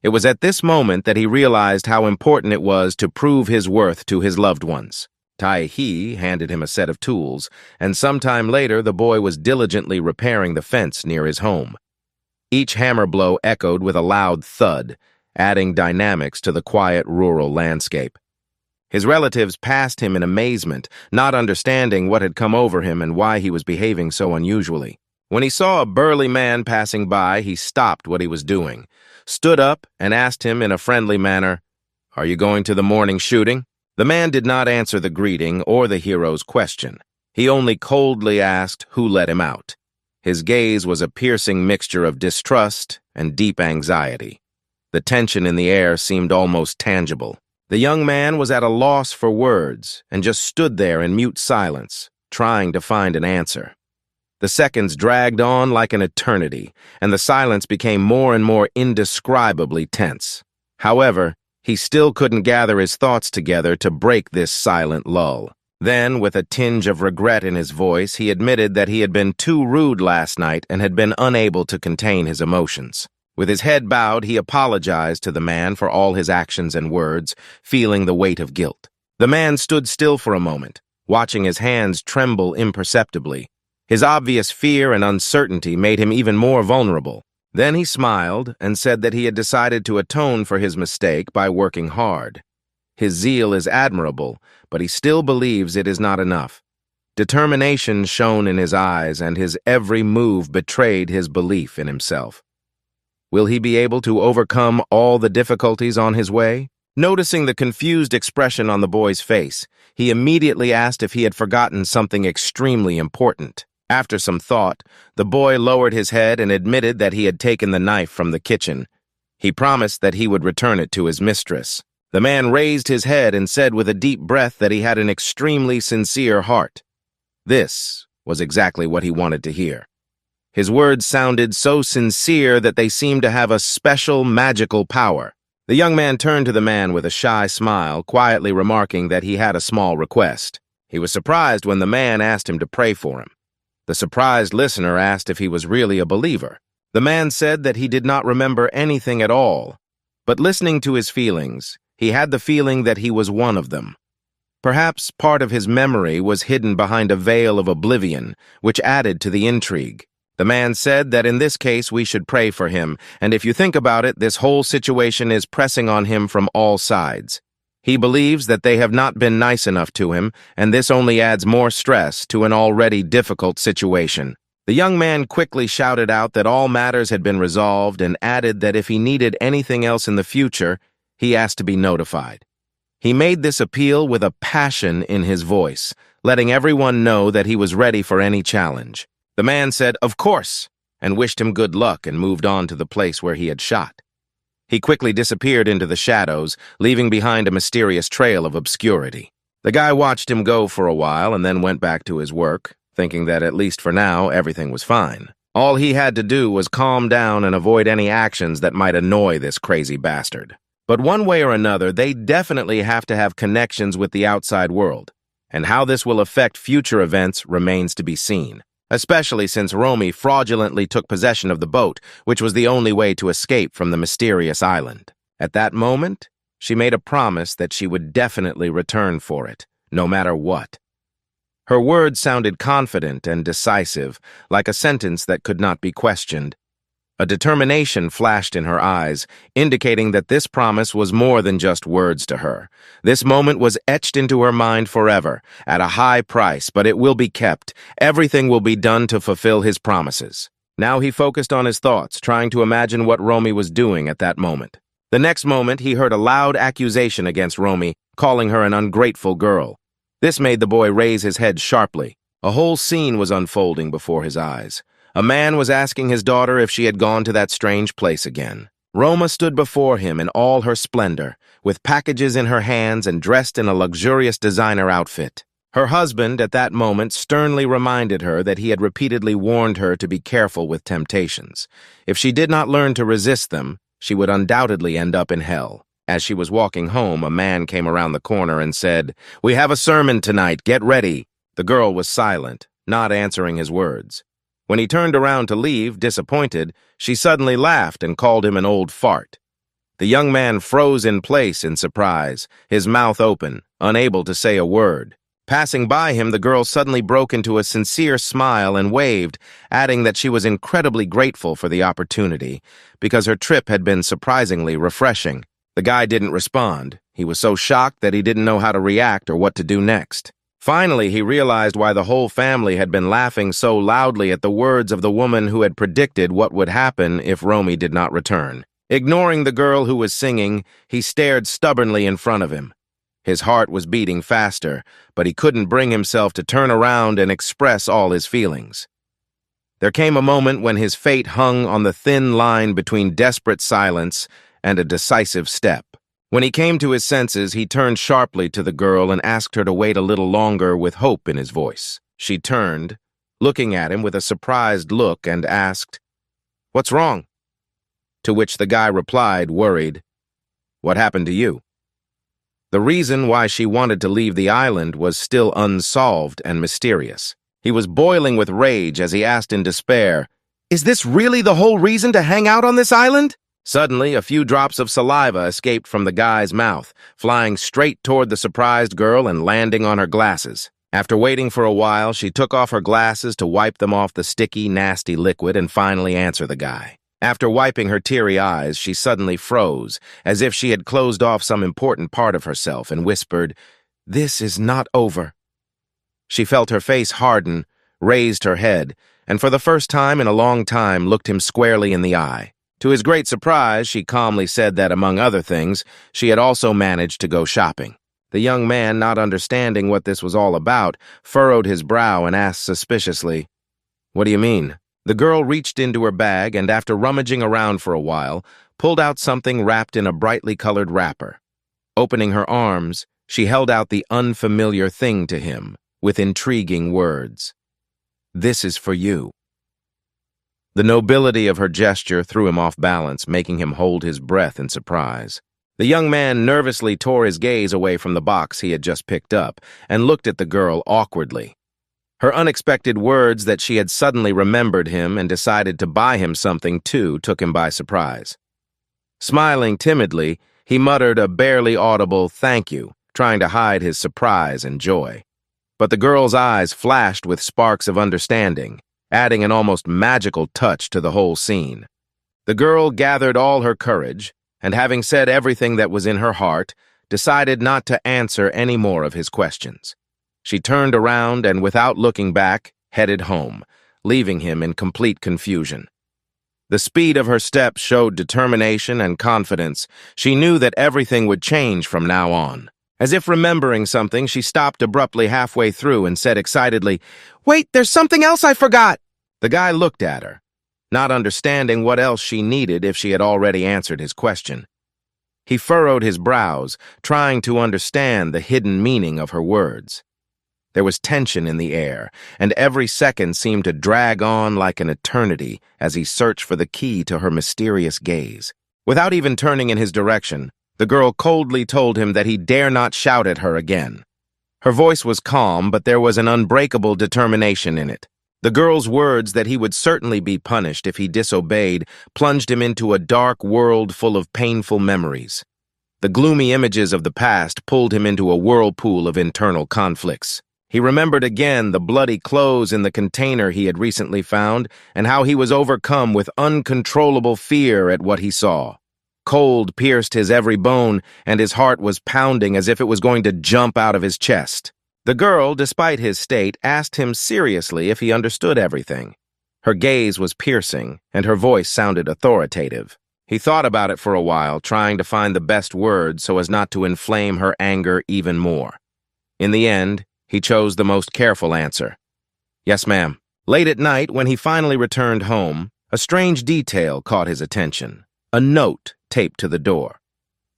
It was at this moment that he realized how important it was to prove his worth to his loved ones. Taii handed him a set of tools, and sometime later the boy was diligently repairing the fence near his home. Each hammer blow echoed with a loud thud, adding dynamics to the quiet rural landscape. His relatives passed him in amazement, not understanding what had come over him and why he was behaving so unusually. When he saw a burly man passing by, he stopped what he was doing, stood up, and asked him in a friendly manner, "Are you going to the morning shooting?" The man did not answer the greeting or the hero's question. He only coldly asked who let him out. His gaze was a piercing mixture of distrust and deep anxiety. The tension in the air seemed almost tangible. The young man was at a loss for words and just stood there in mute silence, trying to find an answer. The seconds dragged on like an eternity, and the silence became more and more indescribably tense. However, he still couldn't gather his thoughts together to break this silent lull. Then, with a tinge of regret in his voice, he admitted that he had been too rude last night and had been unable to contain his emotions. With his head bowed, he apologized to the man for all his actions and words, feeling the weight of guilt. The man stood still for a moment, watching his hands tremble imperceptibly. His obvious fear and uncertainty made him even more vulnerable. Then he smiled and said that he had decided to atone for his mistake by working hard. His zeal is admirable, but he still believes it is not enough. Determination shone in his eyes, and his every move betrayed his belief in himself. Will he be able to overcome all the difficulties on his way? Noticing the confused expression on the boy's face, he immediately asked if he had forgotten something extremely important. After some thought, the boy lowered his head and admitted that he had taken the knife from the kitchen. He promised that he would return it to his mistress. The man raised his head and said with a deep breath that he had an extremely sincere heart. This was exactly what he wanted to hear. His words sounded so sincere that they seemed to have a special magical power. The young man turned to the man with a shy smile, quietly remarking that he had a small request. He was surprised when the man asked him to pray for him. The surprised listener asked if he was really a believer. The man said that he did not remember anything at all, but listening to his feelings, he had the feeling that he was one of them. Perhaps part of his memory was hidden behind a veil of oblivion, which added to the intrigue. The man said that in this case we should pray for him, and if you think about it, this whole situation is pressing on him from all sides. He believes that they have not been nice enough to him, and this only adds more stress to an already difficult situation. The young man quickly shouted out that all matters had been resolved and added that if he needed anything else in the future, he asked to be notified. He made this appeal with a passion in his voice, letting everyone know that he was ready for any challenge. The man said, "Of course," and wished him good luck and moved on to the place where he had shot. He quickly disappeared into the shadows, leaving behind a mysterious trail of obscurity. The guy watched him go for a while and then went back to his work, thinking that at least for now, everything was fine. All he had to do was calm down and avoid any actions that might annoy this crazy bastard. But one way or another, they definitely have to have connections with the outside world, and how this will affect future events remains to be seen. Especially since Romy fraudulently took possession of the boat, which was the only way to escape from the mysterious island. At that moment, she made a promise that she would definitely return for it, no matter what. Her words sounded confident and decisive, like a sentence that could not be questioned. A determination flashed in her eyes, indicating that this promise was more than just words to her. This moment was etched into her mind forever, at a high price, but it will be kept. Everything will be done to fulfill his promises. Now he focused on his thoughts, trying to imagine what Romy was doing at that moment. The next moment, he heard a loud accusation against Romy, calling her an ungrateful girl. This made the boy raise his head sharply. A whole scene was unfolding before his eyes. A man was asking his daughter if she had gone to that strange place again. Roma stood before him in all her splendor, with packages in her hands and dressed in a luxurious designer outfit. Her husband, at that moment, sternly reminded her that he had repeatedly warned her to be careful with temptations. If she did not learn to resist them, she would undoubtedly end up in hell. As she was walking home, a man came around the corner and said, "We have a sermon tonight, get ready." The girl was silent, not answering his words. When he turned around to leave, disappointed, she suddenly laughed and called him an old fart. The young man froze in place in surprise, his mouth open, unable to say a word. Passing by him, the girl suddenly broke into a sincere smile and waved, adding that she was incredibly grateful for the opportunity, because her trip had been surprisingly refreshing. The guy didn't respond. He was so shocked that he didn't know how to react or what to do next. Finally, he realized why the whole family had been laughing so loudly at the words of the woman who had predicted what would happen if Romy did not return. Ignoring the girl who was singing, he stared stubbornly in front of him. His heart was beating faster, but he couldn't bring himself to turn around and express all his feelings. There came a moment when his fate hung on the thin line between desperate silence and a decisive step. When he came to his senses, he turned sharply to the girl and asked her to wait a little longer with hope in his voice. She turned, looking at him with a surprised look, and asked, "What's wrong?" To which the guy replied, worried, "What happened to you?" The reason why she wanted to leave the island was still unsolved and mysterious. He was boiling with rage as he asked in despair, "Is this really the whole reason to hang out on this island?" Suddenly, a few drops of saliva escaped from the guy's mouth, flying straight toward the surprised girl and landing on her glasses. After waiting for a while, she took off her glasses to wipe them off the sticky, nasty liquid and finally answer the guy. After wiping her teary eyes, she suddenly froze, as if she had closed off some important part of herself, and whispered, "This is not over." She felt her face harden, raised her head, and for the first time in a long time looked him squarely in the eye. To his great surprise, she calmly said that, among other things, she had also managed to go shopping. The young man, not understanding what this was all about, furrowed his brow and asked suspiciously, "What do you mean?" The girl reached into her bag and, after rummaging around for a while, pulled out something wrapped in a brightly colored wrapper. Opening her arms, she held out the unfamiliar thing to him, with intriguing words. "This is for you." The nobility of her gesture threw him off balance, making him hold his breath in surprise. The young man nervously tore his gaze away from the box he had just picked up and looked at the girl awkwardly. Her unexpected words that she had suddenly remembered him and decided to buy him something too took him by surprise. Smiling timidly, he muttered a barely audible "thank you," trying to hide his surprise and joy. But the girl's eyes flashed with sparks of understanding, adding an almost magical touch to the whole scene. The girl gathered all her courage, and having said everything that was in her heart, decided not to answer any more of his questions. She turned around and, without looking back, headed home, leaving him in complete confusion. The speed of her steps showed determination and confidence. She knew that everything would change from now on. As if remembering something, she stopped abruptly halfway through and said excitedly, "Wait, there's something else I forgot!" The guy looked at her, not understanding what else she needed if she had already answered his question. He furrowed his brows, trying to understand the hidden meaning of her words. There was tension in the air, and every second seemed to drag on like an eternity as he searched for the key to her mysterious gaze. Without even turning in his direction, the girl coldly told him that he dare not shout at her again. Her voice was calm, but there was an unbreakable determination in it. The girl's words that he would certainly be punished if he disobeyed plunged him into a dark world full of painful memories. The gloomy images of the past pulled him into a whirlpool of internal conflicts. He remembered again the bloody clothes in the container he had recently found and how he was overcome with uncontrollable fear at what he saw. Cold pierced his every bone, and his heart was pounding as if it was going to jump out of his chest. The girl, despite his state, asked him seriously if he understood everything. Her gaze was piercing, and her voice sounded authoritative. He thought about it for a while, trying to find the best words so as not to inflame her anger even more. In the end, he chose the most careful answer. "Yes, ma'am." Late at night, when he finally returned home, a strange detail caught his attention. a note taped to the door.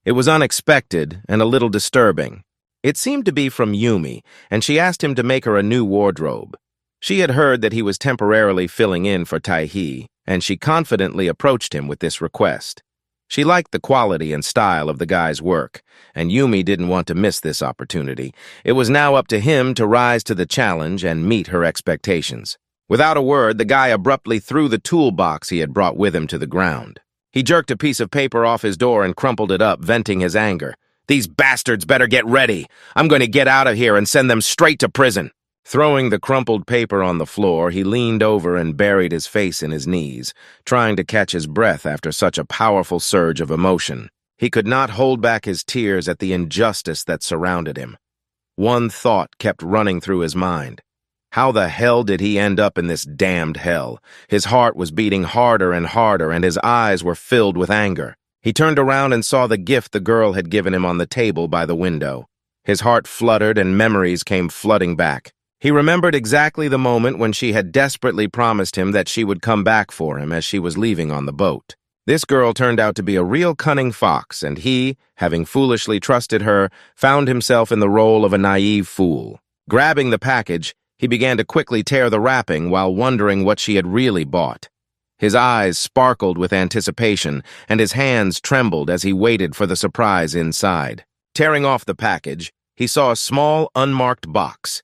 It was unexpected and a little disturbing. It seemed to be from Yumi, and she asked him to make her a new wardrobe. She had heard that he was temporarily filling in for Taii, and she confidently approached him with this request. She liked the quality and style of the guy's work, and Yumi didn't want to miss this opportunity. It was now up to him to rise to the challenge and meet her expectations. Without a word, the guy abruptly threw the toolbox he had brought with him to the ground. He jerked a piece of paper off his door and crumpled it up, venting his anger. "These bastards better get ready. I'm going to get out of here and send them straight to prison." Throwing the crumpled paper on the floor, he leaned over and buried his face in his knees, trying to catch his breath after such a powerful surge of emotion. He could not hold back his tears at the injustice that surrounded him. One thought kept running through his mind. How the hell did he end up in this damned hell? His heart was beating harder and harder, and his eyes were filled with anger. He turned around and saw the gift the girl had given him on the table by the window. His heart fluttered and memories came flooding back. He remembered exactly the moment when she had desperately promised him that she would come back for him as she was leaving on the boat. This girl turned out to be a real cunning fox, and he, having foolishly trusted her, found himself in the role of a naive fool. Grabbing the package, he began to quickly tear the wrapping while wondering what she had really bought. His eyes sparkled with anticipation, and his hands trembled as he waited for the surprise inside. Tearing off the package, he saw a small, unmarked box.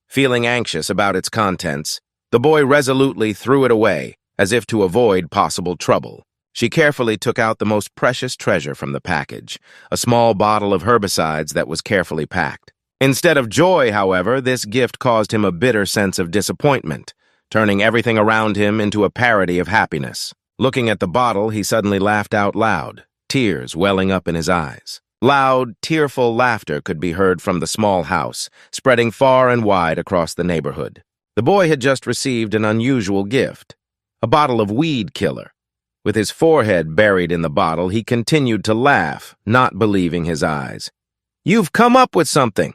Feeling anxious about its contents, the boy resolutely threw it away, as if to avoid possible trouble. She carefully took out the most precious treasure from the package, a small bottle of herbicides that was carefully packed. Instead of joy, however, this gift caused him a bitter sense of disappointment, turning everything around him into a parody of happiness. Looking at the bottle, he suddenly laughed out loud, tears welling up in his eyes. Loud, tearful laughter could be heard from the small house, spreading far and wide across the neighborhood. The boy had just received an unusual gift, a bottle of weed killer. With his forehead buried in the bottle, he continued to laugh, not believing his eyes. "You've come up with something!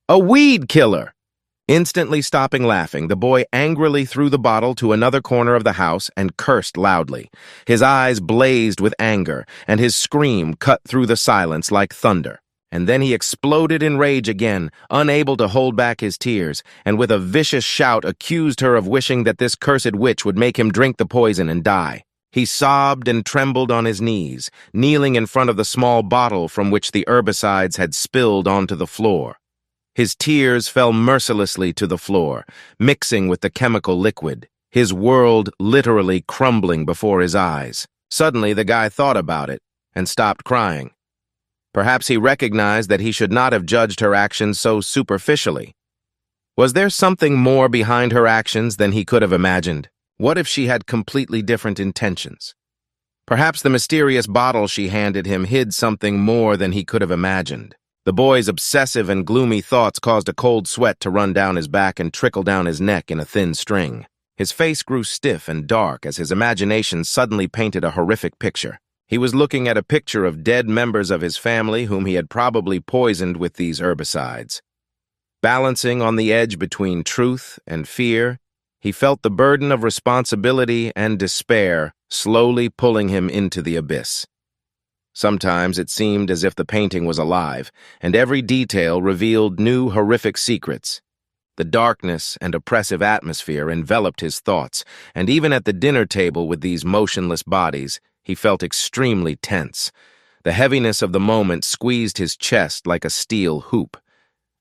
A weed killer!" Instantly stopping laughing, the boy angrily threw the bottle to another corner of the house and cursed loudly. His eyes blazed with anger, and his scream cut through the silence like thunder. And then he exploded in rage again, unable to hold back his tears, and with a vicious shout accused her of wishing that this cursed witch would make him drink the poison and die. He sobbed and trembled on his knees, kneeling in front of the small bottle from which the herbicides had spilled onto the floor. His tears fell mercilessly to the floor, mixing with the chemical liquid, his world literally crumbling before his eyes. Suddenly, the guy thought about it and stopped crying. Perhaps he recognized that he should not have judged her actions so superficially. Was there something more behind her actions than he could have imagined? What if she had completely different intentions? Perhaps the mysterious bottle she handed him hid something more than he could have imagined. The boy's obsessive and gloomy thoughts caused a cold sweat to run down his back and trickle down his neck in a thin string. His face grew stiff and dark as his imagination suddenly painted a horrific picture. He was looking at a picture of dead members of his family whom he had probably poisoned with these herbicides. Balancing on the edge between truth and fear, he felt the burden of responsibility and despair slowly pulling him into the abyss. Sometimes it seemed as if the painting was alive, and every detail revealed new horrific secrets. The darkness and oppressive atmosphere enveloped his thoughts, and even at the dinner table with these motionless bodies, he felt extremely tense. The heaviness of the moment squeezed his chest like a steel hoop.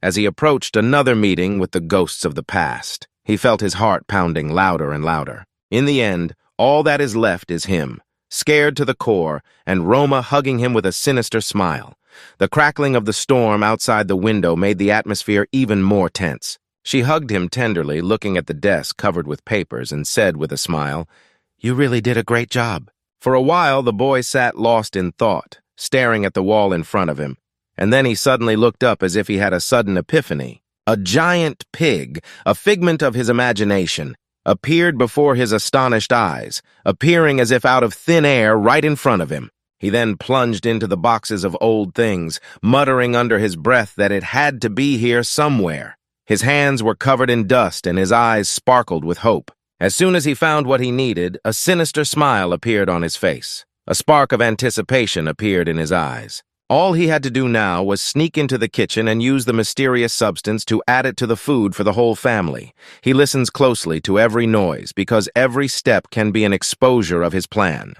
As he approached another meeting with the ghosts of the past, he felt his heart pounding louder and louder. In the end, all that is left is him, scared to the core, and Roma hugging him with a sinister smile. The crackling of the storm outside the window made the atmosphere even more tense. She hugged him tenderly, looking at the desk covered with papers, and said with a smile, "You really did a great job." For a while, the boy sat lost in thought, staring at the wall in front of him, and then he suddenly looked up as if he had a sudden epiphany. A giant pig, a figment of his imagination, appeared before his astonished eyes, appearing as if out of thin air right in front of him. He then plunged into the boxes of old things, muttering under his breath that it had to be here somewhere. His hands were covered in dust and his eyes sparkled with hope. As soon as he found what he needed, a sinister smile appeared on his face. A spark of anticipation appeared in his eyes. All he had to do now was sneak into the kitchen and use the mysterious substance to add it to the food for the whole family. He listens closely to every noise because every step can be an exposure of his plan.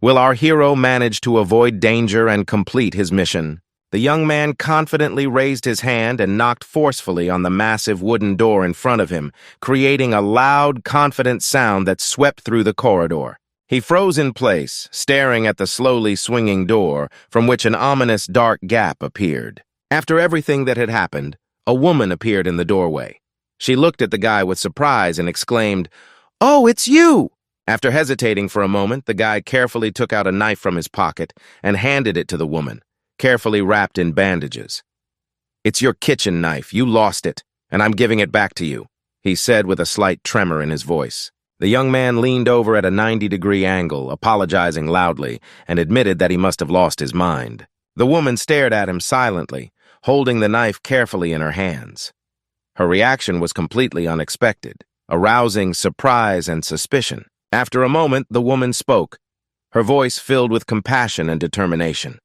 Will our hero manage to avoid danger and complete his mission? The young man confidently raised his hand and knocked forcefully on the massive wooden door in front of him, creating a loud, confident sound that swept through the corridor. He froze in place, staring at the slowly swinging door, from which an ominous dark gap appeared. After everything that had happened, a woman appeared in the doorway. She looked at the guy with surprise and exclaimed, "Oh, it's you!" After hesitating for a moment, the guy carefully took out a knife from his pocket and handed it to the woman, carefully wrapped in bandages. "It's your kitchen knife. You lost it, and I'm giving it back to you," he said with a slight tremor in his voice. The young man leaned over at a 90-degree angle, apologizing loudly, and admitted that he must have lost his mind. The woman stared at him silently, holding the knife carefully in her hands. Her reaction was completely unexpected, arousing surprise and suspicion. After a moment, the woman spoke, her voice filled with compassion and determination.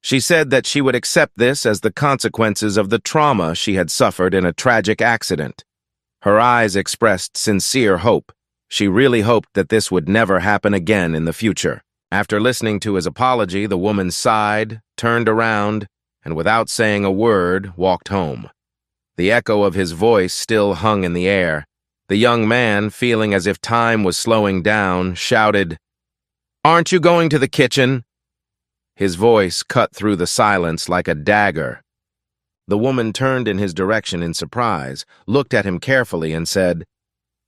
She said that she would accept this as the consequences of the trauma she had suffered in a tragic accident. Her eyes expressed sincere hope. She really hoped that this would never happen again in the future. After listening to his apology, the woman sighed, turned around, and without saying a word, walked home. The echo of his voice still hung in the air. The young man, feeling as if time was slowing down, shouted, "Aren't you going to the kitchen?" His voice cut through the silence like a dagger. The woman turned in his direction in surprise, looked at him carefully, and said,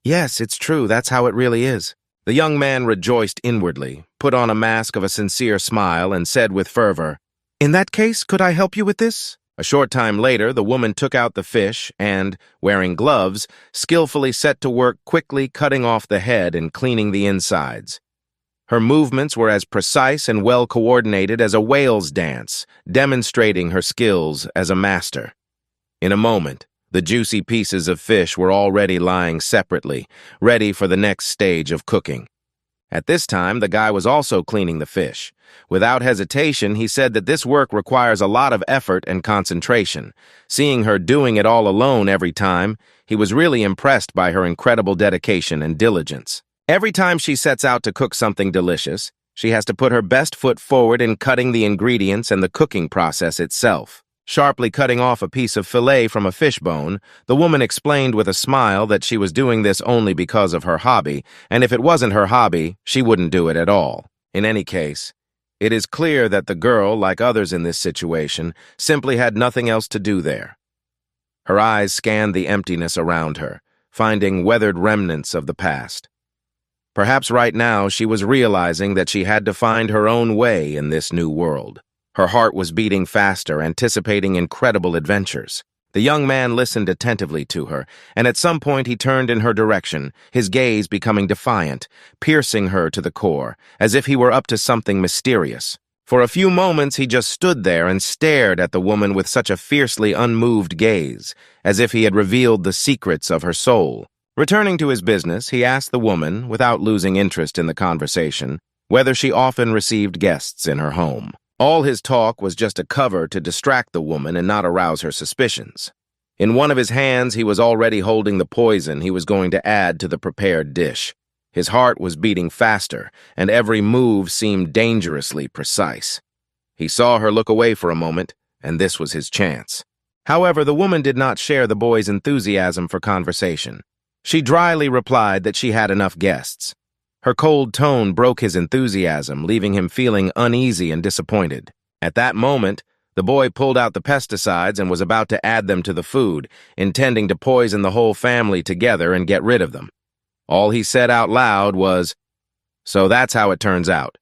"Yes, it's true. That's how it really is." The young man rejoiced inwardly, put on a mask of a sincere smile, and said with fervor, "In that case, could I help you with this?" A short time later, the woman took out the fish and, wearing gloves, skillfully set to work quickly cutting off the head and cleaning the insides. Her movements were as precise and well-coordinated as a whale's dance, demonstrating her skills as a master. In a moment, the juicy pieces of fish were already lying separately, ready for the next stage of cooking. At this time, the guy was also cleaning the fish. Without hesitation, he said that this work requires a lot of effort and concentration. Seeing her doing it all alone every time, he was really impressed by her incredible dedication and diligence. Every time she sets out to cook something delicious, she has to put her best foot forward in cutting the ingredients and the cooking process itself. Sharply cutting off a piece of fillet from a fish bone, the woman explained with a smile that she was doing this only because of her hobby, and if it wasn't her hobby, she wouldn't do it at all. In any case, it is clear that the girl, like others in this situation, simply had nothing else to do there. Her eyes scanned the emptiness around her, finding weathered remnants of the past. Perhaps right now she was realizing that she had to find her own way in this new world. Her heart was beating faster, anticipating incredible adventures. The young man listened attentively to her, and at some point he turned in her direction, his gaze becoming defiant, piercing her to the core, as if he were up to something mysterious. For a few moments he just stood there and stared at the woman with such a fiercely unmoved gaze, as if he had revealed the secrets of her soul. Returning to his business, he asked the woman, without losing interest in the conversation, whether she often received guests in her home. All his talk was just a cover to distract the woman and not arouse her suspicions. In one of his hands, he was already holding the poison he was going to add to the prepared dish. His heart was beating faster, and every move seemed dangerously precise. He saw her look away for a moment, and this was his chance. However, the woman did not share the boy's enthusiasm for conversation. She dryly replied that she had enough guests. Her cold tone broke his enthusiasm, leaving him feeling uneasy and disappointed. At that moment, the boy pulled out the pesticides and was about to add them to the food, intending to poison the whole family together and get rid of them. All he said out loud was, "So that's how it turns out."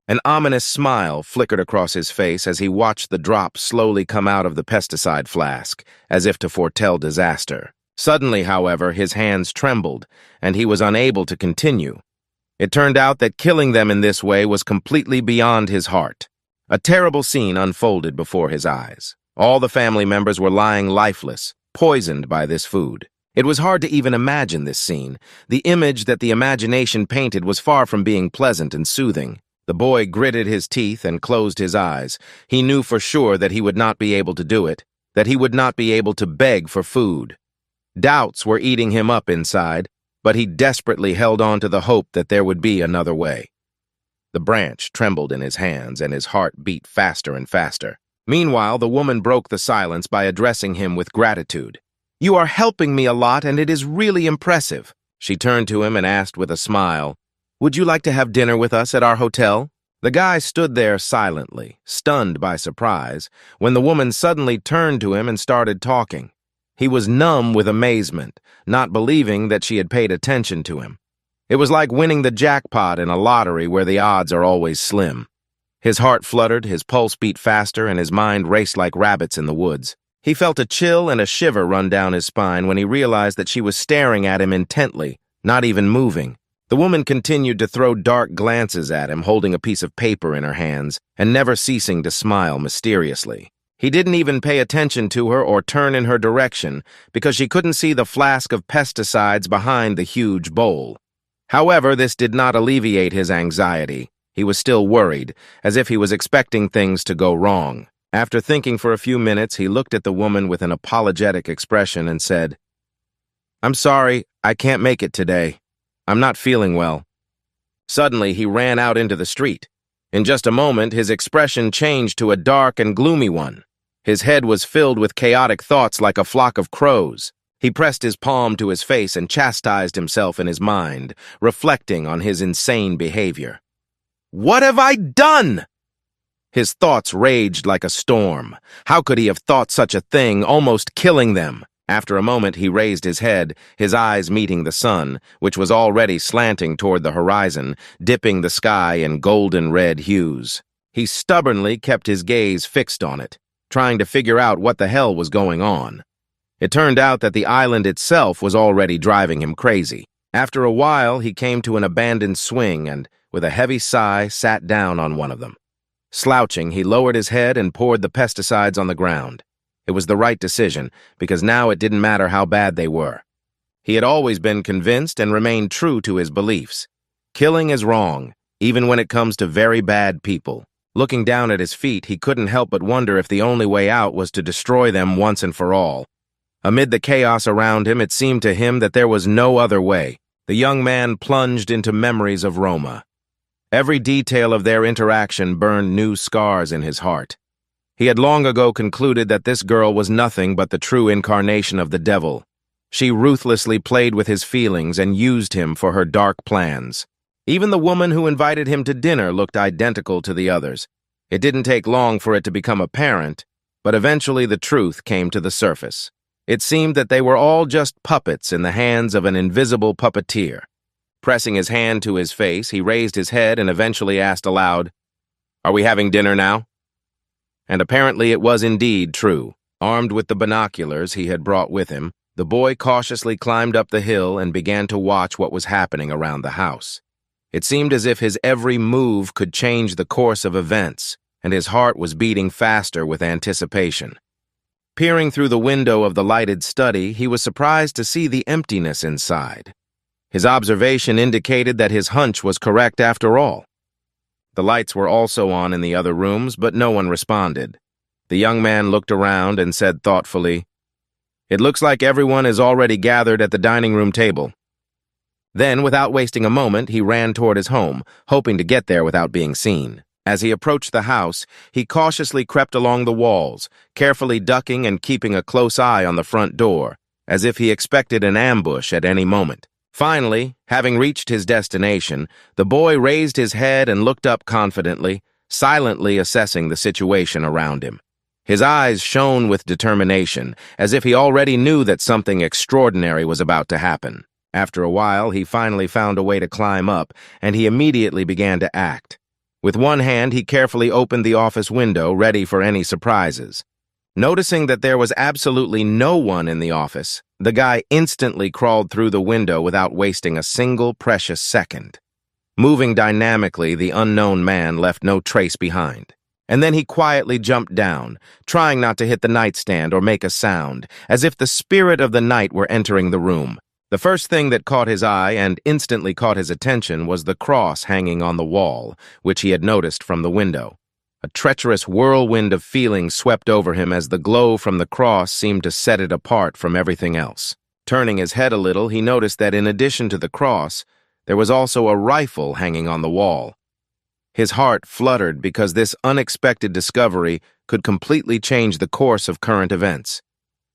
An ominous smile flickered across his face as he watched the drops slowly come out of the pesticide flask, as if to foretell disaster. Suddenly, however, his hands trembled, and he was unable to continue. It turned out that killing them in this way was completely beyond his heart. A terrible scene unfolded before his eyes. All the family members were lying lifeless, poisoned by this food. It was hard to even imagine this scene. The image that the imagination painted was far from being pleasant and soothing. The boy gritted his teeth and closed his eyes. He knew for sure that he would not be able to do it, that he would not be able to beg for food. Doubts were eating him up inside, but he desperately held on to the hope that there would be another way. The branch trembled in his hands, and his heart beat faster and faster. Meanwhile, the woman broke the silence by addressing him with gratitude. "You are helping me a lot, and it is really impressive." She turned to him and asked with a smile, "Would you like to have dinner with us at our hotel?" The guy stood there silently, stunned by surprise, when the woman suddenly turned to him and started talking. He was numb with amazement, not believing that she had paid attention to him. It was like winning the jackpot in a lottery where the odds are always slim. His heart fluttered, his pulse beat faster, and his mind raced like rabbits in the woods. He felt a chill and a shiver run down his spine when he realized that she was staring at him intently, not even moving. The woman continued to throw dark glances at him, holding a piece of paper in her hands, and never ceasing to smile mysteriously. He didn't even pay attention to her or turn in her direction because she couldn't see the flask of pesticides behind the huge bowl. However, this did not alleviate his anxiety. He was still worried, as if he was expecting things to go wrong. After thinking for a few minutes, he looked at the woman with an apologetic expression and said, "I'm sorry, I can't make it today. I'm not feeling well." Suddenly, he ran out into the street. In just a moment, his expression changed to a dark and gloomy one. His head was filled with chaotic thoughts like a flock of crows. He pressed his palm to his face and chastised himself in his mind, reflecting on his insane behavior. "What have I done?" His thoughts raged like a storm. How could he have thought such a thing, almost killing them? After a moment, he raised his head, his eyes meeting the sun, which was already slanting toward the horizon, dipping the sky in golden-red hues. He stubbornly kept his gaze fixed on it, trying to figure out what the hell was going on. It turned out that the island itself was already driving him crazy. After a while, he came to an abandoned swing and, with a heavy sigh, sat down on one of them. Slouching, he lowered his head and poured the pesticides on the ground. It was the right decision, because now it didn't matter how bad they were. He had always been convinced and remained true to his beliefs. Killing is wrong, even when it comes to very bad people. Looking down at his feet, he couldn't help but wonder if the only way out was to destroy them once and for all. Amid the chaos around him, it seemed to him that there was no other way. The young man plunged into memories of Roma. Every detail of their interaction burned new scars in his heart. He had long ago concluded that this girl was nothing but the true incarnation of the devil. She ruthlessly played with his feelings and used him for her dark plans. Even the woman who invited him to dinner looked identical to the others. It didn't take long for it to become apparent, but eventually the truth came to the surface. It seemed that they were all just puppets in the hands of an invisible puppeteer. Pressing his hand to his face, he raised his head and eventually asked aloud, "Are we having dinner now?" And apparently it was indeed true. Armed with the binoculars he had brought with him, the boy cautiously climbed up the hill and began to watch what was happening around the house. It seemed as if his every move could change the course of events, and his heart was beating faster with anticipation. Peering through the window of the lighted study, he was surprised to see the emptiness inside. His observation indicated that his hunch was correct after all. The lights were also on in the other rooms, but no one responded. The young man looked around and said thoughtfully, "It looks like everyone is already gathered at the dining room table." Then, without wasting a moment, he ran toward his home, hoping to get there without being seen. As he approached the house, he cautiously crept along the walls, carefully ducking and keeping a close eye on the front door, as if he expected an ambush at any moment. Finally, having reached his destination, the boy raised his head and looked up confidently, silently assessing the situation around him. His eyes shone with determination, as if he already knew that something extraordinary was about to happen. After a while, he finally found a way to climb up, and he immediately began to act. With one hand, he carefully opened the office window, ready for any surprises. Noticing that there was absolutely no one in the office, the guy instantly crawled through the window without wasting a single precious second. Moving dynamically, the unknown man left no trace behind. And then he quietly jumped down, trying not to hit the nightstand or make a sound, as if the spirit of the night were entering the room. The first thing that caught his eye and instantly caught his attention was the cross hanging on the wall, which he had noticed from the window. A treacherous whirlwind of feelings swept over him as the glow from the cross seemed to set it apart from everything else. Turning his head a little, he noticed that in addition to the cross, there was also a rifle hanging on the wall. His heart fluttered because this unexpected discovery could completely change the course of current events.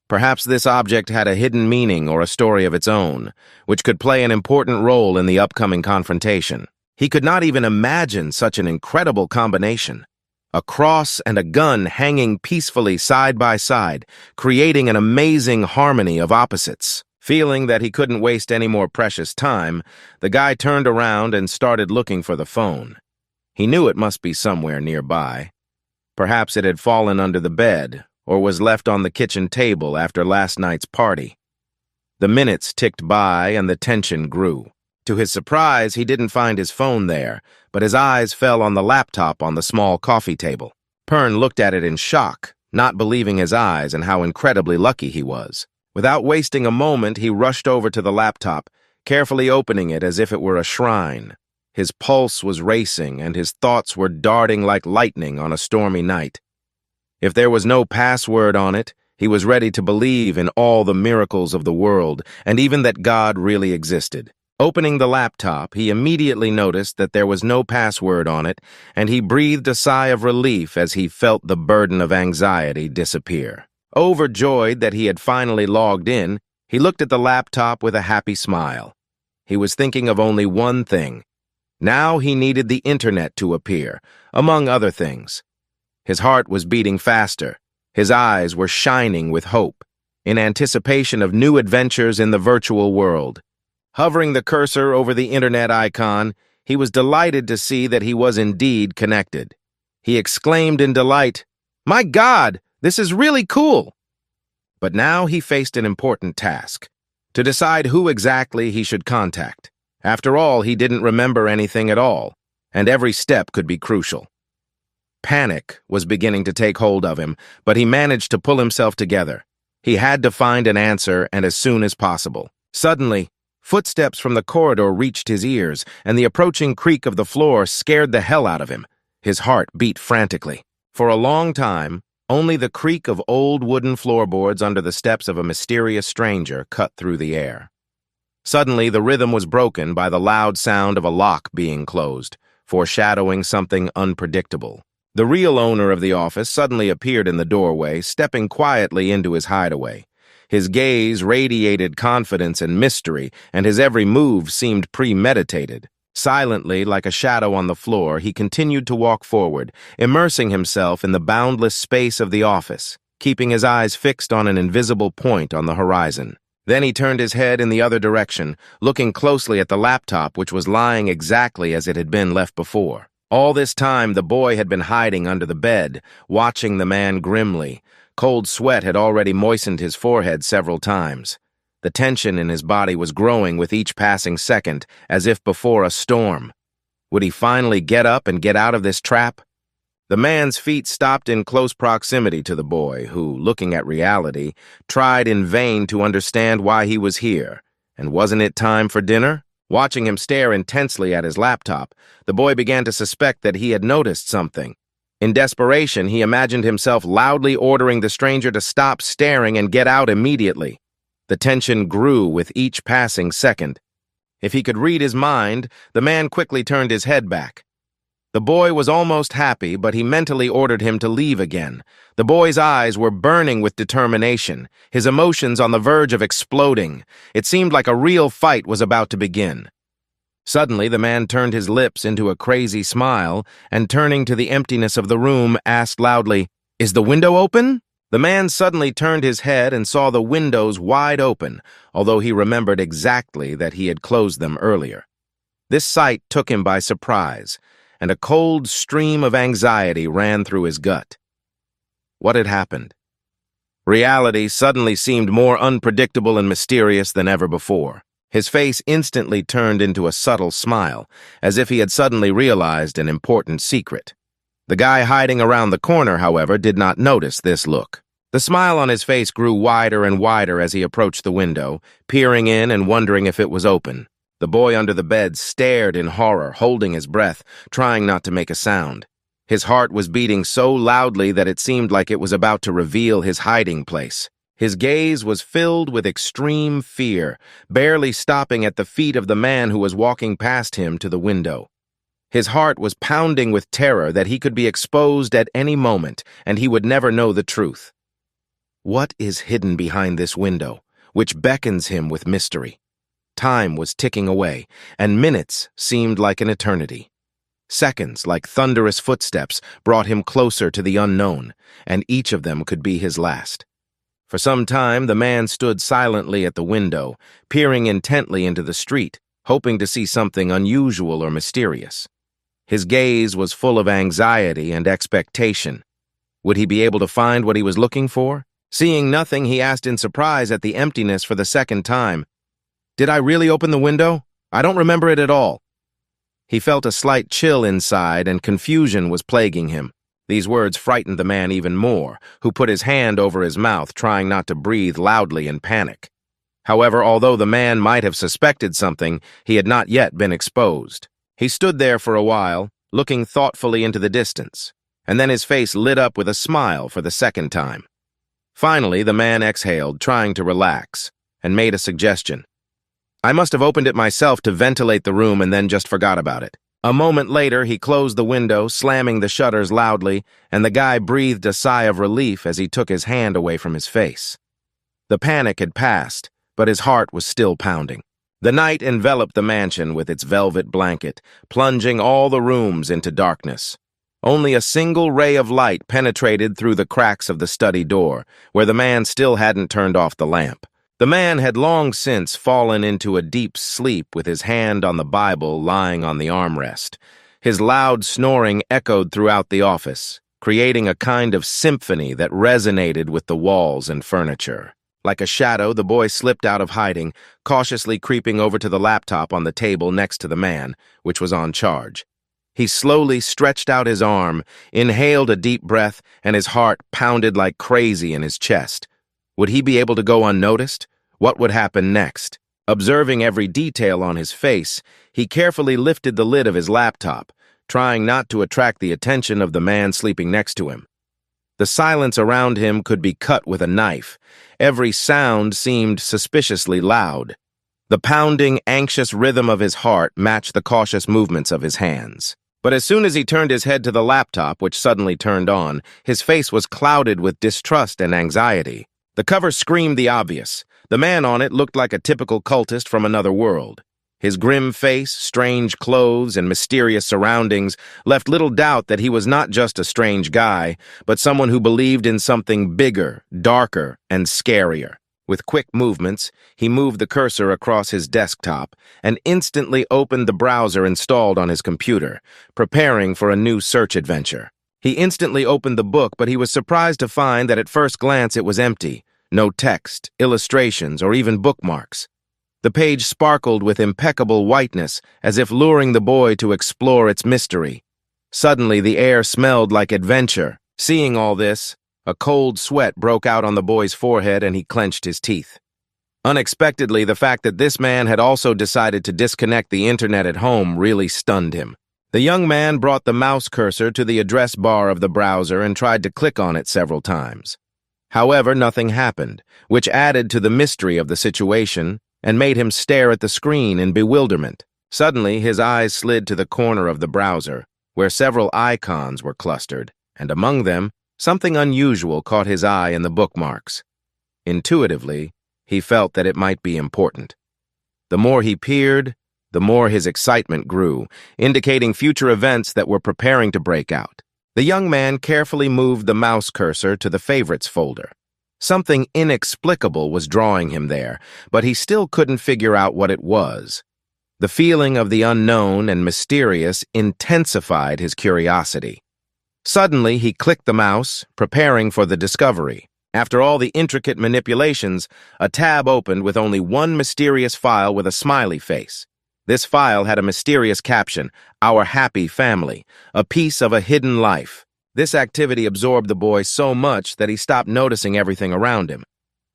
Perhaps this object had a hidden meaning or a story of its own, which could play an important role in the upcoming confrontation. He could not even imagine such an incredible combination. A cross and a gun hanging peacefully side by side, creating an amazing harmony of opposites. Feeling that he couldn't waste any more precious time, the guy turned around and started looking for the phone. He knew it must be somewhere nearby. Perhaps it had fallen under the bed, or was left on the kitchen table after last night's party. The minutes ticked by and the tension grew. To his surprise, he didn't find his phone there, but his eyes fell on the laptop on the small coffee table. Pern looked at it in shock, not believing his eyes and how incredibly lucky he was. Without wasting a moment, he rushed over to the laptop, carefully opening it as if it were a shrine. His pulse was racing and his thoughts were darting like lightning on a stormy night. If there was no password on it, he was ready to believe in all the miracles of the world and even that God really existed. Opening the laptop, he immediately noticed that there was no password on it, and he breathed a sigh of relief as he felt the burden of anxiety disappear. Overjoyed that he had finally logged in, he looked at the laptop with a happy smile. He was thinking of only one thing. Now he needed the internet to appear, among other things. His heart was beating faster. His eyes were shining with hope, in anticipation of new adventures in the virtual world. Hovering the cursor over the internet icon, he was delighted to see that he was indeed connected. He exclaimed in delight, "My God, this is really cool!" But now he faced an important task, to decide who exactly he should contact. After all, he didn't remember anything at all, and every step could be crucial. Panic was beginning to take hold of him, but he managed to pull himself together. He had to find an answer, and as soon as possible. Suddenly, footsteps from the corridor reached his ears, and the approaching creak of the floor scared the hell out of him. His heart beat frantically. For a long time, only the creak of old wooden floorboards under the steps of a mysterious stranger cut through the air. Suddenly, the rhythm was broken by the loud sound of a lock being closed, foreshadowing something unpredictable. The real owner of the office suddenly appeared in the doorway, stepping quietly into his hideaway. His gaze radiated confidence and mystery, and his every move seemed premeditated. Silently, like a shadow on the floor, he continued to walk forward, immersing himself in the boundless space of the office, keeping his eyes fixed on an invisible point on the horizon. Then he turned his head in the other direction, looking closely at the laptop, which was lying exactly as it had been left before. All this time, the boy had been hiding under the bed, watching the man grimly. Cold sweat had already moistened his forehead several times. The tension in his body was growing with each passing second, as if before a storm. Would he finally get up and get out of this trap? The man's feet stopped in close proximity to the boy, who, looking at reality, tried in vain to understand why he was here. And wasn't it time for dinner? Watching him stare intensely at his laptop, the boy began to suspect that he had noticed something. In desperation, he imagined himself loudly ordering the stranger to stop staring and get out immediately. The tension grew with each passing second. If he could read his mind, the man quickly turned his head back. The boy was almost happy, but he mentally ordered him to leave again. The boy's eyes were burning with determination, his emotions on the verge of exploding. It seemed like a real fight was about to begin. Suddenly, the man turned his lips into a crazy smile and, turning to the emptiness of the room, asked loudly, "Is the window open?" The man suddenly turned his head and saw the windows wide open, although he remembered exactly that he had closed them earlier. This sight took him by surprise, and a cold stream of anxiety ran through his gut. What had happened? Reality suddenly seemed more unpredictable and mysterious than ever before. His face instantly turned into a subtle smile, as if he had suddenly realized an important secret. The guy hiding around the corner, however, did not notice this look. The smile on his face grew wider and wider as he approached the window, peering in and wondering if it was open. The boy under the bed stared in horror, holding his breath, trying not to make a sound. His heart was beating so loudly that it seemed like it was about to reveal his hiding place. His gaze was filled with extreme fear, barely stopping at the feet of the man who was walking past him to the window. His heart was pounding with terror that he could be exposed at any moment, and he would never know the truth. What is hidden behind this window, which beckons him with mystery? Time was ticking away, and minutes seemed like an eternity. Seconds, like thunderous footsteps, brought him closer to the unknown, and each of them could be his last. For some time, the man stood silently at the window, peering intently into the street, hoping to see something unusual or mysterious. His gaze was full of anxiety and expectation. Would he be able to find what he was looking for? Seeing nothing, he asked in surprise at the emptiness for the second time, "Did I really open the window? I don't remember it at all." He felt a slight chill inside, and confusion was plaguing him. These words frightened the man even more, who put his hand over his mouth, trying not to breathe loudly in panic. However, although the man might have suspected something, he had not yet been exposed. He stood there for a while, looking thoughtfully into the distance, and then his face lit up with a smile for the second time. Finally, the man exhaled, trying to relax, and made a suggestion. "I must have opened it myself to ventilate the room and then just forgot about it." A moment later, he closed the window, slamming the shutters loudly, and the guy breathed a sigh of relief as he took his hand away from his face. The panic had passed, but his heart was still pounding. The night enveloped the mansion with its velvet blanket, plunging all the rooms into darkness. Only a single ray of light penetrated through the cracks of the study door, where the man still hadn't turned off the lamp. The man had long since fallen into a deep sleep with his hand on the Bible lying on the armrest. His loud snoring echoed throughout the office, creating a kind of symphony that resonated with the walls and furniture. Like a shadow, the boy slipped out of hiding, cautiously creeping over to the laptop on the table next to the man, which was on charge. He slowly stretched out his arm, inhaled a deep breath, and his heart pounded like crazy in his chest. Would he be able to go unnoticed? What would happen next? Observing every detail on his face, he carefully lifted the lid of his laptop, trying not to attract the attention of the man sleeping next to him. The silence around him could be cut with a knife. Every sound seemed suspiciously loud. The pounding, anxious rhythm of his heart matched the cautious movements of his hands. But as soon as he turned his head to the laptop, which suddenly turned on, his face was clouded with distrust and anxiety. The cover screamed the obvious. The man on it looked like a typical cultist from another world. His grim face, strange clothes, and mysterious surroundings left little doubt that he was not just a strange guy, but someone who believed in something bigger, darker, and scarier. With quick movements, he moved the cursor across his desktop and instantly opened the browser installed on his computer, preparing for a new search adventure. He instantly opened the book, but he was surprised to find that at first glance it was empty. No text, illustrations, or even bookmarks. The page sparkled with impeccable whiteness, as if luring the boy to explore its mystery. Suddenly, the air smelled like adventure. Seeing all this, a cold sweat broke out on the boy's forehead and he clenched his teeth. Unexpectedly, the fact that this man had also decided to disconnect the internet at home really stunned him. The young man brought the mouse cursor to the address bar of the browser and tried to click on it several times. However, nothing happened, which added to the mystery of the situation and made him stare at the screen in bewilderment. Suddenly, his eyes slid to the corner of the browser, where several icons were clustered, and among them, something unusual caught his eye in the bookmarks. Intuitively, he felt that it might be important. The more he peered, the more his excitement grew, indicating future events that were preparing to break out. The young man carefully moved the mouse cursor to the favorites folder. Something inexplicable was drawing him there, but he still couldn't figure out what it was. The feeling of the unknown and mysterious intensified his curiosity. Suddenly, he clicked the mouse, preparing for the discovery. After all the intricate manipulations, a tab opened with only one mysterious file with a smiley face. This file had a mysterious caption, "Our Happy Family, a Piece of a Hidden Life." This activity absorbed the boy so much that he stopped noticing everything around him.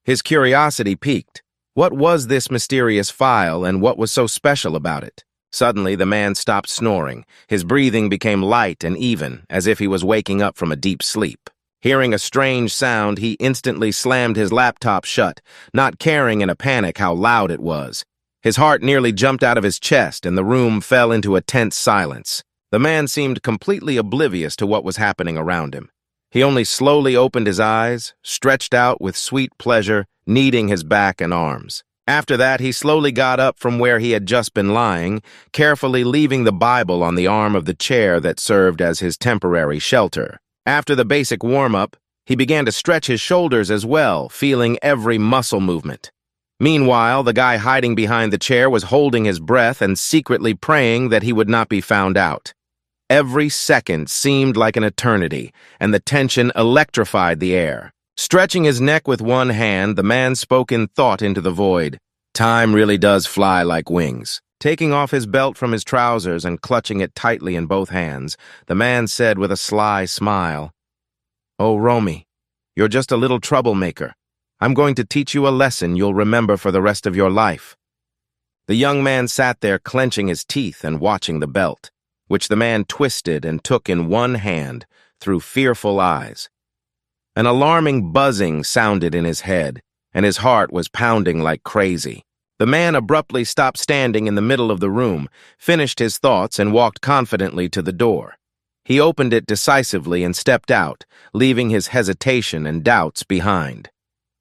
His curiosity piqued. What was this mysterious file, and what was so special about it? Suddenly, the man stopped snoring. His breathing became light and even, as if he was waking up from a deep sleep. Hearing a strange sound, he instantly slammed his laptop shut, not caring in a panic how loud it was. His heart nearly jumped out of his chest, and the room fell into a tense silence. The man seemed completely oblivious to what was happening around him. He only slowly opened his eyes, stretched out with sweet pleasure, kneading his back and arms. After that, he slowly got up from where he had just been lying, carefully leaving the Bible on the arm of the chair that served as his temporary shelter. After the basic warm-up, he began to stretch his shoulders as well, feeling every muscle movement. Meanwhile, the guy hiding behind the chair was holding his breath and secretly praying that he would not be found out. Every second seemed like an eternity, and the tension electrified the air. Stretching his neck with one hand, the man spoke in thought into the void. Time really does fly like wings. Taking off his belt from his trousers and clutching it tightly in both hands, the man said with a sly smile, "Oh, Romy, you're just a little troublemaker. I'm going to teach you a lesson you'll remember for the rest of your life." The young man sat there clenching his teeth and watching the belt, which the man twisted and took in one hand through fearful eyes. An alarming buzzing sounded in his head, and his heart was pounding like crazy. The man abruptly stopped standing in the middle of the room, finished his thoughts, and walked confidently to the door. He opened it decisively and stepped out, leaving his hesitation and doubts behind.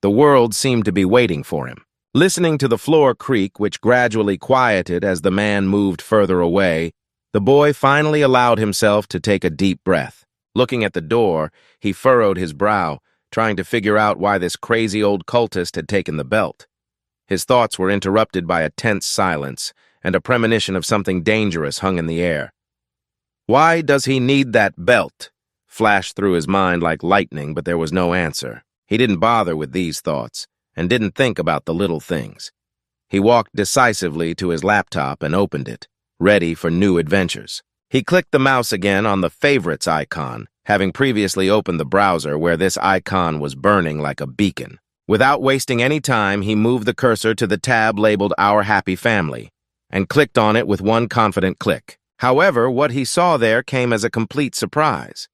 The world seemed to be waiting for him. Listening to the floor creak, which gradually quieted as the man moved further away, the boy finally allowed himself to take a deep breath. Looking at the door, he furrowed his brow, trying to figure out why this crazy old cultist had taken the belt. His thoughts were interrupted by a tense silence, and a premonition of something dangerous hung in the air. "Why does he need that belt?" flashed through his mind like lightning, but there was no answer. He didn't bother with these thoughts, and didn't think about the little things. He walked decisively to his laptop and opened it, ready for new adventures. He clicked the mouse again on the favorites icon, having previously opened the browser where this icon was burning like a beacon. Without wasting any time, he moved the cursor to the tab labeled Our Happy Family, and clicked on it with one confident click. However, what he saw there came as a complete surprise.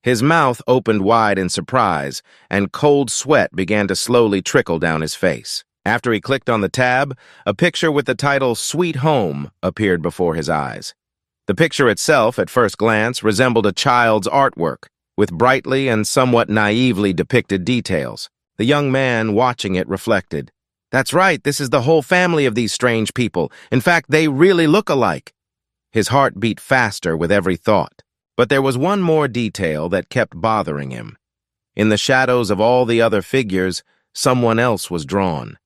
His mouth opened wide in surprise, and cold sweat began to slowly trickle down his face. After he clicked on the tab, a picture with the title Sweet Home appeared before his eyes. The picture itself, at first glance, resembled a child's artwork, with brightly and somewhat naively depicted details. The young man watching it reflected, "That's right, this is the whole family of these strange people. In fact, they really look alike." His heart beat faster with every thought. But there was one more detail that kept bothering him. In the shadows of all the other figures, someone else was drawn.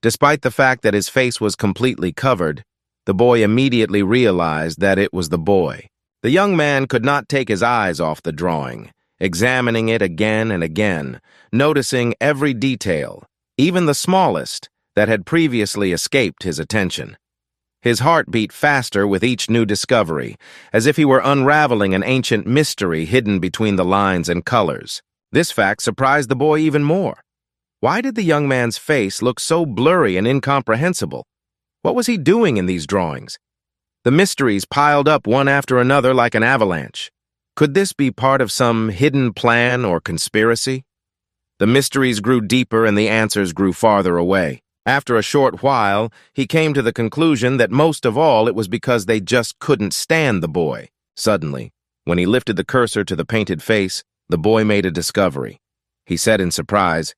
Despite the fact that his face was completely covered, the boy immediately realized that it was the boy. The young man could not take his eyes off the drawing, examining it again and again, noticing every detail, even the smallest, that had previously escaped his attention. His heart beat faster with each new discovery, as if he were unraveling an ancient mystery hidden between the lines and colors. This fact surprised the boy even more. Why did the young man's face look so blurry and incomprehensible? What was he doing in these drawings? The mysteries piled up one after another like an avalanche. Could this be part of some hidden plan or conspiracy? The mysteries grew deeper and the answers grew farther away. After a short while, he came to the conclusion that most of all it was because they just couldn't stand the boy. Suddenly, when he lifted the cursor to the painted face, the boy made a discovery. He said in surprise,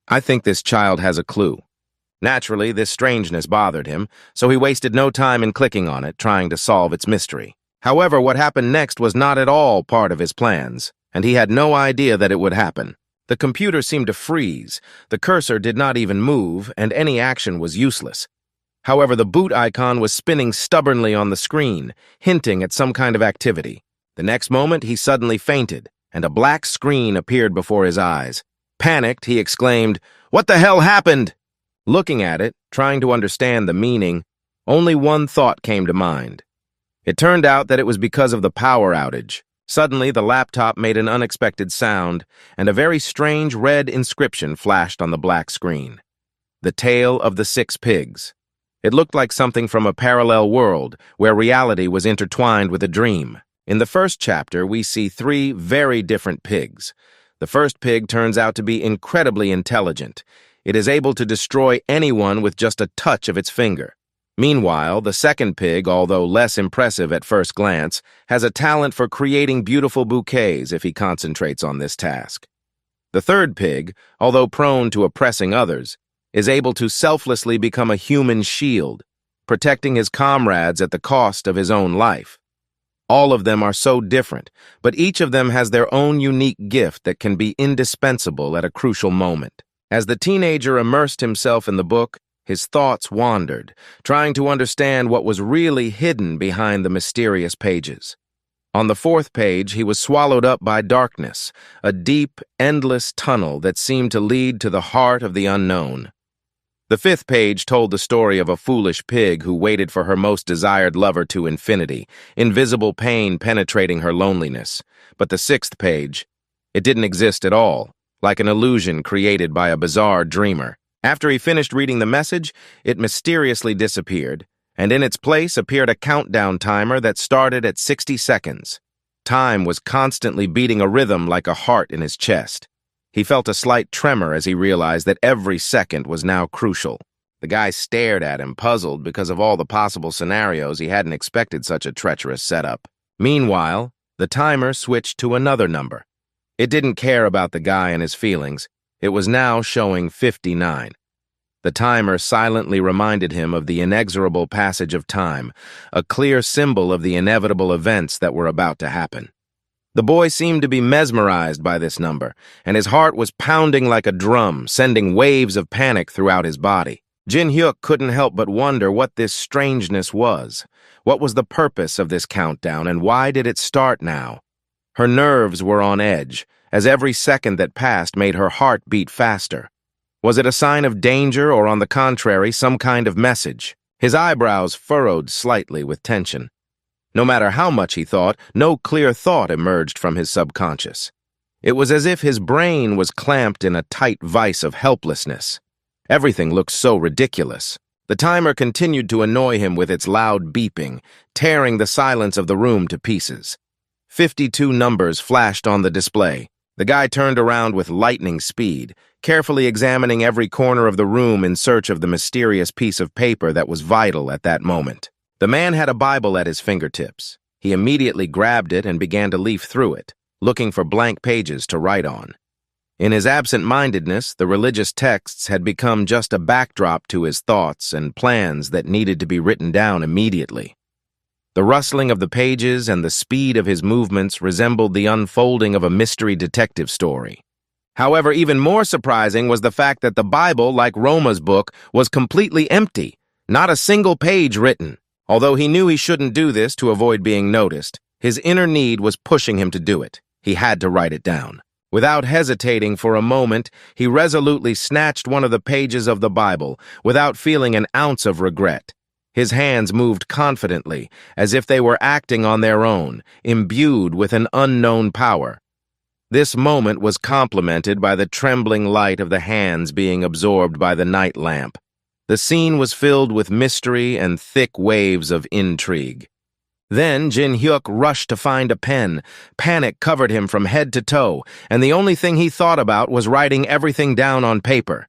"I think this child has a clue." Naturally, this strangeness bothered him, so he wasted no time in clicking on it, trying to solve its mystery. However, what happened next was not at all part of his plans, and he had no idea that it would happen. The computer seemed to freeze, the cursor did not even move, and any action was useless. However, the boot icon was spinning stubbornly on the screen, hinting at some kind of activity. The next moment, he suddenly fainted, and a black screen appeared before his eyes. Panicked, he exclaimed, "What the hell happened?" Looking at it, trying to understand the meaning, only one thought came to mind. It turned out that it was because of the power outage. Suddenly, the laptop made an unexpected sound, and a very strange red inscription flashed on the black screen. The Tale of the Six Pigs. It looked like something from a parallel world, where reality was intertwined with a dream. In the first chapter, we see three very different pigs. The first pig turns out to be incredibly intelligent. It is able to destroy anyone with just a touch of its finger. Meanwhile, the second pig, although less impressive at first glance, has a talent for creating beautiful bouquets if he concentrates on this task. The third pig, although prone to oppressing others, is able to selflessly become a human shield, protecting his comrades at the cost of his own life. All of them are so different, but each of them has their own unique gift that can be indispensable at a crucial moment. As the teenager immersed himself in the book, his thoughts wandered, trying to understand what was really hidden behind the mysterious pages. On the fourth page, he was swallowed up by darkness, a deep, endless tunnel that seemed to lead to the heart of the unknown. The fifth page told the story of a foolish pig who waited for her most desired lover to infinity, invisible pain penetrating her loneliness. But the sixth page, it didn't exist at all, like an illusion created by a bizarre dreamer. After he finished reading the message, it mysteriously disappeared, and in its place appeared a countdown timer that started at 60 seconds. Time was constantly beating a rhythm like a heart in his chest. He felt a slight tremor as he realized that every second was now crucial. The guy stared at him, puzzled because of all the possible scenarios. He hadn't expected such a treacherous setup. Meanwhile, the timer switched to another number. It didn't care about the guy and his feelings. It was now showing 59. The timer silently reminded him of the inexorable passage of time, a clear symbol of the inevitable events that were about to happen. The boy seemed to be mesmerized by this number, and his heart was pounding like a drum, sending waves of panic throughout his body. Jin-hyuk couldn't help but wonder what this strangeness was. What was the purpose of this countdown, and why did it start now? Her nerves were on edge, as every second that passed made her heart beat faster. Was it a sign of danger, or on the contrary, some kind of message? His eyebrows furrowed slightly with tension. No matter how much he thought, no clear thought emerged from his subconscious. It was as if his brain was clamped in a tight vice of helplessness. Everything looked so ridiculous. The timer continued to annoy him with its loud beeping, tearing the silence of the room to pieces. 52 numbers flashed on the display. The guy turned around with lightning speed, carefully examining every corner of the room in search of the mysterious piece of paper that was vital at that moment. The man had a Bible at his fingertips. He immediately grabbed it and began to leaf through it, looking for blank pages to write on. In his absent-mindedness, the religious texts had become just a backdrop to his thoughts and plans that needed to be written down immediately. The rustling of the pages and the speed of his movements resembled the unfolding of a mystery detective story. However, even more surprising was the fact that the Bible, like Roma's book, was completely empty, not a single page written. Although he knew he shouldn't do this to avoid being noticed, his inner need was pushing him to do it. He had to write it down. Without hesitating for a moment, he resolutely snatched one of the pages of the Bible, without feeling an ounce of regret. His hands moved confidently, as if they were acting on their own, imbued with an unknown power. This moment was complemented by the trembling light of the hands being absorbed by the night lamp. The scene was filled with mystery and thick waves of intrigue. Then Jin-hyuk rushed to find a pen. Panic covered him from head to toe, and the only thing he thought about was writing everything down on paper.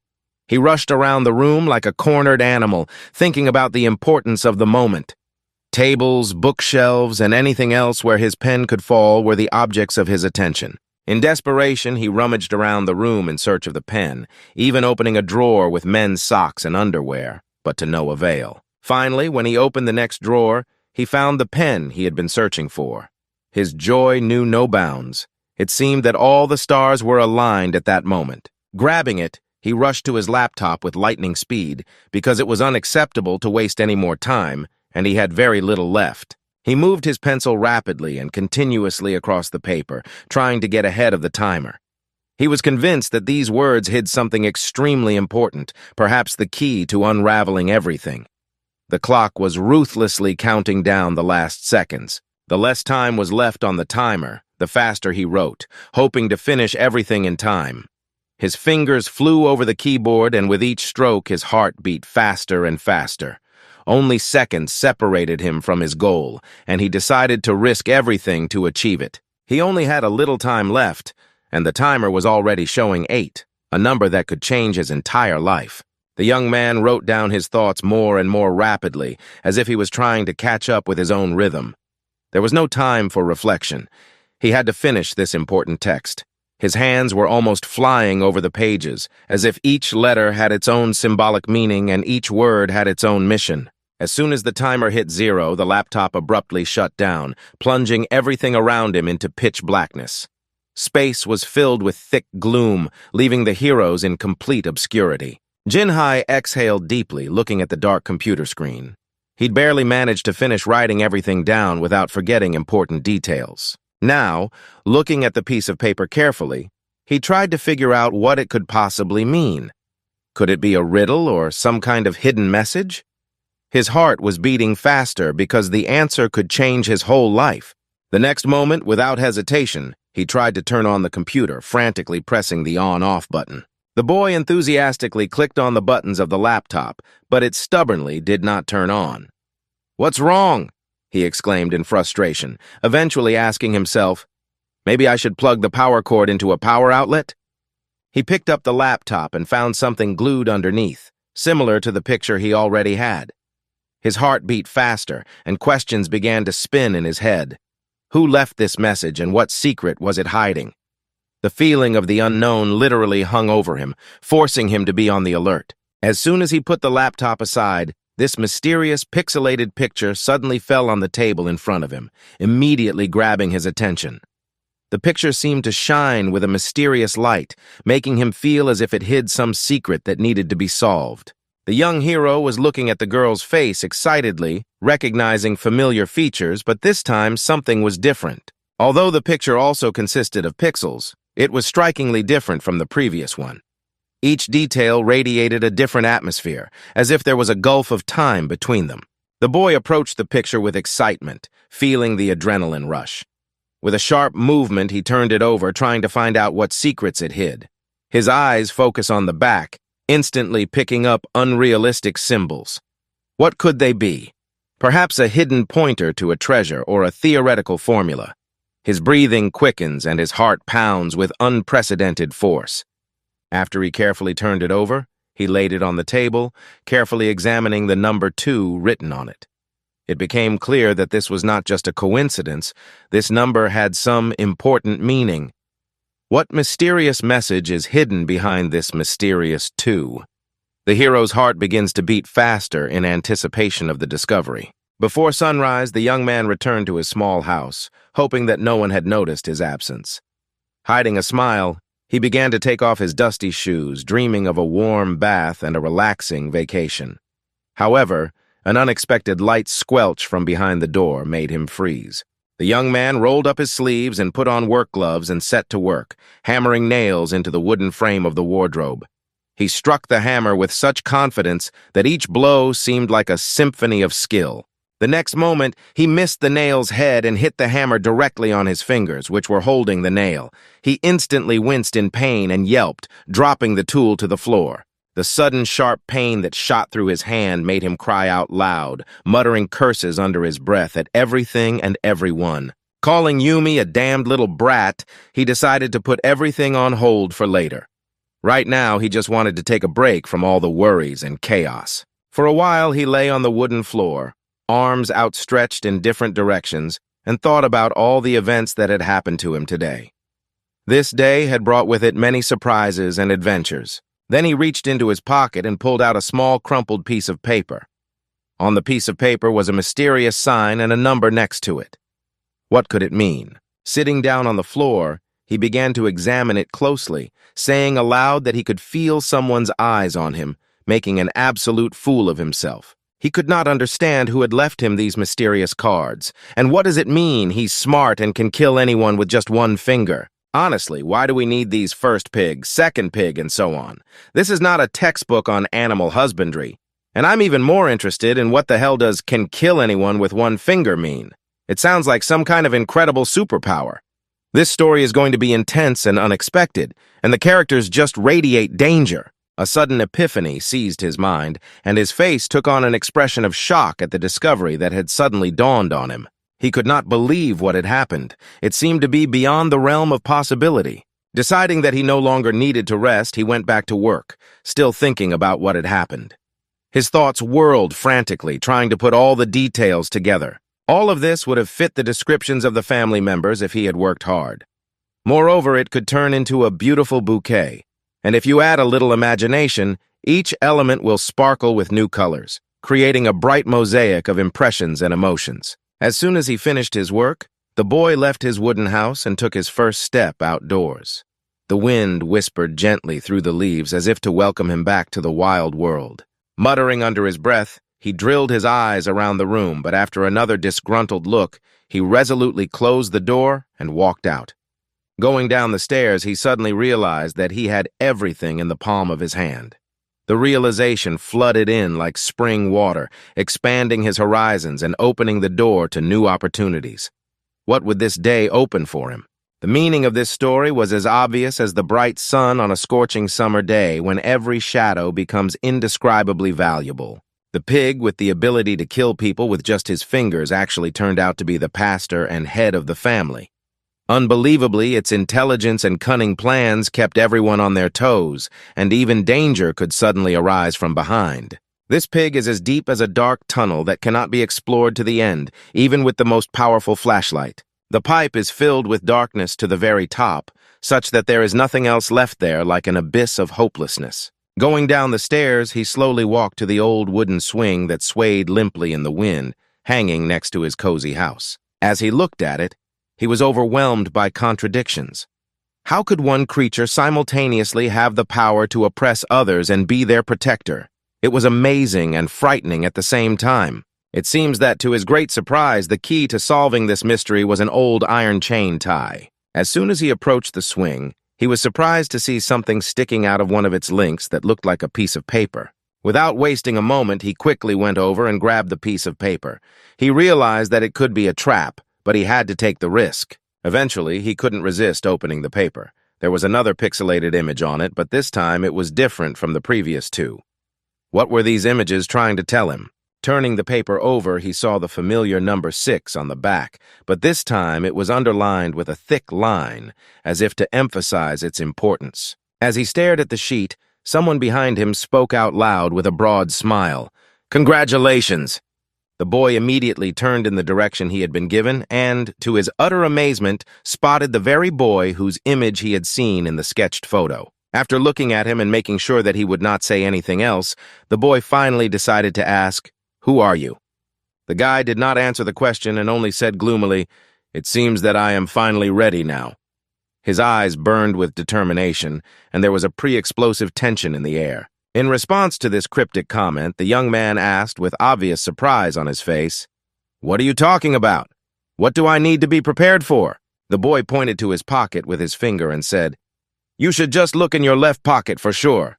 He rushed around the room like a cornered animal, thinking about the importance of the moment. Tables, bookshelves, and anything else where his pen could fall were the objects of his attention. In desperation, he rummaged around the room in search of the pen, even opening a drawer with men's socks and underwear, but to no avail. Finally, when he opened the next drawer, he found the pen he had been searching for. His joy knew no bounds. It seemed that all the stars were aligned at that moment. Grabbing it, he rushed to his laptop with lightning speed because it was unacceptable to waste any more time, and he had very little left. He moved his pencil rapidly and continuously across the paper, trying to get ahead of the timer. He was convinced that these words hid something extremely important, perhaps the key to unraveling everything. The clock was ruthlessly counting down the last seconds. The less time was left on the timer, the faster he wrote, hoping to finish everything in time. His fingers flew over the keyboard, and with each stroke his heart beat faster and faster. Only seconds separated him from his goal, and he decided to risk everything to achieve it. He only had a little time left, and the timer was already showing 8, a number that could change his entire life. The young man wrote down his thoughts more and more rapidly, as if he was trying to catch up with his own rhythm. There was no time for reflection. He had to finish this important text. His hands were almost flying over the pages, as if each letter had its own symbolic meaning and each word had its own mission. As soon as the timer hit 0, the laptop abruptly shut down, plunging everything around him into pitch blackness. Space was filled with thick gloom, leaving the heroes in complete obscurity. Jinhai exhaled deeply, looking at the dark computer screen. He'd barely managed to finish writing everything down without forgetting important details. Now, looking at the piece of paper carefully, he tried to figure out what it could possibly mean. Could it be a riddle or some kind of hidden message? His heart was beating faster because the answer could change his whole life. The next moment, without hesitation, he tried to turn on the computer, frantically pressing the on-off button. The boy enthusiastically clicked on the buttons of the laptop, but it stubbornly did not turn on. "What's wrong?" he exclaimed in frustration, eventually asking himself, "Maybe I should plug the power cord into a power outlet?" He picked up the laptop and found something glued underneath, similar to the picture he already had. His heart beat faster, and questions began to spin in his head. Who left this message, and what secret was it hiding? The feeling of the unknown literally hung over him, forcing him to be on the alert. As soon as he put the laptop aside, this mysterious pixelated picture suddenly fell on the table in front of him, immediately grabbing his attention. The picture seemed to shine with a mysterious light, making him feel as if it hid some secret that needed to be solved. The young hero was looking at the girl's face excitedly, recognizing familiar features, but this time something was different. Although the picture also consisted of pixels, it was strikingly different from the previous one. Each detail radiated a different atmosphere, as if there was a gulf of time between them. The boy approached the picture with excitement, feeling the adrenaline rush. With a sharp movement, he turned it over, trying to find out what secrets it hid. His eyes focused on the back, instantly picking up unrealistic symbols. What could they be? Perhaps a hidden pointer to a treasure or a theoretical formula. His breathing quickens and his heart pounds with unprecedented force. After he carefully turned it over, he laid it on the table, carefully examining the number 2 written on it. It became clear that this was not just a coincidence. This number had some important meaning. What mysterious message is hidden behind this mysterious 2? The hero's heart begins to beat faster in anticipation of the discovery. Before sunrise, the young man returned to his small house, hoping that no one had noticed his absence. Hiding a smile, he began to take off his dusty shoes, dreaming of a warm bath and a relaxing vacation. However, an unexpected light squelch from behind the door made him freeze. The young man rolled up his sleeves and put on work gloves and set to work, hammering nails into the wooden frame of the wardrobe. He struck the hammer with such confidence that each blow seemed like a symphony of skill. The next moment, he missed the nail's head and hit the hammer directly on his fingers, which were holding the nail. He instantly winced in pain and yelped, dropping the tool to the floor. The sudden sharp pain that shot through his hand made him cry out loud, muttering curses under his breath at everything and everyone. Calling Yumi a damned little brat, he decided to put everything on hold for later. Right now, he just wanted to take a break from all the worries and chaos. For a while, he lay on the wooden floor, arms outstretched in different directions, and thought about all the events that had happened to him today. This day had brought with it many surprises and adventures. Then he reached into his pocket and pulled out a small crumpled piece of paper. On the piece of paper was a mysterious sign and a number next to it. What could it mean? Sitting down on the floor, he began to examine it closely, saying aloud that he could feel someone's eyes on him, making an absolute fool of himself. He could not understand who had left him these mysterious cards. And what does it mean he's smart and can kill anyone with just one finger? Honestly, why do we need these first pig, second pig, and so on? This is not a textbook on animal husbandry. And I'm even more interested in what the hell does can kill anyone with one finger mean? It sounds like some kind of incredible superpower. This story is going to be intense and unexpected, and the characters just radiate danger. A sudden epiphany seized his mind, and his face took on an expression of shock at the discovery that had suddenly dawned on him. He could not believe what had happened. It seemed to be beyond the realm of possibility. Deciding that he no longer needed to rest, he went back to work, still thinking about what had happened. His thoughts whirled frantically, trying to put all the details together. All of this would have fit the descriptions of the family members if he had worked hard. Moreover, it could turn into a beautiful bouquet. And if you add a little imagination, each element will sparkle with new colors, creating a bright mosaic of impressions and emotions. As soon as he finished his work, the boy left his wooden house and took his first step outdoors. The wind whispered gently through the leaves as if to welcome him back to the wild world. Muttering under his breath, he drilled his eyes around the room, but after another disgruntled look, he resolutely closed the door and walked out. Going down the stairs, he suddenly realized that he had everything in the palm of his hand. The realization flooded in like spring water, expanding his horizons and opening the door to new opportunities. What would this day open for him? The meaning of this story was as obvious as the bright sun on a scorching summer day when every shadow becomes indescribably valuable. The pig with the ability to kill people with just his fingers actually turned out to be the pastor and head of the family. Unbelievably, its intelligence and cunning plans kept everyone on their toes, and even danger could suddenly arise from behind. This pig is as deep as a dark tunnel that cannot be explored to the end, even with the most powerful flashlight. The pipe is filled with darkness to the very top, such that there is nothing else left there like an abyss of hopelessness. Going down the stairs, he slowly walked to the old wooden swing that swayed limply in the wind, hanging next to his cozy house. As he looked at it, he was overwhelmed by contradictions. How could one creature simultaneously have the power to oppress others and be their protector? It was amazing and frightening at the same time. It seems that, to his great surprise, the key to solving this mystery was an old iron chain tie. As soon as he approached the swing, he was surprised to see something sticking out of one of its links that looked like a piece of paper. Without wasting a moment, he quickly went over and grabbed the piece of paper. He realized that it could be a trap, but he had to take the risk. Eventually, he couldn't resist opening the paper. There was another pixelated image on it, but this time it was different from the previous two. What were these images trying to tell him? Turning the paper over, he saw the familiar number 6 on the back, but this time it was underlined with a thick line, as if to emphasize its importance. As he stared at the sheet, someone behind him spoke out loud with a broad smile. "Congratulations!" The boy immediately turned in the direction he had been given and, to his utter amazement, spotted the very boy whose image he had seen in the sketched photo. After looking at him and making sure that he would not say anything else, the boy finally decided to ask, "Who are you?" The guy did not answer the question and only said gloomily, "It seems that I am finally ready now." His eyes burned with determination, and there was a pre-explosive tension in the air. In response to this cryptic comment, the young man asked with obvious surprise on his face, "What are you talking about? What do I need to be prepared for?" The boy pointed to his pocket with his finger and said, "You should just look in your left pocket for sure."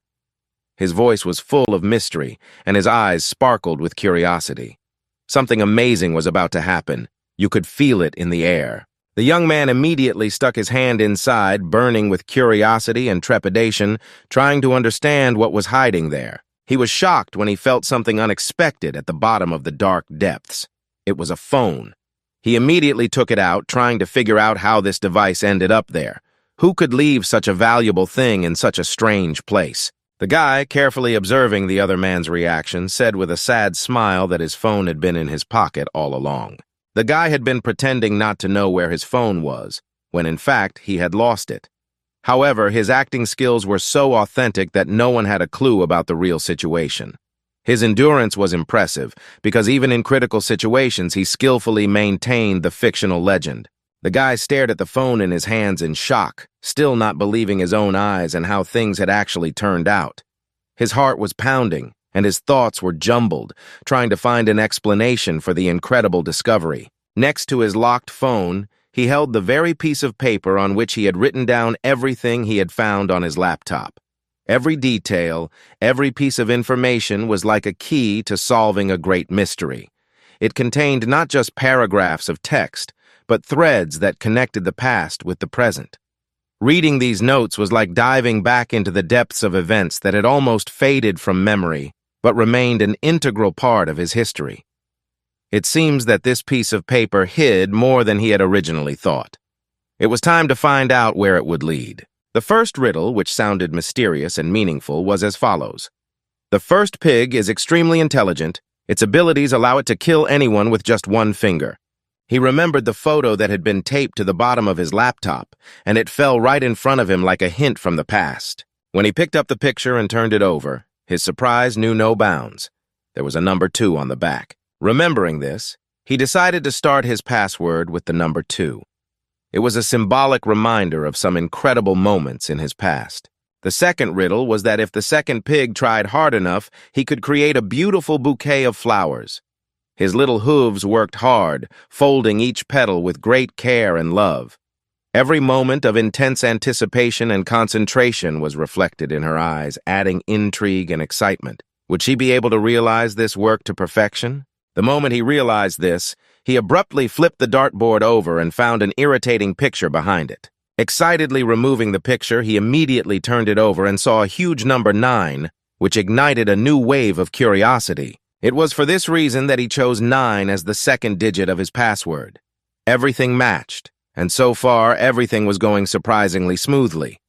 His voice was full of mystery, and his eyes sparkled with curiosity. Something amazing was about to happen. You could feel it in the air. The young man immediately stuck his hand inside, burning with curiosity and trepidation, trying to understand what was hiding there. He was shocked when he felt something unexpected at the bottom of the dark depths. It was a phone. He immediately took it out, trying to figure out how this device ended up there. Who could leave such a valuable thing in such a strange place? The guy, carefully observing the other man's reaction, said with a sad smile that his phone had been in his pocket all along. The guy had been pretending not to know where his phone was, when in fact he had lost it. However, his acting skills were so authentic that no one had a clue about the real situation. His endurance was impressive, because even in critical situations he skillfully maintained the fictional legend. The guy stared at the phone in his hands in shock, still not believing his own eyes and how things had actually turned out. His heart was pounding, and his thoughts were jumbled, trying to find an explanation for the incredible discovery. Next to his locked phone, he held the very piece of paper on which he had written down everything he had found on his laptop. Every detail, every piece of information was like a key to solving a great mystery. It contained not just paragraphs of text, but threads that connected the past with the present. Reading these notes was like diving back into the depths of events that had almost faded from memory, but remained an integral part of his history. It seems that this piece of paper hid more than he had originally thought. It was time to find out where it would lead. The first riddle, which sounded mysterious and meaningful, was as follows. The first pig is extremely intelligent. Its abilities allow it to kill anyone with just one finger. He remembered the photo that had been taped to the bottom of his laptop, and it fell right in front of him like a hint from the past. When he picked up the picture and turned it over, his surprise knew no bounds. There was a number 2 on the back. Remembering this, he decided to start his password with the number 2. It was a symbolic reminder of some incredible moments in his past. The second riddle was that if the second pig tried hard enough, he could create a beautiful bouquet of flowers. His little hooves worked hard, folding each petal with great care and love. Every moment of intense anticipation and concentration was reflected in her eyes, adding intrigue and excitement. Would she be able to realize this work to perfection? The moment he realized this, he abruptly flipped the dartboard over and found an irritating picture behind it. Excitedly removing the picture, he immediately turned it over and saw a huge number 9, which ignited a new wave of curiosity. It was for this reason that he chose 9 as the second digit of his password. Everything matched, and so far everything was going surprisingly smoothly.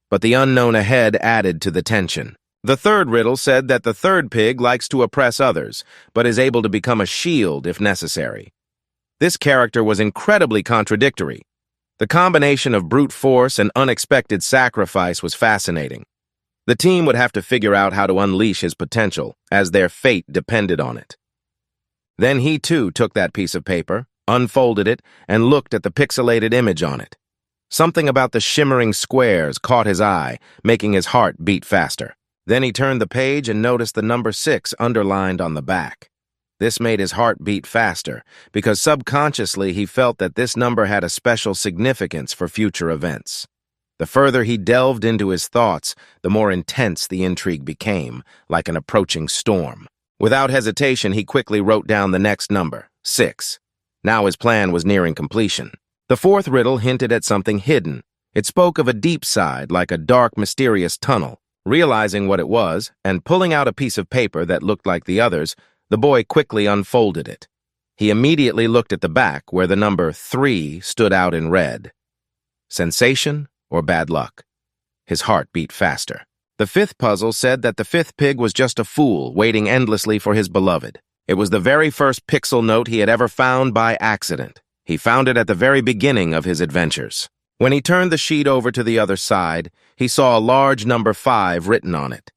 But the unknown ahead added to the tension. The third riddle said that the third pig likes to oppress others, but is able to become a shield if necessary. This character was incredibly contradictory. The combination of brute force and unexpected sacrifice was fascinating. The team would have to figure out how to unleash his potential, as their fate depended on it. Then he too took that piece of paper, unfolded it, and looked at the pixelated image on it. Something about the shimmering squares caught his eye, making his heart beat faster. Then he turned the page and noticed the number 6 underlined on the back. This made his heart beat faster, because subconsciously he felt that this number had a special significance for future events. The further he delved into his thoughts, the more intense the intrigue became, like an approaching storm. Without hesitation, he quickly wrote down the next number, 6. Now his plan was nearing completion. The fourth riddle hinted at something hidden. It spoke of a deep side, like a dark, mysterious tunnel. Realizing what it was, and pulling out a piece of paper that looked like the others, the boy quickly unfolded it. He immediately looked at the back, where the number 3 stood out in red. Sensation or bad luck? His heart beat faster. The fifth puzzle said that the fifth pig was just a fool, waiting endlessly for his beloved. It was the very first pixel note he had ever found by accident. He found it at the very beginning of his adventures. When he turned the sheet over to the other side, he saw a large number 5 written on it.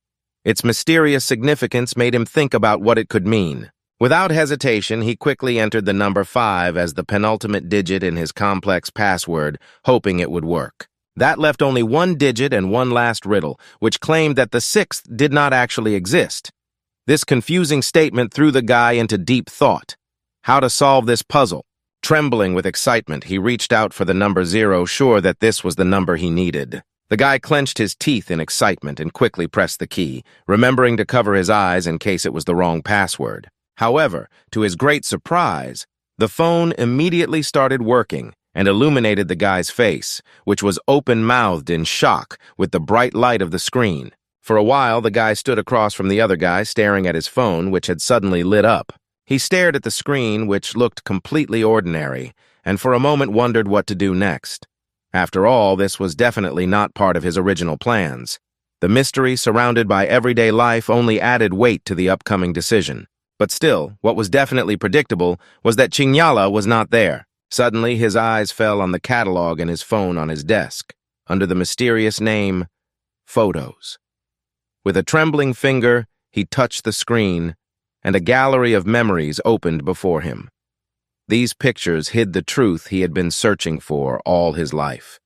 Its mysterious significance made him think about what it could mean. Without hesitation, he quickly entered the number 5 as the penultimate digit in his complex password, hoping it would work. That left only one digit and one last riddle, which claimed that the 6th did not actually exist. This confusing statement threw the guy into deep thought. How to solve this puzzle? Trembling with excitement, he reached out for the number 0, sure that this was the number he needed. The guy clenched his teeth in excitement and quickly pressed the key, remembering to cover his eyes in case it was the wrong password. However, to his great surprise, the phone immediately started working and illuminated the guy's face, which was open-mouthed in shock with the bright light of the screen. For a while, the guy stood across from the other guy, staring at his phone, which had suddenly lit up. He stared at the screen, which looked completely ordinary, and for a moment wondered what to do next. After all, this was definitely not part of his original plans. The mystery surrounded by everyday life only added weight to the upcoming decision. But still, what was definitely predictable was that Chinyala was not there. Suddenly, his eyes fell on the catalog in his phone on his desk, under the mysterious name, Photos. With a trembling finger, he touched the screen, and a gallery of memories opened before him. These pictures hid the truth he had been searching for all his life.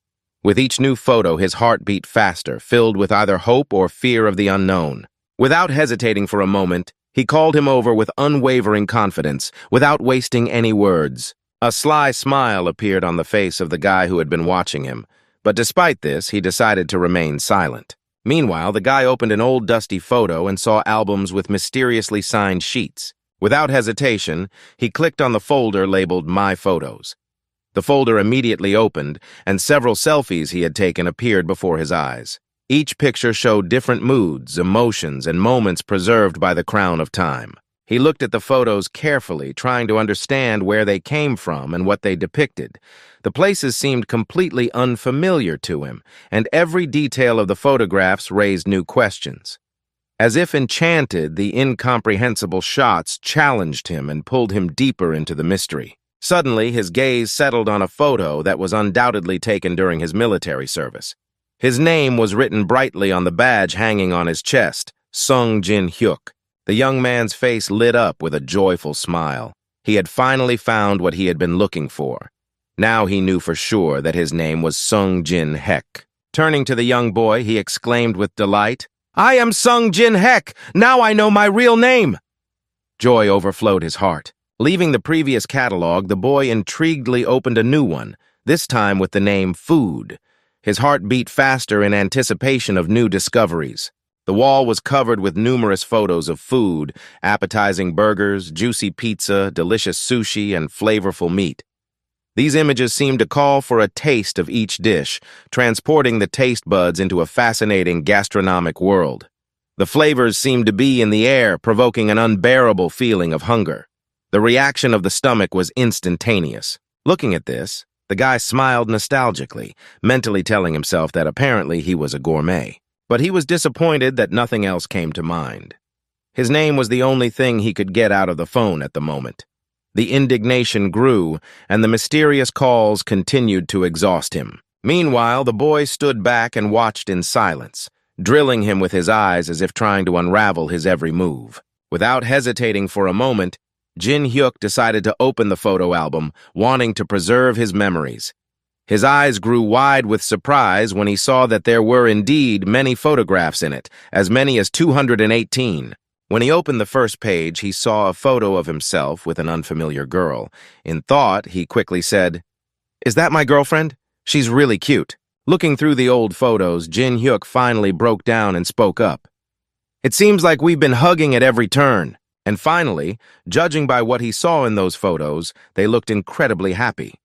With each new photo, his heart beat faster, filled with either hope or fear of the unknown. Without hesitating for a moment, he called him over with unwavering confidence, without wasting any words. A sly smile appeared on the face of the guy who had been watching him, but despite this, he decided to remain silent. Meanwhile, the guy opened an old dusty photo and saw albums with mysteriously signed sheets. Without hesitation, he clicked on the folder labeled My Photos. The folder immediately opened, and several selfies he had taken appeared before his eyes. Each picture showed different moods, emotions, and moments preserved by the crown of time. He looked at the photos carefully, trying to understand where they came from and what they depicted. The places seemed completely unfamiliar to him, and every detail of the photographs raised new questions. As if enchanted, the incomprehensible shots challenged him and pulled him deeper into the mystery. Suddenly, his gaze settled on a photo that was undoubtedly taken during his military service. His name was written brightly on the badge hanging on his chest, Sung Jin-hyuk. The young man's face lit up with a joyful smile. He had finally found what he had been looking for. Now he knew for sure that his name was Sung Jin-hek. Turning to the young boy, he exclaimed with delight, "I am Sung Jin-hek! Now I know my real name!" Joy overflowed his heart. Leaving the previous catalog, the boy intriguedly opened a new one, this time with the name Food. His heart beat faster in anticipation of new discoveries. The wall was covered with numerous photos of food, appetizing burgers, juicy pizza, delicious sushi, and flavorful meat. These images seemed to call for a taste of each dish, transporting the taste buds into a fascinating gastronomic world. The flavors seemed to be in the air, provoking an unbearable feeling of hunger. The reaction of the stomach was instantaneous. Looking at this, the guy smiled nostalgically, mentally telling himself that apparently he was a gourmet. But he was disappointed that nothing else came to mind. His name was the only thing he could get out of the phone at the moment. The indignation grew, and the mysterious calls continued to exhaust him. Meanwhile, the boy stood back and watched in silence, drilling him with his eyes as if trying to unravel his every move. Without hesitating for a moment, Jin-hyuk decided to open the photo album, wanting to preserve his memories. His eyes grew wide with surprise when he saw that there were indeed many photographs in it, as many as 218. When he opened the first page, he saw a photo of himself with an unfamiliar girl. In thought, he quickly said, "Is that my girlfriend? She's really cute." Looking through the old photos, Jin-hyuk finally broke down and spoke up. "It seems like we've been hugging at every turn." And finally, judging by what he saw in those photos, they looked incredibly happy.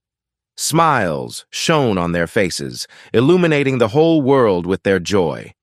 Smiles shone on their faces, illuminating the whole world with their joy.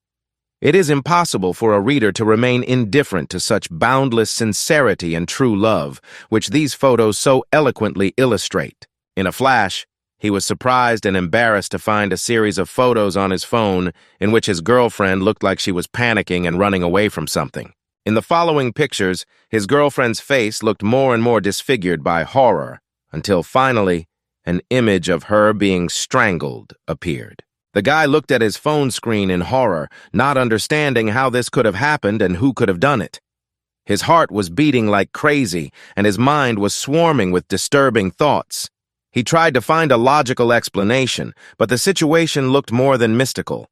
It is impossible for a reader to remain indifferent to such boundless sincerity and true love, which these photos so eloquently illustrate. In a flash, he was surprised and embarrassed to find a series of photos on his phone in which his girlfriend looked like she was panicking and running away from something. In the following pictures, his girlfriend's face looked more and more disfigured by horror, until finally, an image of her being strangled appeared. The guy looked at his phone screen in horror, not understanding how this could have happened and who could have done it. His heart was beating like crazy, and his mind was swarming with disturbing thoughts. He tried to find a logical explanation, but the situation looked more than mystical.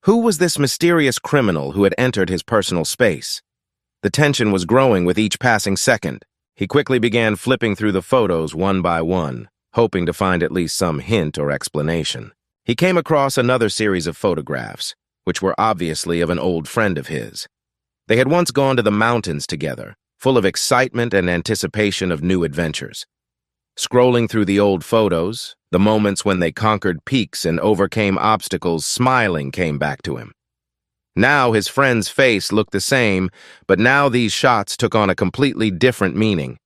Who was this mysterious criminal who had entered his personal space? The tension was growing with each passing second. He quickly began flipping through the photos one by one, hoping to find at least some hint or explanation. He came across another series of photographs, which were obviously of an old friend of his. They had once gone to the mountains together, full of excitement and anticipation of new adventures. Scrolling through the old photos, the moments when they conquered peaks and overcame obstacles, smiling came back to him. Now his friend's face looked the same, but now these shots took on a completely different meaning.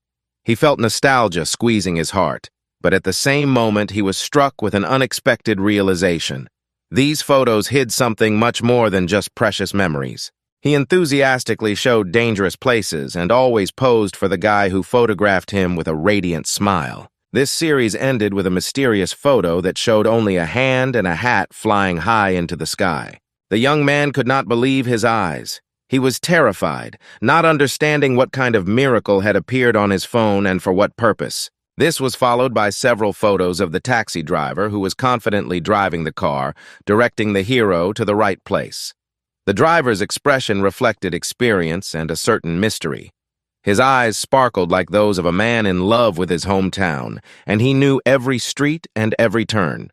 He felt nostalgia squeezing his heart, but at the same moment he was struck with an unexpected realization. These photos hid something much more than just precious memories. He enthusiastically showed dangerous places and always posed for the guy who photographed him with a radiant smile. This series ended with a mysterious photo that showed only a hand and a hat flying high into the sky. The young man could not believe his eyes. He was terrified, not understanding what kind of miracle had appeared on his phone and for what purpose. This was followed by several photos of the taxi driver who was confidently driving the car, directing the hero to the right place. The driver's expression reflected experience and a certain mystery. His eyes sparkled like those of a man in love with his hometown, and he knew every street and every turn.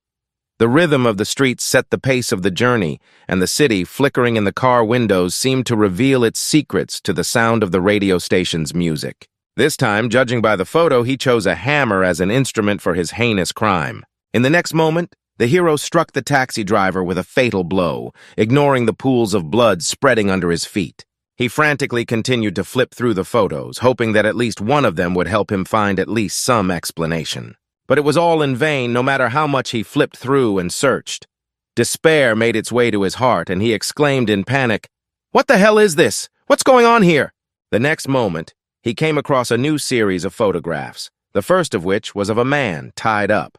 The rhythm of the streets set the pace of the journey, and the city, flickering in the car windows, seemed to reveal its secrets to the sound of the radio station's music. This time, judging by the photo, he chose a hammer as an instrument for his heinous crime. In the next moment, the hero struck the taxi driver with a fatal blow, ignoring the pools of blood spreading under his feet. He frantically continued to flip through the photos, hoping that at least one of them would help him find at least some explanation. But it was all in vain, no matter how much he flipped through and searched. Despair made its way to his heart, and he exclaimed in panic, "What the hell is this? What's going on here?" The next moment, he came across a new series of photographs, the first of which was of a man tied up.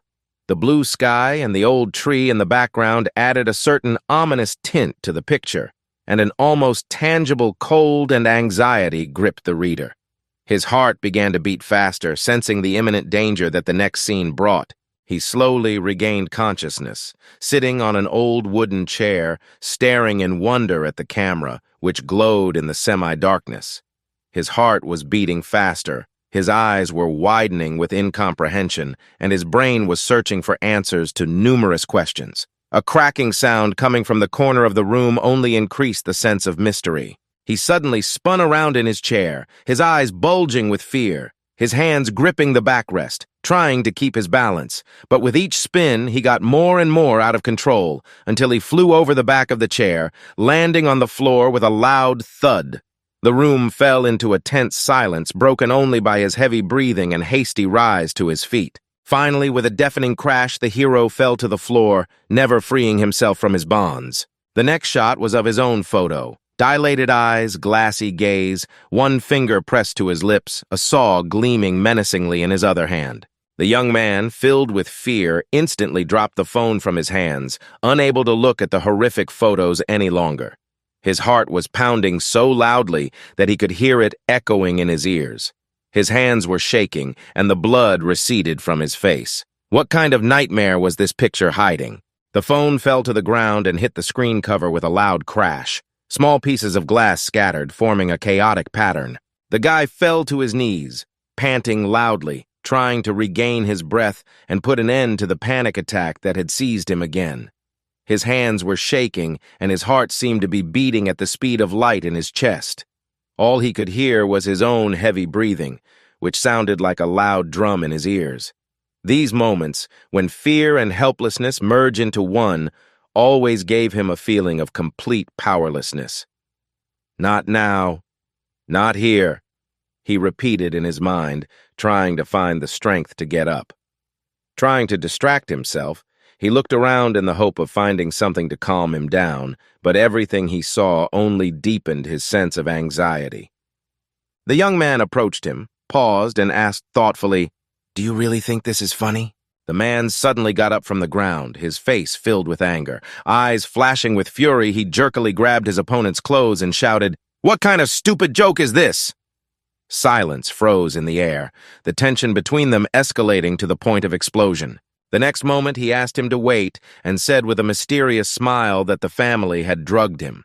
The blue sky and the old tree in the background added a certain ominous tint to the picture, and an almost tangible cold and anxiety gripped the reader. His heart began to beat faster, sensing the imminent danger that the next scene brought. He slowly regained consciousness, sitting on an old wooden chair, staring in wonder at the camera, which glowed in the semi-darkness. His heart was beating faster, his eyes were widening with incomprehension, and his brain was searching for answers to numerous questions. A cracking sound coming from the corner of the room only increased the sense of mystery. He suddenly spun around in his chair, his eyes bulging with fear, his hands gripping the backrest, trying to keep his balance. But with each spin, he got more and more out of control, until he flew over the back of the chair, landing on the floor with a loud thud. The room fell into a tense silence, broken only by his heavy breathing and hasty rise to his feet. Finally, with a deafening crash, the hero fell to the floor, never freeing himself from his bonds. The next shot was of his own photo. Dilated eyes, glassy gaze, one finger pressed to his lips, a saw gleaming menacingly in his other hand. The young man, filled with fear, instantly dropped the phone from his hands, unable to look at the horrific photos any longer. His heart was pounding so loudly that he could hear it echoing in his ears. His hands were shaking, and the blood receded from his face. What kind of nightmare was this picture hiding? The phone fell to the ground and hit the screen cover with a loud crash. Small pieces of glass scattered, forming a chaotic pattern. The guy fell to his knees, panting loudly, trying to regain his breath and put an end to the panic attack that had seized him again. His hands were shaking, and his heart seemed to be beating at the speed of light in his chest. All he could hear was his own heavy breathing, which sounded like a loud drum in his ears. These moments, when fear and helplessness merge into one, always gave him a feeling of complete powerlessness. "Not now. Not here," he repeated in his mind, trying to find the strength to get up. Trying to distract himself, he looked around in the hope of finding something to calm him down, but everything he saw only deepened his sense of anxiety. The young man approached him, paused, and asked thoughtfully, "Do you really think this is funny?" The man suddenly got up from the ground, his face filled with anger. Eyes flashing with fury, he jerkily grabbed his opponent's clothes and shouted, "What kind of stupid joke is this?" Silence froze in the air, the tension between them escalating to the point of explosion. The next moment, he asked him to wait and said with a mysterious smile that the family had drugged him.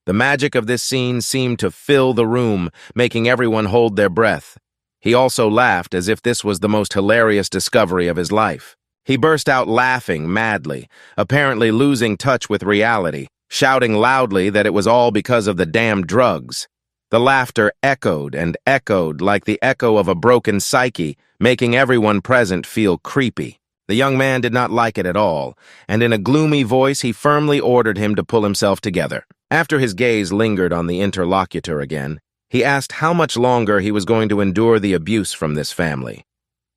The magic of this scene seemed to fill the room, making everyone hold their breath. He also laughed as if this was the most hilarious discovery of his life. He burst out laughing madly, apparently losing touch with reality, shouting loudly that it was all because of the damn drugs. The laughter echoed and echoed like the echo of a broken psyche, making everyone present feel creepy. The young man did not like it at all, and in a gloomy voice he firmly ordered him to pull himself together. After his gaze lingered on the interlocutor again, he asked how much longer he was going to endure the abuse from this family.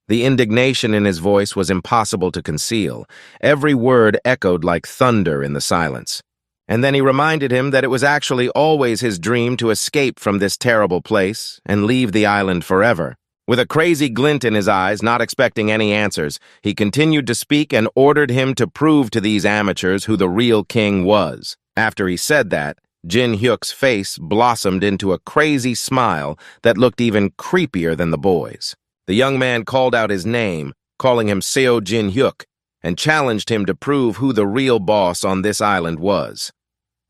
The indignation in his voice was impossible to conceal. Every word echoed like thunder in the silence. And then he reminded him that it was actually always his dream to escape from this terrible place and leave the island forever. With a crazy glint in his eyes, not expecting any answers, he continued to speak and ordered him to prove to these amateurs who the real king was. After he said that, Jin Hyuk's face blossomed into a crazy smile that looked even creepier than the boy's. The young man called out his name, calling him Seo Jin Hyuk, and challenged him to prove who the real boss on this island was.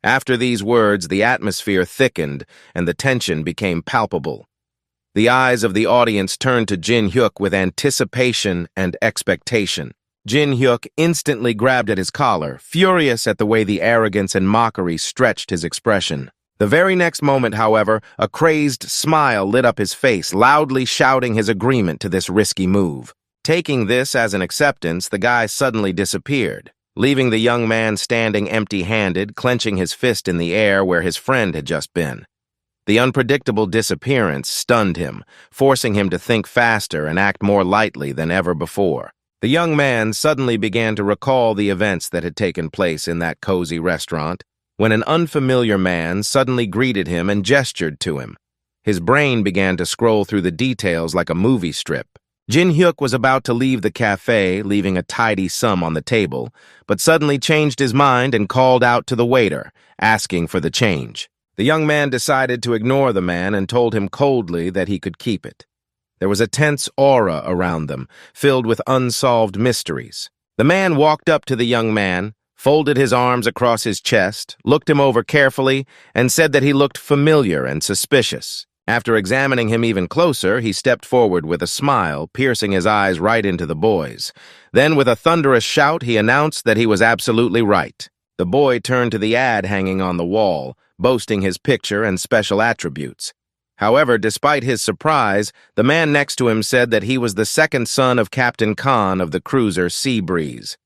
After these words, the atmosphere thickened and the tension became palpable. The eyes of the audience turned to Jin Hyuk with anticipation and expectation. Jin Hyuk instantly grabbed at his collar, furious at the way the arrogance and mockery stretched his expression. The very next moment, however, a crazed smile lit up his face, loudly shouting his agreement to this risky move. Taking this as an acceptance, the guy suddenly disappeared, leaving the young man standing empty-handed, clenching his fist in the air where his friend had just been. The unpredictable disappearance stunned him, forcing him to think faster and act more lightly than ever before. The young man suddenly began to recall the events that had taken place in that cozy restaurant, when an unfamiliar man suddenly greeted him and gestured to him. His brain began to scroll through the details like a movie strip. Jin-hyuk was about to leave the cafe, leaving a tidy sum on the table, but suddenly changed his mind and called out to the waiter, asking for the change. The young man decided to ignore the man and told him coldly that he could keep it. There was a tense aura around them, filled with unsolved mysteries. The man walked up to the young man, folded his arms across his chest, looked him over carefully, and said that he looked familiar and suspicious. After examining him even closer, he stepped forward with a smile, piercing his eyes right into the boy's. Then, with a thunderous shout, he announced that he was absolutely right. The boy turned to the ad hanging on the wall, boasting his picture and special attributes. However, despite his surprise, the man next to him said that he was the second son of Captain Khan of the cruiser Sea Breeze.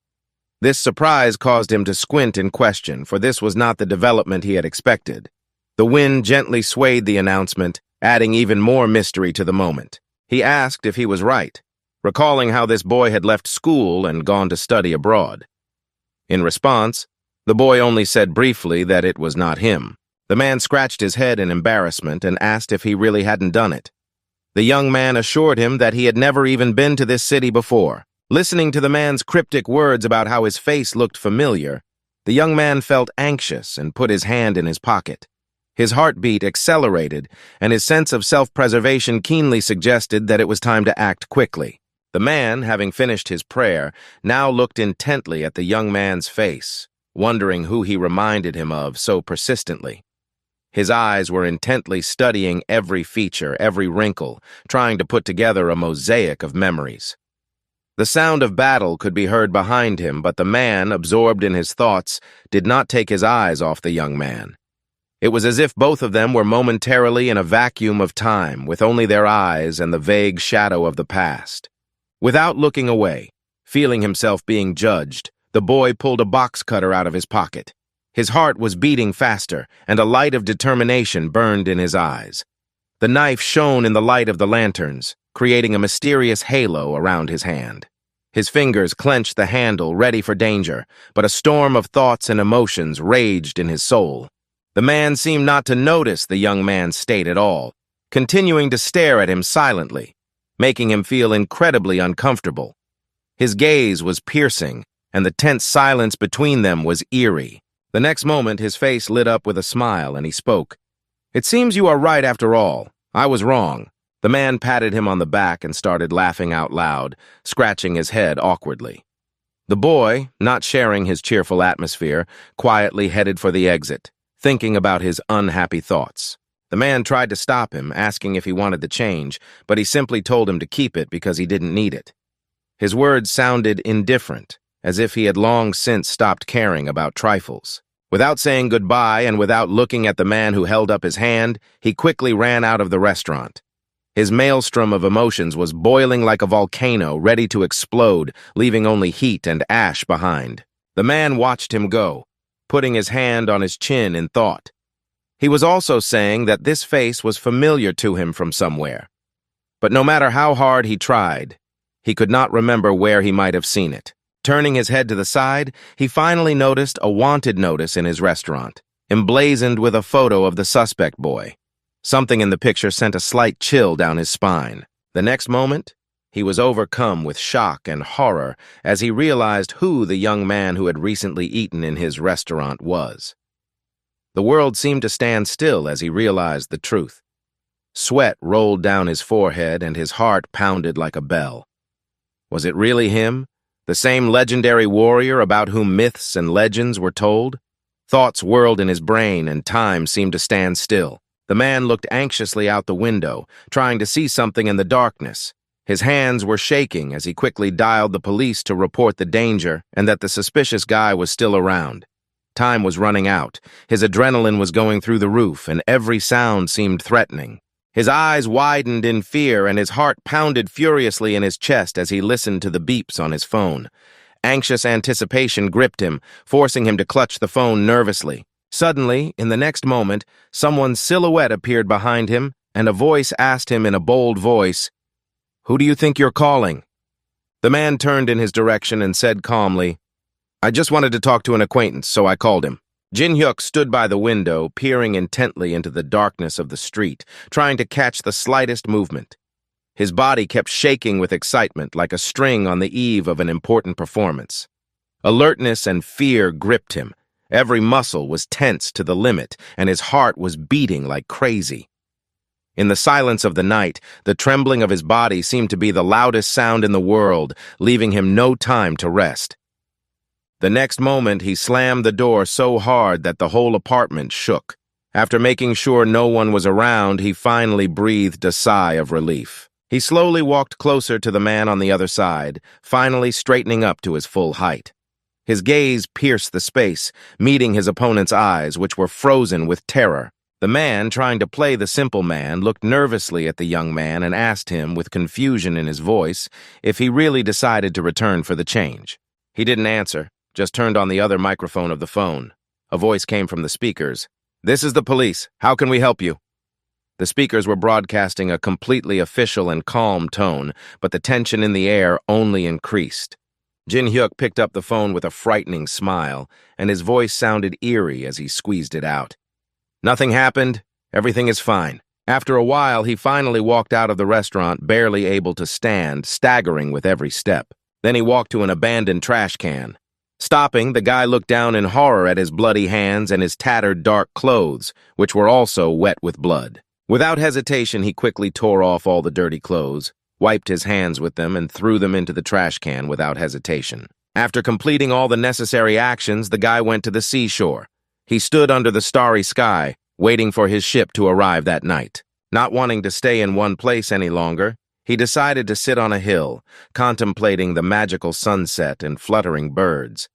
This surprise caused him to squint in question, for this was not the development he had expected. The wind gently swayed the announcement, adding even more mystery to the moment. He asked if he was right, recalling how this boy had left school and gone to study abroad. In response, the boy only said briefly that it was not him. The man scratched his head in embarrassment and asked if he really hadn't done it. The young man assured him that he had never even been to this city before. Listening to the man's cryptic words about how his face looked familiar, the young man felt anxious and put his hand in his pocket. His heartbeat accelerated, and his sense of self-preservation keenly suggested that it was time to act quickly. The man, having finished his prayer, now looked intently at the young man's face, wondering who he reminded him of so persistently. His eyes were intently studying every feature, every wrinkle, trying to put together a mosaic of memories. The sound of battle could be heard behind him, but the man, absorbed in his thoughts, did not take his eyes off the young man. It was as if both of them were momentarily in a vacuum of time, with only their eyes and the vague shadow of the past. Without looking away, feeling himself being judged, the boy pulled a box cutter out of his pocket. His heart was beating faster, and a light of determination burned in his eyes. The knife shone in the light of the lanterns, creating a mysterious halo around his hand. His fingers clenched the handle, ready for danger, but a storm of thoughts and emotions raged in his soul. The man seemed not to notice the young man's state at all, continuing to stare at him silently, making him feel incredibly uncomfortable. His gaze was piercing, and the tense silence between them was eerie. The next moment, his face lit up with a smile, and he spoke. "It seems you are right after all. I was wrong." The man patted him on the back and started laughing out loud, scratching his head awkwardly. The boy, not sharing his cheerful atmosphere, quietly headed for the exit, thinking about his unhappy thoughts. The man tried to stop him, asking if he wanted the change, but he simply told him to keep it because he didn't need it. His words sounded indifferent, as if he had long since stopped caring about trifles. Without saying goodbye and without looking at the man who held up his hand, he quickly ran out of the restaurant. His maelstrom of emotions was boiling like a volcano, ready to explode, leaving only heat and ash behind. The man watched him go, putting his hand on his chin in thought. He was also saying that this face was familiar to him from somewhere. But no matter how hard he tried, he could not remember where he might have seen it. Turning his head to the side, he finally noticed a wanted notice in his restaurant, emblazoned with a photo of the suspect boy. Something in the picture sent a slight chill down his spine. The next moment, he was overcome with shock and horror as he realized who the young man who had recently eaten in his restaurant was. The world seemed to stand still as he realized the truth. Sweat rolled down his forehead and his heart pounded like a bell. Was it really him? The same legendary warrior about whom myths and legends were told? Thoughts whirled in his brain and time seemed to stand still. The man looked anxiously out the window, trying to see something in the darkness. His hands were shaking as he quickly dialed the police to report the danger and that the suspicious guy was still around. Time was running out. His adrenaline was going through the roof, and every sound seemed threatening. His eyes widened in fear, and his heart pounded furiously in his chest as he listened to the beeps on his phone. Anxious anticipation gripped him, forcing him to clutch the phone nervously. Suddenly, in the next moment, someone's silhouette appeared behind him, and a voice asked him in a bold voice, "Who do you think you're calling?" The man turned in his direction and said calmly, "I just wanted to talk to an acquaintance, so I called him." Jin-hyuk stood by the window, peering intently into the darkness of the street, trying to catch the slightest movement. His body kept shaking with excitement, like a string on the eve of an important performance. Alertness and fear gripped him. Every muscle was tense to the limit, and his heart was beating like crazy. In the silence of the night, the trembling of his body seemed to be the loudest sound in the world, leaving him no time to rest. The next moment, he slammed the door so hard that the whole apartment shook. After making sure no one was around, he finally breathed a sigh of relief. He slowly walked closer to the man on the other side, finally straightening up to his full height. His gaze pierced the space, meeting his opponent's eyes, which were frozen with terror. The man, trying to play the simple man, looked nervously at the young man and asked him, with confusion in his voice, if he really decided to return for the change. He didn't answer, just turned on the other microphone of the phone. A voice came from the speakers. "This is the police. How can we help you?" The speakers were broadcasting a completely official and calm tone, but the tension in the air only increased. Jin-hyuk picked up the phone with a frightening smile, and his voice sounded eerie as he squeezed it out. "Nothing happened. Everything is fine." After a while, he finally walked out of the restaurant, barely able to stand, staggering with every step. Then he walked to an abandoned trash can. Stopping, the guy looked down in horror at his bloody hands and his tattered dark clothes, which were also wet with blood. Without hesitation, he quickly tore off all the dirty clothes, wiped his hands with them, and threw them into the trash can without hesitation. After completing all the necessary actions, the guy went to the seashore. He stood under the starry sky, waiting for his ship to arrive that night. Not wanting to stay in one place any longer, he decided to sit on a hill, contemplating the magical sunset and fluttering birds.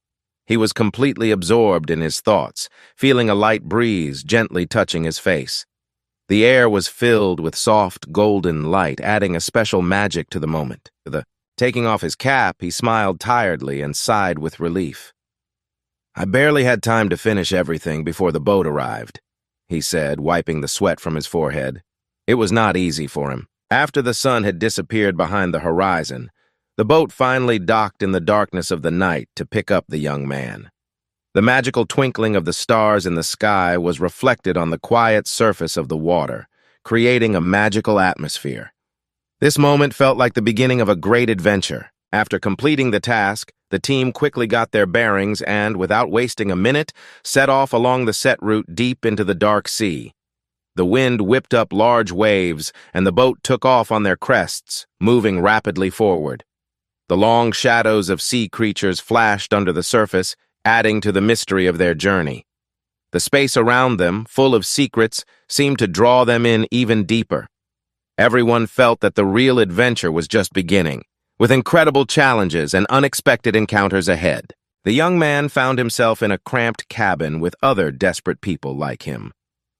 He was completely absorbed in his thoughts, feeling a light breeze gently touching his face. The air was filled with soft, golden light, adding a special magic to the moment. Taking off his cap, he smiled tiredly and sighed with relief. "I barely had time to finish everything before the boat arrived," he said, wiping the sweat from his forehead. It was not easy for him. After the sun had disappeared behind the horizon, the boat finally docked in the darkness of the night to pick up the young man. The magical twinkling of the stars in the sky was reflected on the quiet surface of the water, creating a magical atmosphere. This moment felt like the beginning of a great adventure. After completing the task, the team quickly got their bearings and, without wasting a minute, set off along the set route deep into the dark sea. The wind whipped up large waves, and the boat took off on their crests, moving rapidly forward. The long shadows of sea creatures flashed under the surface, adding to the mystery of their journey. The space around them, full of secrets, seemed to draw them in even deeper. Everyone felt that the real adventure was just beginning, with incredible challenges and unexpected encounters ahead. The young man found himself in a cramped cabin with other desperate people like him.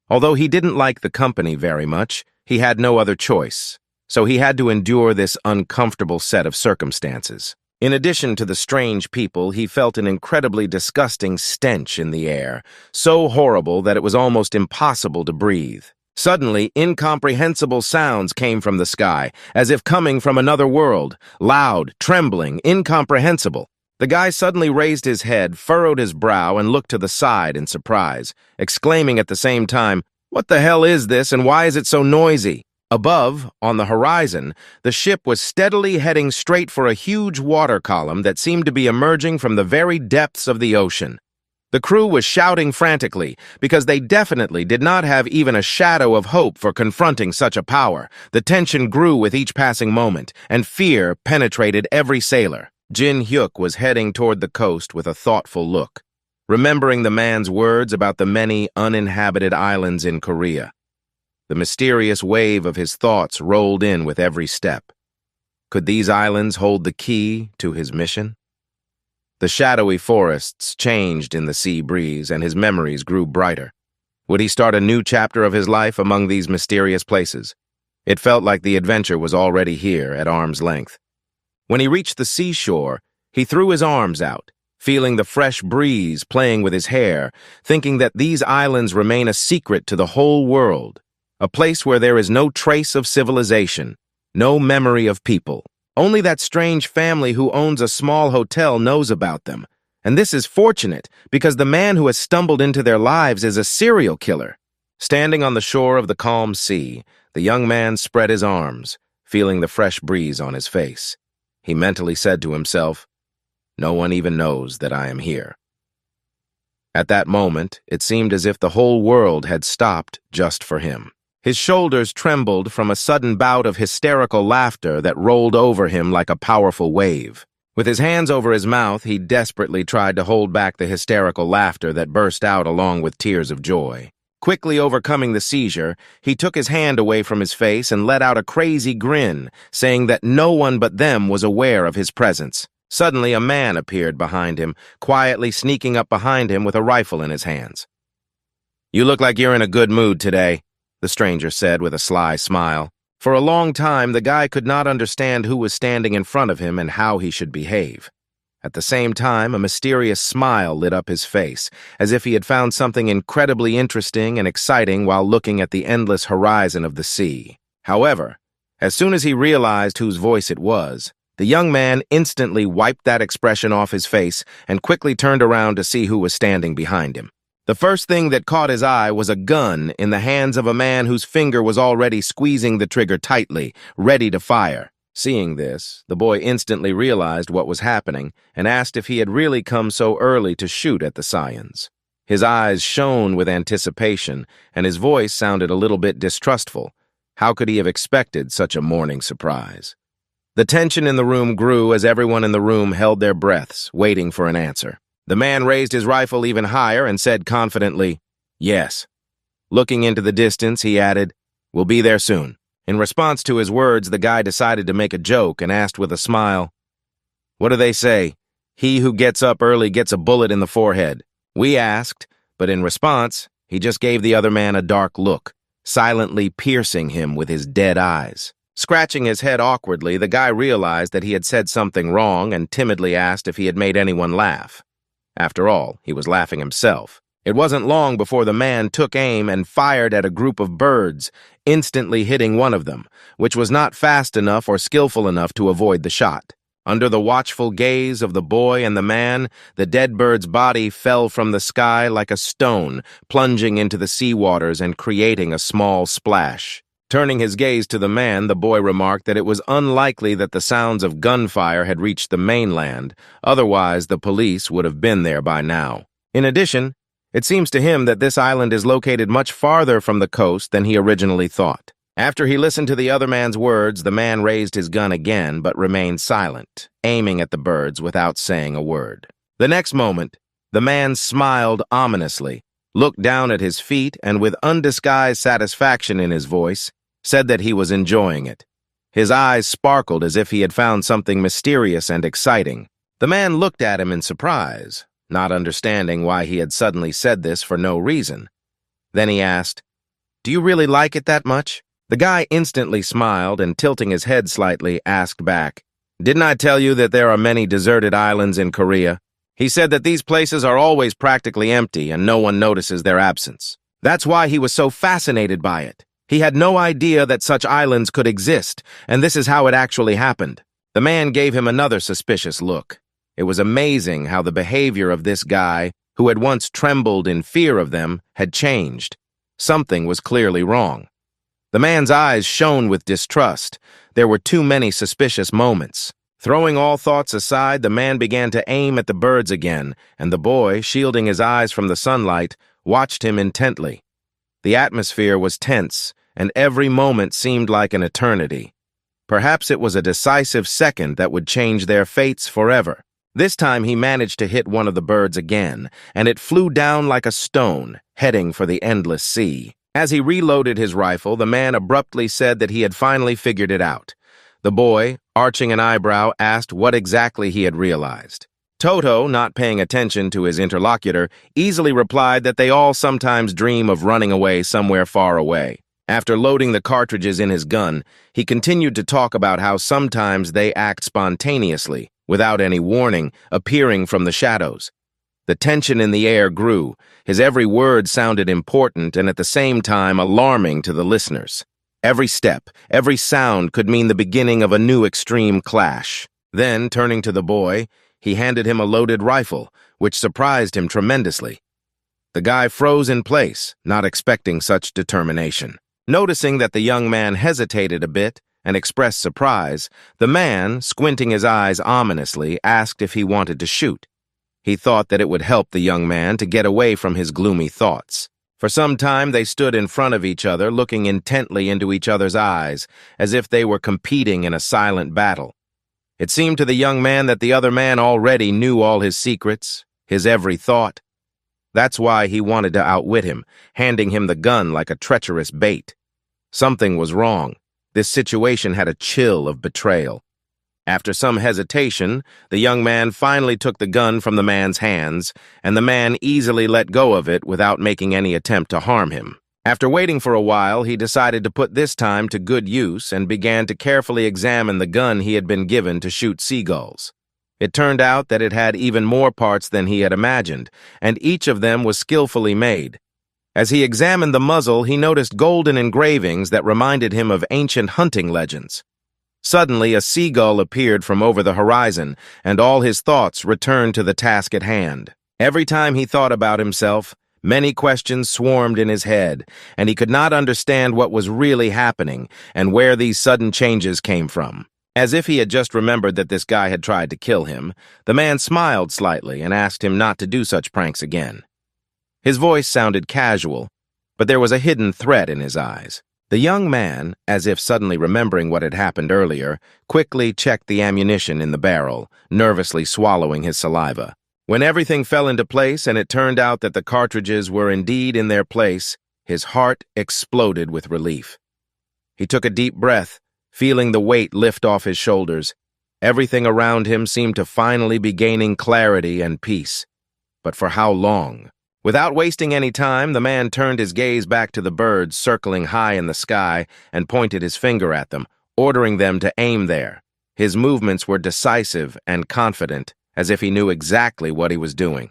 Although he didn't like the company very much, he had no other choice, so he had to endure this uncomfortable set of circumstances. In addition to the strange people, he felt an incredibly disgusting stench in the air, so horrible that it was almost impossible to breathe. Suddenly, incomprehensible sounds came from the sky, as if coming from another world, loud, trembling, incomprehensible. The guy suddenly raised his head, furrowed his brow, and looked to the side in surprise, exclaiming at the same time, "What the hell is this, and why is it so noisy?" Above, on the horizon, the ship was steadily heading straight for a huge water column that seemed to be emerging from the very depths of the ocean. The crew was shouting frantically, because they definitely did not have even a shadow of hope for confronting such a power. The tension grew with each passing moment, and fear penetrated every sailor. Jin-hyuk was heading toward the coast with a thoughtful look, remembering the man's words about the many uninhabited islands in Korea. The mysterious wave of his thoughts rolled in with every step. Could these islands hold the key to his mission? The shadowy forests changed in the sea breeze, and his memories grew brighter. Would he start a new chapter of his life among these mysterious places? It felt like the adventure was already here, at arm's length. When he reached the seashore, he threw his arms out, feeling the fresh breeze playing with his hair, thinking that these islands remain a secret to the whole world, a place where there is no trace of civilization, no memory of people. Only that strange family who owns a small hotel knows about them. And this is fortunate, because the man who has stumbled into their lives is a serial killer. Standing on the shore of the calm sea, the young man spread his arms, feeling the fresh breeze on his face. He mentally said to himself, "No one even knows that I am here." At that moment, it seemed as if the whole world had stopped just for him. His shoulders trembled from a sudden bout of hysterical laughter that rolled over him like a powerful wave. With his hands over his mouth, he desperately tried to hold back the hysterical laughter that burst out along with tears of joy. Quickly overcoming the seizure, he took his hand away from his face and let out a crazy grin, saying that no one but them was aware of his presence. Suddenly, a man appeared behind him, quietly sneaking up behind him with a rifle in his hands. "You look like you're in a good mood today," the stranger said with a sly smile. For a long time, the guy could not understand who was standing in front of him and how he should behave. At the same time, a mysterious smile lit up his face, as if he had found something incredibly interesting and exciting while looking at the endless horizon of the sea. However, as soon as he realized whose voice it was, the young man instantly wiped that expression off his face and quickly turned around to see who was standing behind him. The first thing that caught his eye was a gun in the hands of a man whose finger was already squeezing the trigger tightly, ready to fire. Seeing this, the boy instantly realized what was happening and asked if he had really come so early to shoot at the scions. His eyes shone with anticipation, and his voice sounded a little bit distrustful. How could he have expected such a morning surprise? The tension in the room grew as everyone in the room held their breaths, waiting for an answer. The man raised his rifle even higher and said confidently, "Yes." Looking into the distance, he added, "We'll be there soon." In response to his words, the guy decided to make a joke and asked with a smile, "What do they say? He who gets up early gets a bullet in the forehead." We asked, but in response, he just gave the other man a dark look, silently piercing him with his dead eyes. Scratching his head awkwardly, the guy realized that he had said something wrong and timidly asked if he had made anyone laugh. After all, he was laughing himself. It wasn't long before the man took aim and fired at a group of birds, instantly hitting one of them, which was not fast enough or skillful enough to avoid the shot. Under the watchful gaze of the boy and the man, the dead bird's body fell from the sky like a stone, plunging into the sea waters and creating a small splash. Turning his gaze to the man, the boy remarked that it was unlikely that the sounds of gunfire had reached the mainland, otherwise the police would have been there by now. In addition, it seems to him that this island is located much farther from the coast than he originally thought. After he listened to the other man's words, the man raised his gun again but remained silent, aiming at the birds without saying a word. The next moment, the man smiled ominously, looked down at his feet, and with undisguised satisfaction in his voice, said that he was enjoying it. His eyes sparkled as if he had found something mysterious and exciting. The man looked at him in surprise, not understanding why he had suddenly said this for no reason. Then he asked, "Do you really like it that much?" The guy instantly smiled and, tilting his head slightly, asked back, "Didn't I tell you that there are many deserted islands in Korea?" He said that these places are always practically empty and no one notices their absence. That's why he was so fascinated by it. He had no idea that such islands could exist, and this is how it actually happened. The man gave him another suspicious look. It was amazing how the behavior of this guy, who had once trembled in fear of them, had changed. Something was clearly wrong. The man's eyes shone with distrust. There were too many suspicious moments. Throwing all thoughts aside, the man began to aim at the birds again, and the boy, shielding his eyes from the sunlight, watched him intently. The atmosphere was tense, and every moment seemed like an eternity. Perhaps it was a decisive second that would change their fates forever. This time he managed to hit one of the birds again, and it flew down like a stone, heading for the endless sea. As he reloaded his rifle, the man abruptly said that he had finally figured it out. The boy, arching an eyebrow, asked what exactly he had realized. Toto, not paying attention to his interlocutor, easily replied that they all sometimes dream of running away somewhere far away. After loading the cartridges in his gun, he continued to talk about how sometimes they act spontaneously, without any warning, appearing from the shadows. The tension in the air grew. His every word sounded important and at the same time alarming to the listeners. Every step, every sound could mean the beginning of a new extreme clash. Then, turning to the boy, he handed him a loaded rifle, which surprised him tremendously. The guy froze in place, not expecting such determination. Noticing that the young man hesitated a bit and expressed surprise, the man, squinting his eyes ominously, asked if he wanted to shoot. He thought that it would help the young man to get away from his gloomy thoughts. For some time they stood in front of each other, looking intently into each other's eyes, as if they were competing in a silent battle. It seemed to the young man that the other man already knew all his secrets, his every thought. That's why he wanted to outwit him, handing him the gun like a treacherous bait. Something was wrong. This situation had a chill of betrayal. After some hesitation, the young man finally took the gun from the man's hands, and the man easily let go of it without making any attempt to harm him. After waiting for a while, he decided to put this time to good use and began to carefully examine the gun he had been given to shoot seagulls. It turned out that it had even more parts than he had imagined, and each of them was skillfully made. As he examined the muzzle, he noticed golden engravings that reminded him of ancient hunting legends. Suddenly, a seagull appeared from over the horizon, and all his thoughts returned to the task at hand. Every time he thought about himself, many questions swarmed in his head, and he could not understand what was really happening and where these sudden changes came from. As if he had just remembered that this guy had tried to kill him, the man smiled slightly and asked him not to do such pranks again. His voice sounded casual, but there was a hidden threat in his eyes. The young man, as if suddenly remembering what had happened earlier, quickly checked the ammunition in the barrel, nervously swallowing his saliva. When everything fell into place and it turned out that the cartridges were indeed in their place, his heart exploded with relief. He took a deep breath, feeling the weight lift off his shoulders. Everything around him seemed to finally be gaining clarity and peace. But for how long? Without wasting any time, the man turned his gaze back to the birds circling high in the sky and pointed his finger at them, ordering them to aim there. His movements were decisive and confident, as if he knew exactly what he was doing.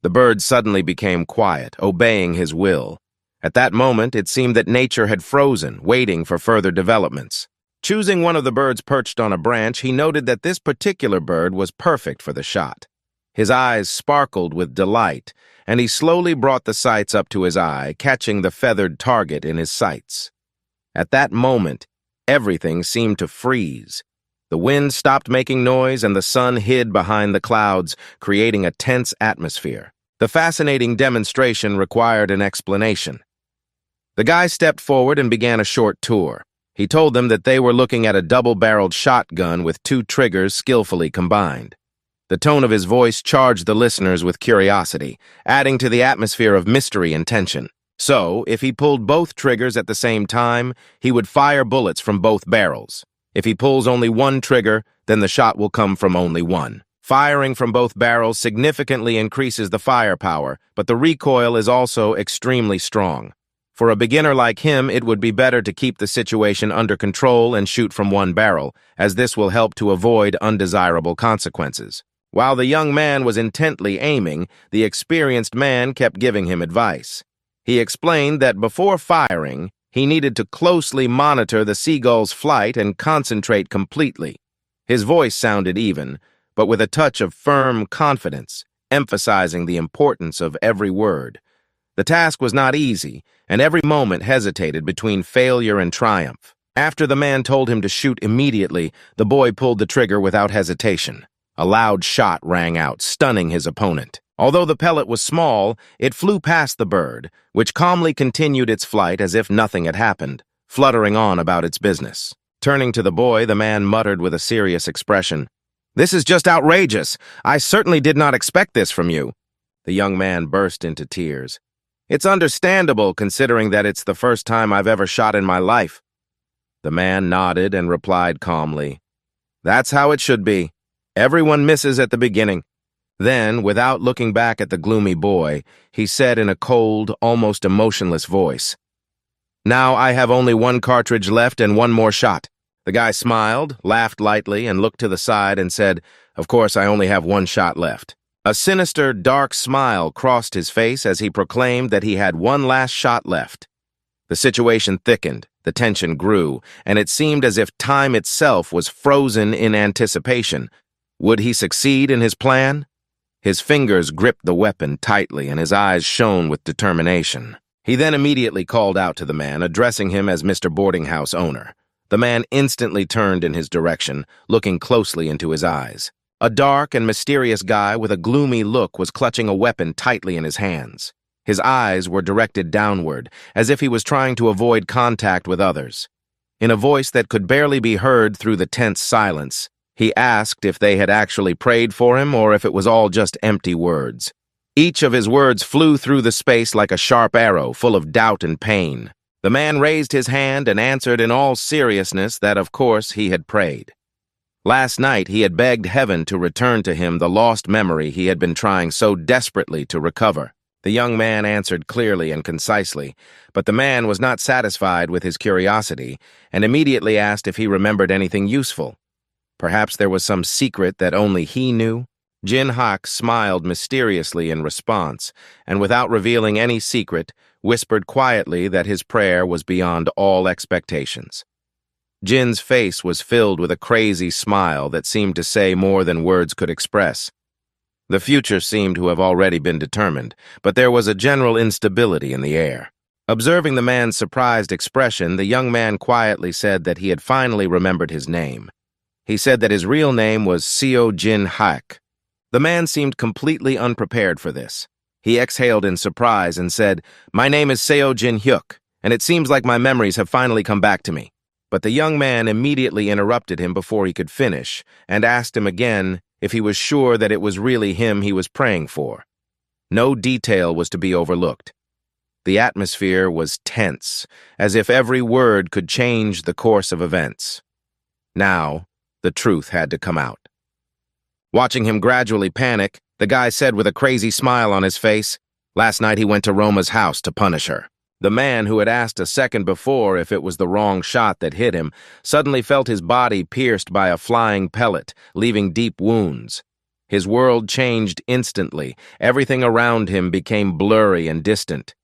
The birds suddenly became quiet, obeying his will. At that moment, it seemed that nature had frozen, waiting for further developments. Choosing one of the birds perched on a branch, he noted that this particular bird was perfect for the shot. His eyes sparkled with delight, and he slowly brought the sights up to his eye, catching the feathered target in his sights. At that moment, everything seemed to freeze. The wind stopped making noise and the sun hid behind the clouds, creating a tense atmosphere. The fascinating demonstration required an explanation. The guy stepped forward and began a short tour. He told them that they were looking at a double-barreled shotgun with 2 triggers skillfully combined. The tone of his voice charged the listeners with curiosity, adding to the atmosphere of mystery and tension. So, if he pulled both triggers at the same time, he would fire bullets from both barrels. If he pulls only one trigger, then the shot will come from only one. Firing from both barrels significantly increases the firepower, but the recoil is also extremely strong. For a beginner like him, it would be better to keep the situation under control and shoot from one barrel, as this will help to avoid undesirable consequences. While the young man was intently aiming, the experienced man kept giving him advice. He explained that before firing, he needed to closely monitor the seagull's flight and concentrate completely. His voice sounded even, but with a touch of firm confidence, emphasizing the importance of every word. The task was not easy, and every moment hesitated between failure and triumph. After the man told him to shoot immediately, the boy pulled the trigger without hesitation. A loud shot rang out, stunning his opponent. Although the pellet was small, it flew past the bird, which calmly continued its flight as if nothing had happened, fluttering on about its business. Turning to the boy, the man muttered with a serious expression, "This is just outrageous. I certainly did not expect this from you." The young man burst into tears. "It's understandable, considering that it's the first time I've ever shot in my life." The man nodded and replied calmly, "That's how it should be. Everyone misses at the beginning. Then, without looking back at the gloomy boy, he said in a cold, almost emotionless voice, "Now I have only one cartridge left and one more shot." The guy smiled, laughed lightly, and looked to the side and said, "Of course, I only have one shot left." A sinister, dark smile crossed his face as he proclaimed that he had one last shot left. The situation thickened, the tension grew, and it seemed as if time itself was frozen in anticipation. Would he succeed in his plan? His fingers gripped the weapon tightly, and his eyes shone with determination. He then immediately called out to the man, addressing him as Mr. Boarding House owner. The man instantly turned in his direction, looking closely into his eyes. A dark and mysterious guy with a gloomy look was clutching a weapon tightly in his hands. His eyes were directed downward, as if he was trying to avoid contact with others. In a voice that could barely be heard through the tense silence, he asked if they had actually prayed for him or if it was all just empty words. Each of his words flew through the space like a sharp arrow, full of doubt and pain. The man raised his hand and answered in all seriousness that, of course, he had prayed. Last night, he had begged heaven to return to him the lost memory he had been trying so desperately to recover. The young man answered clearly and concisely, but the man was not satisfied with his curiosity and immediately asked if he remembered anything useful. Perhaps there was some secret that only he knew? Jin Hak smiled mysteriously in response, and without revealing any secret, whispered quietly that his prayer was beyond all expectations. Jin's face was filled with a crazy smile that seemed to say more than words could express. The future seemed to have already been determined, but there was a general instability in the air. Observing the man's surprised expression, the young man quietly said that he had finally remembered his name. He said that his real name was Seo Jin Hak. The man seemed completely unprepared for this. He exhaled in surprise and said, "My name is Seo Jin Hyuk, and it seems like my memories have finally come back to me." But the young man immediately interrupted him before he could finish and asked him again if he was sure that it was really him he was praying for. No detail was to be overlooked. The atmosphere was tense, as if every word could change the course of events. Now, the truth had to come out. Watching him gradually panic, the guy said with a crazy smile on his face, "Last night he went to Roma's house to punish her." The man who had asked a second before if it was the wrong shot that hit him suddenly felt his body pierced by a flying pellet, leaving deep wounds. His world changed instantly. Everything around him became blurry and distant.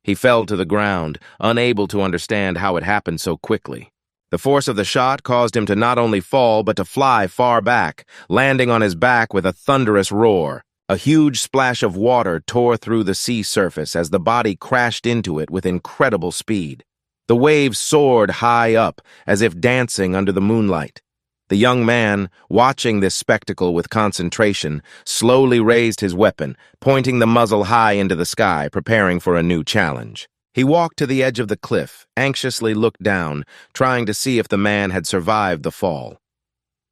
He fell to the ground, unable to understand how it happened so quickly. The force of the shot caused him to not only fall but to fly far back, landing on his back with a thunderous roar. A huge splash of water tore through the sea surface as the body crashed into it with incredible speed. The waves soared high up, as if dancing under the moonlight. The young man, watching this spectacle with concentration, slowly raised his weapon, pointing the muzzle high into the sky, preparing for a new challenge. He walked to the edge of the cliff, anxiously looked down, trying to see if the man had survived the fall.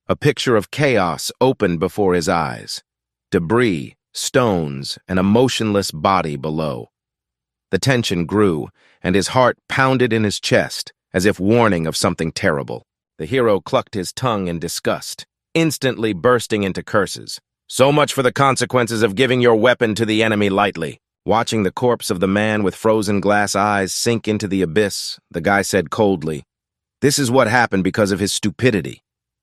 A picture of chaos opened before his eyes. Debris, stones, and a motionless body below. The tension grew, and his heart pounded in his chest, as if warning of something terrible. The hero clucked his tongue in disgust, instantly bursting into curses. "So much for the consequences of giving your weapon to the enemy lightly." Watching the corpse of the man with frozen glass eyes sink into the abyss, the guy said coldly, "This is what happened because of his stupidity."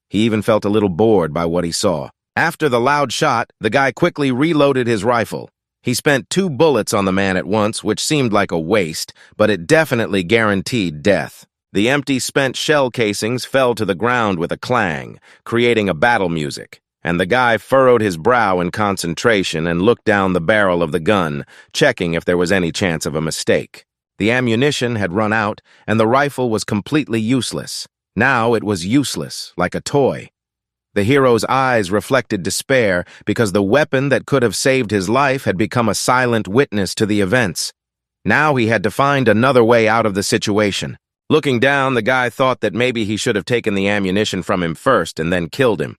He even felt a little bored by what he saw. After the loud shot, the guy quickly reloaded his rifle. He spent 2 bullets on the man at once, which seemed like a waste, but it definitely guaranteed death. The empty spent shell casings fell to the ground with a clang, creating a battle music, and the guy furrowed his brow in concentration and looked down the barrel of the gun, checking if there was any chance of a mistake. The ammunition had run out, and the rifle was completely useless. Now it was useless, like a toy. The hero's eyes reflected despair because the weapon that could have saved his life had become a silent witness to the events. Now he had to find another way out of the situation. Looking down, the guy thought that maybe he should have taken the ammunition from him first and then killed him.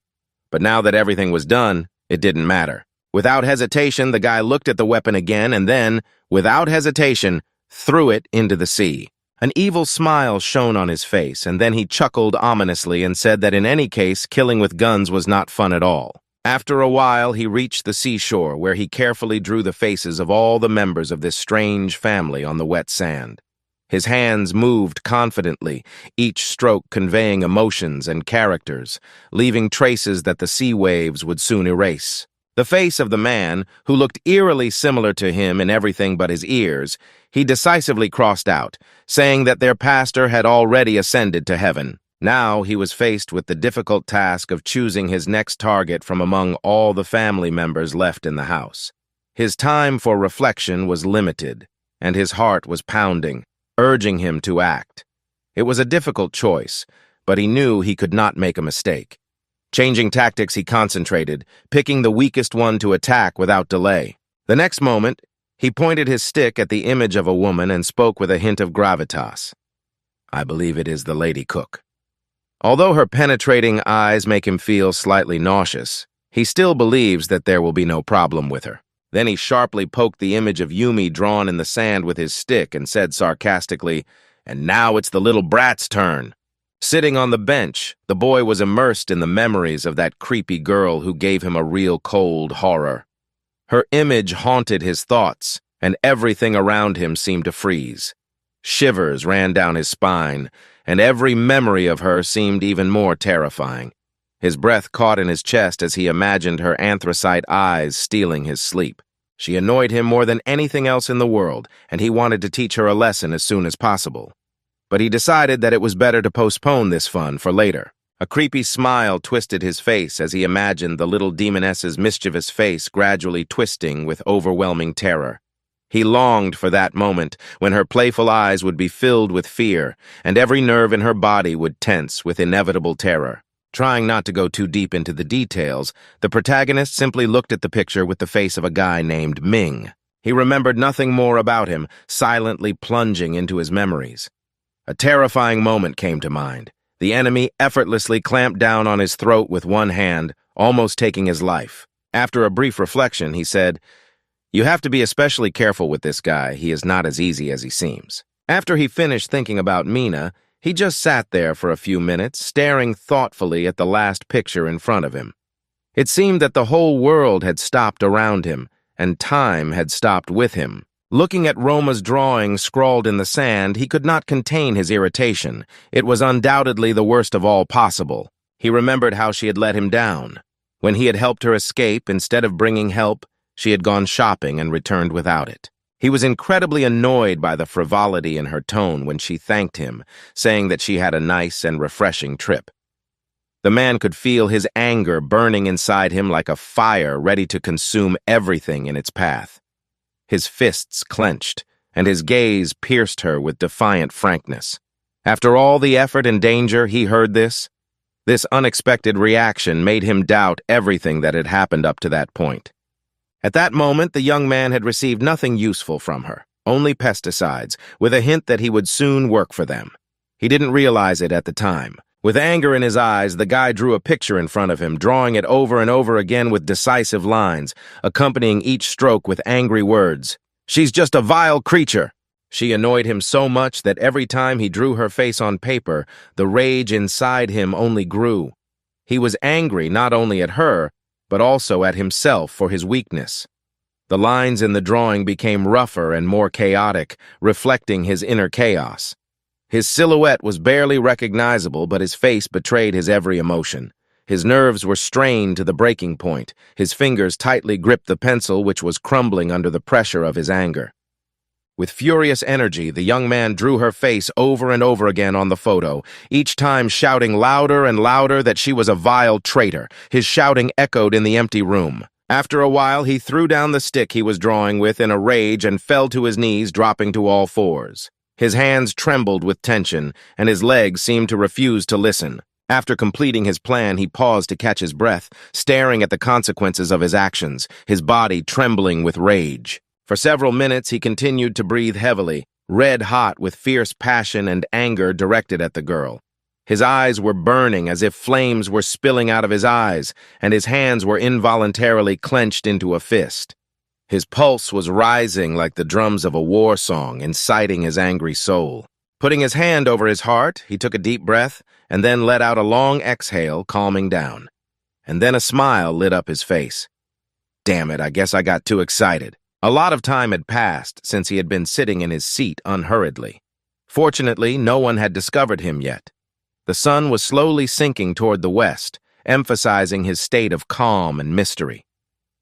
But now that everything was done, it didn't matter. Without hesitation, the guy looked at the weapon again and then, without hesitation, threw it into the sea. An evil smile shone on his face, and then he chuckled ominously and said that in any case, killing with guns was not fun at all. After a while, he reached the seashore, where he carefully drew the faces of all the members of this strange family on the wet sand. His hands moved confidently, each stroke conveying emotions and characters, leaving traces that the sea waves would soon erase. The face of the man, who looked eerily similar to him in everything but his ears, he decisively crossed out, saying that their pastor had already ascended to heaven. Now he was faced with the difficult task of choosing his next target from among all the family members left in the house. His time for reflection was limited, and his heart was pounding, urging him to act. It was a difficult choice, but he knew he could not make a mistake. Changing tactics, he concentrated, picking the weakest one to attack without delay. The next moment, he pointed his stick at the image of a woman and spoke with a hint of gravitas. "I believe it is the lady cook." Although her penetrating eyes make him feel slightly nauseous, he still believes that there will be no problem with her. Then he sharply poked the image of Yumi drawn in the sand with his stick and said sarcastically, "And now it's the little brat's turn." Sitting on the bench, the boy was immersed in the memories of that creepy girl who gave him a real cold horror. Her image haunted his thoughts, and everything around him seemed to freeze. Shivers ran down his spine, and every memory of her seemed even more terrifying. His breath caught in his chest as he imagined her anthracite eyes stealing his sleep. She annoyed him more than anything else in the world, and he wanted to teach her a lesson as soon as possible. But he decided that it was better to postpone this fun for later. A creepy smile twisted his face as he imagined the little demoness's mischievous face gradually twisting with overwhelming terror. He longed for that moment when her playful eyes would be filled with fear, and every nerve in her body would tense with inevitable terror. Trying not to go too deep into the details, the protagonist simply looked at the picture with the face of a guy named Ming. He remembered nothing more about him, silently plunging into his memories. A terrifying moment came to mind. The enemy effortlessly clamped down on his throat with one hand, almost taking his life. After a brief reflection, he said, "You have to be especially careful with this guy. He is not as easy as he seems." After he finished thinking about Mina, he just sat there for a few minutes, staring thoughtfully at the last picture in front of him. It seemed that the whole world had stopped around him, and time had stopped with him. Looking at Roma's drawing scrawled in the sand, he could not contain his irritation. It was undoubtedly the worst of all possible. He remembered how she had let him down. When he had helped her escape, instead of bringing help, she had gone shopping and returned without it. He was incredibly annoyed by the frivolity in her tone when she thanked him, saying that she had a nice and refreshing trip. The man could feel his anger burning inside him like a fire ready to consume everything in its path. His fists clenched, and his gaze pierced her with defiant frankness. After all the effort and danger, he heard this. This unexpected reaction made him doubt everything that had happened up to that point. At that moment, the young man had received nothing useful from her, only pesticides, with a hint that he would soon work for them. He didn't realize it at the time. With anger in his eyes, the guy drew a picture in front of him, drawing it over and over again with decisive lines, accompanying each stroke with angry words. "She's just a vile creature." She annoyed him so much that every time he drew her face on paper, the rage inside him only grew. He was angry not only at her, but also at himself for his weakness. The lines in the drawing became rougher and more chaotic, reflecting his inner chaos. His silhouette was barely recognizable, but his face betrayed his every emotion. His nerves were strained to the breaking point. His fingers tightly gripped the pencil, which was crumbling under the pressure of his anger. With furious energy, the young man drew her face over and over again on the photo, each time shouting louder and louder that she was a vile traitor. His shouting echoed in the empty room. After a while, he threw down the stick he was drawing with in a rage and fell to his knees, dropping to all fours. His hands trembled with tension, and his legs seemed to refuse to listen. After completing his plan, he paused to catch his breath, staring at the consequences of his actions, his body trembling with rage. For several minutes, he continued to breathe heavily, red-hot with fierce passion and anger directed at the girl. His eyes were burning as if flames were spilling out of his eyes, and his hands were involuntarily clenched into a fist. His pulse was rising like the drums of a war song, inciting his angry soul. Putting his hand over his heart, he took a deep breath and then let out a long exhale, calming down. and then a smile lit up his face. Damn it, I guess I got too excited. A lot of time had passed since he had been sitting in his seat unhurriedly. Fortunately, no one had discovered him yet. The sun was slowly sinking toward the west, emphasizing his state of calm and mystery.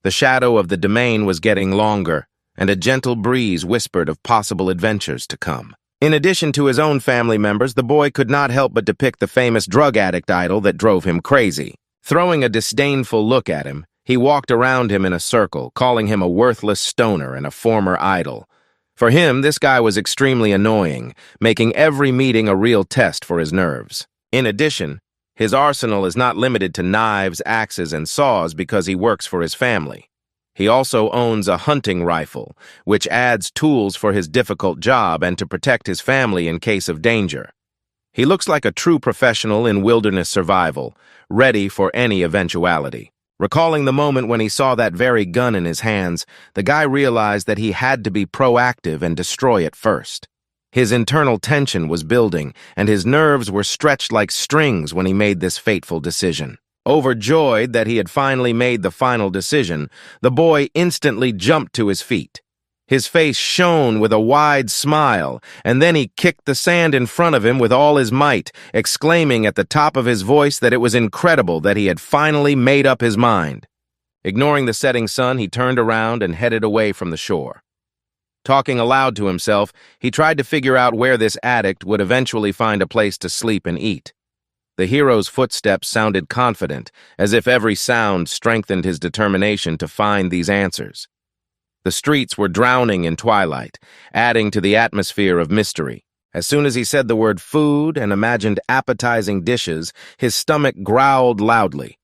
The shadow of the domain was getting longer, and a gentle breeze whispered of possible adventures to come. In addition to his own family members, the boy could not help but depict the famous drug addict idol that drove him crazy. Throwing a disdainful look at him, he walked around him in a circle, calling him a worthless stoner and a former idol. For him, this guy was extremely annoying, making every meeting a real test for his nerves. In addition, his arsenal is not limited to knives, axes, and saws because he works for his family. He also owns a hunting rifle, which adds tools for his difficult job and to protect his family in case of danger. He looks like a true professional in wilderness survival, ready for any eventuality. Recalling the moment when he saw that very gun in his hands, the guy realized that he had to be proactive and destroy it first. His internal tension was building, and his nerves were stretched like strings when he made this fateful decision. Overjoyed that he had finally made the final decision, the boy instantly jumped to his feet. His face shone with a wide smile, and then he kicked the sand in front of him with all his might, exclaiming at the top of his voice that it was incredible that he had finally made up his mind. Ignoring the setting sun, he turned around and headed away from the shore. Talking aloud to himself, he tried to figure out where this addict would eventually find a place to sleep and eat. The hero's footsteps sounded confident, as if every sound strengthened his determination to find these answers. The streets were drowning in twilight, adding to the atmosphere of mystery. As soon as he said the word food and imagined appetizing dishes, his stomach growled loudly.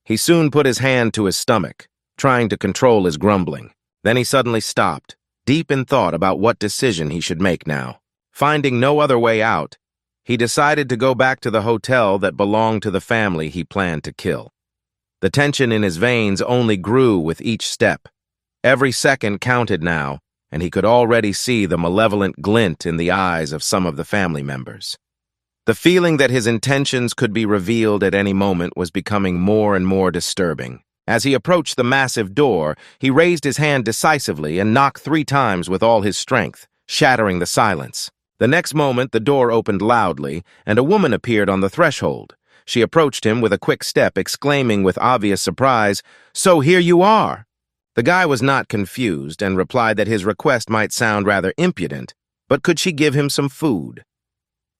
He soon put his hand to his stomach, trying to control his grumbling. Then he suddenly stopped, deep in thought about what decision he should make now. Finding no other way out, he decided to go back to the hotel that belonged to the family he planned to kill. The tension in his veins only grew with each step. Every second counted now, and he could already see the malevolent glint in the eyes of some of the family members. The feeling that his intentions could be revealed at any moment was becoming more and more disturbing. As he approached the massive door, he raised his hand decisively and knocked 3 times with all his strength, shattering the silence. The next moment, the door opened loudly, and a woman appeared on the threshold. She approached him with a quick step, exclaiming with obvious surprise, "So here you are!" The guy was not confused and replied that his request might sound rather impudent, but could she give him some food?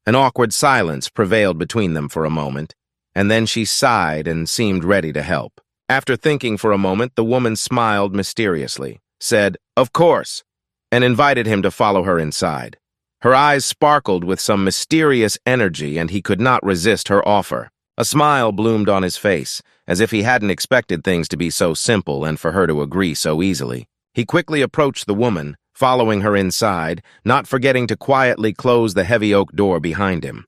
An awkward silence prevailed between them for a moment, and then she sighed and seemed ready to help. After thinking for a moment, the woman smiled mysteriously, said, "Of course," and invited him to follow her inside. Her eyes sparkled with some mysterious energy, and he could not resist her offer. A smile bloomed on his face, as if he hadn't expected things to be so simple and for her to agree so easily. He quickly approached the woman, following her inside, not forgetting to quietly close the heavy oak door behind him.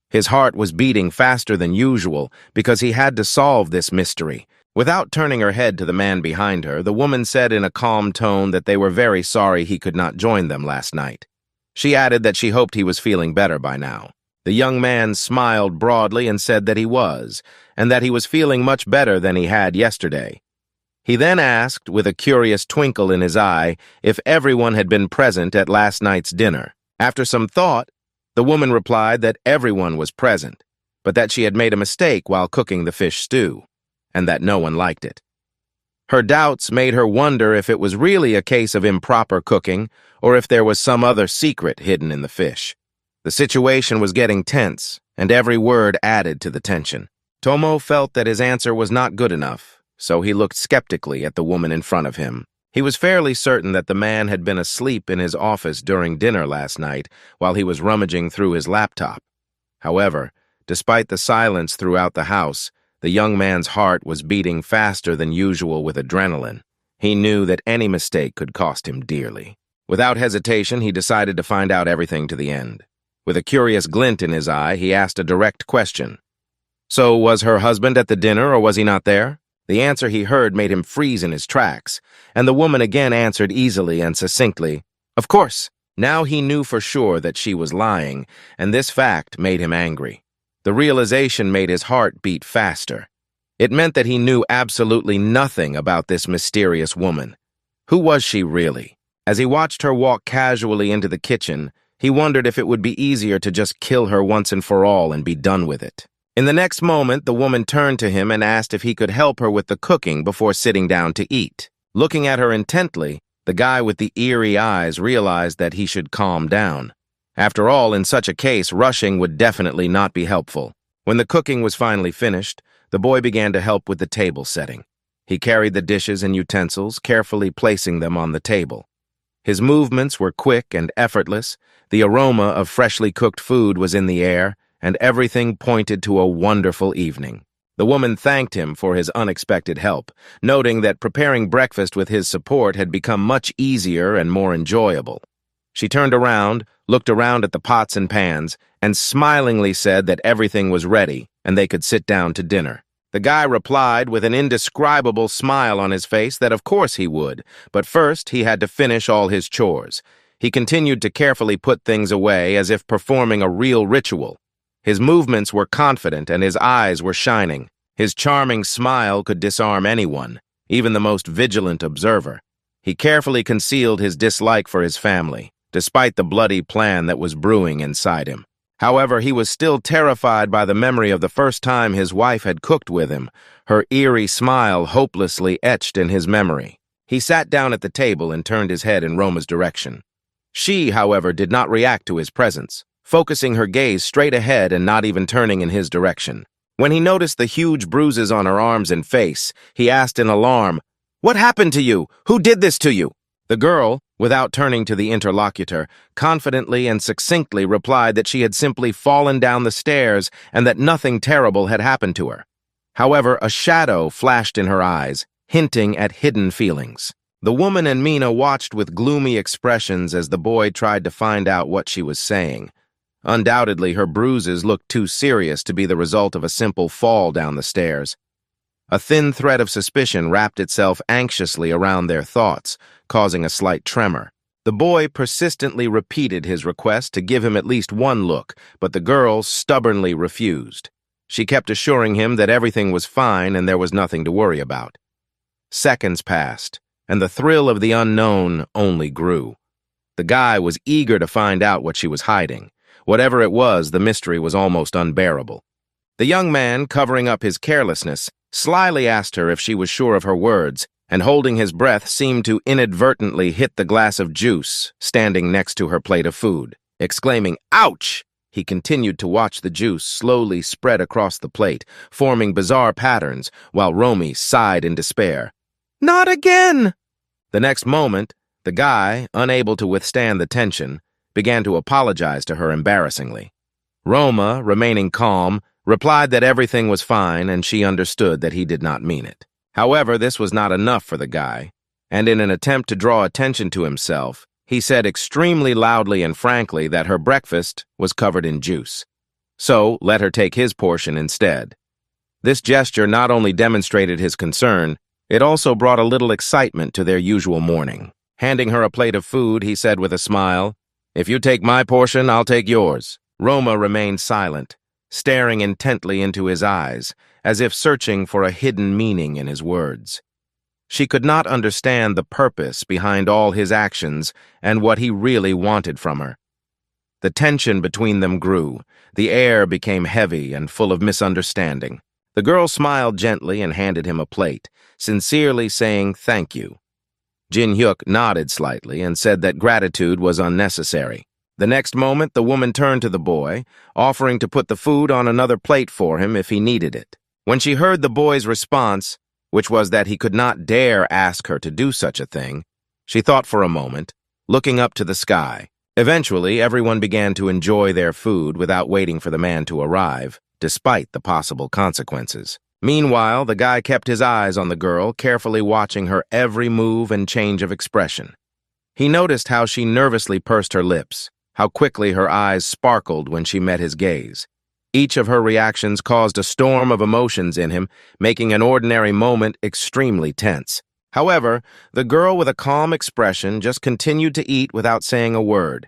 His heart was beating faster than usual because he had to solve this mystery. Without turning her head to the man behind her, the woman said in a calm tone that they were very sorry he could not join them last night. She added that she hoped he was feeling better by now. The young man smiled broadly and said that he was, and that he was feeling much better than he had yesterday. He then asked, with a curious twinkle in his eye, if everyone had been present at last night's dinner. After some thought, the woman replied that everyone was present, but that she had made a mistake while cooking the fish stew, and that no one liked it. Her doubts made her wonder if it was really a case of improper cooking or if there was some other secret hidden in the fish. The situation was getting tense, and every word added to the tension. Tomo felt that his answer was not good enough, so he looked skeptically at the woman in front of him. He was fairly certain that the man had been asleep in his office during dinner last night while he was rummaging through his laptop. However, despite the silence throughout the house, the young man's heart was beating faster than usual with adrenaline. He knew that any mistake could cost him dearly. Without hesitation, he decided to find out everything to the end. With a curious glint in his eye, he asked a direct question. So, was her husband at the dinner or was he not there? The answer he heard made him freeze in his tracks, and the woman again answered easily and succinctly, "Of course." Now he knew for sure that she was lying, and this fact made him angry. The realization made his heart beat faster. It meant that he knew absolutely nothing about this mysterious woman. Who was she really? As he watched her walk casually into the kitchen, he wondered if it would be easier to just kill her once and for all and be done with it. In the next moment, the woman turned to him and asked if he could help her with the cooking before sitting down to eat. Looking at her intently, the guy with the eerie eyes realized that he should calm down. After all, in such a case, rushing would definitely not be helpful. When the cooking was finally finished, the boy began to help with the table setting. He carried the dishes and utensils, carefully placing them on the table. His movements were quick and effortless, the aroma of freshly cooked food was in the air, and everything pointed to a wonderful evening. The woman thanked him for his unexpected help, noting that preparing breakfast with his support had become much easier and more enjoyable. She turned around, looked around at the pots and pans, and smilingly said that everything was ready and they could sit down to dinner. The guy replied with an indescribable smile on his face that of course he would, but first he had to finish all his chores. He continued to carefully put things away as if performing a real ritual. His movements were confident and his eyes were shining. His charming smile could disarm anyone, even the most vigilant observer. He carefully concealed his dislike for his family, despite the bloody plan that was brewing inside him. However, he was still terrified by the memory of the first time his wife had cooked with him, her eerie smile hopelessly etched in his memory. He sat down at the table and turned his head in Roma's direction. She, however, did not react to his presence, focusing her gaze straight ahead and not even turning in his direction. When he noticed the huge bruises on her arms and face, he asked in alarm, "What happened to you? Who did this to you?" The girl, without turning to the interlocutor, confidently and succinctly replied that she had simply fallen down the stairs and that nothing terrible had happened to her. However, a shadow flashed in her eyes, hinting at hidden feelings. The woman and Mina watched with gloomy expressions as the boy tried to find out what she was saying. Undoubtedly, her bruises looked too serious to be the result of a simple fall down the stairs. A thin thread of suspicion wrapped itself anxiously around their thoughts, causing a slight tremor. The boy persistently repeated his request to give him at least one look, but the girl stubbornly refused. She kept assuring him that everything was fine and there was nothing to worry about. Seconds passed, and the thrill of the unknown only grew. The guy was eager to find out what she was hiding. Whatever it was, the mystery was almost unbearable. The young man, covering up his carelessness, slyly asked her if she was sure of her words, and holding his breath seemed to inadvertently hit the glass of juice standing next to her plate of food. Exclaiming, "Ouch!" he continued to watch the juice slowly spread across the plate, forming bizarre patterns, while Romy sighed in despair. "Not again!" The next moment, the guy, unable to withstand the tension, began to apologize to her embarrassingly. Roma, remaining calm, replied that everything was fine and she understood that he did not mean it. However, this was not enough for the guy, and in an attempt to draw attention to himself, he said extremely loudly and frankly that her breakfast was covered in juice. So, let her take his portion instead. This gesture not only demonstrated his concern, it also brought a little excitement to their usual morning. Handing her a plate of food, he said with a smile, "If you take my portion, I'll take yours." Roma remained silent, staring intently into his eyes, as if searching for a hidden meaning in his words. She could not understand the purpose behind all his actions and what he really wanted from her. The tension between them grew. The air became heavy and full of misunderstanding. The girl smiled gently and handed him a plate, sincerely saying thank you. Jin-hyuk nodded slightly and said that gratitude was unnecessary. The next moment, the woman turned to the boy, offering to put the food on another plate for him if he needed it. When she heard the boy's response, which was that he could not dare ask her to do such a thing, she thought for a moment, looking up to the sky. Eventually, everyone began to enjoy their food without waiting for the man to arrive, despite the possible consequences. Meanwhile, the guy kept his eyes on the girl, carefully watching her every move and change of expression. He noticed how she nervously pursed her lips, how quickly her eyes sparkled when she met his gaze. Each of her reactions caused a storm of emotions in him, making an ordinary moment extremely tense. However, the girl with a calm expression just continued to eat without saying a word.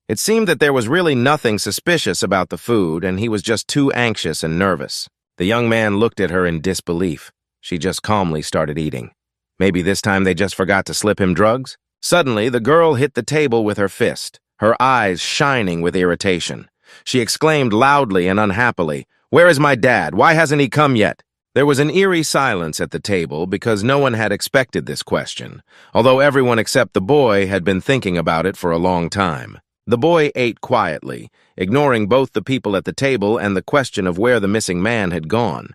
It seemed that there was really nothing suspicious about the food, and he was just too anxious and nervous. The young man looked at her in disbelief. She just calmly started eating. Maybe this time they just forgot to slip him drugs? Suddenly, the girl hit the table with her fist, her eyes shining with irritation. She exclaimed loudly and unhappily, "Where is my dad? Why hasn't he come yet?" There was an eerie silence at the table because no one had expected this question, although everyone except the boy had been thinking about it for a long time. The boy ate quietly, ignoring both the people at the table and the question of where the missing man had gone.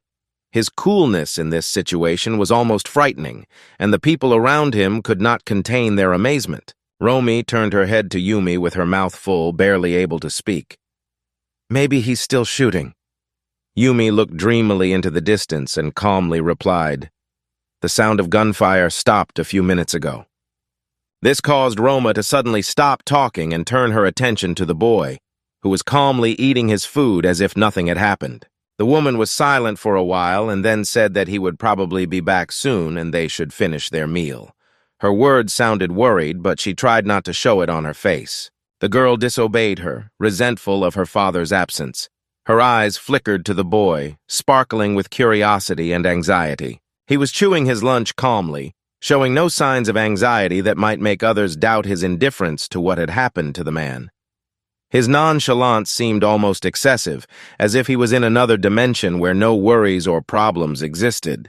His coolness in this situation was almost frightening, and the people around him could not contain their amazement. Romy turned her head to Yumi with her mouth full, barely able to speak. "Maybe he's still shooting." Yumi looked dreamily into the distance and calmly replied, "The sound of gunfire stopped a few minutes ago." This caused Roma to suddenly stop talking and turn her attention to the boy, who was calmly eating his food as if nothing had happened. The woman was silent for a while and then said that he would probably be back soon and they should finish their meal. Her words sounded worried, but she tried not to show it on her face. The girl disobeyed her, resentful of her father's absence. Her eyes flickered to the boy, sparkling with curiosity and anxiety. He was chewing his lunch calmly, showing no signs of anxiety that might make others doubt his indifference to what had happened to the man. His nonchalance seemed almost excessive, as if he was in another dimension where no worries or problems existed.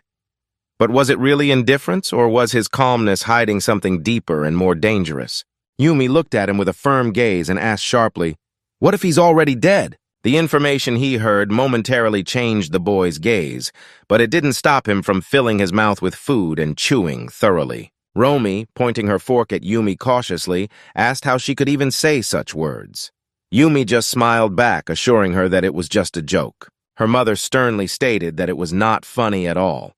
But was it really indifference, or was his calmness hiding something deeper and more dangerous? Yumi looked at him with a firm gaze and asked sharply, "What if he's already dead?" The information he heard momentarily changed the boy's gaze, but it didn't stop him from filling his mouth with food and chewing thoroughly. Romy, pointing her fork at Yumi cautiously, asked how she could even say such words. Yumi just smiled back, assuring her that it was just a joke. Her mother sternly stated that it was not funny at all.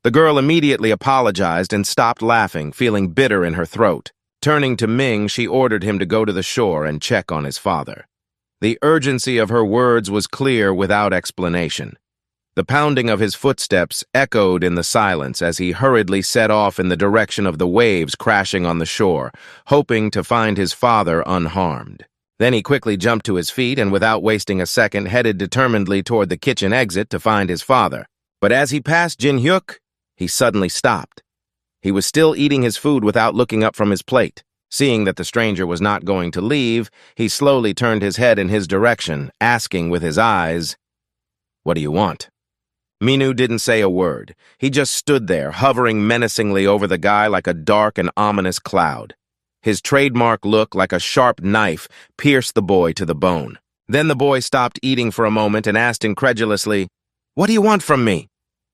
The girl immediately apologized and stopped laughing, feeling bitter in her throat. Turning to Ming, she ordered him to go to the shore and check on his father. The urgency of her words was clear without explanation. The pounding of his footsteps echoed in the silence as he hurriedly set off in the direction of the waves crashing on the shore, hoping to find his father unharmed. Then he quickly jumped to his feet and without wasting a second headed determinedly toward the kitchen exit to find his father. But as he passed Jin Hyuk, he suddenly stopped. He was still eating his food without looking up from his plate. Seeing that the stranger was not going to leave, he slowly turned his head in his direction, asking with his eyes, "What do you want?" Minu didn't say a word. He just stood there, hovering menacingly over the guy like a dark and ominous cloud. His trademark look, like a sharp knife, pierced the boy to the bone. Then the boy stopped eating for a moment and asked incredulously, "What do you want from me?"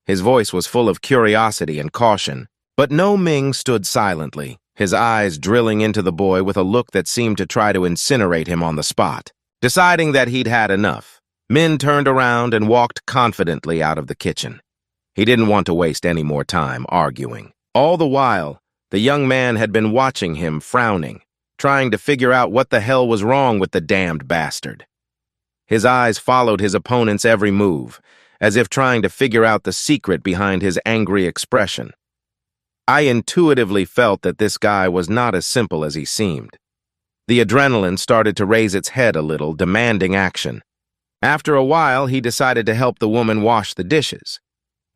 His voice was full of curiosity and caution. But no Ming stood silently, his eyes drilling into the boy with a look that seemed to try to incinerate him on the spot. Deciding that he'd had enough, Min turned around and walked confidently out of the kitchen. He didn't want to waste any more time arguing. All the while, the young man had been watching him, frowning, trying to figure out what the hell was wrong with the damned bastard. His eyes followed his opponent's every move, as if trying to figure out the secret behind his angry expression. I intuitively felt that this guy was not as simple as he seemed. The adrenaline started to raise its head a little, demanding action. After a while, he decided to help the woman wash the dishes.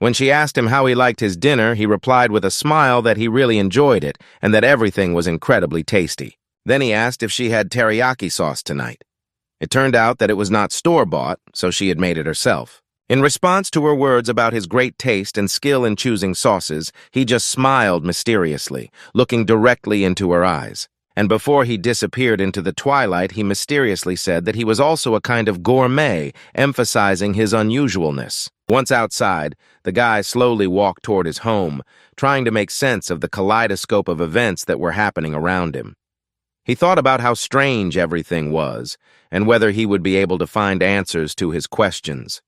When she asked him how he liked his dinner, he replied with a smile that he really enjoyed it and that everything was incredibly tasty. Then he asked if she had teriyaki sauce tonight. It turned out that it was not store-bought, so she had made it herself. In response to her words about his great taste and skill in choosing sauces, he just smiled mysteriously, looking directly into her eyes. And before he disappeared into the twilight, he mysteriously said that he was also a kind of gourmet, emphasizing his unusualness. Once outside, the guy slowly walked toward his home, trying to make sense of the kaleidoscope of events that were happening around him. He thought about how strange everything was, and whether he would be able to find answers to his questions.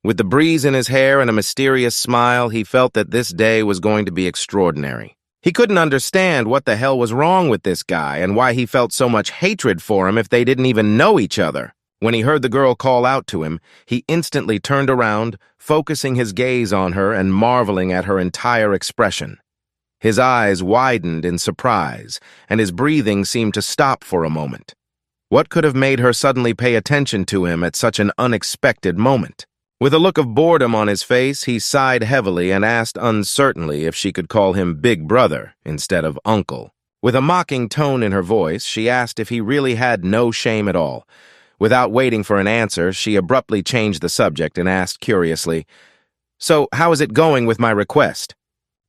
With the breeze in his hair and a mysterious smile, he felt that this day was going to be extraordinary. He couldn't understand what the hell was wrong with this guy and why he felt so much hatred for him if they didn't even know each other. When he heard the girl call out to him, he instantly turned around, focusing his gaze on her and marveling at her entire expression. His eyes widened in surprise, and his breathing seemed to stop for a moment. What could have made her suddenly pay attention to him at such an unexpected moment? With a look of boredom on his face, he sighed heavily and asked uncertainly if she could call him Big Brother instead of Uncle. With a mocking tone in her voice, she asked if he really had no shame at all. Without waiting for an answer, she abruptly changed the subject and asked curiously, "So, how is it going with my request?"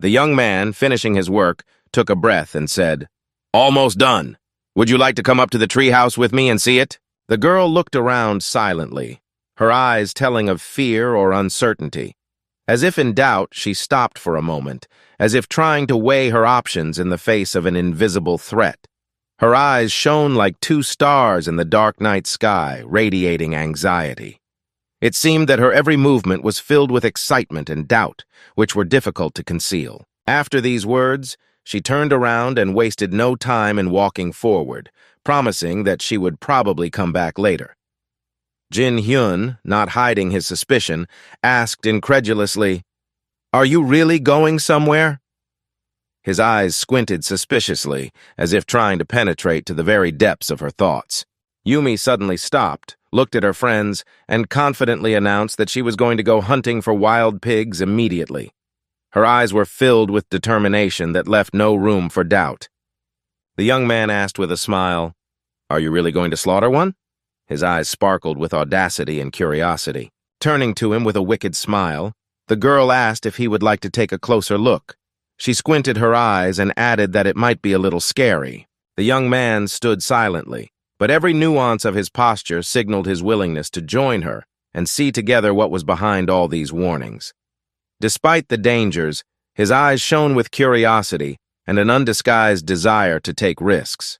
The young man, finishing his work, took a breath and said, "Almost done. Would you like to come up to the treehouse with me and see it?" The girl looked around silently, her eyes telling of fear or uncertainty. As if in doubt, she stopped for a moment, as if trying to weigh her options in the face of an invisible threat. Her eyes shone like two stars in the dark night sky, radiating anxiety. It seemed that her every movement was filled with excitement and doubt, which were difficult to conceal. After these words, she turned around and wasted no time in walking forward, promising that she would probably come back later. Jin Hyun, not hiding his suspicion, asked incredulously, "Are you really going somewhere?" His eyes squinted suspiciously, as if trying to penetrate to the very depths of her thoughts. Yumi suddenly stopped, looked at her friends, and confidently announced that she was going to go hunting for wild pigs immediately. Her eyes were filled with determination that left no room for doubt. The young man asked with a smile, "Are you really going to slaughter one?" His eyes sparkled with audacity and curiosity. Turning to him with a wicked smile, the girl asked if he would like to take a closer look. She squinted her eyes and added that it might be a little scary. The young man stood silently, but every nuance of his posture signaled his willingness to join her and see together what was behind all these warnings. Despite the dangers, his eyes shone with curiosity and an undisguised desire to take risks.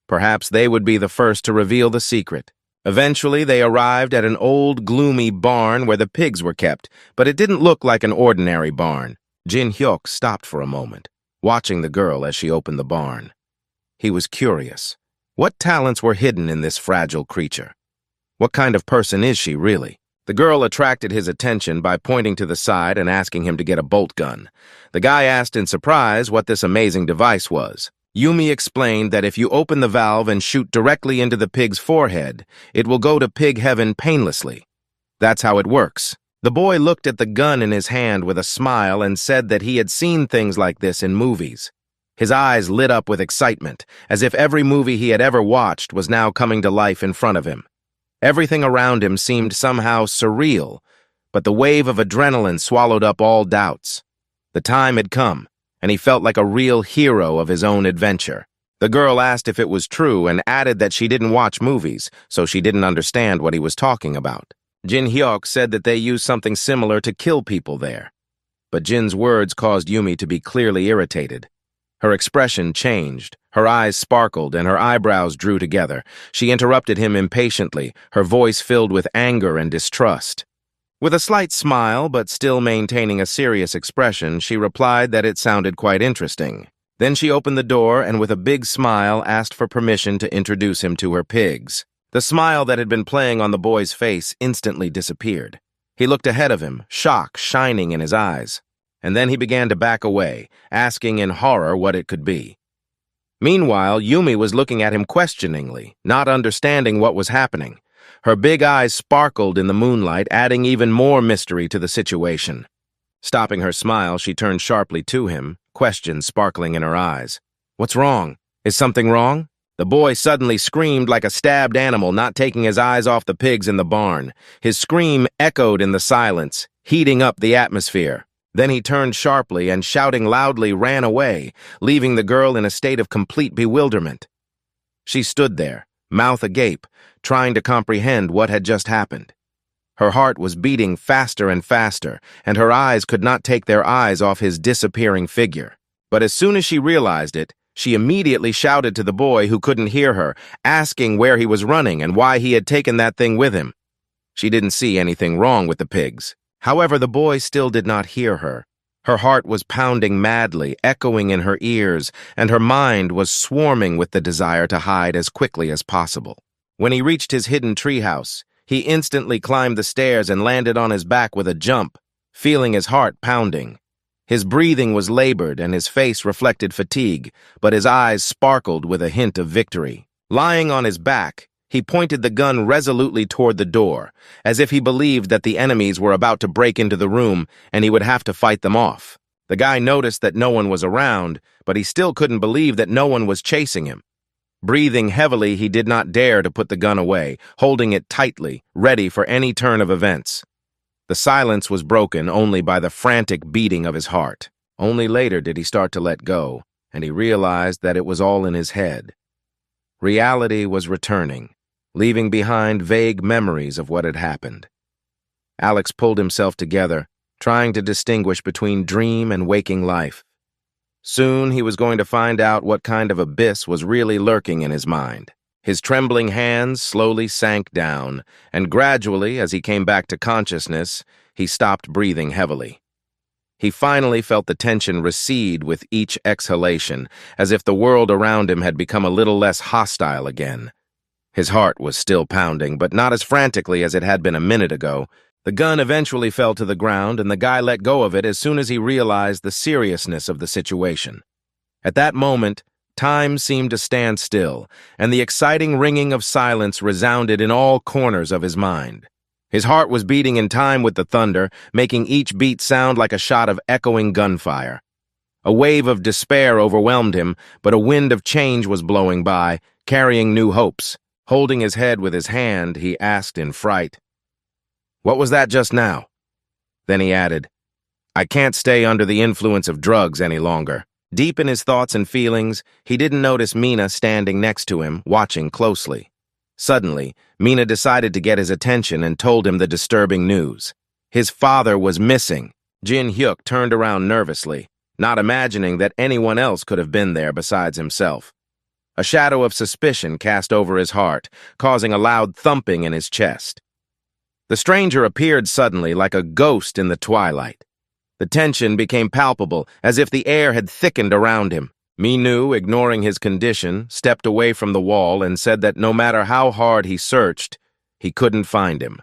Perhaps they would be the first to reveal the secret. Eventually, they arrived at an old, gloomy barn where the pigs were kept, but it didn't look like an ordinary barn. Jin Hyuk stopped for a moment, watching the girl as she opened the barn. He was curious. What talents were hidden in this fragile creature? What kind of person is she, really? The girl attracted his attention by pointing to the side and asking him to get a bolt gun. The guy asked in surprise what this amazing device was. Yumi explained that if you open the valve and shoot directly into the pig's forehead, it will go to pig heaven painlessly. That's how it works. The boy looked at the gun in his hand with a smile and said that he had seen things like this in movies. His eyes lit up with excitement, as if every movie he had ever watched was now coming to life in front of him. Everything around him seemed somehow surreal, but the wave of adrenaline swallowed up all doubts. The time had come, and he felt like a real hero of his own adventure. The girl asked if it was true and added that she didn't watch movies, so she didn't understand what he was talking about. Jin Hyuk said that they used something similar to kill people there. But Jin's words caused Yumi to be clearly irritated. Her expression changed, her eyes sparkled, and her eyebrows drew together. She interrupted him impatiently, her voice filled with anger and distrust. With a slight smile, but still maintaining a serious expression, she replied that it sounded quite interesting. Then she opened the door and with a big smile asked for permission to introduce him to her pigs. The smile that had been playing on the boy's face instantly disappeared. He looked ahead of him, shock shining in his eyes. And then he began to back away, asking in horror what it could be. Meanwhile, Yumi was looking at him questioningly, not understanding what was happening. Her big eyes sparkled in the moonlight, adding even more mystery to the situation. Stopping her smile, she turned sharply to him, questions sparkling in her eyes. "What's wrong? Is something wrong?" The boy suddenly screamed like a stabbed animal, not taking his eyes off the pigs in the barn. His scream echoed in the silence, heating up the atmosphere. Then he turned sharply and, shouting loudly, ran away, leaving the girl in a state of complete bewilderment. She stood there, mouth agape, trying to comprehend what had just happened. Her heart was beating faster and faster, and her eyes could not take their eyes off his disappearing figure. But as soon as she realized it, she immediately shouted to the boy who couldn't hear her, asking where he was running and why he had taken that thing with him. She didn't see anything wrong with the pigs. However, the boy still did not hear her. Her heart was pounding madly, echoing in her ears, and her mind was swarming with the desire to hide as quickly as possible. When he reached his hidden treehouse, he instantly climbed the stairs and landed on his back with a jump, feeling his heart pounding. His breathing was labored and his face reflected fatigue, but his eyes sparkled with a hint of victory. Lying on his back, He pointed the gun resolutely toward the door, as if he believed that the enemies were about to break into the room and he would have to fight them off. The guy noticed that no one was around, but he still couldn't believe that no one was chasing him. Breathing heavily, he did not dare to put the gun away, holding it tightly, ready for any turn of events. The silence was broken only by the frantic beating of his heart. Only later did he start to let go, and he realized that it was all in his head. Reality was returning, leaving behind vague memories of what had happened. Alex pulled himself together, trying to distinguish between dream and waking life. Soon he was going to find out what kind of abyss was really lurking in his mind. His trembling hands slowly sank down, and gradually, as he came back to consciousness, he stopped breathing heavily. He finally felt the tension recede with each exhalation, as if the world around him had become a little less hostile again. His heart was still pounding, but not as frantically as it had been a minute ago. The gun eventually fell to the ground, and the guy let go of it as soon as he realized the seriousness of the situation. At that moment, time seemed to stand still, and the exciting ringing of silence resounded in all corners of his mind. His heart was beating in time with the thunder, making each beat sound like a shot of echoing gunfire. A wave of despair overwhelmed him, but a wind of change was blowing by, carrying new hopes. Holding his head with his hand, he asked in fright, "What was that just now?" Then he added, "I can't stay under the influence of drugs any longer." Deep in his thoughts and feelings, he didn't notice Mina standing next to him, watching closely. Suddenly, Mina decided to get his attention and told him the disturbing news. His father was missing. Jin Hyuk turned around nervously, not imagining that anyone else could have been there besides himself. A shadow of suspicion cast over his heart, causing a loud thumping in his chest. The stranger appeared suddenly like a ghost in the twilight. The tension became palpable, as if the air had thickened around him. Minu, ignoring his condition, stepped away from the wall and said that no matter how hard he searched, he couldn't find him.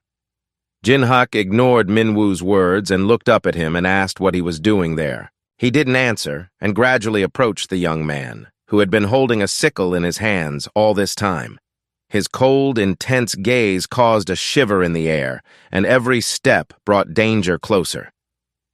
Jin Hyuk ignored Minwoo's words and looked up at him and asked what he was doing there. He didn't answer and gradually approached the young man, who had been holding a sickle in his hands all this time. His cold, intense gaze caused a shiver in the air, and every step brought danger closer.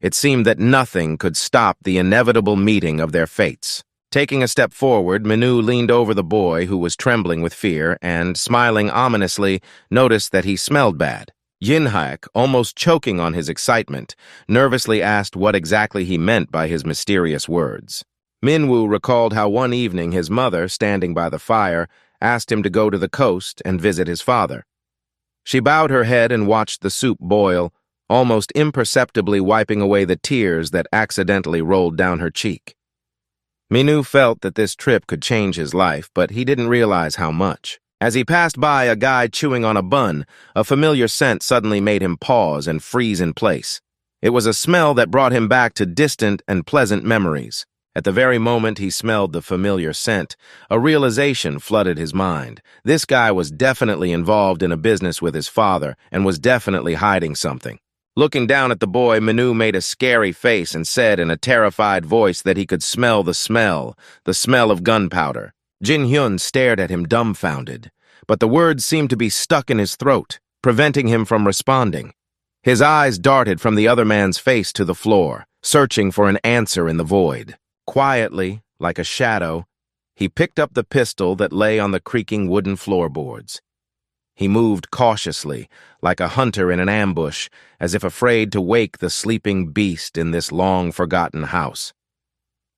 It seemed that nothing could stop the inevitable meeting of their fates. Taking a step forward, Minu leaned over the boy, who was trembling with fear, and, smiling ominously, noticed that he smelled bad. Jin Hyuk, almost choking on his excitement, nervously asked what exactly he meant by his mysterious words. Minwoo recalled how one evening his mother, standing by the fire, asked him to go to the coast and visit his father. She bowed her head and watched the soup boil, almost imperceptibly wiping away the tears that accidentally rolled down her cheek. Minu felt that this trip could change his life, but he didn't realize how much. As he passed by a guy chewing on a bun, a familiar scent suddenly made him pause and freeze in place. It was a smell that brought him back to distant and pleasant memories. At the very moment he smelled the familiar scent, a realization flooded his mind. This guy was definitely involved in a business with his father and was definitely hiding something. Looking down at the boy, Minu made a scary face and said in a terrified voice that he could smell the smell of gunpowder. Jin Hyun stared at him dumbfounded, but the words seemed to be stuck in his throat, preventing him from responding. His eyes darted from the other man's face to the floor, searching for an answer in the void. Quietly, like a shadow, he picked up the pistol that lay on the creaking wooden floorboards. He moved cautiously, like a hunter in an ambush, as if afraid to wake the sleeping beast in this long-forgotten house.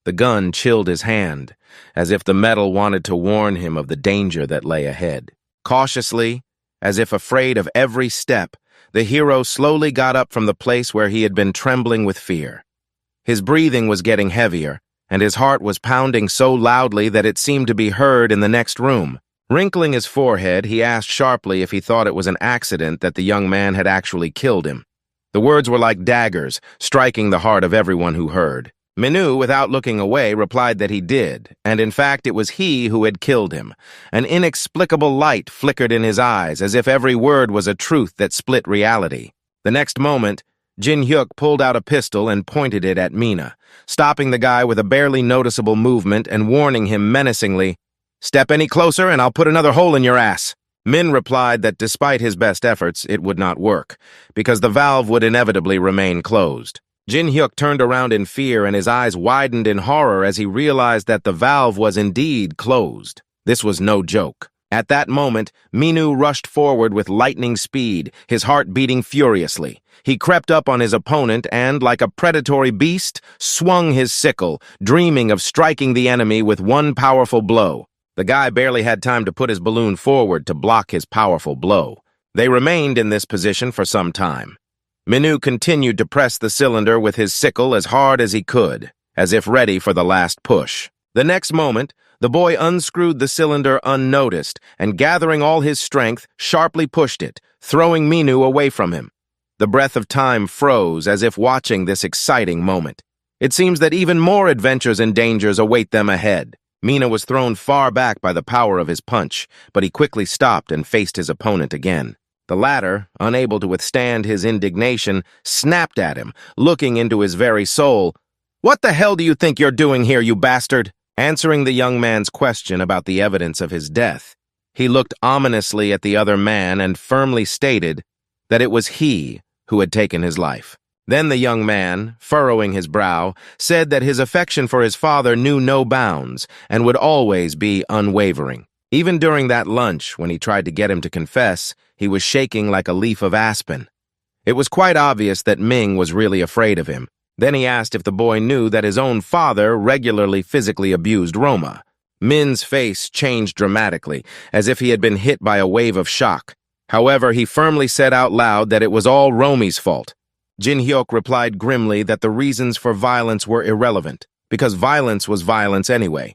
The gun chilled his hand, as if the metal wanted to warn him of the danger that lay ahead. Cautiously, as if afraid of every step, the hero slowly got up from the place where he had been trembling with fear. His breathing was getting heavier, and his heart was pounding so loudly that it seemed to be heard in the next room. Wrinkling his forehead, he asked sharply if he thought it was an accident that the young man had actually killed him. The words were like daggers, striking the heart of everyone who heard. Minu, without looking away, replied that he did, and in fact it was he who had killed him. An inexplicable light flickered in his eyes, as if every word was a truth that split reality. The next moment, Jin Hyuk pulled out a pistol and pointed it at Mina, stopping the guy with a barely noticeable movement and warning him menacingly, "Step any closer and I'll put another hole in your ass." Min replied that despite his best efforts, it would not work, because the valve would inevitably remain closed. Jin-hyuk turned around in fear and his eyes widened in horror as he realized that the valve was indeed closed. This was no joke. At that moment, Minu rushed forward with lightning speed, his heart beating furiously. He crept up on his opponent and, like a predatory beast, swung his sickle, dreaming of striking the enemy with one powerful blow. The guy barely had time to put his balloon forward to block his powerful blow. They remained in this position for some time. Minu continued to press the cylinder with his sickle as hard as he could, as if ready for the last push. The next moment, the boy unscrewed the cylinder unnoticed and, gathering all his strength, sharply pushed it, throwing Minu away from him. The breath of time froze as if watching this exciting moment. It seems that even more adventures and dangers await them ahead. Mina was thrown far back by the power of his punch, but he quickly stopped and faced his opponent again. The latter, unable to withstand his indignation, snapped at him, looking into his very soul. "What the hell do you think you're doing here, you bastard?" Answering the young man's question about the evidence of his death, he looked ominously at the other man and firmly stated that it was he who had taken his life. Then the young man, furrowing his brow, said that his affection for his father knew no bounds and would always be unwavering. Even during that lunch, when he tried to get him to confess, he was shaking like a leaf of aspen. It was quite obvious that Ming was really afraid of him. Then he asked if the boy knew that his own father regularly physically abused Roma. Min's face changed dramatically, as if he had been hit by a wave of shock. However, he firmly said out loud that it was all Romy's fault. Jin-hyuk replied grimly that the reasons for violence were irrelevant, because violence was violence anyway.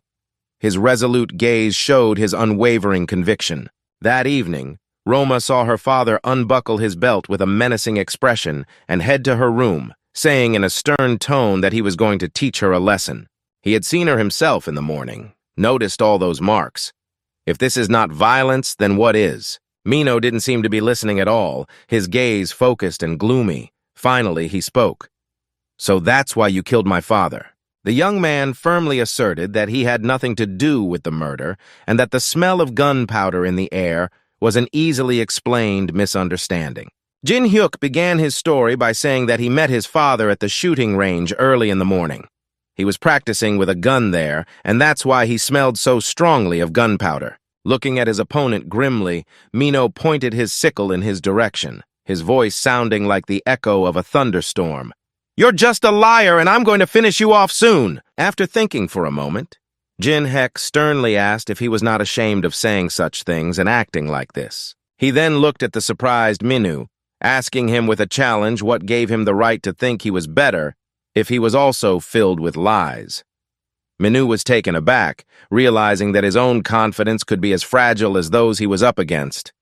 His resolute gaze showed his unwavering conviction. That evening, Roma saw her father unbuckle his belt with a menacing expression and head to her room, saying in a stern tone that he was going to teach her a lesson. He had seen her himself in the morning, noticed all those marks. If this is not violence, then what is? Mino didn't seem to be listening at all, his gaze focused and gloomy. Finally, he spoke. "So that's why you killed my father." The young man firmly asserted that he had nothing to do with the murder and that the smell of gunpowder in the air was an easily explained misunderstanding. Jin-hyuk began his story by saying that he met his father at the shooting range early in the morning. He was practicing with a gun there, and that's why he smelled so strongly of gunpowder. Looking at his opponent grimly, Mino pointed his sickle in his direction, his voice sounding like the echo of a thunderstorm. "You're just a liar, and I'm going to finish you off soon." After thinking for a moment, Jin-hyuk sternly asked if he was not ashamed of saying such things and acting like this. He then looked at the surprised Minu, asking him with a challenge what gave him the right to think he was better if he was also filled with lies. Minu was taken aback, realizing that his own confidence could be as fragile as those he was up against.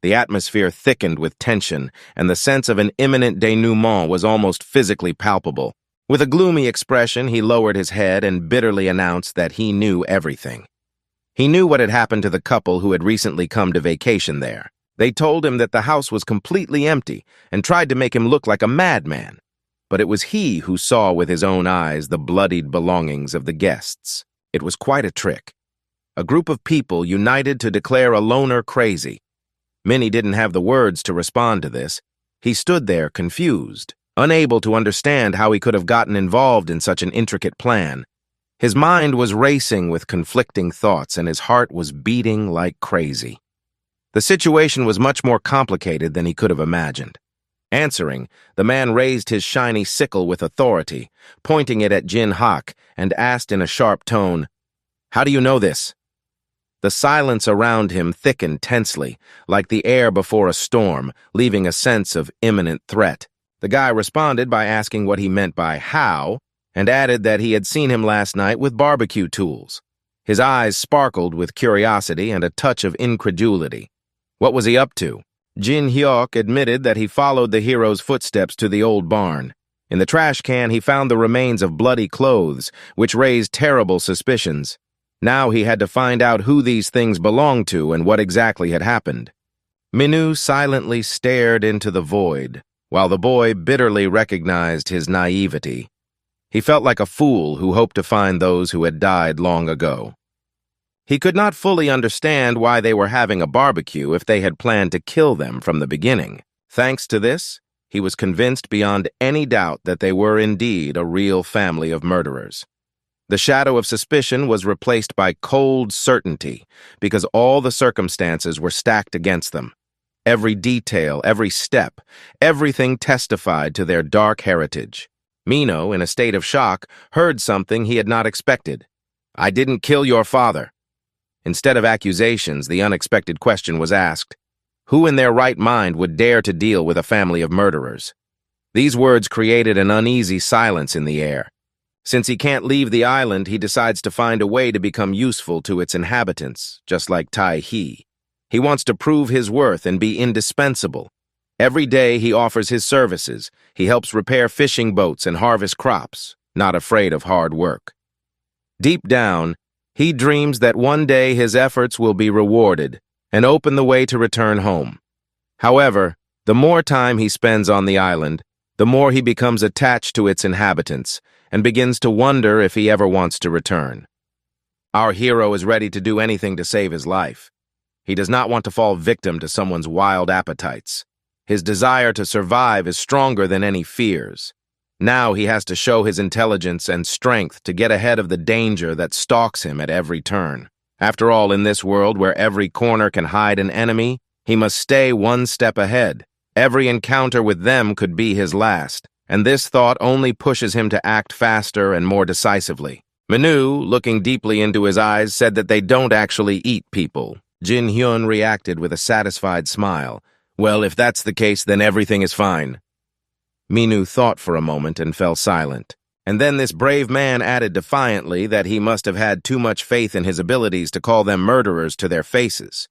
The atmosphere thickened with tension, and the sense of an imminent denouement was almost physically palpable. With a gloomy expression, he lowered his head and bitterly announced that he knew everything. He knew what had happened to the couple who had recently come to vacation there. They told him that the house was completely empty and tried to make him look like a madman. But it was he who saw with his own eyes the bloodied belongings of the guests. It was quite a trick. A group of people united to declare a loner crazy. Minnie didn't have the words to respond to this. He stood there confused, unable to understand how he could have gotten involved in such an intricate plan. His mind was racing with conflicting thoughts and his heart was beating like crazy. The situation was much more complicated than he could have imagined. Answering, the man raised his shiny sickle with authority, pointing it at Jin-hyuk, and asked in a sharp tone, "How do you know this?" The silence around him thickened tensely, like the air before a storm, leaving a sense of imminent threat. The guy responded by asking what he meant by how, and added that he had seen him last night with barbecue tools. His eyes sparkled with curiosity and a touch of incredulity. What was he up to? Jin-hyuk admitted that he followed the hero's footsteps to the old barn. In the trash can, he found the remains of bloody clothes, which raised terrible suspicions. Now he had to find out who these things belonged to and what exactly had happened. Minu silently stared into the void, while the boy bitterly recognized his naivety. He felt like a fool who hoped to find those who had died long ago. He could not fully understand why they were having a barbecue if they had planned to kill them from the beginning. Thanks to this, he was convinced beyond any doubt that they were indeed a real family of murderers. The shadow of suspicion was replaced by cold certainty because all the circumstances were stacked against them. Every detail, every step, everything testified to their dark heritage. Minu, in a state of shock, heard something he had not expected. "I didn't kill your father." Instead of accusations, the unexpected question was asked. Who in their right mind would dare to deal with a family of murderers? These words created an uneasy silence in the air. Since he can't leave the island, he decides to find a way to become useful to its inhabitants, just like Taii. He wants to prove his worth and be indispensable. Every day he offers his services. He helps repair fishing boats and harvest crops, not afraid of hard work. Deep down, he dreams that one day his efforts will be rewarded and open the way to return home. However, the more time he spends on the island, the more he becomes attached to its inhabitants and begins to wonder if he ever wants to return. Our hero is ready to do anything to save his life. He does not want to fall victim to someone's wild appetites. His desire to survive is stronger than any fears. Now he has to show his intelligence and strength to get ahead of the danger that stalks him at every turn. After all, in this world where every corner can hide an enemy, he must stay one step ahead. Every encounter with them could be his last, and this thought only pushes him to act faster and more decisively. Minu, looking deeply into his eyes, said that they don't actually eat people. Jin Hyun reacted with a satisfied smile. "Well, if that's the case, then everything is fine." Minu thought for a moment and fell silent. And then this brave man added defiantly that he must have had too much faith in his abilities to call them murderers to their faces.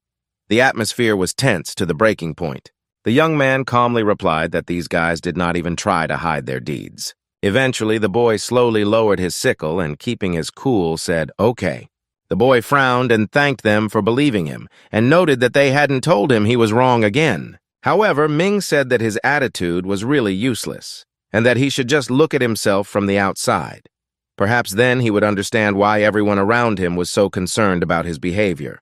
The atmosphere was tense to the breaking point. The young man calmly replied that these guys did not even try to hide their deeds. Eventually, the boy slowly lowered his sickle and, keeping his cool, said, "Okay." The boy frowned and thanked them for believing him, and noted that they hadn't told him he was wrong again. However, Ming said that his attitude was really useless, and that he should just look at himself from the outside. Perhaps then he would understand why everyone around him was so concerned about his behavior.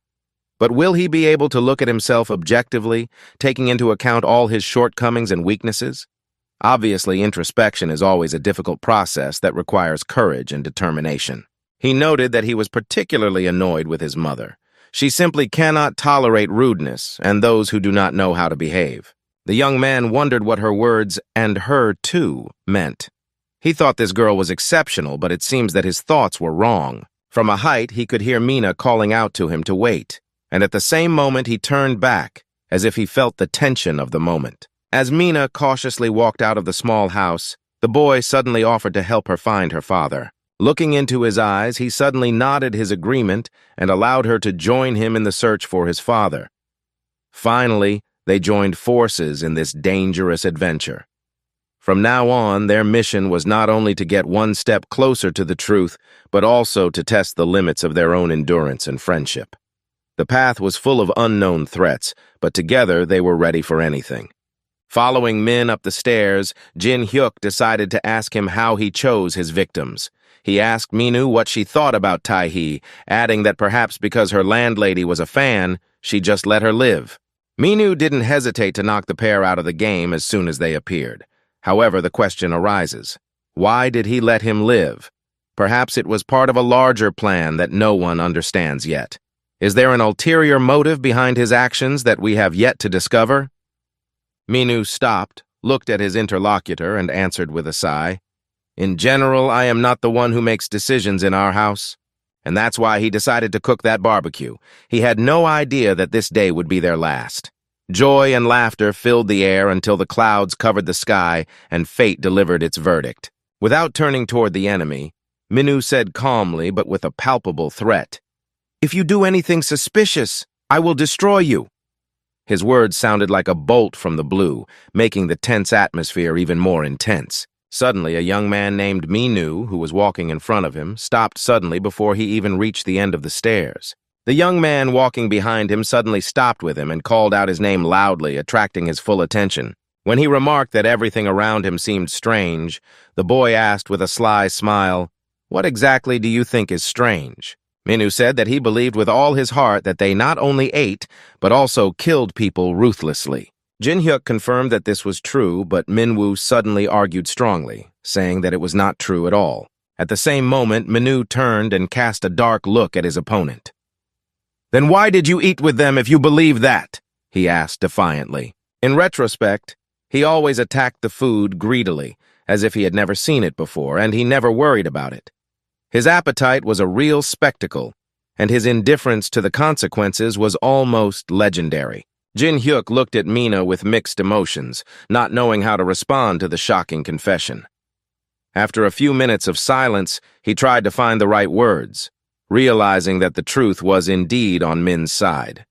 But will he be able to look at himself objectively, taking into account all his shortcomings and weaknesses? Obviously, introspection is always a difficult process that requires courage and determination. He noted that he was particularly annoyed with his mother. She simply cannot tolerate rudeness and those who do not know how to behave. The young man wondered what her words, "and her too," meant. He thought this girl was exceptional, but it seems that his thoughts were wrong. From a height, he could hear Mina calling out to him to wait, and at the same moment he turned back, as if he felt the tension of the moment. As Mina cautiously walked out of the small house, the boy suddenly offered to help her find her father. Looking into his eyes, he suddenly nodded his agreement and allowed her to join him in the search for his father. Finally, they joined forces in this dangerous adventure. From now on, their mission was not only to get one step closer to the truth, but also to test the limits of their own endurance and friendship. The path was full of unknown threats, but together they were ready for anything. Following Min up the stairs, Jin Hyuk decided to ask him how he chose his victims. He asked Minu what she thought about Taii, adding that perhaps because her landlady was a fan, she just let her live. Minu didn't hesitate to knock the pair out of the game as soon as they appeared. However, the question arises, why did he let him live? Perhaps it was part of a larger plan that no one understands yet. Is there an ulterior motive behind his actions that we have yet to discover? Minu stopped, looked at his interlocutor, and answered with a sigh. In general, I am not the one who makes decisions in our house. And that's why he decided to cook that barbecue. He had no idea that this day would be their last. Joy and laughter filled the air until the clouds covered the sky and fate delivered its verdict. Without turning toward the enemy, Minu said calmly but with a palpable threat, "If you do anything suspicious, I will destroy you." His words sounded like a bolt from the blue, making the tense atmosphere even more intense. Suddenly, a young man named Minu, who was walking in front of him, stopped suddenly before he even reached the end of the stairs. The young man walking behind him suddenly stopped with him and called out his name loudly, attracting his full attention. When he remarked that everything around him seemed strange, the boy asked with a sly smile, "What exactly do you think is strange?" Minu said that he believed with all his heart that they not only ate, but also killed people ruthlessly. Jin-hyuk confirmed that this was true, but Minwoo suddenly argued strongly, saying that it was not true at all. At the same moment, Minu turned and cast a dark look at his opponent. "Then why did you eat with them if you believe that?" he asked defiantly. In retrospect, he always attacked the food greedily, as if he had never seen it before, and he never worried about it. His appetite was a real spectacle, and his indifference to the consequences was almost legendary. Jin-hyuk looked at Mina with mixed emotions, not knowing how to respond to the shocking confession. After a few minutes of silence, he tried to find the right words, realizing that the truth was indeed on Min's side.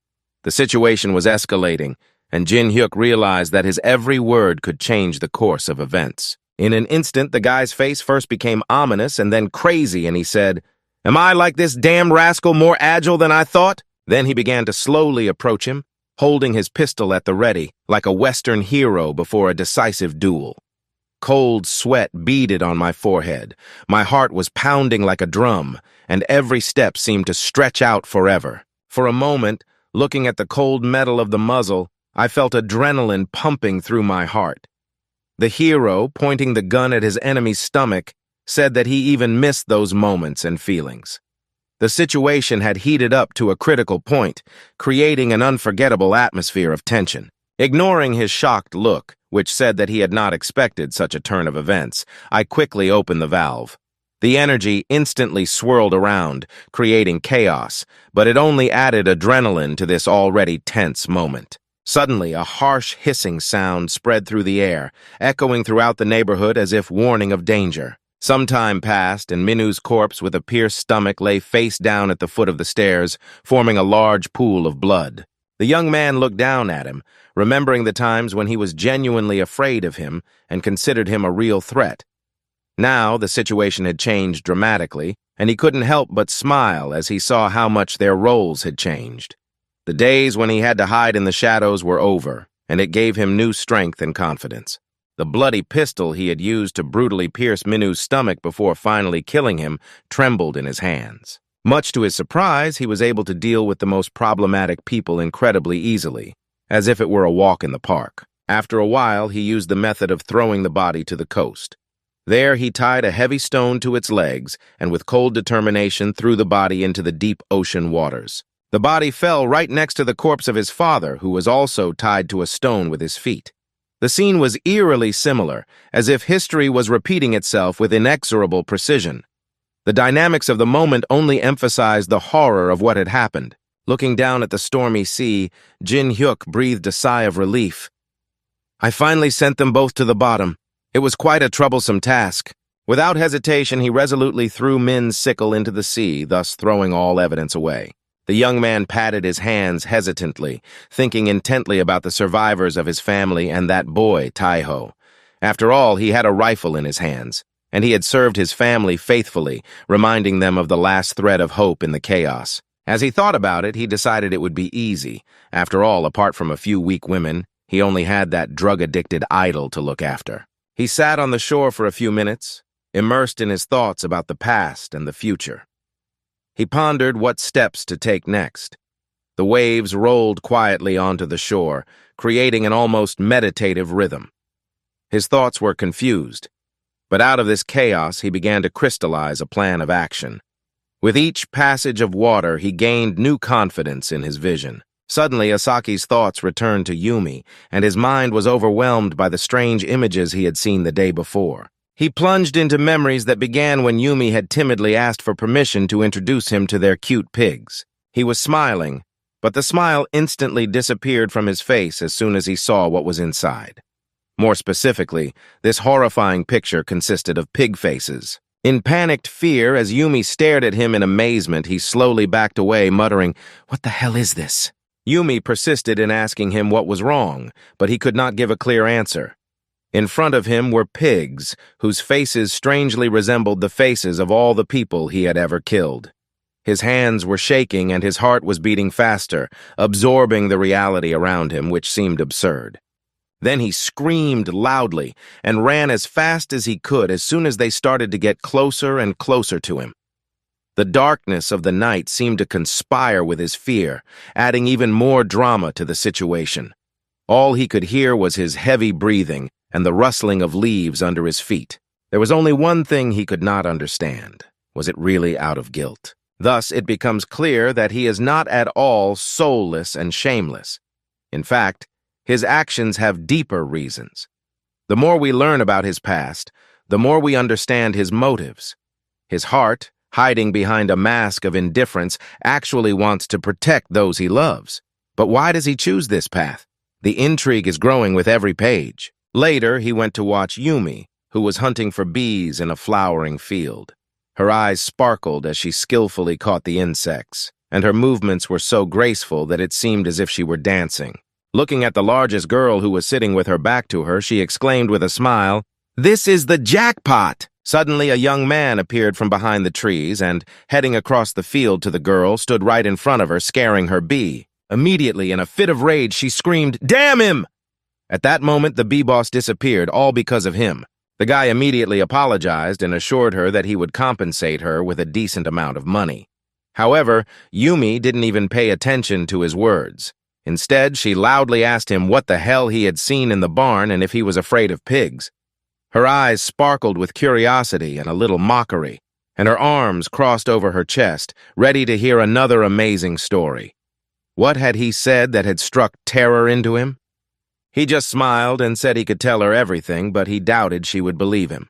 The situation was escalating, and Jin-hyuk realized that his every word could change the course of events. In an instant, the guy's face first became ominous and then crazy, and he said, "Am I, like this damn rascal, more agile than I thought?" Then he began to slowly approach him, holding his pistol at the ready, like a Western hero before a decisive duel. Cold sweat beaded on my forehead. My heart was pounding like a drum, and every step seemed to stretch out forever. For a moment, looking at the cold metal of the muzzle, I felt adrenaline pumping through my heart. The hero, pointing the gun at his enemy's stomach, said that he even missed those moments and feelings. The situation had heated up to a critical point, creating an unforgettable atmosphere of tension. Ignoring his shocked look, which said that he had not expected such a turn of events, I quickly opened the valve. The energy instantly swirled around, creating chaos, but it only added adrenaline to this already tense moment. Suddenly, a harsh hissing sound spread through the air, echoing throughout the neighborhood as if warning of danger. Some time passed, and Minu's corpse with a pierced stomach lay face down at the foot of the stairs, forming a large pool of blood. The young man looked down at him, remembering the times when he was genuinely afraid of him and considered him a real threat. Now, the situation had changed dramatically, and he couldn't help but smile as he saw how much their roles had changed. The days when he had to hide in the shadows were over, and it gave him new strength and confidence. The bloody pistol he had used to brutally pierce Minu's stomach before finally killing him trembled in his hands. Much to his surprise, he was able to deal with the most problematic people incredibly easily, as if it were a walk in the park. After a while, he used the method of throwing the body to the coast. There, he tied a heavy stone to its legs and with cold determination threw the body into the deep ocean waters. The body fell right next to the corpse of his father, who was also tied to a stone with his feet. The scene was eerily similar, as if history was repeating itself with inexorable precision. The dynamics of the moment only emphasized the horror of what had happened. Looking down at the stormy sea, Jin-hyuk breathed a sigh of relief. "I finally sent them both to the bottom. It was quite a troublesome task." Without hesitation, he resolutely threw Min's sickle into the sea, thus throwing all evidence away. The young man patted his hands hesitantly, thinking intently about the survivors of his family and that boy, Taii. After all, he had a rifle in his hands, and he had served his family faithfully, reminding them of the last thread of hope in the chaos. As he thought about it, he decided it would be easy. After all, apart from a few weak women, he only had that drug-addicted idol to look after. He sat on the shore for a few minutes, immersed in his thoughts about the past and the future. He pondered what steps to take next. The waves rolled quietly onto the shore, creating an almost meditative rhythm. His thoughts were confused, but out of this chaos he began to crystallize a plan of action. With each passage of water, he gained new confidence in his vision. Suddenly, Asaki's thoughts returned to Yumi, and his mind was overwhelmed by the strange images he had seen the day before. He plunged into memories that began when Yumi had timidly asked for permission to introduce him to their cute pigs. He was smiling, but the smile instantly disappeared from his face as soon as he saw what was inside. More specifically, this horrifying picture consisted of pig faces. In panicked fear, as Yumi stared at him in amazement, he slowly backed away, muttering, "What the hell is this?" Yumi persisted in asking him what was wrong, but he could not give a clear answer. In front of him were pigs, whose faces strangely resembled the faces of all the people he had ever killed. His hands were shaking and his heart was beating faster, absorbing the reality around him, which seemed absurd. Then he screamed loudly and ran as fast as he could as soon as they started to get closer and closer to him. The darkness of the night seemed to conspire with his fear, adding even more drama to the situation. All he could hear was his heavy breathing and the rustling of leaves under his feet. There was only one thing he could not understand. Was it really out of guilt? Thus, it becomes clear that he is not at all soulless and shameless. In fact, his actions have deeper reasons. The more we learn about his past, the more we understand his motives. His heart, hiding behind a mask of indifference, actually wants to protect those he loves. But why does he choose this path? The intrigue is growing with every page. Later, he went to watch Yumi, who was hunting for bees in a flowering field. Her eyes sparkled as she skillfully caught the insects, and her movements were so graceful that it seemed as if she were dancing. Looking at the largest girl who was sitting with her back to her, she exclaimed with a smile, "This is the jackpot!" Suddenly, a young man appeared from behind the trees and, heading across the field to the girl, stood right in front of her, scaring her bee. Immediately, in a fit of rage, she screamed, "Damn him!" At that moment, the bee boss disappeared, all because of him. The guy immediately apologized and assured her that he would compensate her with a decent amount of money. However, Yumi didn't even pay attention to his words. Instead, she loudly asked him what the hell he had seen in the barn and if he was afraid of pigs. Her eyes sparkled with curiosity and a little mockery, and her arms crossed over her chest, ready to hear another amazing story. What had he said that had struck terror into him? He just smiled and said he could tell her everything, but he doubted she would believe him.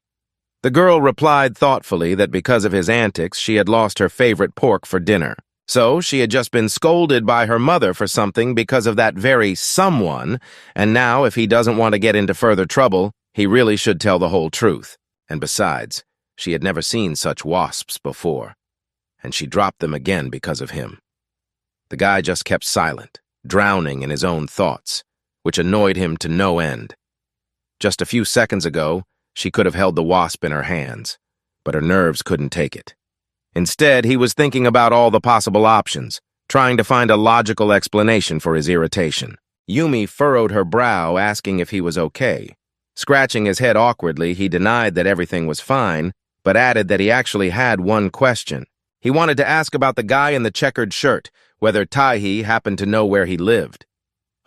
The girl replied thoughtfully that because of his antics, she had lost her favorite pork for dinner. So she had just been scolded by her mother for something because of that very someone, and now if he doesn't want to get into further trouble, he really should tell the whole truth. And besides, she had never seen such wasps before, and she dropped them again because of him. The guy just kept silent, drowning in his own thoughts, which annoyed him to no end. Just a few seconds ago, she could have held the wasp in her hands, but her nerves couldn't take it. Instead, he was thinking about all the possible options, trying to find a logical explanation for his irritation. Yumi furrowed her brow, asking if he was okay. Scratching his head awkwardly, he denied that everything was fine, but added that he actually had one question. He wanted to ask about the guy in the checkered shirt, whether Taii happened to know where he lived.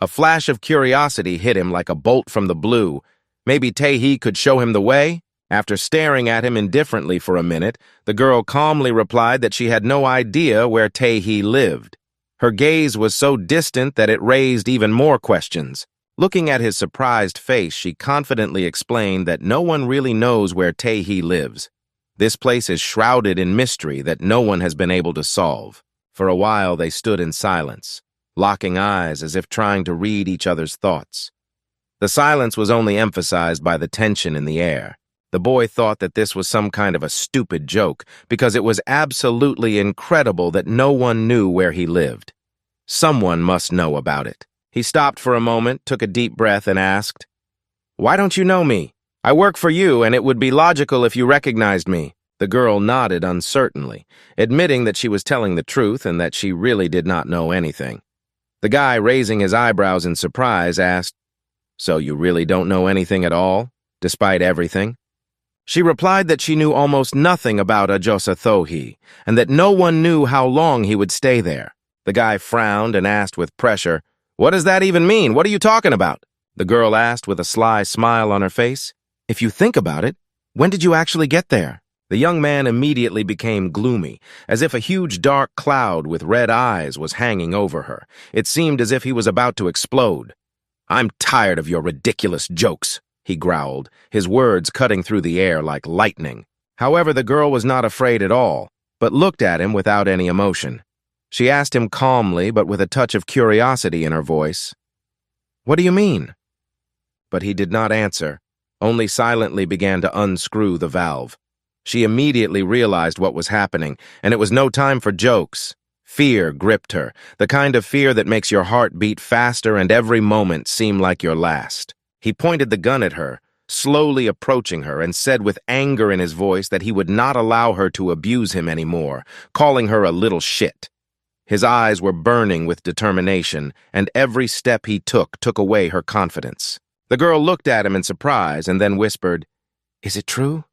A flash of curiosity hit him like a bolt from the blue. Maybe Taii could show him the way? After staring at him indifferently for a minute, the girl calmly replied that she had no idea where Taii lived. Her gaze was so distant that it raised even more questions. Looking at his surprised face, she confidently explained that no one really knows where Taii lives. This place is shrouded in mystery that no one has been able to solve. For a while, they stood in silence, locking eyes as if trying to read each other's thoughts. The silence was only emphasized by the tension in the air. The boy thought that this was some kind of a stupid joke because it was absolutely incredible that no one knew where he lived. Someone must know about it. He stopped for a moment, took a deep breath, and asked, "Why don't you know me? I work for you, and it would be logical if you recognized me." The girl nodded uncertainly, admitting that she was telling the truth and that she really did not know anything. The guy, raising his eyebrows in surprise, asked, "So you really don't know anything at all, despite everything?" She replied that she knew almost nothing about Ajosathohi, and that no one knew how long he would stay there. The guy frowned and asked with pressure, "What does that even mean? What are you talking about?" The girl asked with a sly smile on her face, "If you think about it, when did you actually get there?" The young man immediately became gloomy, as if a huge dark cloud with red eyes was hanging over her. It seemed as if he was about to explode. "I'm tired of your ridiculous jokes," he growled, his words cutting through the air like lightning. However, the girl was not afraid at all, but looked at him without any emotion. She asked him calmly, but with a touch of curiosity in her voice, "What do you mean?" But he did not answer, only silently began to unscrew the valve. She immediately realized what was happening, and it was no time for jokes. Fear gripped her, the kind of fear that makes your heart beat faster and every moment seem like your last. He pointed the gun at her, slowly approaching her, and said with anger in his voice that he would not allow her to abuse him anymore, calling her a little shit. His eyes were burning with determination, and every step he took away her confidence. The girl looked at him in surprise and then whispered, "Is it true?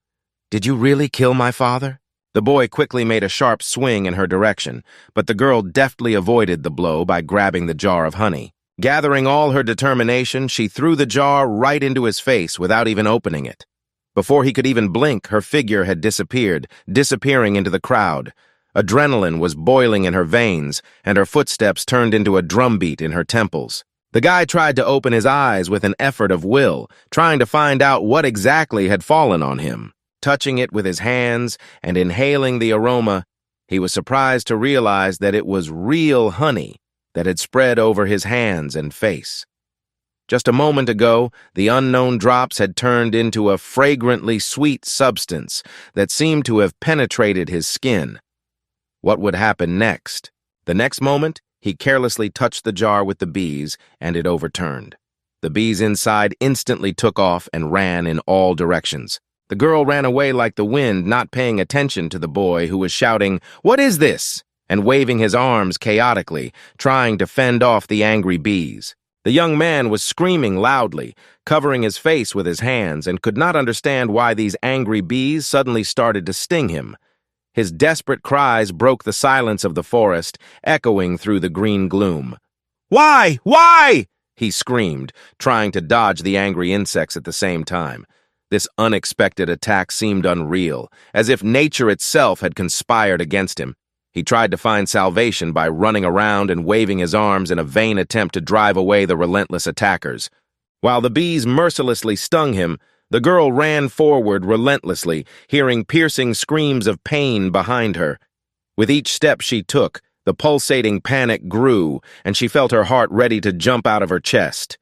Did you really kill my father?" The boy quickly made a sharp swing in her direction, but the girl deftly avoided the blow by grabbing the jar of honey. Gathering all her determination, she threw the jar right into his face without even opening it. Before he could even blink, her figure had disappeared, disappearing into the crowd. Adrenaline was boiling in her veins, and her footsteps turned into a drumbeat in her temples. The guy tried to open his eyes with an effort of will, trying to find out what exactly had fallen on him. Touching it with his hands and inhaling the aroma, he was surprised to realize that it was real honey that had spread over his hands and face. Just a moment ago, the unknown drops had turned into a fragrantly sweet substance that seemed to have penetrated his skin. What would happen next? The next moment, he carelessly touched the jar with the bees, and it overturned. The bees inside instantly took off and ran in all directions. The girl ran away like the wind, not paying attention to the boy who was shouting, "What is this?" and waving his arms chaotically, trying to fend off the angry bees. The young man was screaming loudly, covering his face with his hands, and could not understand why these angry bees suddenly started to sting him. His desperate cries broke the silence of the forest, echoing through the green gloom. "Why? Why?" he screamed, trying to dodge the angry insects at the same time. This unexpected attack seemed unreal, as if nature itself had conspired against him. He tried to find salvation by running around and waving his arms in a vain attempt to drive away the relentless attackers. While the bees mercilessly stung him, the girl ran forward relentlessly, hearing piercing screams of pain behind her. With each step she took, the pulsating panic grew, and she felt her heart ready to jump out of her chest.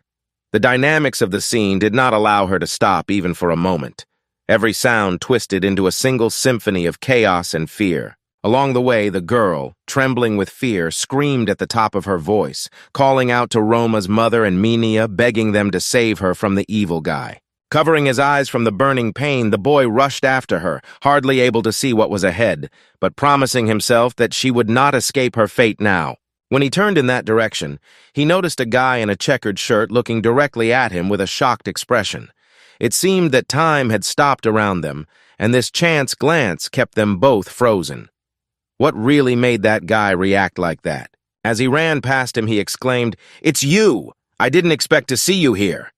The dynamics of the scene did not allow her to stop even for a moment. Every sound twisted into a single symphony of chaos and fear. Along the way, the girl, trembling with fear, screamed at the top of her voice, calling out to Roma's mother and Menia, begging them to save her from the evil guy. Covering his eyes from the burning pain, the boy rushed after her, hardly able to see what was ahead, but promising himself that she would not escape her fate now. When he turned in that direction, he noticed a guy in a checkered shirt looking directly at him with a shocked expression. It seemed that time had stopped around them, and this chance glance kept them both frozen. What really made that guy react like that? As he ran past him, he exclaimed, "It's you! I didn't expect to see you here!"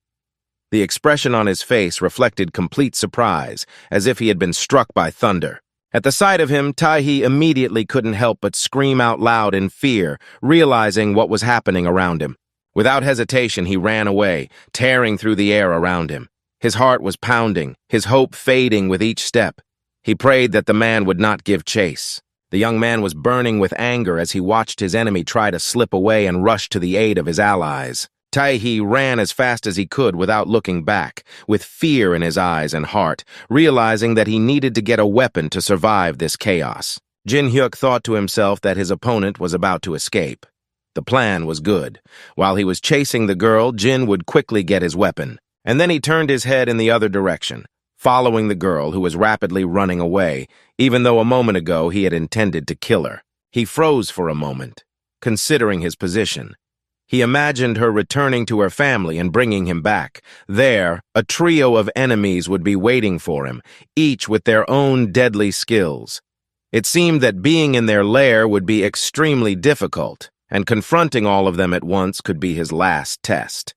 The expression on his face reflected complete surprise, as if he had been struck by thunder. At the sight of him, Taii immediately couldn't help but scream out loud in fear, realizing what was happening around him. Without hesitation, he ran away, tearing through the air around him. His heart was pounding, his hope fading with each step. He prayed that the man would not give chase. The young man was burning with anger as he watched his enemy try to slip away and rush to the aid of his allies. Taii ran as fast as he could without looking back, with fear in his eyes and heart, realizing that he needed to get a weapon to survive this chaos. Jin-hyuk thought to himself that his opponent was about to escape. The plan was good. While he was chasing the girl, Jin would quickly get his weapon, and then he turned his head in the other direction, following the girl who was rapidly running away, even though a moment ago he had intended to kill her. He froze for a moment, considering his position. He imagined her returning to her family and bringing him back. There, a trio of enemies would be waiting for him, each with their own deadly skills. It seemed that being in their lair would be extremely difficult, and confronting all of them at once could be his last test.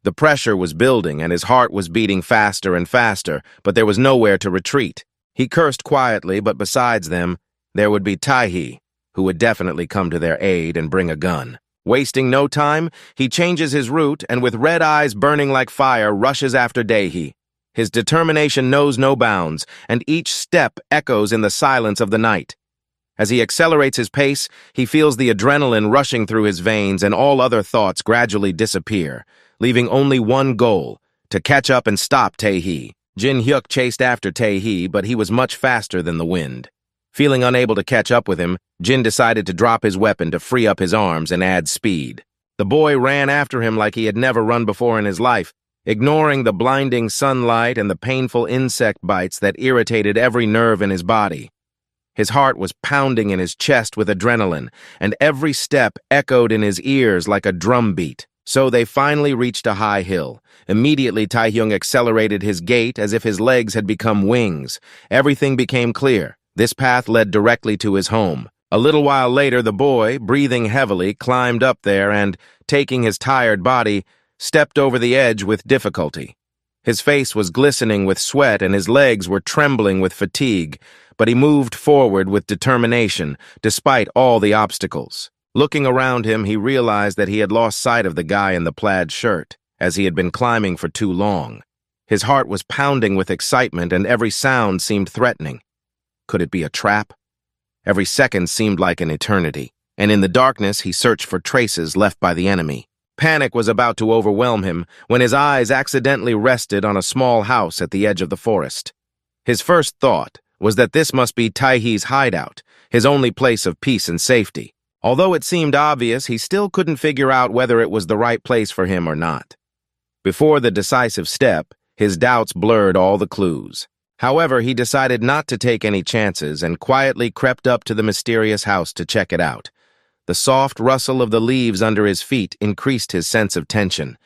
The pressure was building, and his heart was beating faster and faster, but there was nowhere to retreat. He cursed quietly, but besides them, there would be Taii, who would definitely come to their aid and bring a gun. Wasting no time, he changes his route and with red eyes burning like fire rushes after Taii. His determination knows no bounds, and each step echoes in the silence of the night. As he accelerates his pace, he feels the adrenaline rushing through his veins and all other thoughts gradually disappear, leaving only one goal, to catch up and stop Taii. Jin-hyuk chased after Taii, but he was much faster than the wind. Feeling unable to catch up with him, Jin decided to drop his weapon to free up his arms and add speed. The boy ran after him like he had never run before in his life, ignoring the blinding sunlight and the painful insect bites that irritated every nerve in his body. His heart was pounding in his chest with adrenaline, and every step echoed in his ears like a drum beat. So they finally reached a high hill. Immediately, Taehyung accelerated his gait as if his legs had become wings. Everything became clear. This path led directly to his home. A little while later, the boy, breathing heavily, climbed up there and, taking his tired body, stepped over the edge with difficulty. His face was glistening with sweat and his legs were trembling with fatigue, but he moved forward with determination, despite all the obstacles. Looking around him, he realized that he had lost sight of the guy in the plaid shirt, as he had been climbing for too long. His heart was pounding with excitement and every sound seemed threatening. Could it be a trap? Every second seemed like an eternity, and in the darkness he searched for traces left by the enemy. Panic was about to overwhelm him when his eyes accidentally rested on a small house at the edge of the forest. His first thought was that this must be Taii's hideout, his only place of peace and safety. Although it seemed obvious, he still couldn't figure out whether it was the right place for him or not. Before the decisive step, his doubts blurred all the clues. However, he decided not to take any chances and quietly crept up to the mysterious house to check it out. The soft rustle of the leaves under his feet increased his sense of tension.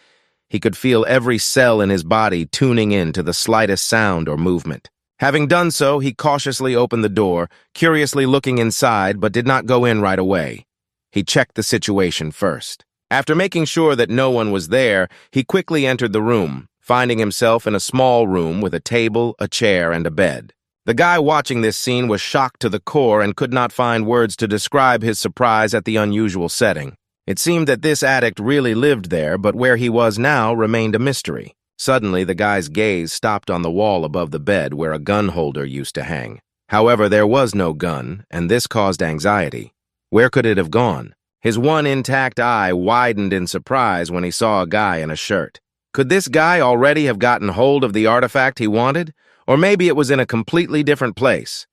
He could feel every cell in his body tuning in to the slightest sound or movement. Having done so, he cautiously opened the door, curiously looking inside but did not go in right away. He checked the situation first. After making sure that no one was there, he quickly entered the room, finding himself in a small room with a table, a chair, and a bed. The guy watching this scene was shocked to the core and could not find words to describe his surprise at the unusual setting. It seemed that this addict really lived there, but where he was now remained a mystery. Suddenly, the guy's gaze stopped on the wall above the bed where a gun holder used to hang. However, there was no gun, and this caused anxiety. Where could it have gone? His one intact eye widened in surprise when he saw a guy in a shirt. Could this guy already have gotten hold of the artifact he wanted? Or maybe it was in a completely different place.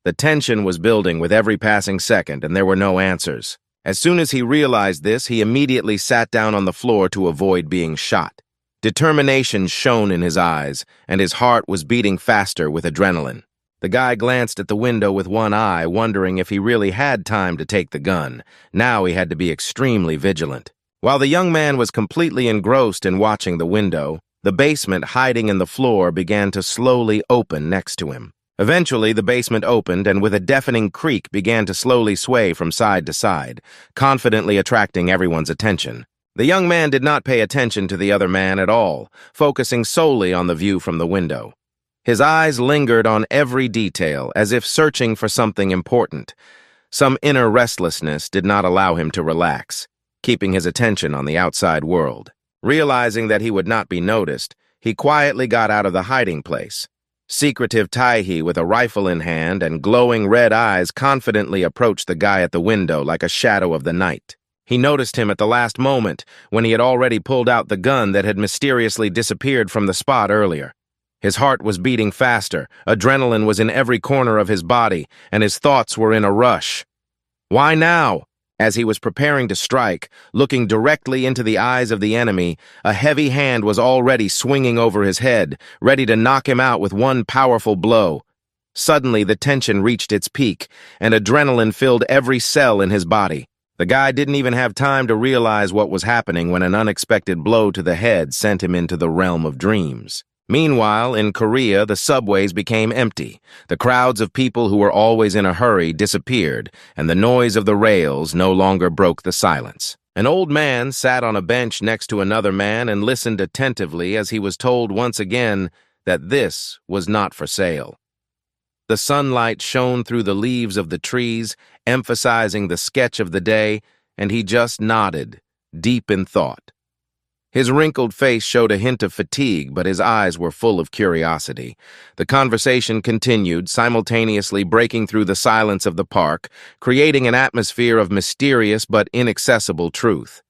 The tension was building with every passing second, and there were no answers. As soon as he realized this, he immediately sat down on the floor to avoid being shot. Determination shone in his eyes, and his heart was beating faster with adrenaline. The guy glanced at the window with one eye, wondering if he really had time to take the gun. Now he had to be extremely vigilant. While the young man was completely engrossed in watching the window, the basement hiding in the floor began to slowly open next to him. Eventually, the basement opened and with a deafening creak began to slowly sway from side to side, confidently attracting everyone's attention. The young man did not pay attention to the other man at all, focusing solely on the view from the window. His eyes lingered on every detail, as if searching for something important. Some inner restlessness did not allow him to relax, keeping his attention on the outside world. Realizing that he would not be noticed, he quietly got out of the hiding place. Secretive Taii, with a rifle in hand and glowing red eyes, confidently approached the guy at the window like a shadow of the night. He noticed him at the last moment, when he had already pulled out the gun that had mysteriously disappeared from the spot earlier. His heart was beating faster, adrenaline was in every corner of his body, and his thoughts were in a rush. Why now? As he was preparing to strike, looking directly into the eyes of the enemy, a heavy hand was already swinging over his head, ready to knock him out with one powerful blow. Suddenly, the tension reached its peak, and adrenaline filled every cell in his body. The guy didn't even have time to realize what was happening when an unexpected blow to the head sent him into the realm of dreams. Meanwhile, in Korea, the subways became empty. The crowds of people who were always in a hurry disappeared, and the noise of the rails no longer broke the silence. An old man sat on a bench next to another man and listened attentively as he was told once again that this was not for sale. The sunlight shone through the leaves of the trees, emphasizing the sketch of the day, and he just nodded, deep in thought. His wrinkled face showed a hint of fatigue, but his eyes were full of curiosity. The conversation continued, simultaneously breaking through the silence of the park, creating an atmosphere of mysterious but inaccessible truth.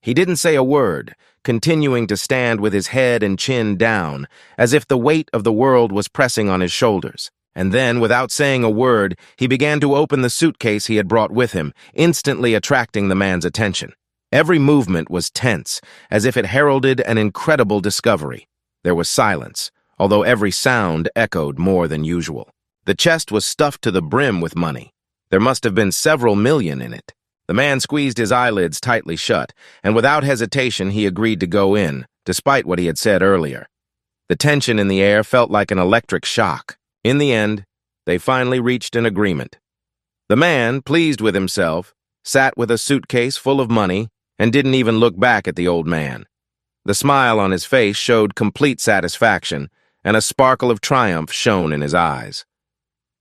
He didn't say a word, continuing to stand with his head and chin down, as if the weight of the world was pressing on his shoulders. And then, without saying a word, he began to open the suitcase he had brought with him, instantly attracting the man's attention. Every movement was tense, as if it heralded an incredible discovery. There was silence, although every sound echoed more than usual. The chest was stuffed to the brim with money. There must have been several million in it. The man squeezed his eyelids tightly shut, and without hesitation he agreed to go in, despite what he had said earlier. The tension in the air felt like an electric shock. In the end, They finally reached an agreement. The man, pleased with himself, sat with a suitcase full of money and didn't even look back at the old man. The smile on his face showed complete satisfaction, and a sparkle of triumph shone in his eyes.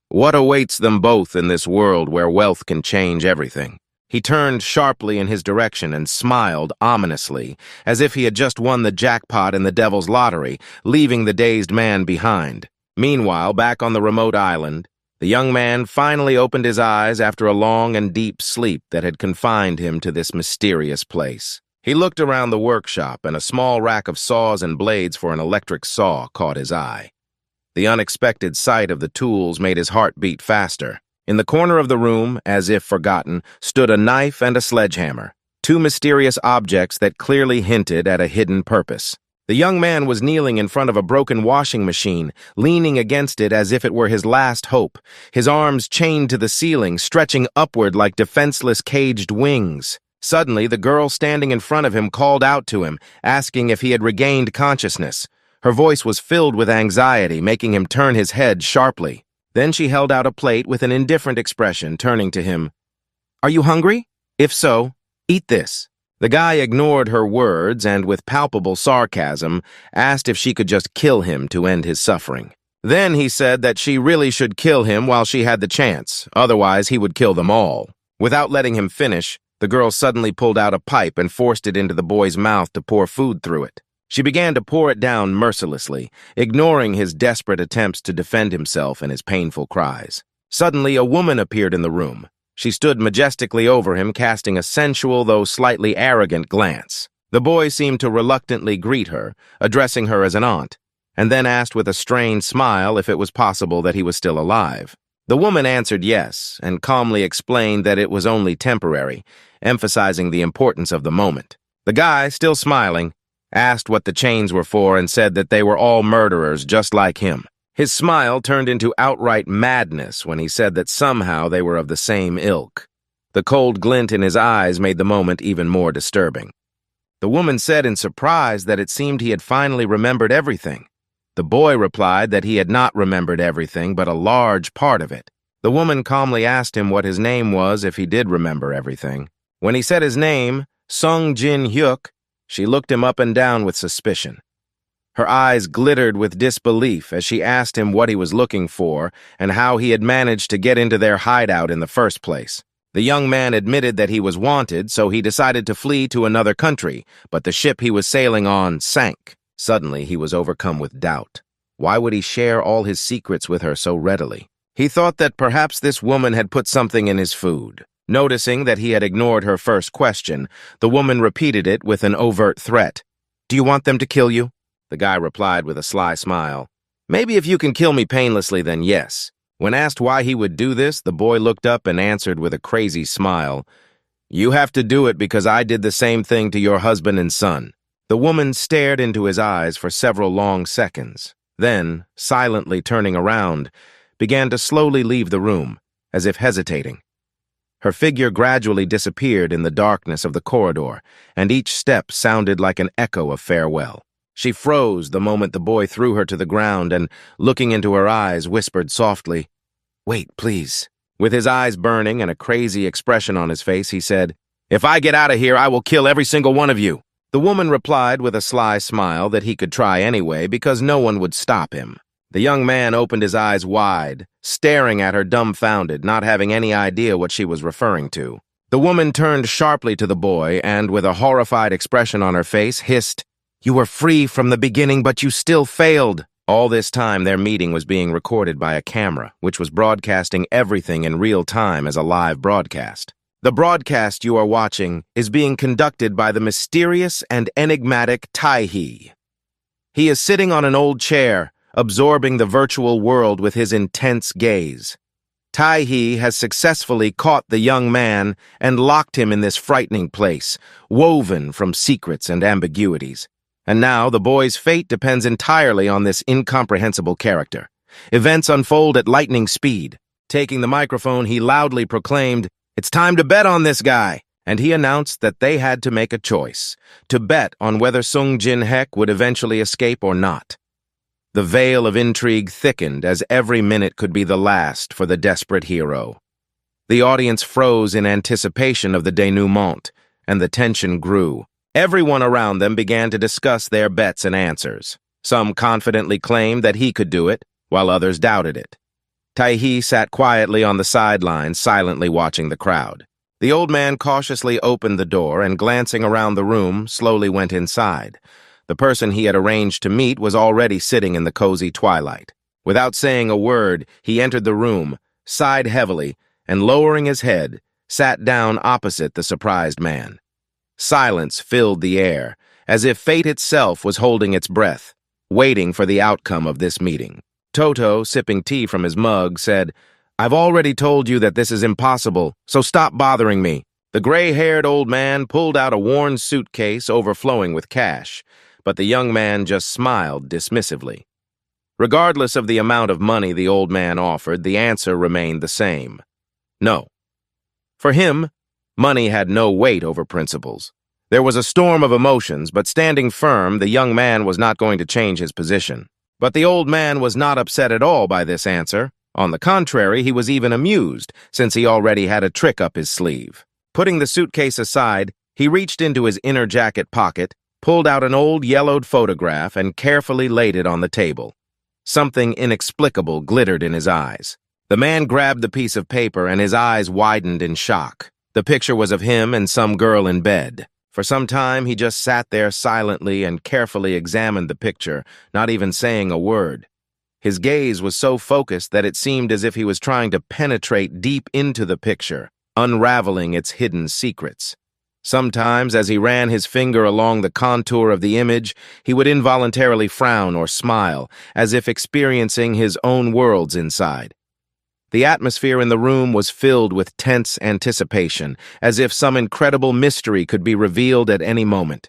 What awaits them both in this world where wealth can change everything? He turned sharply in his direction and smiled ominously, as if he had just won the jackpot in the devil's lottery, leaving the dazed man behind. Meanwhile, back on the remote island, the young man finally opened his eyes after a long and deep sleep that had confined him to this mysterious place. He looked around the workshop, and a small rack of saws and blades for an electric saw caught his eye. The unexpected sight of the tools made his heart beat faster. In the corner of the room, as if forgotten, stood a knife and a sledgehammer, two mysterious objects that clearly hinted at a hidden purpose. The young man was kneeling in front of a broken washing machine, leaning against it as if it were his last hope, his arms chained to the ceiling, stretching upward like defenseless caged wings. Suddenly, the girl standing in front of him called out to him, asking if he had regained consciousness. Her voice was filled with anxiety, making him turn his head sharply. Then she held out a plate with an indifferent expression, turning to him. "Are you hungry? If so, eat this." The guy ignored her words and, with palpable sarcasm, asked if she could just kill him to end his suffering. Then he said that she really should kill him while she had the chance, otherwise he would kill them all. Without letting him finish, the girl suddenly pulled out a pipe and forced it into the boy's mouth to pour food through it. She began to pour it down mercilessly, ignoring his desperate attempts to defend himself and his painful cries. Suddenly, a woman appeared in the room. She stood majestically over him, casting a sensual, though slightly arrogant glance. The boy seemed to reluctantly greet her, addressing her as an aunt, and then asked with a strained smile if it was possible that he was still alive. The woman answered yes, and calmly explained that it was only temporary, emphasizing the importance of the moment. The guy, still smiling, asked what the chains were for and said that they were all murderers just like him. His smile turned into outright madness when he said that somehow they were of the same ilk. The cold glint in his eyes made the moment even more disturbing. The woman said in surprise that it seemed he had finally remembered everything. The boy replied that he had not remembered everything, but a large part of it. The woman calmly asked him what his name was if he did remember everything. When he said his name, Sung Jin Hyuk, she looked him up and down with suspicion. Her eyes glittered with disbelief as she asked him what he was looking for and how he had managed to get into their hideout in the first place. The young man admitted that he was wanted, so he decided to flee to another country, but the ship he was sailing on sank. Suddenly, he was overcome with doubt. Why would he share all his secrets with her so readily? He thought that perhaps this woman had put something in his food. Noticing that he had ignored her first question, the woman repeated it with an overt threat. "Do you want them to kill you?" The guy replied with a sly smile. "Maybe if you can kill me painlessly, then yes." When asked why he would do this, the boy looked up and answered with a crazy smile. "You have to do it because I did the same thing to your husband and son." The woman stared into his eyes for several long seconds, then, silently turning around, began to slowly leave the room, as if hesitating. Her figure gradually disappeared in the darkness of the corridor, and each step sounded like an echo of farewell. She froze the moment the boy threw her to the ground and, looking into her eyes, whispered softly, "Wait, please." With his eyes burning and a crazy expression on his face, he said, "If I get out of here, I will kill every single one of you." The woman replied with a sly smile that he could try anyway because no one would stop him. The young man opened his eyes wide, staring at her dumbfounded, not having any idea what she was referring to. The woman turned sharply to the boy and, with a horrified expression on her face, hissed, "You were free from the beginning, but you still failed." All this time, their meeting was being recorded by a camera, which was broadcasting everything in real time as a live broadcast. The broadcast you are watching is being conducted by the mysterious and enigmatic Taii. He is sitting on an old chair, absorbing the virtual world with his intense gaze. Taii has successfully caught the young man and locked him in this frightening place, woven from secrets and ambiguities. And now the boy's fate depends entirely on this incomprehensible character. Events unfold at lightning speed. Taking the microphone, he loudly proclaimed, "It's time to bet on this guy." And he announced that they had to make a choice, to bet on whether Sung Jin Hyuk would eventually escape or not. The veil of intrigue thickened as every minute could be the last for the desperate hero. The audience froze in anticipation of the denouement, and the tension grew. Everyone around them began to discuss their bets and answers. Some confidently claimed that he could do it, while others doubted it. Taii sat quietly on the sidelines, silently watching the crowd. The old man cautiously opened the door and, glancing around the room, slowly went inside. The person he had arranged to meet was already sitting in the cozy twilight. Without saying a word, he entered the room, sighed heavily, and, lowering his head, sat down opposite the surprised man. Silence filled the air, as if fate itself was holding its breath, waiting for the outcome of this meeting. Toto, sipping tea from his mug, said, "I've already told you that this is impossible, so stop bothering me." The gray-haired old man pulled out a worn suitcase overflowing with cash, but the young man just smiled dismissively. Regardless of the amount of money the old man offered, the answer remained the same. No. For him, money had no weight over principles. There was a storm of emotions, but standing firm, the young man was not going to change his position. But the old man was not upset at all by this answer. On the contrary, he was even amused, since he already had a trick up his sleeve. Putting the suitcase aside, he reached into his inner jacket pocket, pulled out an old yellowed photograph, and carefully laid it on the table. Something inexplicable glittered in his eyes. The man grabbed the piece of paper, and his eyes widened in shock. The picture was of him and some girl in bed. For some time, he just sat there silently and carefully examined the picture, not even saying a word. His gaze was so focused that it seemed as if he was trying to penetrate deep into the picture, unraveling its hidden secrets. Sometimes, as he ran his finger along the contour of the image, he would involuntarily frown or smile, as if experiencing his own worlds inside. The atmosphere in the room was filled with tense anticipation, as if some incredible mystery could be revealed at any moment.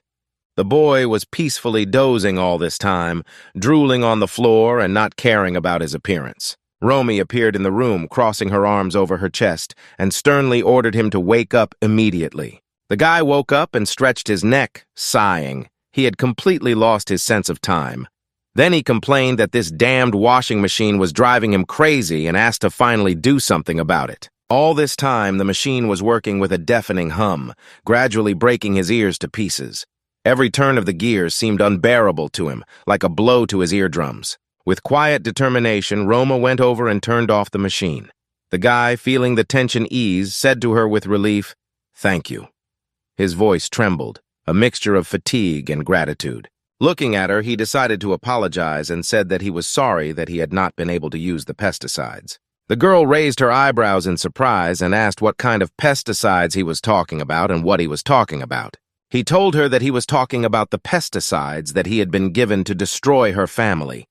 The boy was peacefully dozing all this time, drooling on the floor and not caring about his appearance. Romy appeared in the room, crossing her arms over her chest, and sternly ordered him to wake up immediately. The guy woke up and stretched his neck, sighing. He had completely lost his sense of time. Then he complained that this damned washing machine was driving him crazy and asked to finally do something about it. All this time, the machine was working with a deafening hum, gradually breaking his ears to pieces. Every turn of the gears seemed unbearable to him, like a blow to his eardrums. With quiet determination, Roma went over and turned off the machine. The guy, feeling the tension ease, said to her with relief, "Thank you." His voice trembled, a mixture of fatigue and gratitude. Looking at her, he decided to apologize and said that he was sorry that he had not been able to use the pesticides. The girl raised her eyebrows in surprise and asked what kind of pesticides he was talking about and what he was talking about. He told her that he was talking about the pesticides that he had been given to destroy her family.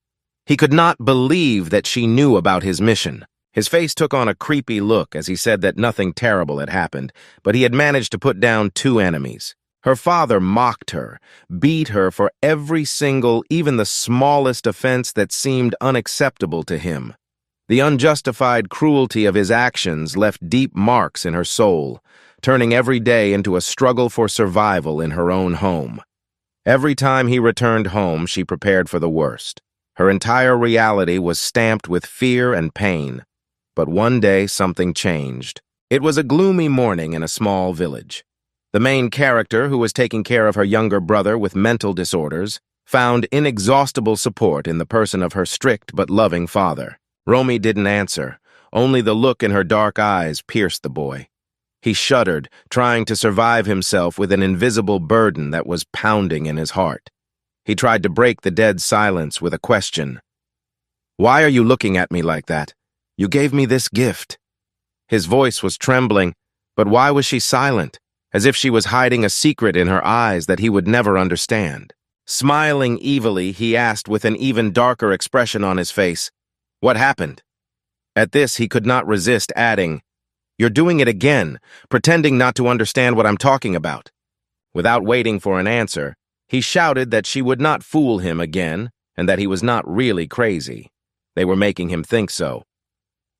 He could not believe that she knew about his mission. His face took on a creepy look as he said that nothing terrible had happened, but he had managed to put down 2 enemies. Her father mocked her, beat her for every single, even the smallest offense that seemed unacceptable to him. The unjustified cruelty of his actions left deep marks in her soul, turning every day into a struggle for survival in her own home. Every time he returned home, she prepared for the worst. Her entire reality was stamped with fear and pain. But one day, something changed. It was a gloomy morning in a small village. The main character, who was taking care of her younger brother with mental disorders, found inexhaustible support in the person of her strict but loving father. Romy didn't answer. Only the look in her dark eyes pierced the boy. He shuddered, trying to survive himself with an invisible burden that was pounding in his heart. He tried to break the dead silence with a question. "Why are you looking at me like that? You gave me this gift." His voice was trembling, but why was she silent? As if she was hiding a secret in her eyes that he would never understand. Smiling evilly, he asked with an even darker expression on his face, "What happened?" At this, he could not resist adding, "You're doing it again, pretending not to understand what I'm talking about." Without waiting for an answer, he shouted that she would not fool him again and that he was not really crazy. They were making him think so.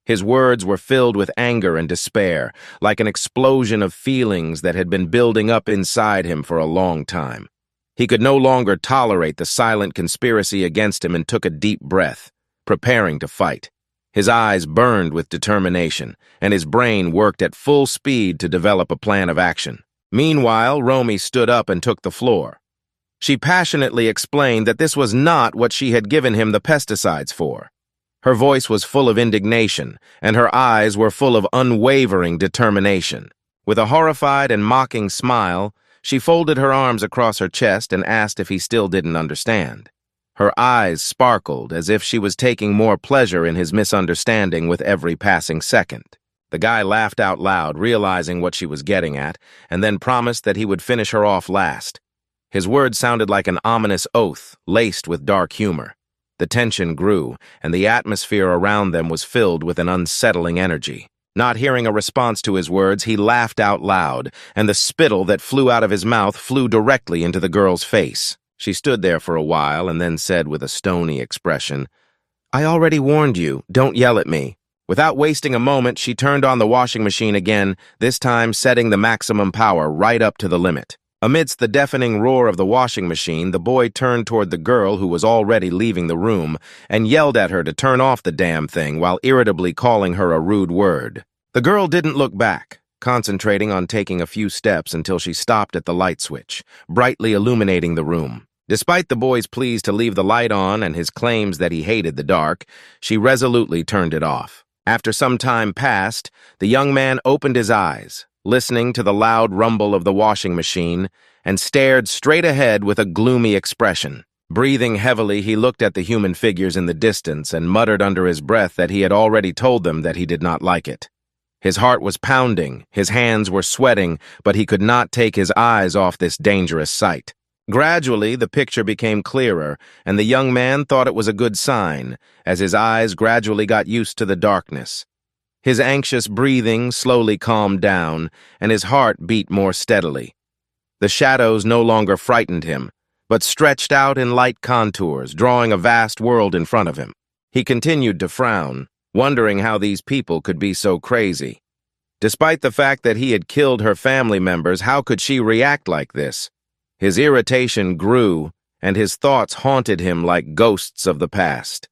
His words were filled with anger and despair, like an explosion of feelings that had been building up inside him for a long time. He could no longer tolerate the silent conspiracy against him and took a deep breath, preparing to fight. His eyes burned with determination, and his brain worked at full speed to develop a plan of action. Meanwhile, Romy stood up and took the floor. She passionately explained that this was not what she had given him the pesticides for. Her voice was full of indignation, and her eyes were full of unwavering determination. With a horrified and mocking smile, she folded her arms across her chest and asked if he still didn't understand. Her eyes sparkled as if she was taking more pleasure in his misunderstanding with every passing second. The guy laughed out loud, realizing what she was getting at, and then promised that he would finish her off last. His words sounded like an ominous oath, laced with dark humor. The tension grew, and the atmosphere around them was filled with an unsettling energy. Not hearing a response to his words, he laughed out loud, and the spittle that flew out of his mouth flew directly into the girl's face. She stood there for a while and then said with a stony expression, "I already warned you, don't yell at me." Without wasting a moment, she turned on the washing machine again, this time setting the maximum power right up to the limit. Amidst the deafening roar of the washing machine, the boy turned toward the girl who was already leaving the room and yelled at her to turn off the damn thing while irritably calling her a rude word. The girl didn't look back, concentrating on taking a few steps until she stopped at the light switch, brightly illuminating the room. Despite the boy's pleas to leave the light on and his claims that he hated the dark, she resolutely turned it off. After some time passed, the young man opened his eyes, listening to the loud rumble of the washing machine, and stared straight ahead with a gloomy expression. Breathing heavily, he looked at the human figures in the distance and muttered under his breath that he had already told them that he did not like it. His heart was pounding, his hands were sweating, but he could not take his eyes off this dangerous sight. Gradually, the picture became clearer, and the young man thought it was a good sign, as his eyes gradually got used to the darkness. His anxious breathing slowly calmed down, and his heart beat more steadily. The shadows no longer frightened him, but stretched out in light contours, drawing a vast world in front of him. He continued to frown, wondering how these people could be so crazy. Despite the fact that he had killed her family members, how could she react like this? His irritation grew, and his thoughts haunted him like ghosts of the past.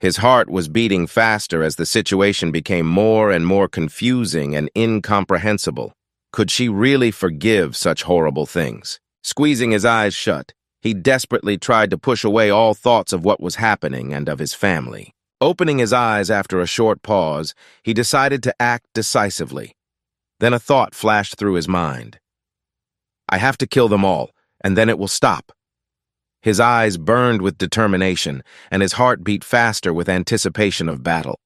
His heart was beating faster as the situation became more and more confusing and incomprehensible. Could she really forgive such horrible things? Squeezing his eyes shut, he desperately tried to push away all thoughts of what was happening and of his family. Opening his eyes after a short pause, he decided to act decisively. Then a thought flashed through his mind. "I have to kill them all, and then it will stop." His eyes burned with determination, and his heart beat faster with anticipation of battle.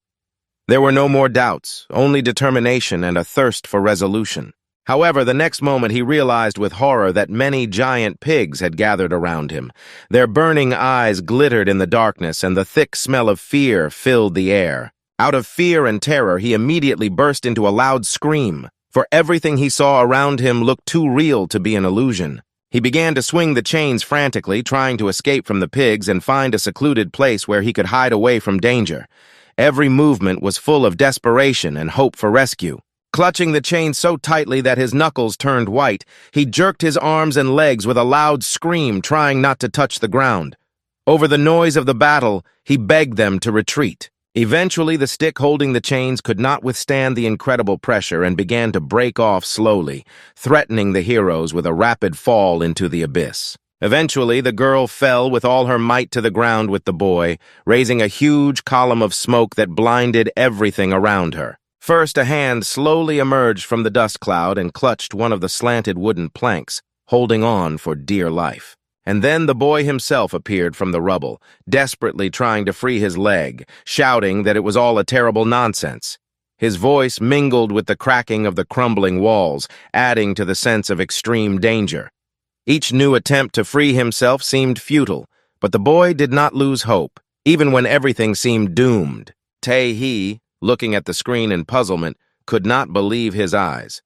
There were no more doubts, only determination and a thirst for resolution. However, the next moment he realized with horror that many giant pigs had gathered around him. Their burning eyes glittered in the darkness, and the thick smell of fear filled the air. Out of fear and terror, he immediately burst into a loud scream, for everything he saw around him looked too real to be an illusion. He began to swing the chains frantically, trying to escape from the pigs and find a secluded place where he could hide away from danger. Every movement was full of desperation and hope for rescue. Clutching the chain so tightly that his knuckles turned white, he jerked his arms and legs with a loud scream, trying not to touch the ground. Over the noise of the battle, he begged them to retreat. Eventually, the stick holding the chains could not withstand the incredible pressure and began to break off slowly, threatening the heroes with a rapid fall into the abyss. Eventually, the girl fell with all her might to the ground with the boy, raising a huge column of smoke that blinded everything around her. First, a hand slowly emerged from the dust cloud and clutched one of the slanted wooden planks, holding on for dear life. And then the boy himself appeared from the rubble, desperately trying to free his leg, shouting that it was all a terrible nonsense. His voice mingled with the cracking of the crumbling walls, adding to the sense of extreme danger. Each new attempt to free himself seemed futile, but the boy did not lose hope, even when everything seemed doomed. Taii, looking at the screen in puzzlement, could not believe his eyes.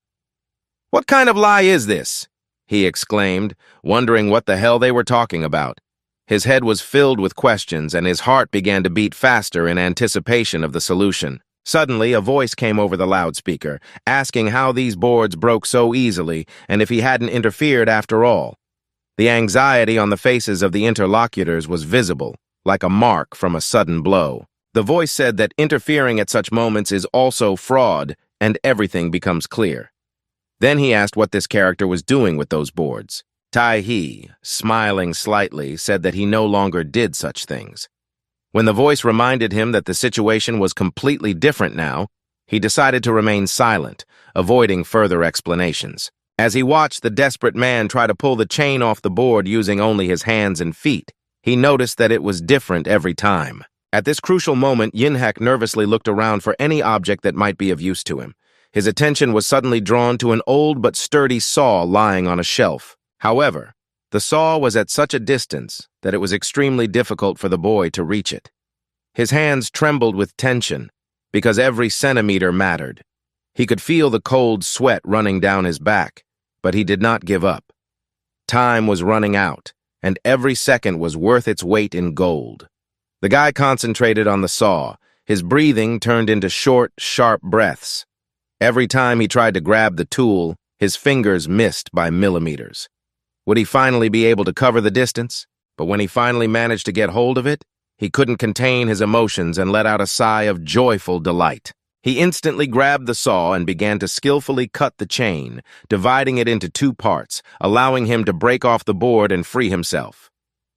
"What kind of lie is this?" he exclaimed, wondering what the hell they were talking about. His head was filled with questions, and his heart began to beat faster in anticipation of the solution. Suddenly, a voice came over the loudspeaker, asking how these boards broke so easily and if he hadn't interfered after all. The anxiety on the faces of the interlocutors was visible, like a mark from a sudden blow. The voice said that interfering at such moments is also fraud, and everything becomes clear. Then he asked what this character was doing with those boards. Taii, smiling slightly, said that he no longer did such things. When the voice reminded him that the situation was completely different now, he decided to remain silent, avoiding further explanations. As he watched the desperate man try to pull the chain off the board using only his hands and feet, he noticed that it was different every time. At this crucial moment, Yinhek nervously looked around for any object that might be of use to him. His attention was suddenly drawn to an old but sturdy saw lying on a shelf. However, the saw was at such a distance that it was extremely difficult for the boy to reach it. His hands trembled with tension, because every centimeter mattered. He could feel the cold sweat running down his back, but he did not give up. Time was running out, and every second was worth its weight in gold. The guy concentrated on the saw. His breathing turned into short, sharp breaths. Every time he tried to grab the tool, his fingers missed by millimeters. Would he finally be able to cover the distance? But when he finally managed to get hold of it, he couldn't contain his emotions and let out a sigh of joyful delight. He instantly grabbed the saw and began to skillfully cut the chain, dividing it into two parts, allowing him to break off the board and free himself.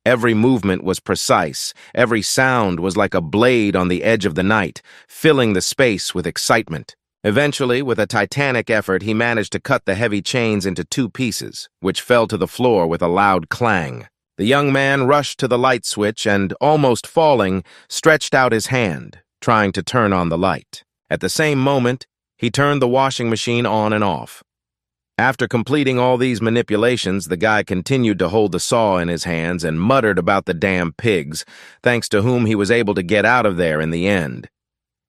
Every movement was precise. Every sound was like a blade on the edge of the night, filling the space with excitement. Eventually, with a titanic effort, he managed to cut the heavy chains into two pieces, which fell to the floor with a loud clang. The young man rushed to the light switch and, almost falling, stretched out his hand, trying to turn on the light. At the same moment, he turned the washing machine on and off. After completing all these manipulations, the guy continued to hold the saw in his hands and muttered about the damn pigs, thanks to whom he was able to get out of there in the end.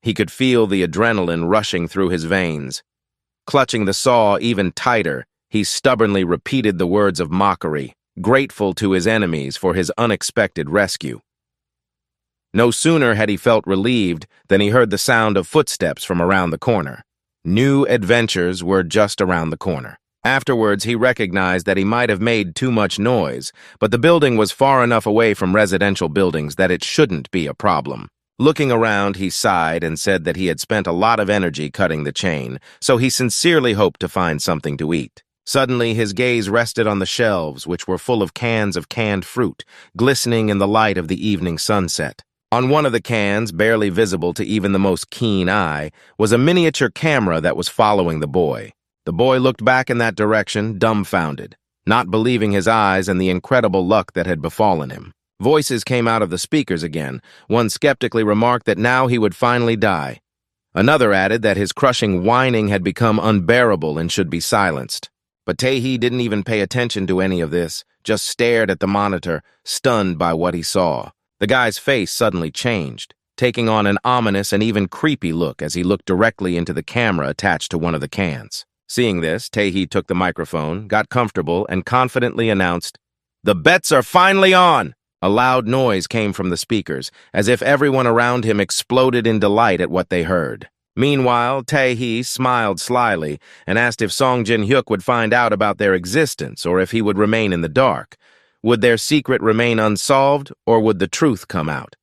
He could feel the adrenaline rushing through his veins. Clutching the saw even tighter, he stubbornly repeated the words of mockery, grateful to his enemies for his unexpected rescue. No sooner had he felt relieved than he heard the sound of footsteps from around the corner. New adventures were just around the corner. Afterwards, he recognized that he might have made too much noise, but the building was far enough away from residential buildings that it shouldn't be a problem. Looking around, he sighed and said that he had spent a lot of energy cutting the chain, so he sincerely hoped to find something to eat. Suddenly, his gaze rested on the shelves, which were full of cans of canned fruit, glistening in the light of the evening sunset. On one of the cans, barely visible to even the most keen eye, was a miniature camera that was following the boy. The boy looked back in that direction, dumbfounded, not believing his eyes and the incredible luck that had befallen him. Voices came out of the speakers again. One skeptically remarked that now he would finally die. Another added that his crushing whining had become unbearable and should be silenced. But Taii didn't even pay attention to any of this, just stared at the monitor, stunned by what he saw. The guy's face suddenly changed, taking on an ominous and even creepy look as he looked directly into the camera attached to one of the cans. Seeing this, Taii took the microphone, got comfortable, and confidently announced, "The bets are finally on!" A loud noise came from the speakers, as if everyone around him exploded in delight at what they heard. Meanwhile, Taii smiled slyly and asked if Song Jin-hyuk would find out about their existence or if he would remain in the dark. Would their secret remain unsolved, or would the truth come out?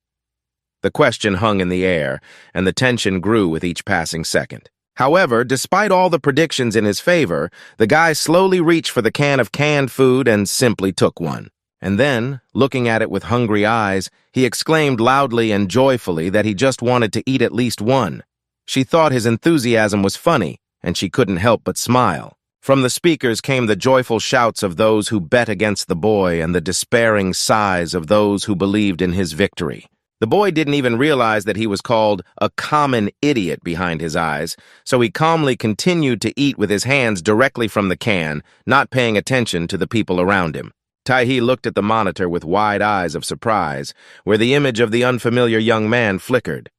The question hung in the air, and the tension grew with each passing second. However, despite all the predictions in his favor, the guy slowly reached for the can of canned food and simply took one. And then, looking at it with hungry eyes, he exclaimed loudly and joyfully that he just wanted to eat at least one. She thought his enthusiasm was funny, and she couldn't help but smile. From the speakers came the joyful shouts of those who bet against the boy and the despairing sighs of those who believed in his victory. The boy didn't even realize that he was called a common idiot behind his eyes, so he calmly continued to eat with his hands directly from the can, not paying attention to the people around him. Taii looked at the monitor with wide eyes of surprise, where the image of the unfamiliar young man flickered.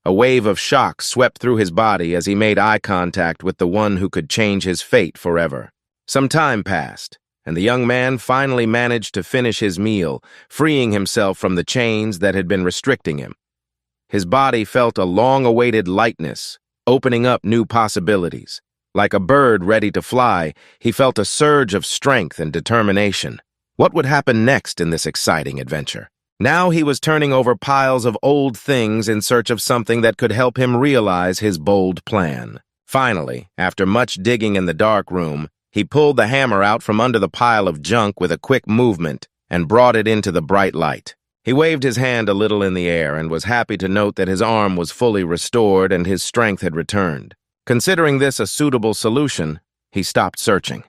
A wave of shock swept through his body as he made eye contact with the one who could change his fate forever. Some time passed, and the young man finally managed to finish his meal, freeing himself from the chains that had been restricting him. His body felt a long-awaited lightness, opening up new possibilities. Like a bird ready to fly, he felt a surge of strength and determination. What would happen next in this exciting adventure? Now he was turning over piles of old things in search of something that could help him realize his bold plan. Finally, after much digging in the dark room, he pulled the hammer out from under the pile of junk with a quick movement and brought it into the bright light. He waved his hand a little in the air and was happy to note that his arm was fully restored and his strength had returned. Considering this a suitable solution, he stopped searching.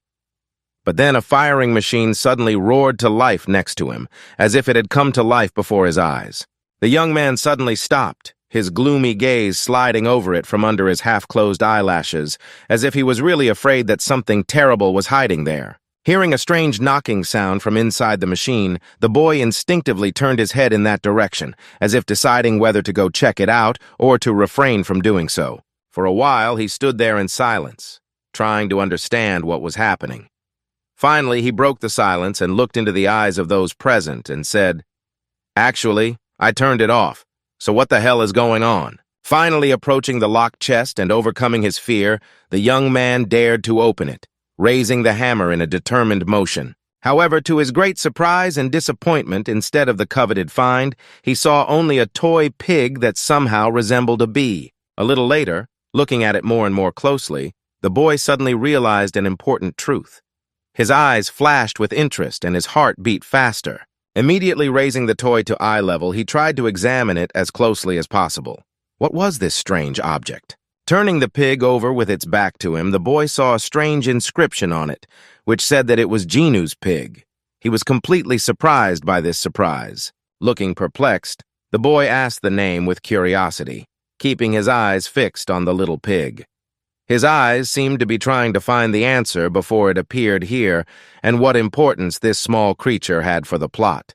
But then a firing machine suddenly roared to life next to him, as if it had come to life before his eyes. The young man suddenly stopped, his gloomy gaze sliding over it from under his half-closed eyelashes, as if he was really afraid that something terrible was hiding there. Hearing a strange knocking sound from inside the machine, the boy instinctively turned his head in that direction, as if deciding whether to go check it out or to refrain from doing so. For a while, he stood there in silence, trying to understand what was happening. Finally, he broke the silence and looked into the eyes of those present and said, "Actually, I turned it off, so what the hell is going on?" Finally approaching the locked chest and overcoming his fear, the young man dared to open it, raising the hammer in a determined motion. However, to his great surprise and disappointment, instead of the coveted find, he saw only a toy pig that somehow resembled a bee. A little later, looking at it more and more closely, the boy suddenly realized an important truth. His eyes flashed with interest and his heart beat faster. Immediately raising the toy to eye level, he tried to examine it as closely as possible. What was this strange object? Turning the pig over with its back to him, the boy saw a strange inscription on it, which said that it was Jinu's pig. He was completely surprised by this surprise. Looking perplexed, the boy asked the name with curiosity, keeping his eyes fixed on the little pig. His eyes seemed to be trying to find the answer before it appeared here, and what importance this small creature had for the plot.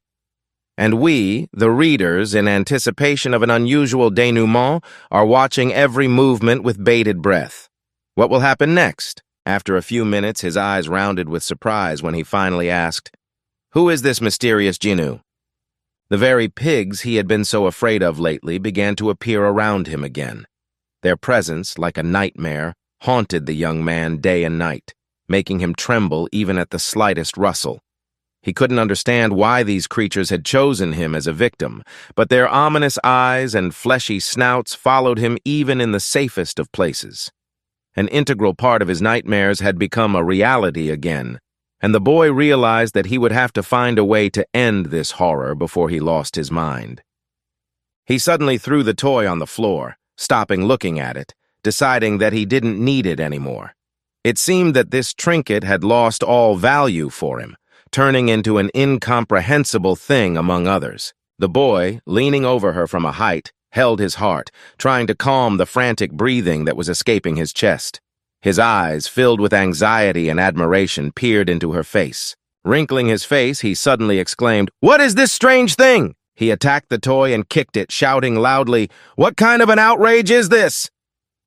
And we, the readers, in anticipation of an unusual denouement, are watching every movement with bated breath. What will happen next? After a few minutes, his eyes rounded with surprise when he finally asked, "Who is this mysterious Jinu?" The very pigs he had been so afraid of lately began to appear around him again. Their presence, like a nightmare, haunted the young man day and night, making him tremble even at the slightest rustle. He couldn't understand why these creatures had chosen him as a victim, but their ominous eyes and fleshy snouts followed him even in the safest of places. An integral part of his nightmares had become a reality again, and the boy realized that he would have to find a way to end this horror before he lost his mind. He suddenly threw the toy on the floor, stopping looking at it, deciding that he didn't need it anymore. It seemed that this trinket had lost all value for him, turning into an incomprehensible thing among others. The boy, leaning over her from a height, held his heart, trying to calm the frantic breathing that was escaping his chest. His eyes, filled with anxiety and admiration, peered into her face. Wrinkling his face, he suddenly exclaimed, "What is this strange thing?" He attacked the toy and kicked it, shouting loudly, "What kind of an outrage is this?"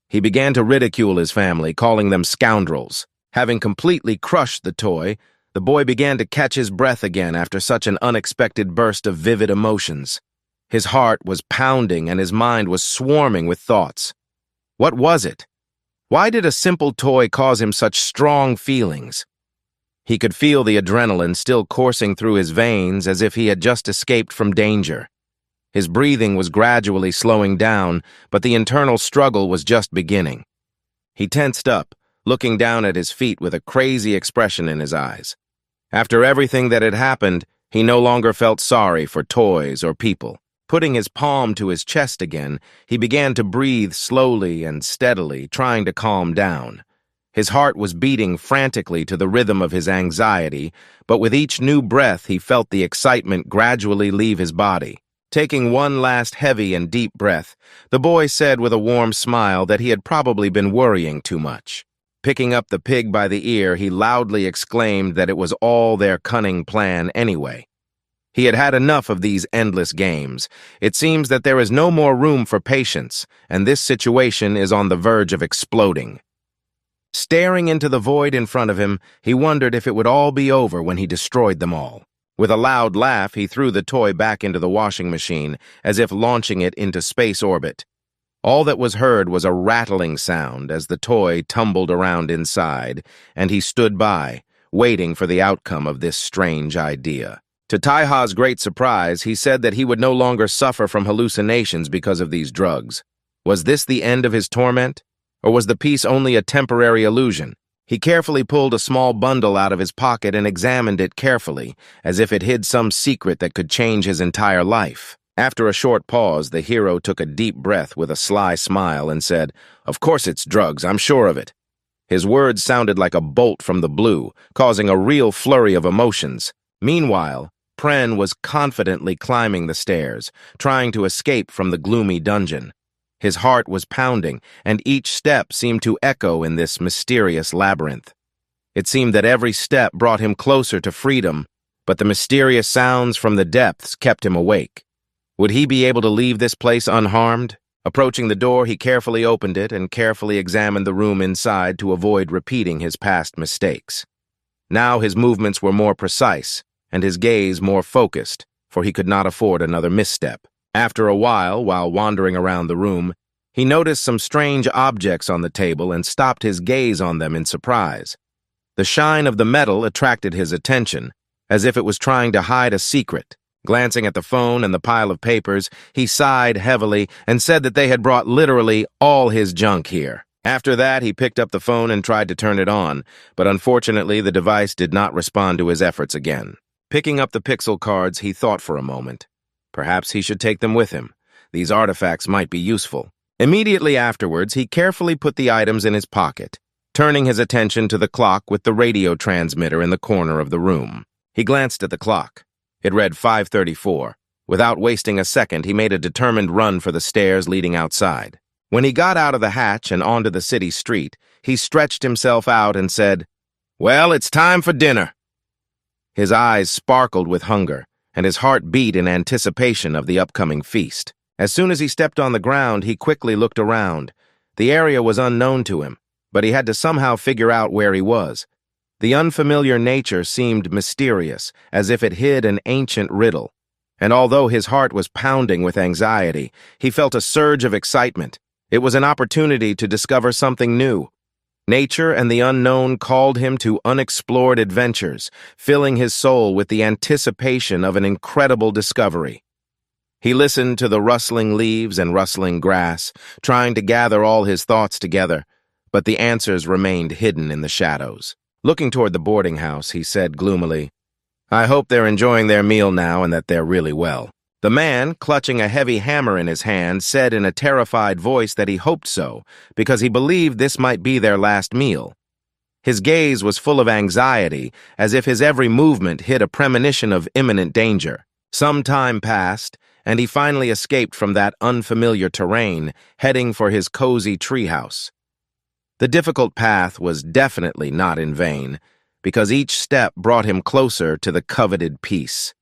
He began to ridicule his family, calling them scoundrels. Having completely crushed the toy, the boy began to catch his breath again after such an unexpected burst of vivid emotions. His heart was pounding and his mind was swarming with thoughts. What was it? Why did a simple toy cause him such strong feelings? He could feel the adrenaline still coursing through his veins as if he had just escaped from danger. His breathing was gradually slowing down, but the internal struggle was just beginning. He tensed up, looking down at his feet with a crazy expression in his eyes. After everything that had happened, he no longer felt sorry for toys or people. Putting his palm to his chest again, he began to breathe slowly and steadily, trying to calm down. His heart was beating frantically to the rhythm of his anxiety, but with each new breath he felt the excitement gradually leave his body. Taking one last heavy and deep breath, the boy said with a warm smile that he had probably been worrying too much. Picking up the pig by the ear, he loudly exclaimed that it was all their cunning plan anyway. He had had enough of these endless games. It seems that there is no more room for patience, and this situation is on the verge of exploding. Staring into the void in front of him, he wondered if it would all be over when he destroyed them all. With a loud laugh, he threw the toy back into the washing machine, as if launching it into space orbit. All that was heard was a rattling sound as the toy tumbled around inside, and he stood by, waiting for the outcome of this strange idea. To Taiha's great surprise, he said that he would no longer suffer from hallucinations because of these drugs. Was this the end of his torment? Or was the peace only a temporary illusion? He carefully pulled a small bundle out of his pocket and examined it carefully, as if it hid some secret that could change his entire life. After a short pause, the hero took a deep breath with a sly smile and said, "Of course it's drugs, I'm sure of it." His words sounded like a bolt from the blue, causing a real flurry of emotions. Meanwhile, Pren was confidently climbing the stairs, trying to escape from the gloomy dungeon. His heart was pounding, and each step seemed to echo in this mysterious labyrinth. It seemed that every step brought him closer to freedom, but the mysterious sounds from the depths kept him awake. Would he be able to leave this place unharmed? Approaching the door, he carefully opened it and carefully examined the room inside to avoid repeating his past mistakes. Now his movements were more precise, and his gaze more focused, for he could not afford another misstep. After a while wandering around the room, he noticed some strange objects on the table and stopped his gaze on them in surprise. The shine of the metal attracted his attention, as if it was trying to hide a secret. Glancing at the phone and the pile of papers, he sighed heavily and said that they had brought literally all his junk here. After that, he picked up the phone and tried to turn it on, but unfortunately the device did not respond to his efforts again. Picking up the pixel cards, he thought for a moment. Perhaps he should take them with him. These artifacts might be useful. Immediately afterwards, he carefully put the items in his pocket, turning his attention to the clock with the radio transmitter in the corner of the room. He glanced at the clock. It read 5:34. Without wasting a second, he made a determined run for the stairs leading outside. When he got out of the hatch and onto the city street, he stretched himself out and said, "Well, it's time for dinner." His eyes sparkled with hunger, and his heart beat in anticipation of the upcoming feast. As soon as he stepped on the ground, he quickly looked around. The area was unknown to him, but he had to somehow figure out where he was. The unfamiliar nature seemed mysterious, as if it hid an ancient riddle. And although his heart was pounding with anxiety, he felt a surge of excitement. It was an opportunity to discover something new. Nature and the unknown called him to unexplored adventures, filling his soul with the anticipation of an incredible discovery. He listened to the rustling leaves and rustling grass, trying to gather all his thoughts together, but the answers remained hidden in the shadows. Looking toward the boarding house, he said gloomily, "I hope they're enjoying their meal now and that they're really well." The man, clutching a heavy hammer in his hand, said in a terrified voice that he hoped so, because he believed this might be their last meal. His gaze was full of anxiety, as if his every movement hid a premonition of imminent danger. Some time passed, and he finally escaped from that unfamiliar terrain, heading for his cozy treehouse. The difficult path was definitely not in vain, because each step brought him closer to the coveted peace.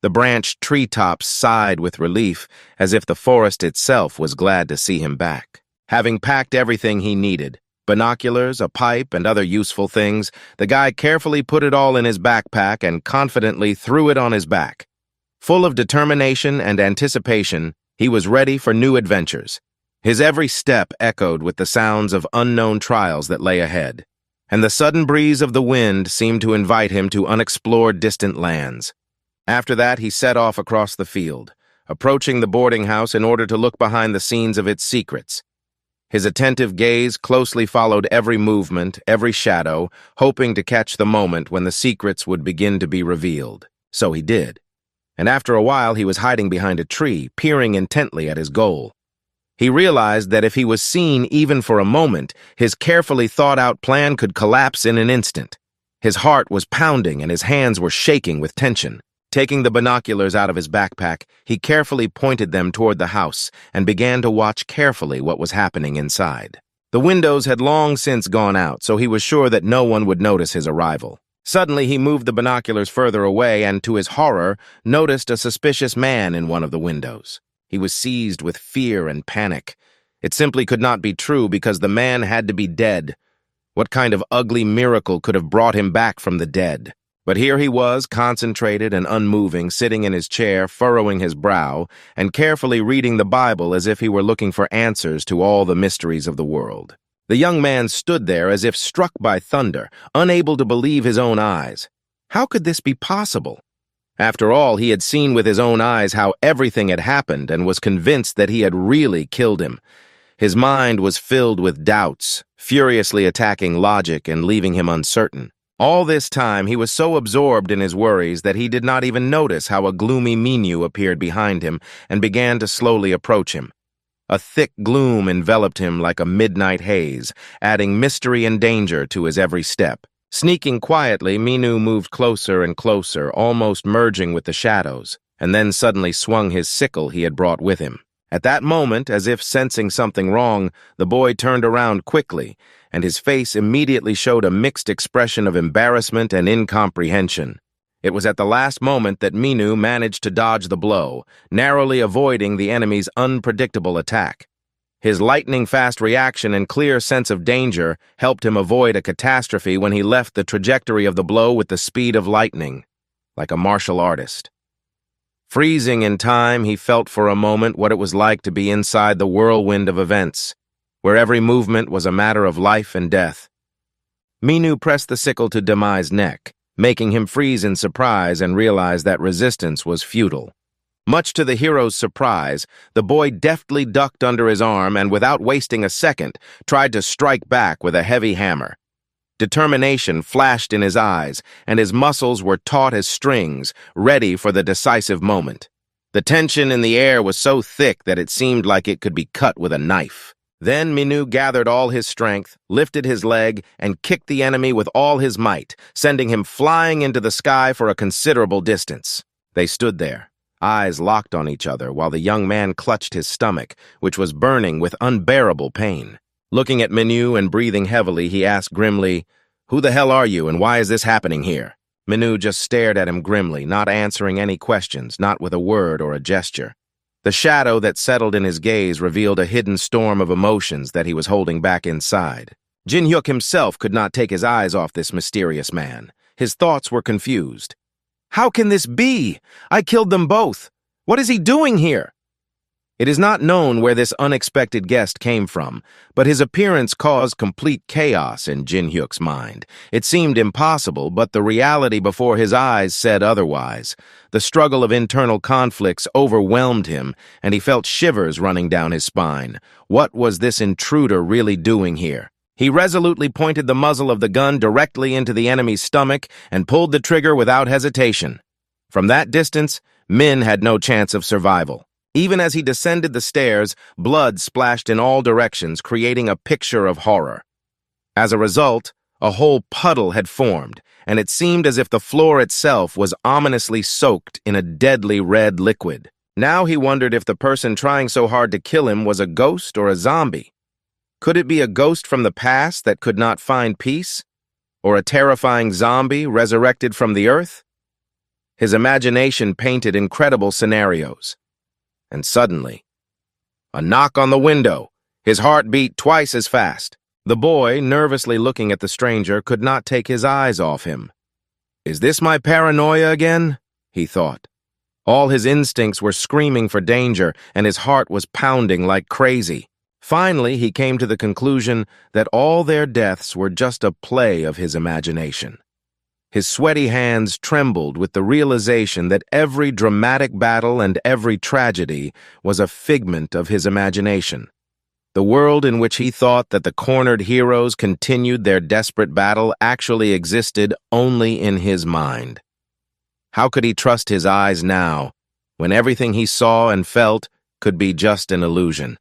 The branched treetops sighed with relief, as if the forest itself was glad to see him back. Having packed everything he needed, binoculars, a pipe, and other useful things, the guy carefully put it all in his backpack and confidently threw it on his back. Full of determination and anticipation, he was ready for new adventures. His every step echoed with the sounds of unknown trials that lay ahead, and the sudden breeze of the wind seemed to invite him to unexplored distant lands. After that, he set off across the field, approaching the boarding house in order to look behind the scenes of its secrets. His attentive gaze closely followed every movement, every shadow, hoping to catch the moment when the secrets would begin to be revealed. So he did. And after a while, he was hiding behind a tree, peering intently at his goal. He realized that if he was seen even for a moment, his carefully thought-out plan could collapse in an instant. His heart was pounding and his hands were shaking with tension. Taking the binoculars out of his backpack, he carefully pointed them toward the house and began to watch carefully what was happening inside. The windows had long since gone out, so he was sure that no one would notice his arrival. Suddenly, he moved the binoculars further away and, to his horror, noticed a suspicious man in one of the windows. He was seized with fear and panic. It simply could not be true because the man had to be dead. What kind of ugly miracle could have brought him back from the dead? But here he was, concentrated and unmoving, sitting in his chair, furrowing his brow, and carefully reading the Bible as if he were looking for answers to all the mysteries of the world. The young man stood there as if struck by thunder, unable to believe his own eyes. How could this be possible? After all, he had seen with his own eyes how everything had happened and was convinced that he had really killed him. His mind was filled with doubts, furiously attacking logic and leaving him uncertain. All this time, he was so absorbed in his worries that he did not even notice how a gloomy Minu appeared behind him and began to slowly approach him. A thick gloom enveloped him like a midnight haze, adding mystery and danger to his every step. Sneaking quietly, Minu moved closer and closer, almost merging with the shadows, and then suddenly swung his sickle he had brought with him. At that moment, as if sensing something wrong, the boy turned around quickly, and his face immediately showed a mixed expression of embarrassment and incomprehension. It was at the last moment that Minu managed to dodge the blow, narrowly avoiding the enemy's unpredictable attack. His lightning-fast reaction and clear sense of danger helped him avoid a catastrophe when he left the trajectory of the blow with the speed of lightning, like a martial artist. Freezing in time, he felt for a moment what it was like to be inside the whirlwind of events, where every movement was a matter of life and death. Minu pressed the sickle to Demai's neck, making him freeze in surprise and realize that resistance was futile. Much to the hero's surprise, the boy deftly ducked under his arm and, without wasting a second, tried to strike back with a heavy hammer. Determination flashed in his eyes, and his muscles were taut as strings, ready for the decisive moment. The tension in the air was so thick that it seemed like it could be cut with a knife. Then Minu gathered all his strength, lifted his leg, and kicked the enemy with all his might, sending him flying into the sky for a considerable distance. They stood there, eyes locked on each other, while the young man clutched his stomach, which was burning with unbearable pain. Looking at Minu and breathing heavily, he asked grimly, "Who the hell are you, and why is this happening here?" Minu just stared at him grimly, not answering any questions, not with a word or a gesture. The shadow that settled in his gaze revealed a hidden storm of emotions that he was holding back inside. Jin-hyuk himself could not take his eyes off this mysterious man. His thoughts were confused. How can this be? I killed them both. What is he doing here? It is not known where this unexpected guest came from, but his appearance caused complete chaos in Jin-hyuk's mind. It seemed impossible, but the reality before his eyes said otherwise. The struggle of internal conflicts overwhelmed him, and he felt shivers running down his spine. What was this intruder really doing here? He resolutely pointed the muzzle of the gun directly into the enemy's stomach and pulled the trigger without hesitation. From that distance, Min had no chance of survival. Even as he descended the stairs, blood splashed in all directions, creating a picture of horror. As a result, a whole puddle had formed, and it seemed as if the floor itself was ominously soaked in a deadly red liquid. Now he wondered if the person trying so hard to kill him was a ghost or a zombie. Could it be a ghost from the past that could not find peace? Or a terrifying zombie resurrected from the earth? His imagination painted incredible scenarios. And suddenly, a knock on the window. His heart beat twice as fast. The boy, nervously looking at the stranger, could not take his eyes off him. Is this my paranoia again? He thought. All his instincts were screaming for danger, and his heart was pounding like crazy. Finally, he came to the conclusion that all their deaths were just a play of his imagination. His sweaty hands trembled with the realization that every dramatic battle and every tragedy was a figment of his imagination. The world in which he thought that the cornered heroes continued their desperate battle actually existed only in his mind. How could he trust his eyes now, when everything he saw and felt could be just an illusion?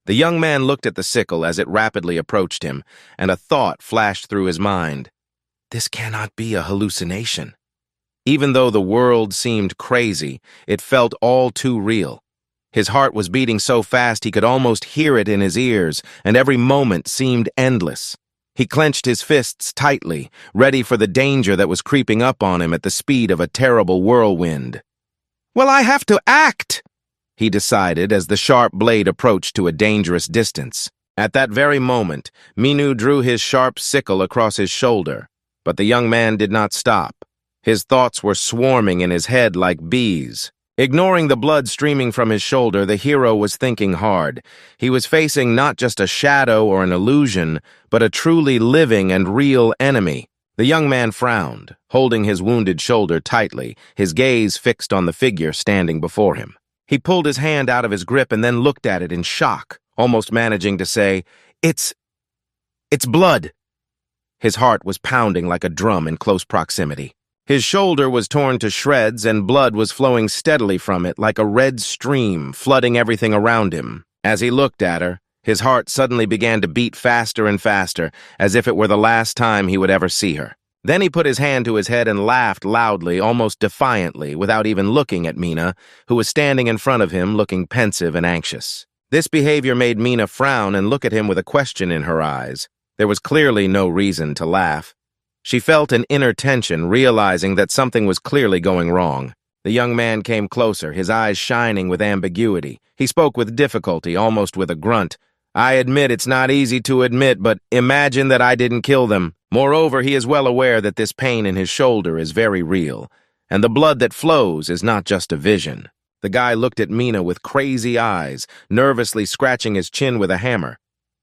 The young man looked at the sickle as it rapidly approached him, and a thought flashed through his mind. This cannot be a hallucination. Even though the world seemed crazy, it felt all too real. His heart was beating so fast he could almost hear it in his ears, and every moment seemed endless. He clenched his fists tightly, ready for the danger that was creeping up on him at the speed of a terrible whirlwind. "Well, I have to act!" he decided as the sharp blade approached to a dangerous distance. At that very moment, Minu drew his sharp sickle across his shoulder. But the young man did not stop. His thoughts were swarming in his head like bees. Ignoring the blood streaming from his shoulder, the hero was thinking hard. He was facing not just a shadow or an illusion, but a truly living and real enemy. The young man frowned, holding his wounded shoulder tightly, his gaze fixed on the figure standing before him. He pulled his hand out of his grip and then looked at it in shock, almost managing to say, It's blood." His heart was pounding like a drum in close proximity. His shoulder was torn to shreds and blood was flowing steadily from it like a red stream, flooding everything around him. As he looked at her, his heart suddenly began to beat faster and faster, as if it were the last time he would ever see her. Then he put his hand to his head and laughed loudly, almost defiantly, without even looking at Mina, who was standing in front of him looking pensive and anxious. This behavior made Mina frown and look at him with a question in her eyes. There was clearly no reason to laugh. She felt an inner tension, realizing that something was clearly going wrong. The young man came closer, his eyes shining with ambiguity. He spoke with difficulty, almost with a grunt. "I admit it's not easy to admit, but imagine that I didn't kill them. Moreover, he is well aware that this pain in his shoulder is very real, and the blood that flows is not just a vision." The guy looked at Mina with crazy eyes, nervously scratching his chin with a hammer.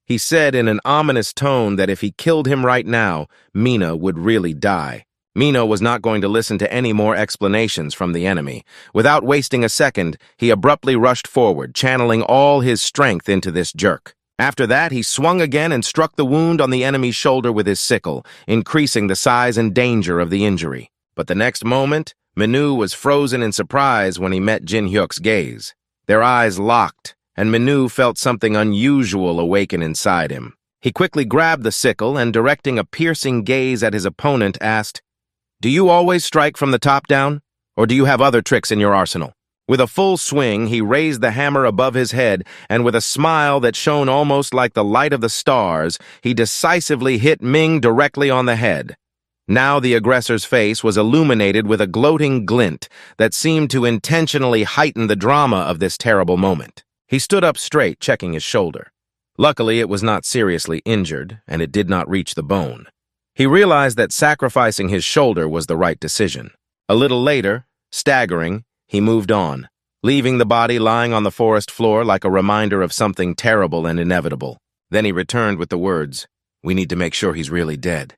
He said in an ominous tone that if he killed him right now, Mina would really die. Mina was not going to listen to any more explanations from the enemy. Without wasting a second, he abruptly rushed forward, channeling all his strength into this jerk. After that, he swung again and struck the wound on the enemy's shoulder with his sickle, increasing the size and danger of the injury. But the next moment, Minu was frozen in surprise when he met Jin Hyuk's gaze. Their eyes locked, and Minu felt something unusual awaken inside him. He quickly grabbed the sickle and, directing a piercing gaze at his opponent, asked, "Do you always strike from the top down, or do you have other tricks in your arsenal?" With a full swing, he raised the hammer above his head, and with a smile that shone almost like the light of the stars, he decisively hit Ming directly on the head. Now the aggressor's face was illuminated with a gloating glint that seemed to intentionally heighten the drama of this terrible moment. He stood up straight, checking his shoulder. Luckily, it was not seriously injured, and it did not reach the bone. He realized that sacrificing his shoulder was the right decision. A little later, staggering, he moved on, leaving the body lying on the forest floor like a reminder of something terrible and inevitable. Then he returned with the words, "We need to make sure he's really dead."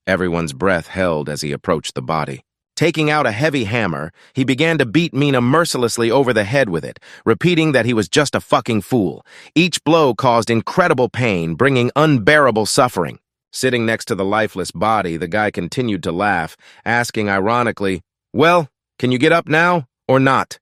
Everyone's breath held as he approached the body. Taking out a heavy hammer, he began to beat Mina mercilessly over the head with it, repeating that he was just a fucking fool. Each blow caused incredible pain, bringing unbearable suffering. Sitting next to the lifeless body, the guy continued to laugh, asking ironically, "Well, can you get up now, or not?"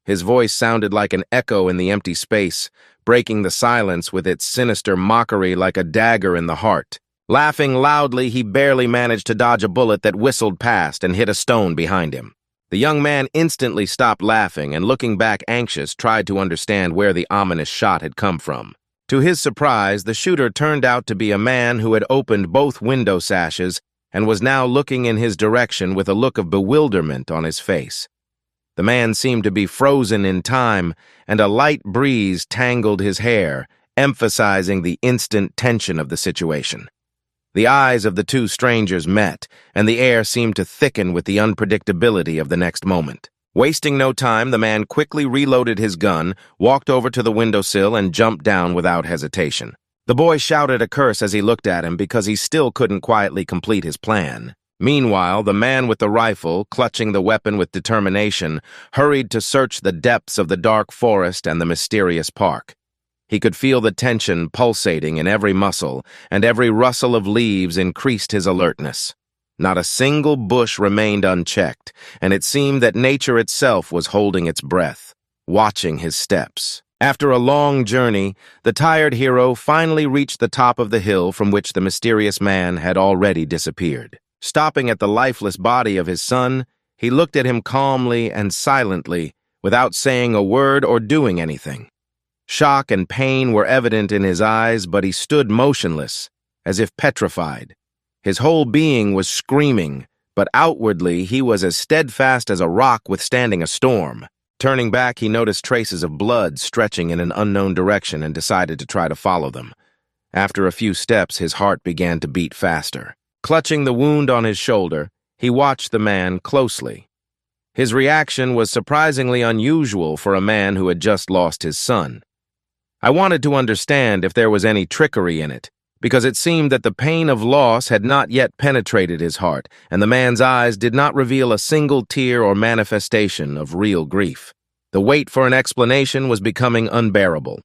His voice sounded like an echo in the empty space, breaking the silence with its sinister mockery like a dagger in the heart. Laughing loudly, he barely managed to dodge a bullet that whistled past and hit a stone behind him. The young man instantly stopped laughing and, looking back anxious, tried to understand where the ominous shot had come from. To his surprise, the shooter turned out to be a man who had opened both window sashes and was now looking in his direction with a look of bewilderment on his face. The man seemed to be frozen in time, and a light breeze tangled his hair, emphasizing the instant tension of the situation. The eyes of the two strangers met, and the air seemed to thicken with the unpredictability of the next moment. Wasting no time, the man quickly reloaded his gun, walked over to the windowsill, and jumped down without hesitation. The boy shouted a curse as he looked at him because he still couldn't quietly complete his plan. Meanwhile, the man with the rifle, clutching the weapon with determination, hurried to search the depths of the dark forest and the mysterious park. He could feel the tension pulsating in every muscle, and every rustle of leaves increased his alertness. Not a single bush remained unchecked, and it seemed that nature itself was holding its breath, watching his steps. After a long journey, the tired hero finally reached the top of the hill from which the mysterious man had already disappeared. Stopping at the lifeless body of his son, he looked at him calmly and silently, without saying a word or doing anything. Shock and pain were evident in his eyes, but he stood motionless, as if petrified. His whole being was screaming, but outwardly he was as steadfast as a rock withstanding a storm. Turning back, he noticed traces of blood stretching in an unknown direction and decided to try to follow them. After a few steps, his heart began to beat faster. Clutching the wound on his shoulder, he watched the man closely. His reaction was surprisingly unusual for a man who had just lost his son. I wanted to understand if there was any trickery in it, because it seemed that the pain of loss had not yet penetrated his heart, and the man's eyes did not reveal a single tear or manifestation of real grief. The wait for an explanation was becoming unbearable.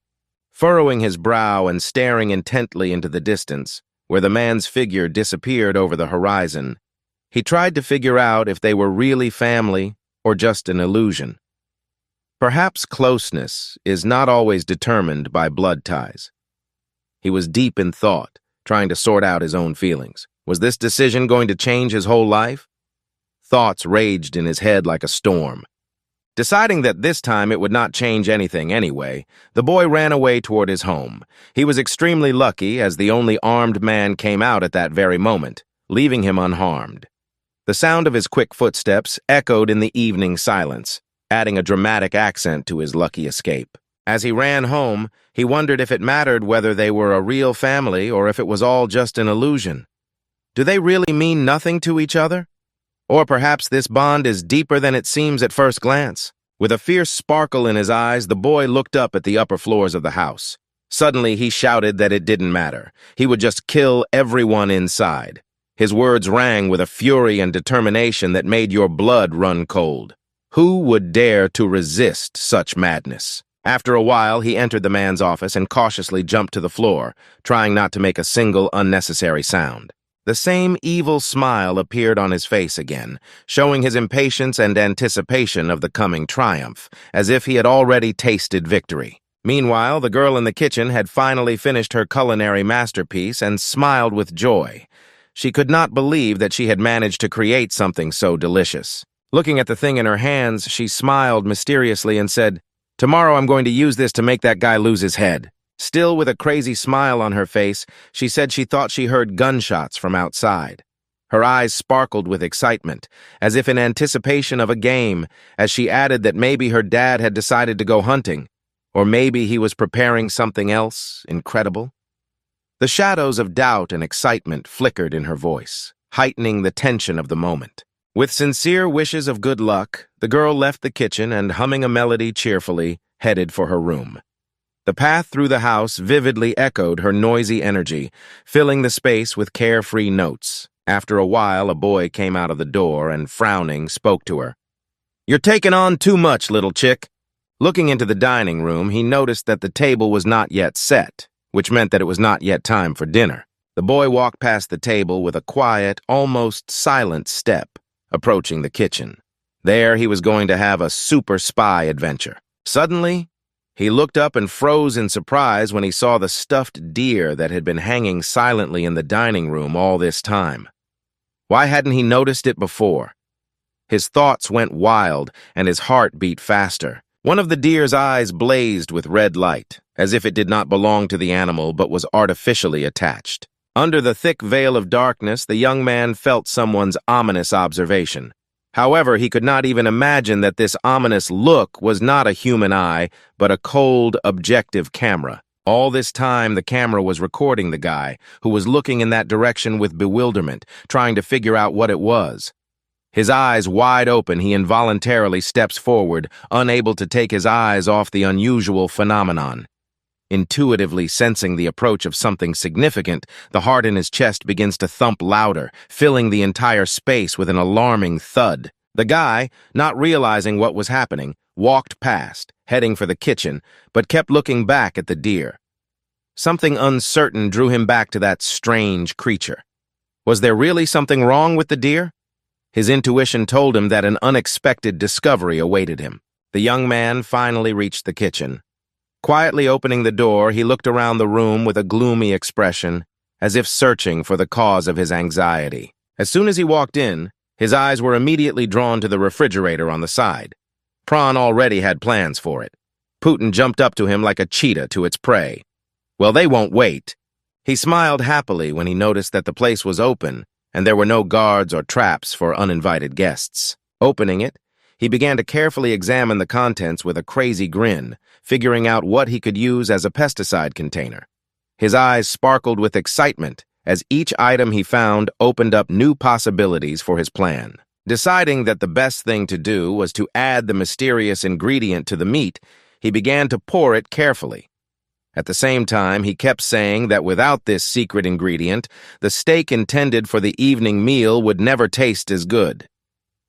Furrowing his brow and staring intently into the distance, where the man's figure disappeared over the horizon, he tried to figure out if they were really family or just an illusion. Perhaps closeness is not always determined by blood ties. He was deep in thought, trying to sort out his own feelings. Was this decision going to change his whole life? Thoughts raged in his head like a storm. Deciding that this time it would not change anything anyway, the boy ran away toward his home. He was extremely lucky, as the only armed man came out at that very moment, leaving him unharmed. The sound of his quick footsteps echoed in the evening silence, adding a dramatic accent to his lucky escape. As he ran home, he wondered if it mattered whether they were a real family or if it was all just an illusion. Do they really mean nothing to each other? Or perhaps this bond is deeper than it seems at first glance. With a fierce sparkle in his eyes, the boy looked up at the upper floors of the house. Suddenly, he shouted that it didn't matter. He would just kill everyone inside. His words rang with a fury and determination that made your blood run cold. Who would dare to resist such madness? After a while, he entered the man's office and cautiously jumped to the floor, trying not to make a single unnecessary sound. The same evil smile appeared on his face again, showing his impatience and anticipation of the coming triumph, as if he had already tasted victory. Meanwhile, the girl in the kitchen had finally finished her culinary masterpiece and smiled with joy. She could not believe that she had managed to create something so delicious. Looking at the thing in her hands, she smiled mysteriously and said, "Tomorrow I'm going to use this to make that guy lose his head." Still with a crazy smile on her face, she said she thought she heard gunshots from outside. Her eyes sparkled with excitement, as if in anticipation of a game, as she added that maybe her dad had decided to go hunting, or maybe he was preparing something else incredible. The shadows of doubt and excitement flickered in her voice, heightening the tension of the moment. With sincere wishes of good luck, the girl left the kitchen and, humming a melody cheerfully, headed for her room. The path through the house vividly echoed her noisy energy, filling the space with carefree notes. After a while, a boy came out of the door and, frowning, spoke to her. "You're taking on too much, little chick." Looking into the dining room, he noticed that the table was not yet set, which meant that it was not yet time for dinner. The boy walked past the table with a quiet, almost silent step, approaching the kitchen. There he was going to have a super spy adventure. Suddenly, he looked up and froze in surprise when he saw the stuffed deer that had been hanging silently in the dining room all this time. Why hadn't he noticed it before? His thoughts went wild and his heart beat faster. One of the deer's eyes blazed with red light, as if it did not belong to the animal but was artificially attached. Under the thick veil of darkness, the young man felt someone's ominous observation. However, he could not even imagine that this ominous look was not a human eye, but a cold, objective camera. All this time, the camera was recording the guy, who was looking in that direction with bewilderment, trying to figure out what it was. His eyes wide open, he involuntarily steps forward, unable to take his eyes off the unusual phenomenon. Intuitively sensing the approach of something significant, the heart in his chest begins to thump louder, filling the entire space with an alarming thud. The guy, not realizing what was happening, walked past, heading for the kitchen, but kept looking back at the deer. Something uncertain drew him back to that strange creature. Was there really something wrong with the deer? His intuition told him that an unexpected discovery awaited him. The young man finally reached the kitchen. Quietly opening the door, he looked around the room with a gloomy expression, as if searching for the cause of his anxiety. As soon as he walked in, his eyes were immediately drawn to the refrigerator on the side. Prawn already had plans for it. Putin jumped up to him like a cheetah to its prey. Well, they won't wait. He smiled happily when he noticed that the place was open, and there were no guards or traps for uninvited guests. Opening it, he began to carefully examine the contents with a crazy grin, figuring out what he could use as a pesticide container. His eyes sparkled with excitement as each item he found opened up new possibilities for his plan. Deciding that the best thing to do was to add the mysterious ingredient to the meat, he began to pour it carefully. At the same time, he kept saying that without this secret ingredient, the steak intended for the evening meal would never taste as good.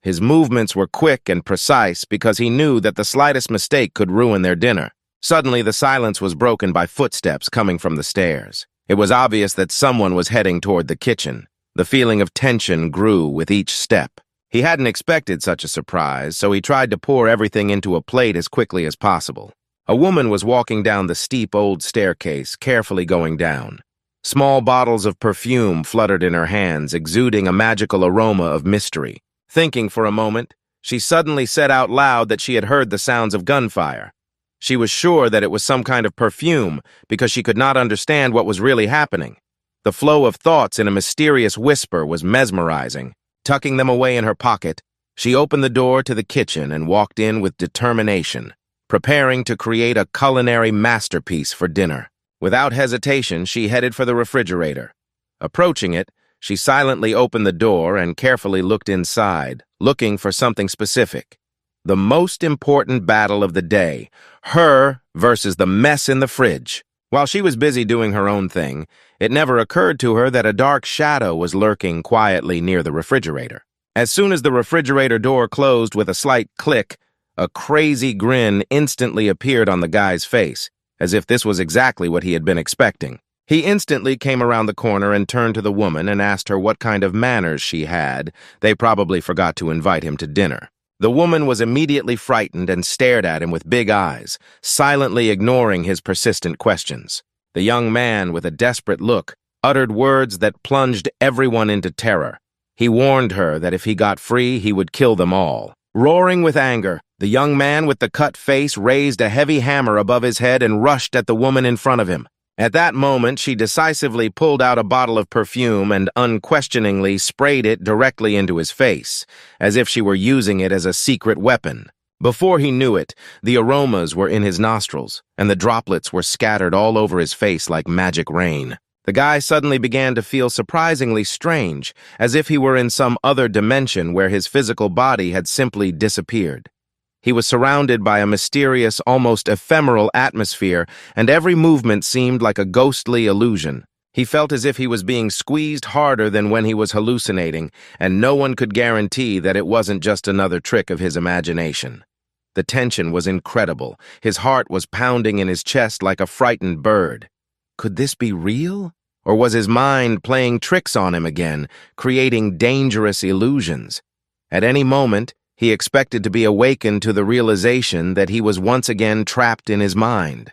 His movements were quick and precise because he knew that the slightest mistake could ruin their dinner. Suddenly, the silence was broken by footsteps coming from the stairs. It was obvious that someone was heading toward the kitchen. The feeling of tension grew with each step. He hadn't expected such a surprise, so he tried to pour everything into a plate as quickly as possible. A woman was walking down the steep old staircase, carefully going down. Small bottles of perfume fluttered in her hands, exuding a magical aroma of mystery. Thinking for a moment, she suddenly said out loud that she had heard the sounds of gunfire. She was sure that it was some kind of perfume because she could not understand what was really happening. The flow of thoughts in a mysterious whisper was mesmerizing. Tucking them away in her pocket, she opened the door to the kitchen and walked in with determination, preparing to create a culinary masterpiece for dinner. Without hesitation, she headed for the refrigerator. Approaching it, she silently opened the door and carefully looked inside, looking for something specific. The most important battle of the day, her versus the mess in the fridge. While she was busy doing her own thing, it never occurred to her that a dark shadow was lurking quietly near the refrigerator. As soon as the refrigerator door closed with a slight click, a crazy grin instantly appeared on the guy's face, as if this was exactly what he had been expecting. He instantly came around the corner and turned to the woman and asked her what kind of manners she had. They probably forgot to invite him to dinner. The woman was immediately frightened and stared at him with big eyes, silently ignoring his persistent questions. The young man, with a desperate look, uttered words that plunged everyone into terror. He warned her that if he got free, he would kill them all. Roaring with anger, the young man with the cut face raised a heavy hammer above his head and rushed at the woman in front of him. At that moment, she decisively pulled out a bottle of perfume and unquestioningly sprayed it directly into his face, as if she were using it as a secret weapon. Before he knew it, the aromas were in his nostrils, and the droplets were scattered all over his face like magic rain. The guy suddenly began to feel surprisingly strange, as if he were in some other dimension where his physical body had simply disappeared. He was surrounded by a mysterious, almost ephemeral atmosphere, and every movement seemed like a ghostly illusion. He felt as if he was being squeezed harder than when he was hallucinating, and no one could guarantee that it wasn't just another trick of his imagination. The tension was incredible. His heart was pounding in his chest like a frightened bird. Could this be real? Or was his mind playing tricks on him again, creating dangerous illusions? At any moment, he expected to be awakened to the realization that he was once again trapped in his mind.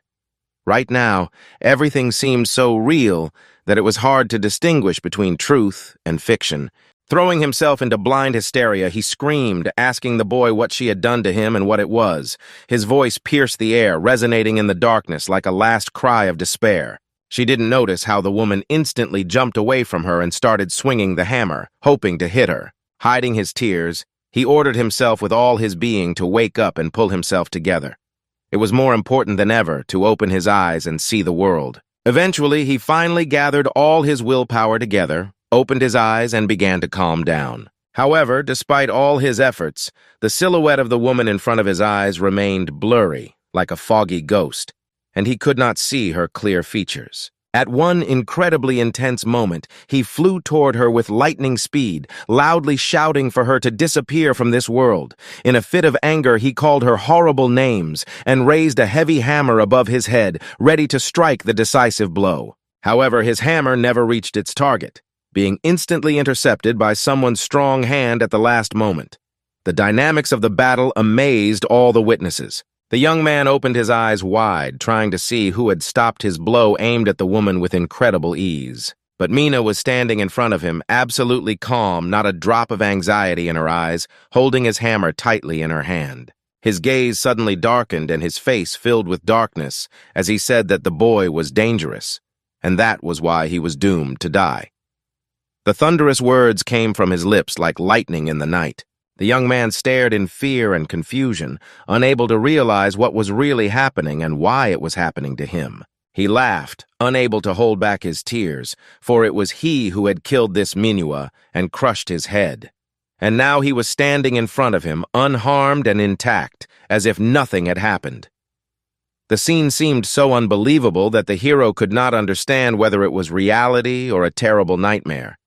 Right now, everything seemed so real that it was hard to distinguish between truth and fiction. Throwing himself into blind hysteria, he screamed, asking the boy what she had done to him and what it was. His voice pierced the air, resonating in the darkness like a last cry of despair. She didn't notice how the woman instantly jumped away from her and started swinging the hammer, hoping to hit her. Hiding his tears, he ordered himself with all his being to wake up and pull himself together. It was more important than ever to open his eyes and see the world. Eventually, he finally gathered all his willpower together, opened his eyes, and began to calm down. However, despite all his efforts, the silhouette of the woman in front of his eyes remained blurry, like a foggy ghost, and he could not see her clear features. At one incredibly intense moment, he flew toward her with lightning speed, loudly shouting for her to disappear from this world. In a fit of anger, he called her horrible names and raised a heavy hammer above his head, ready to strike the decisive blow. However, his hammer never reached its target, being instantly intercepted by someone's strong hand at the last moment. The dynamics of the battle amazed all the witnesses. The young man opened his eyes wide, trying to see who had stopped his blow aimed at the woman with incredible ease. But Mina was standing in front of him, absolutely calm, not a drop of anxiety in her eyes, holding his hammer tightly in her hand. His gaze suddenly darkened and his face filled with darkness as he said that the boy was dangerous, and that was why he was doomed to die. The thunderous words came from his lips like lightning in the night. The young man stared in fear and confusion, unable to realize what was really happening and why it was happening to him. He laughed, unable to hold back his tears, for it was he who had killed this Manhwa and crushed his head. and now he was standing in front of him, unharmed and intact, as if nothing had happened. The scene seemed so unbelievable that the hero could not understand whether it was reality or a terrible nightmare.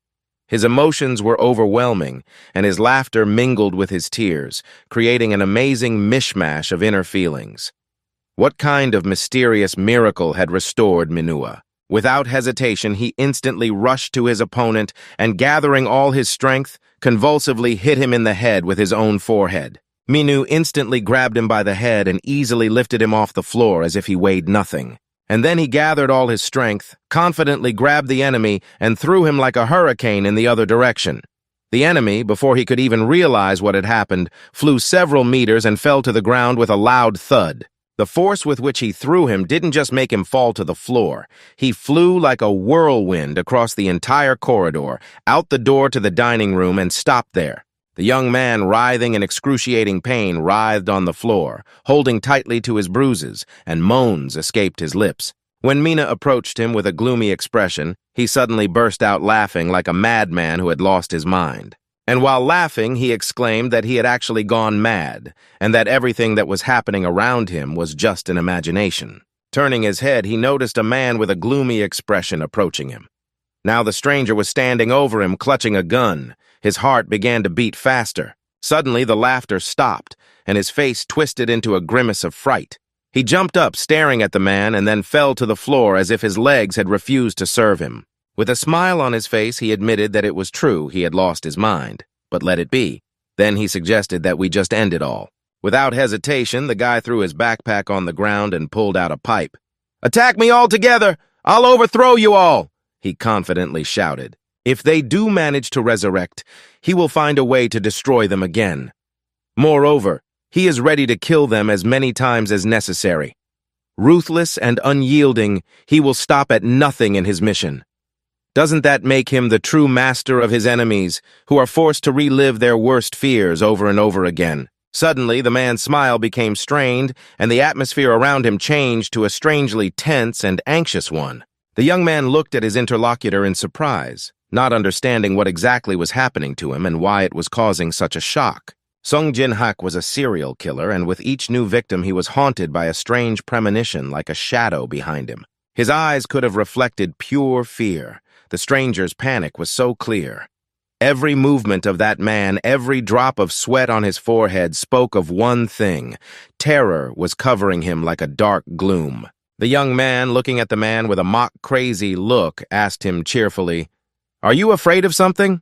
His emotions were overwhelming, and his laughter mingled with his tears, creating an amazing mishmash of inner feelings. What kind of mysterious miracle had restored Manhwa? Without hesitation, he instantly rushed to his opponent and, gathering all his strength, convulsively hit him in the head with his own forehead. Minu instantly grabbed him by the head and easily lifted him off the floor as if he weighed nothing. And then he gathered all his strength, confidently grabbed the enemy, and threw him like a hurricane in the other direction. The enemy, before he could even realize what had happened, flew several meters and fell to the ground with a loud thud. The force with which he threw him didn't just make him fall to the floor. He flew like a whirlwind across the entire corridor, out the door to the dining room, and stopped there. The young man, writhing in excruciating pain, writhed on the floor, holding tightly to his bruises, and moans escaped his lips. When Mina approached him with a gloomy expression, he suddenly burst out laughing like a madman who had lost his mind. And while laughing, he exclaimed that he had actually gone mad, and that everything that was happening around him was just an imagination. Turning his head, he noticed a man with a gloomy expression approaching him. Now the stranger was standing over him, clutching a gun. His heart began to beat faster. Suddenly, the laughter stopped, and his face twisted into a grimace of fright. He jumped up, staring at the man, and then fell to the floor as if his legs had refused to serve him. With a smile on his face, he admitted that it was true he had lost his mind, but let it be. Then he suggested that we just end it all. Without hesitation, the guy threw his backpack on the ground and pulled out a pipe. "Attack me all together! I'll overthrow you all!" he confidently shouted. If they do manage to resurrect, he will find a way to destroy them again. Moreover, he is ready to kill them as many times as necessary. Ruthless and unyielding, he will stop at nothing in his mission. Doesn't that make him the true master of his enemies, who are forced to relive their worst fears over and over again? Suddenly, the man's smile became strained, and the atmosphere around him changed to a strangely tense and anxious one. The young man looked at his interlocutor in surprise, not understanding what exactly was happening to him and why it was causing such a shock. Song Jin-hak was a serial killer, and with each new victim he was haunted by a strange premonition like a shadow behind him. His eyes could have reflected pure fear. The stranger's panic was so clear. Every movement of that man, every drop of sweat on his forehead spoke of one thing. Terror was covering him like a dark gloom. The young man, looking at the man with a mock-crazy look, asked him cheerfully, "Are you afraid of something?"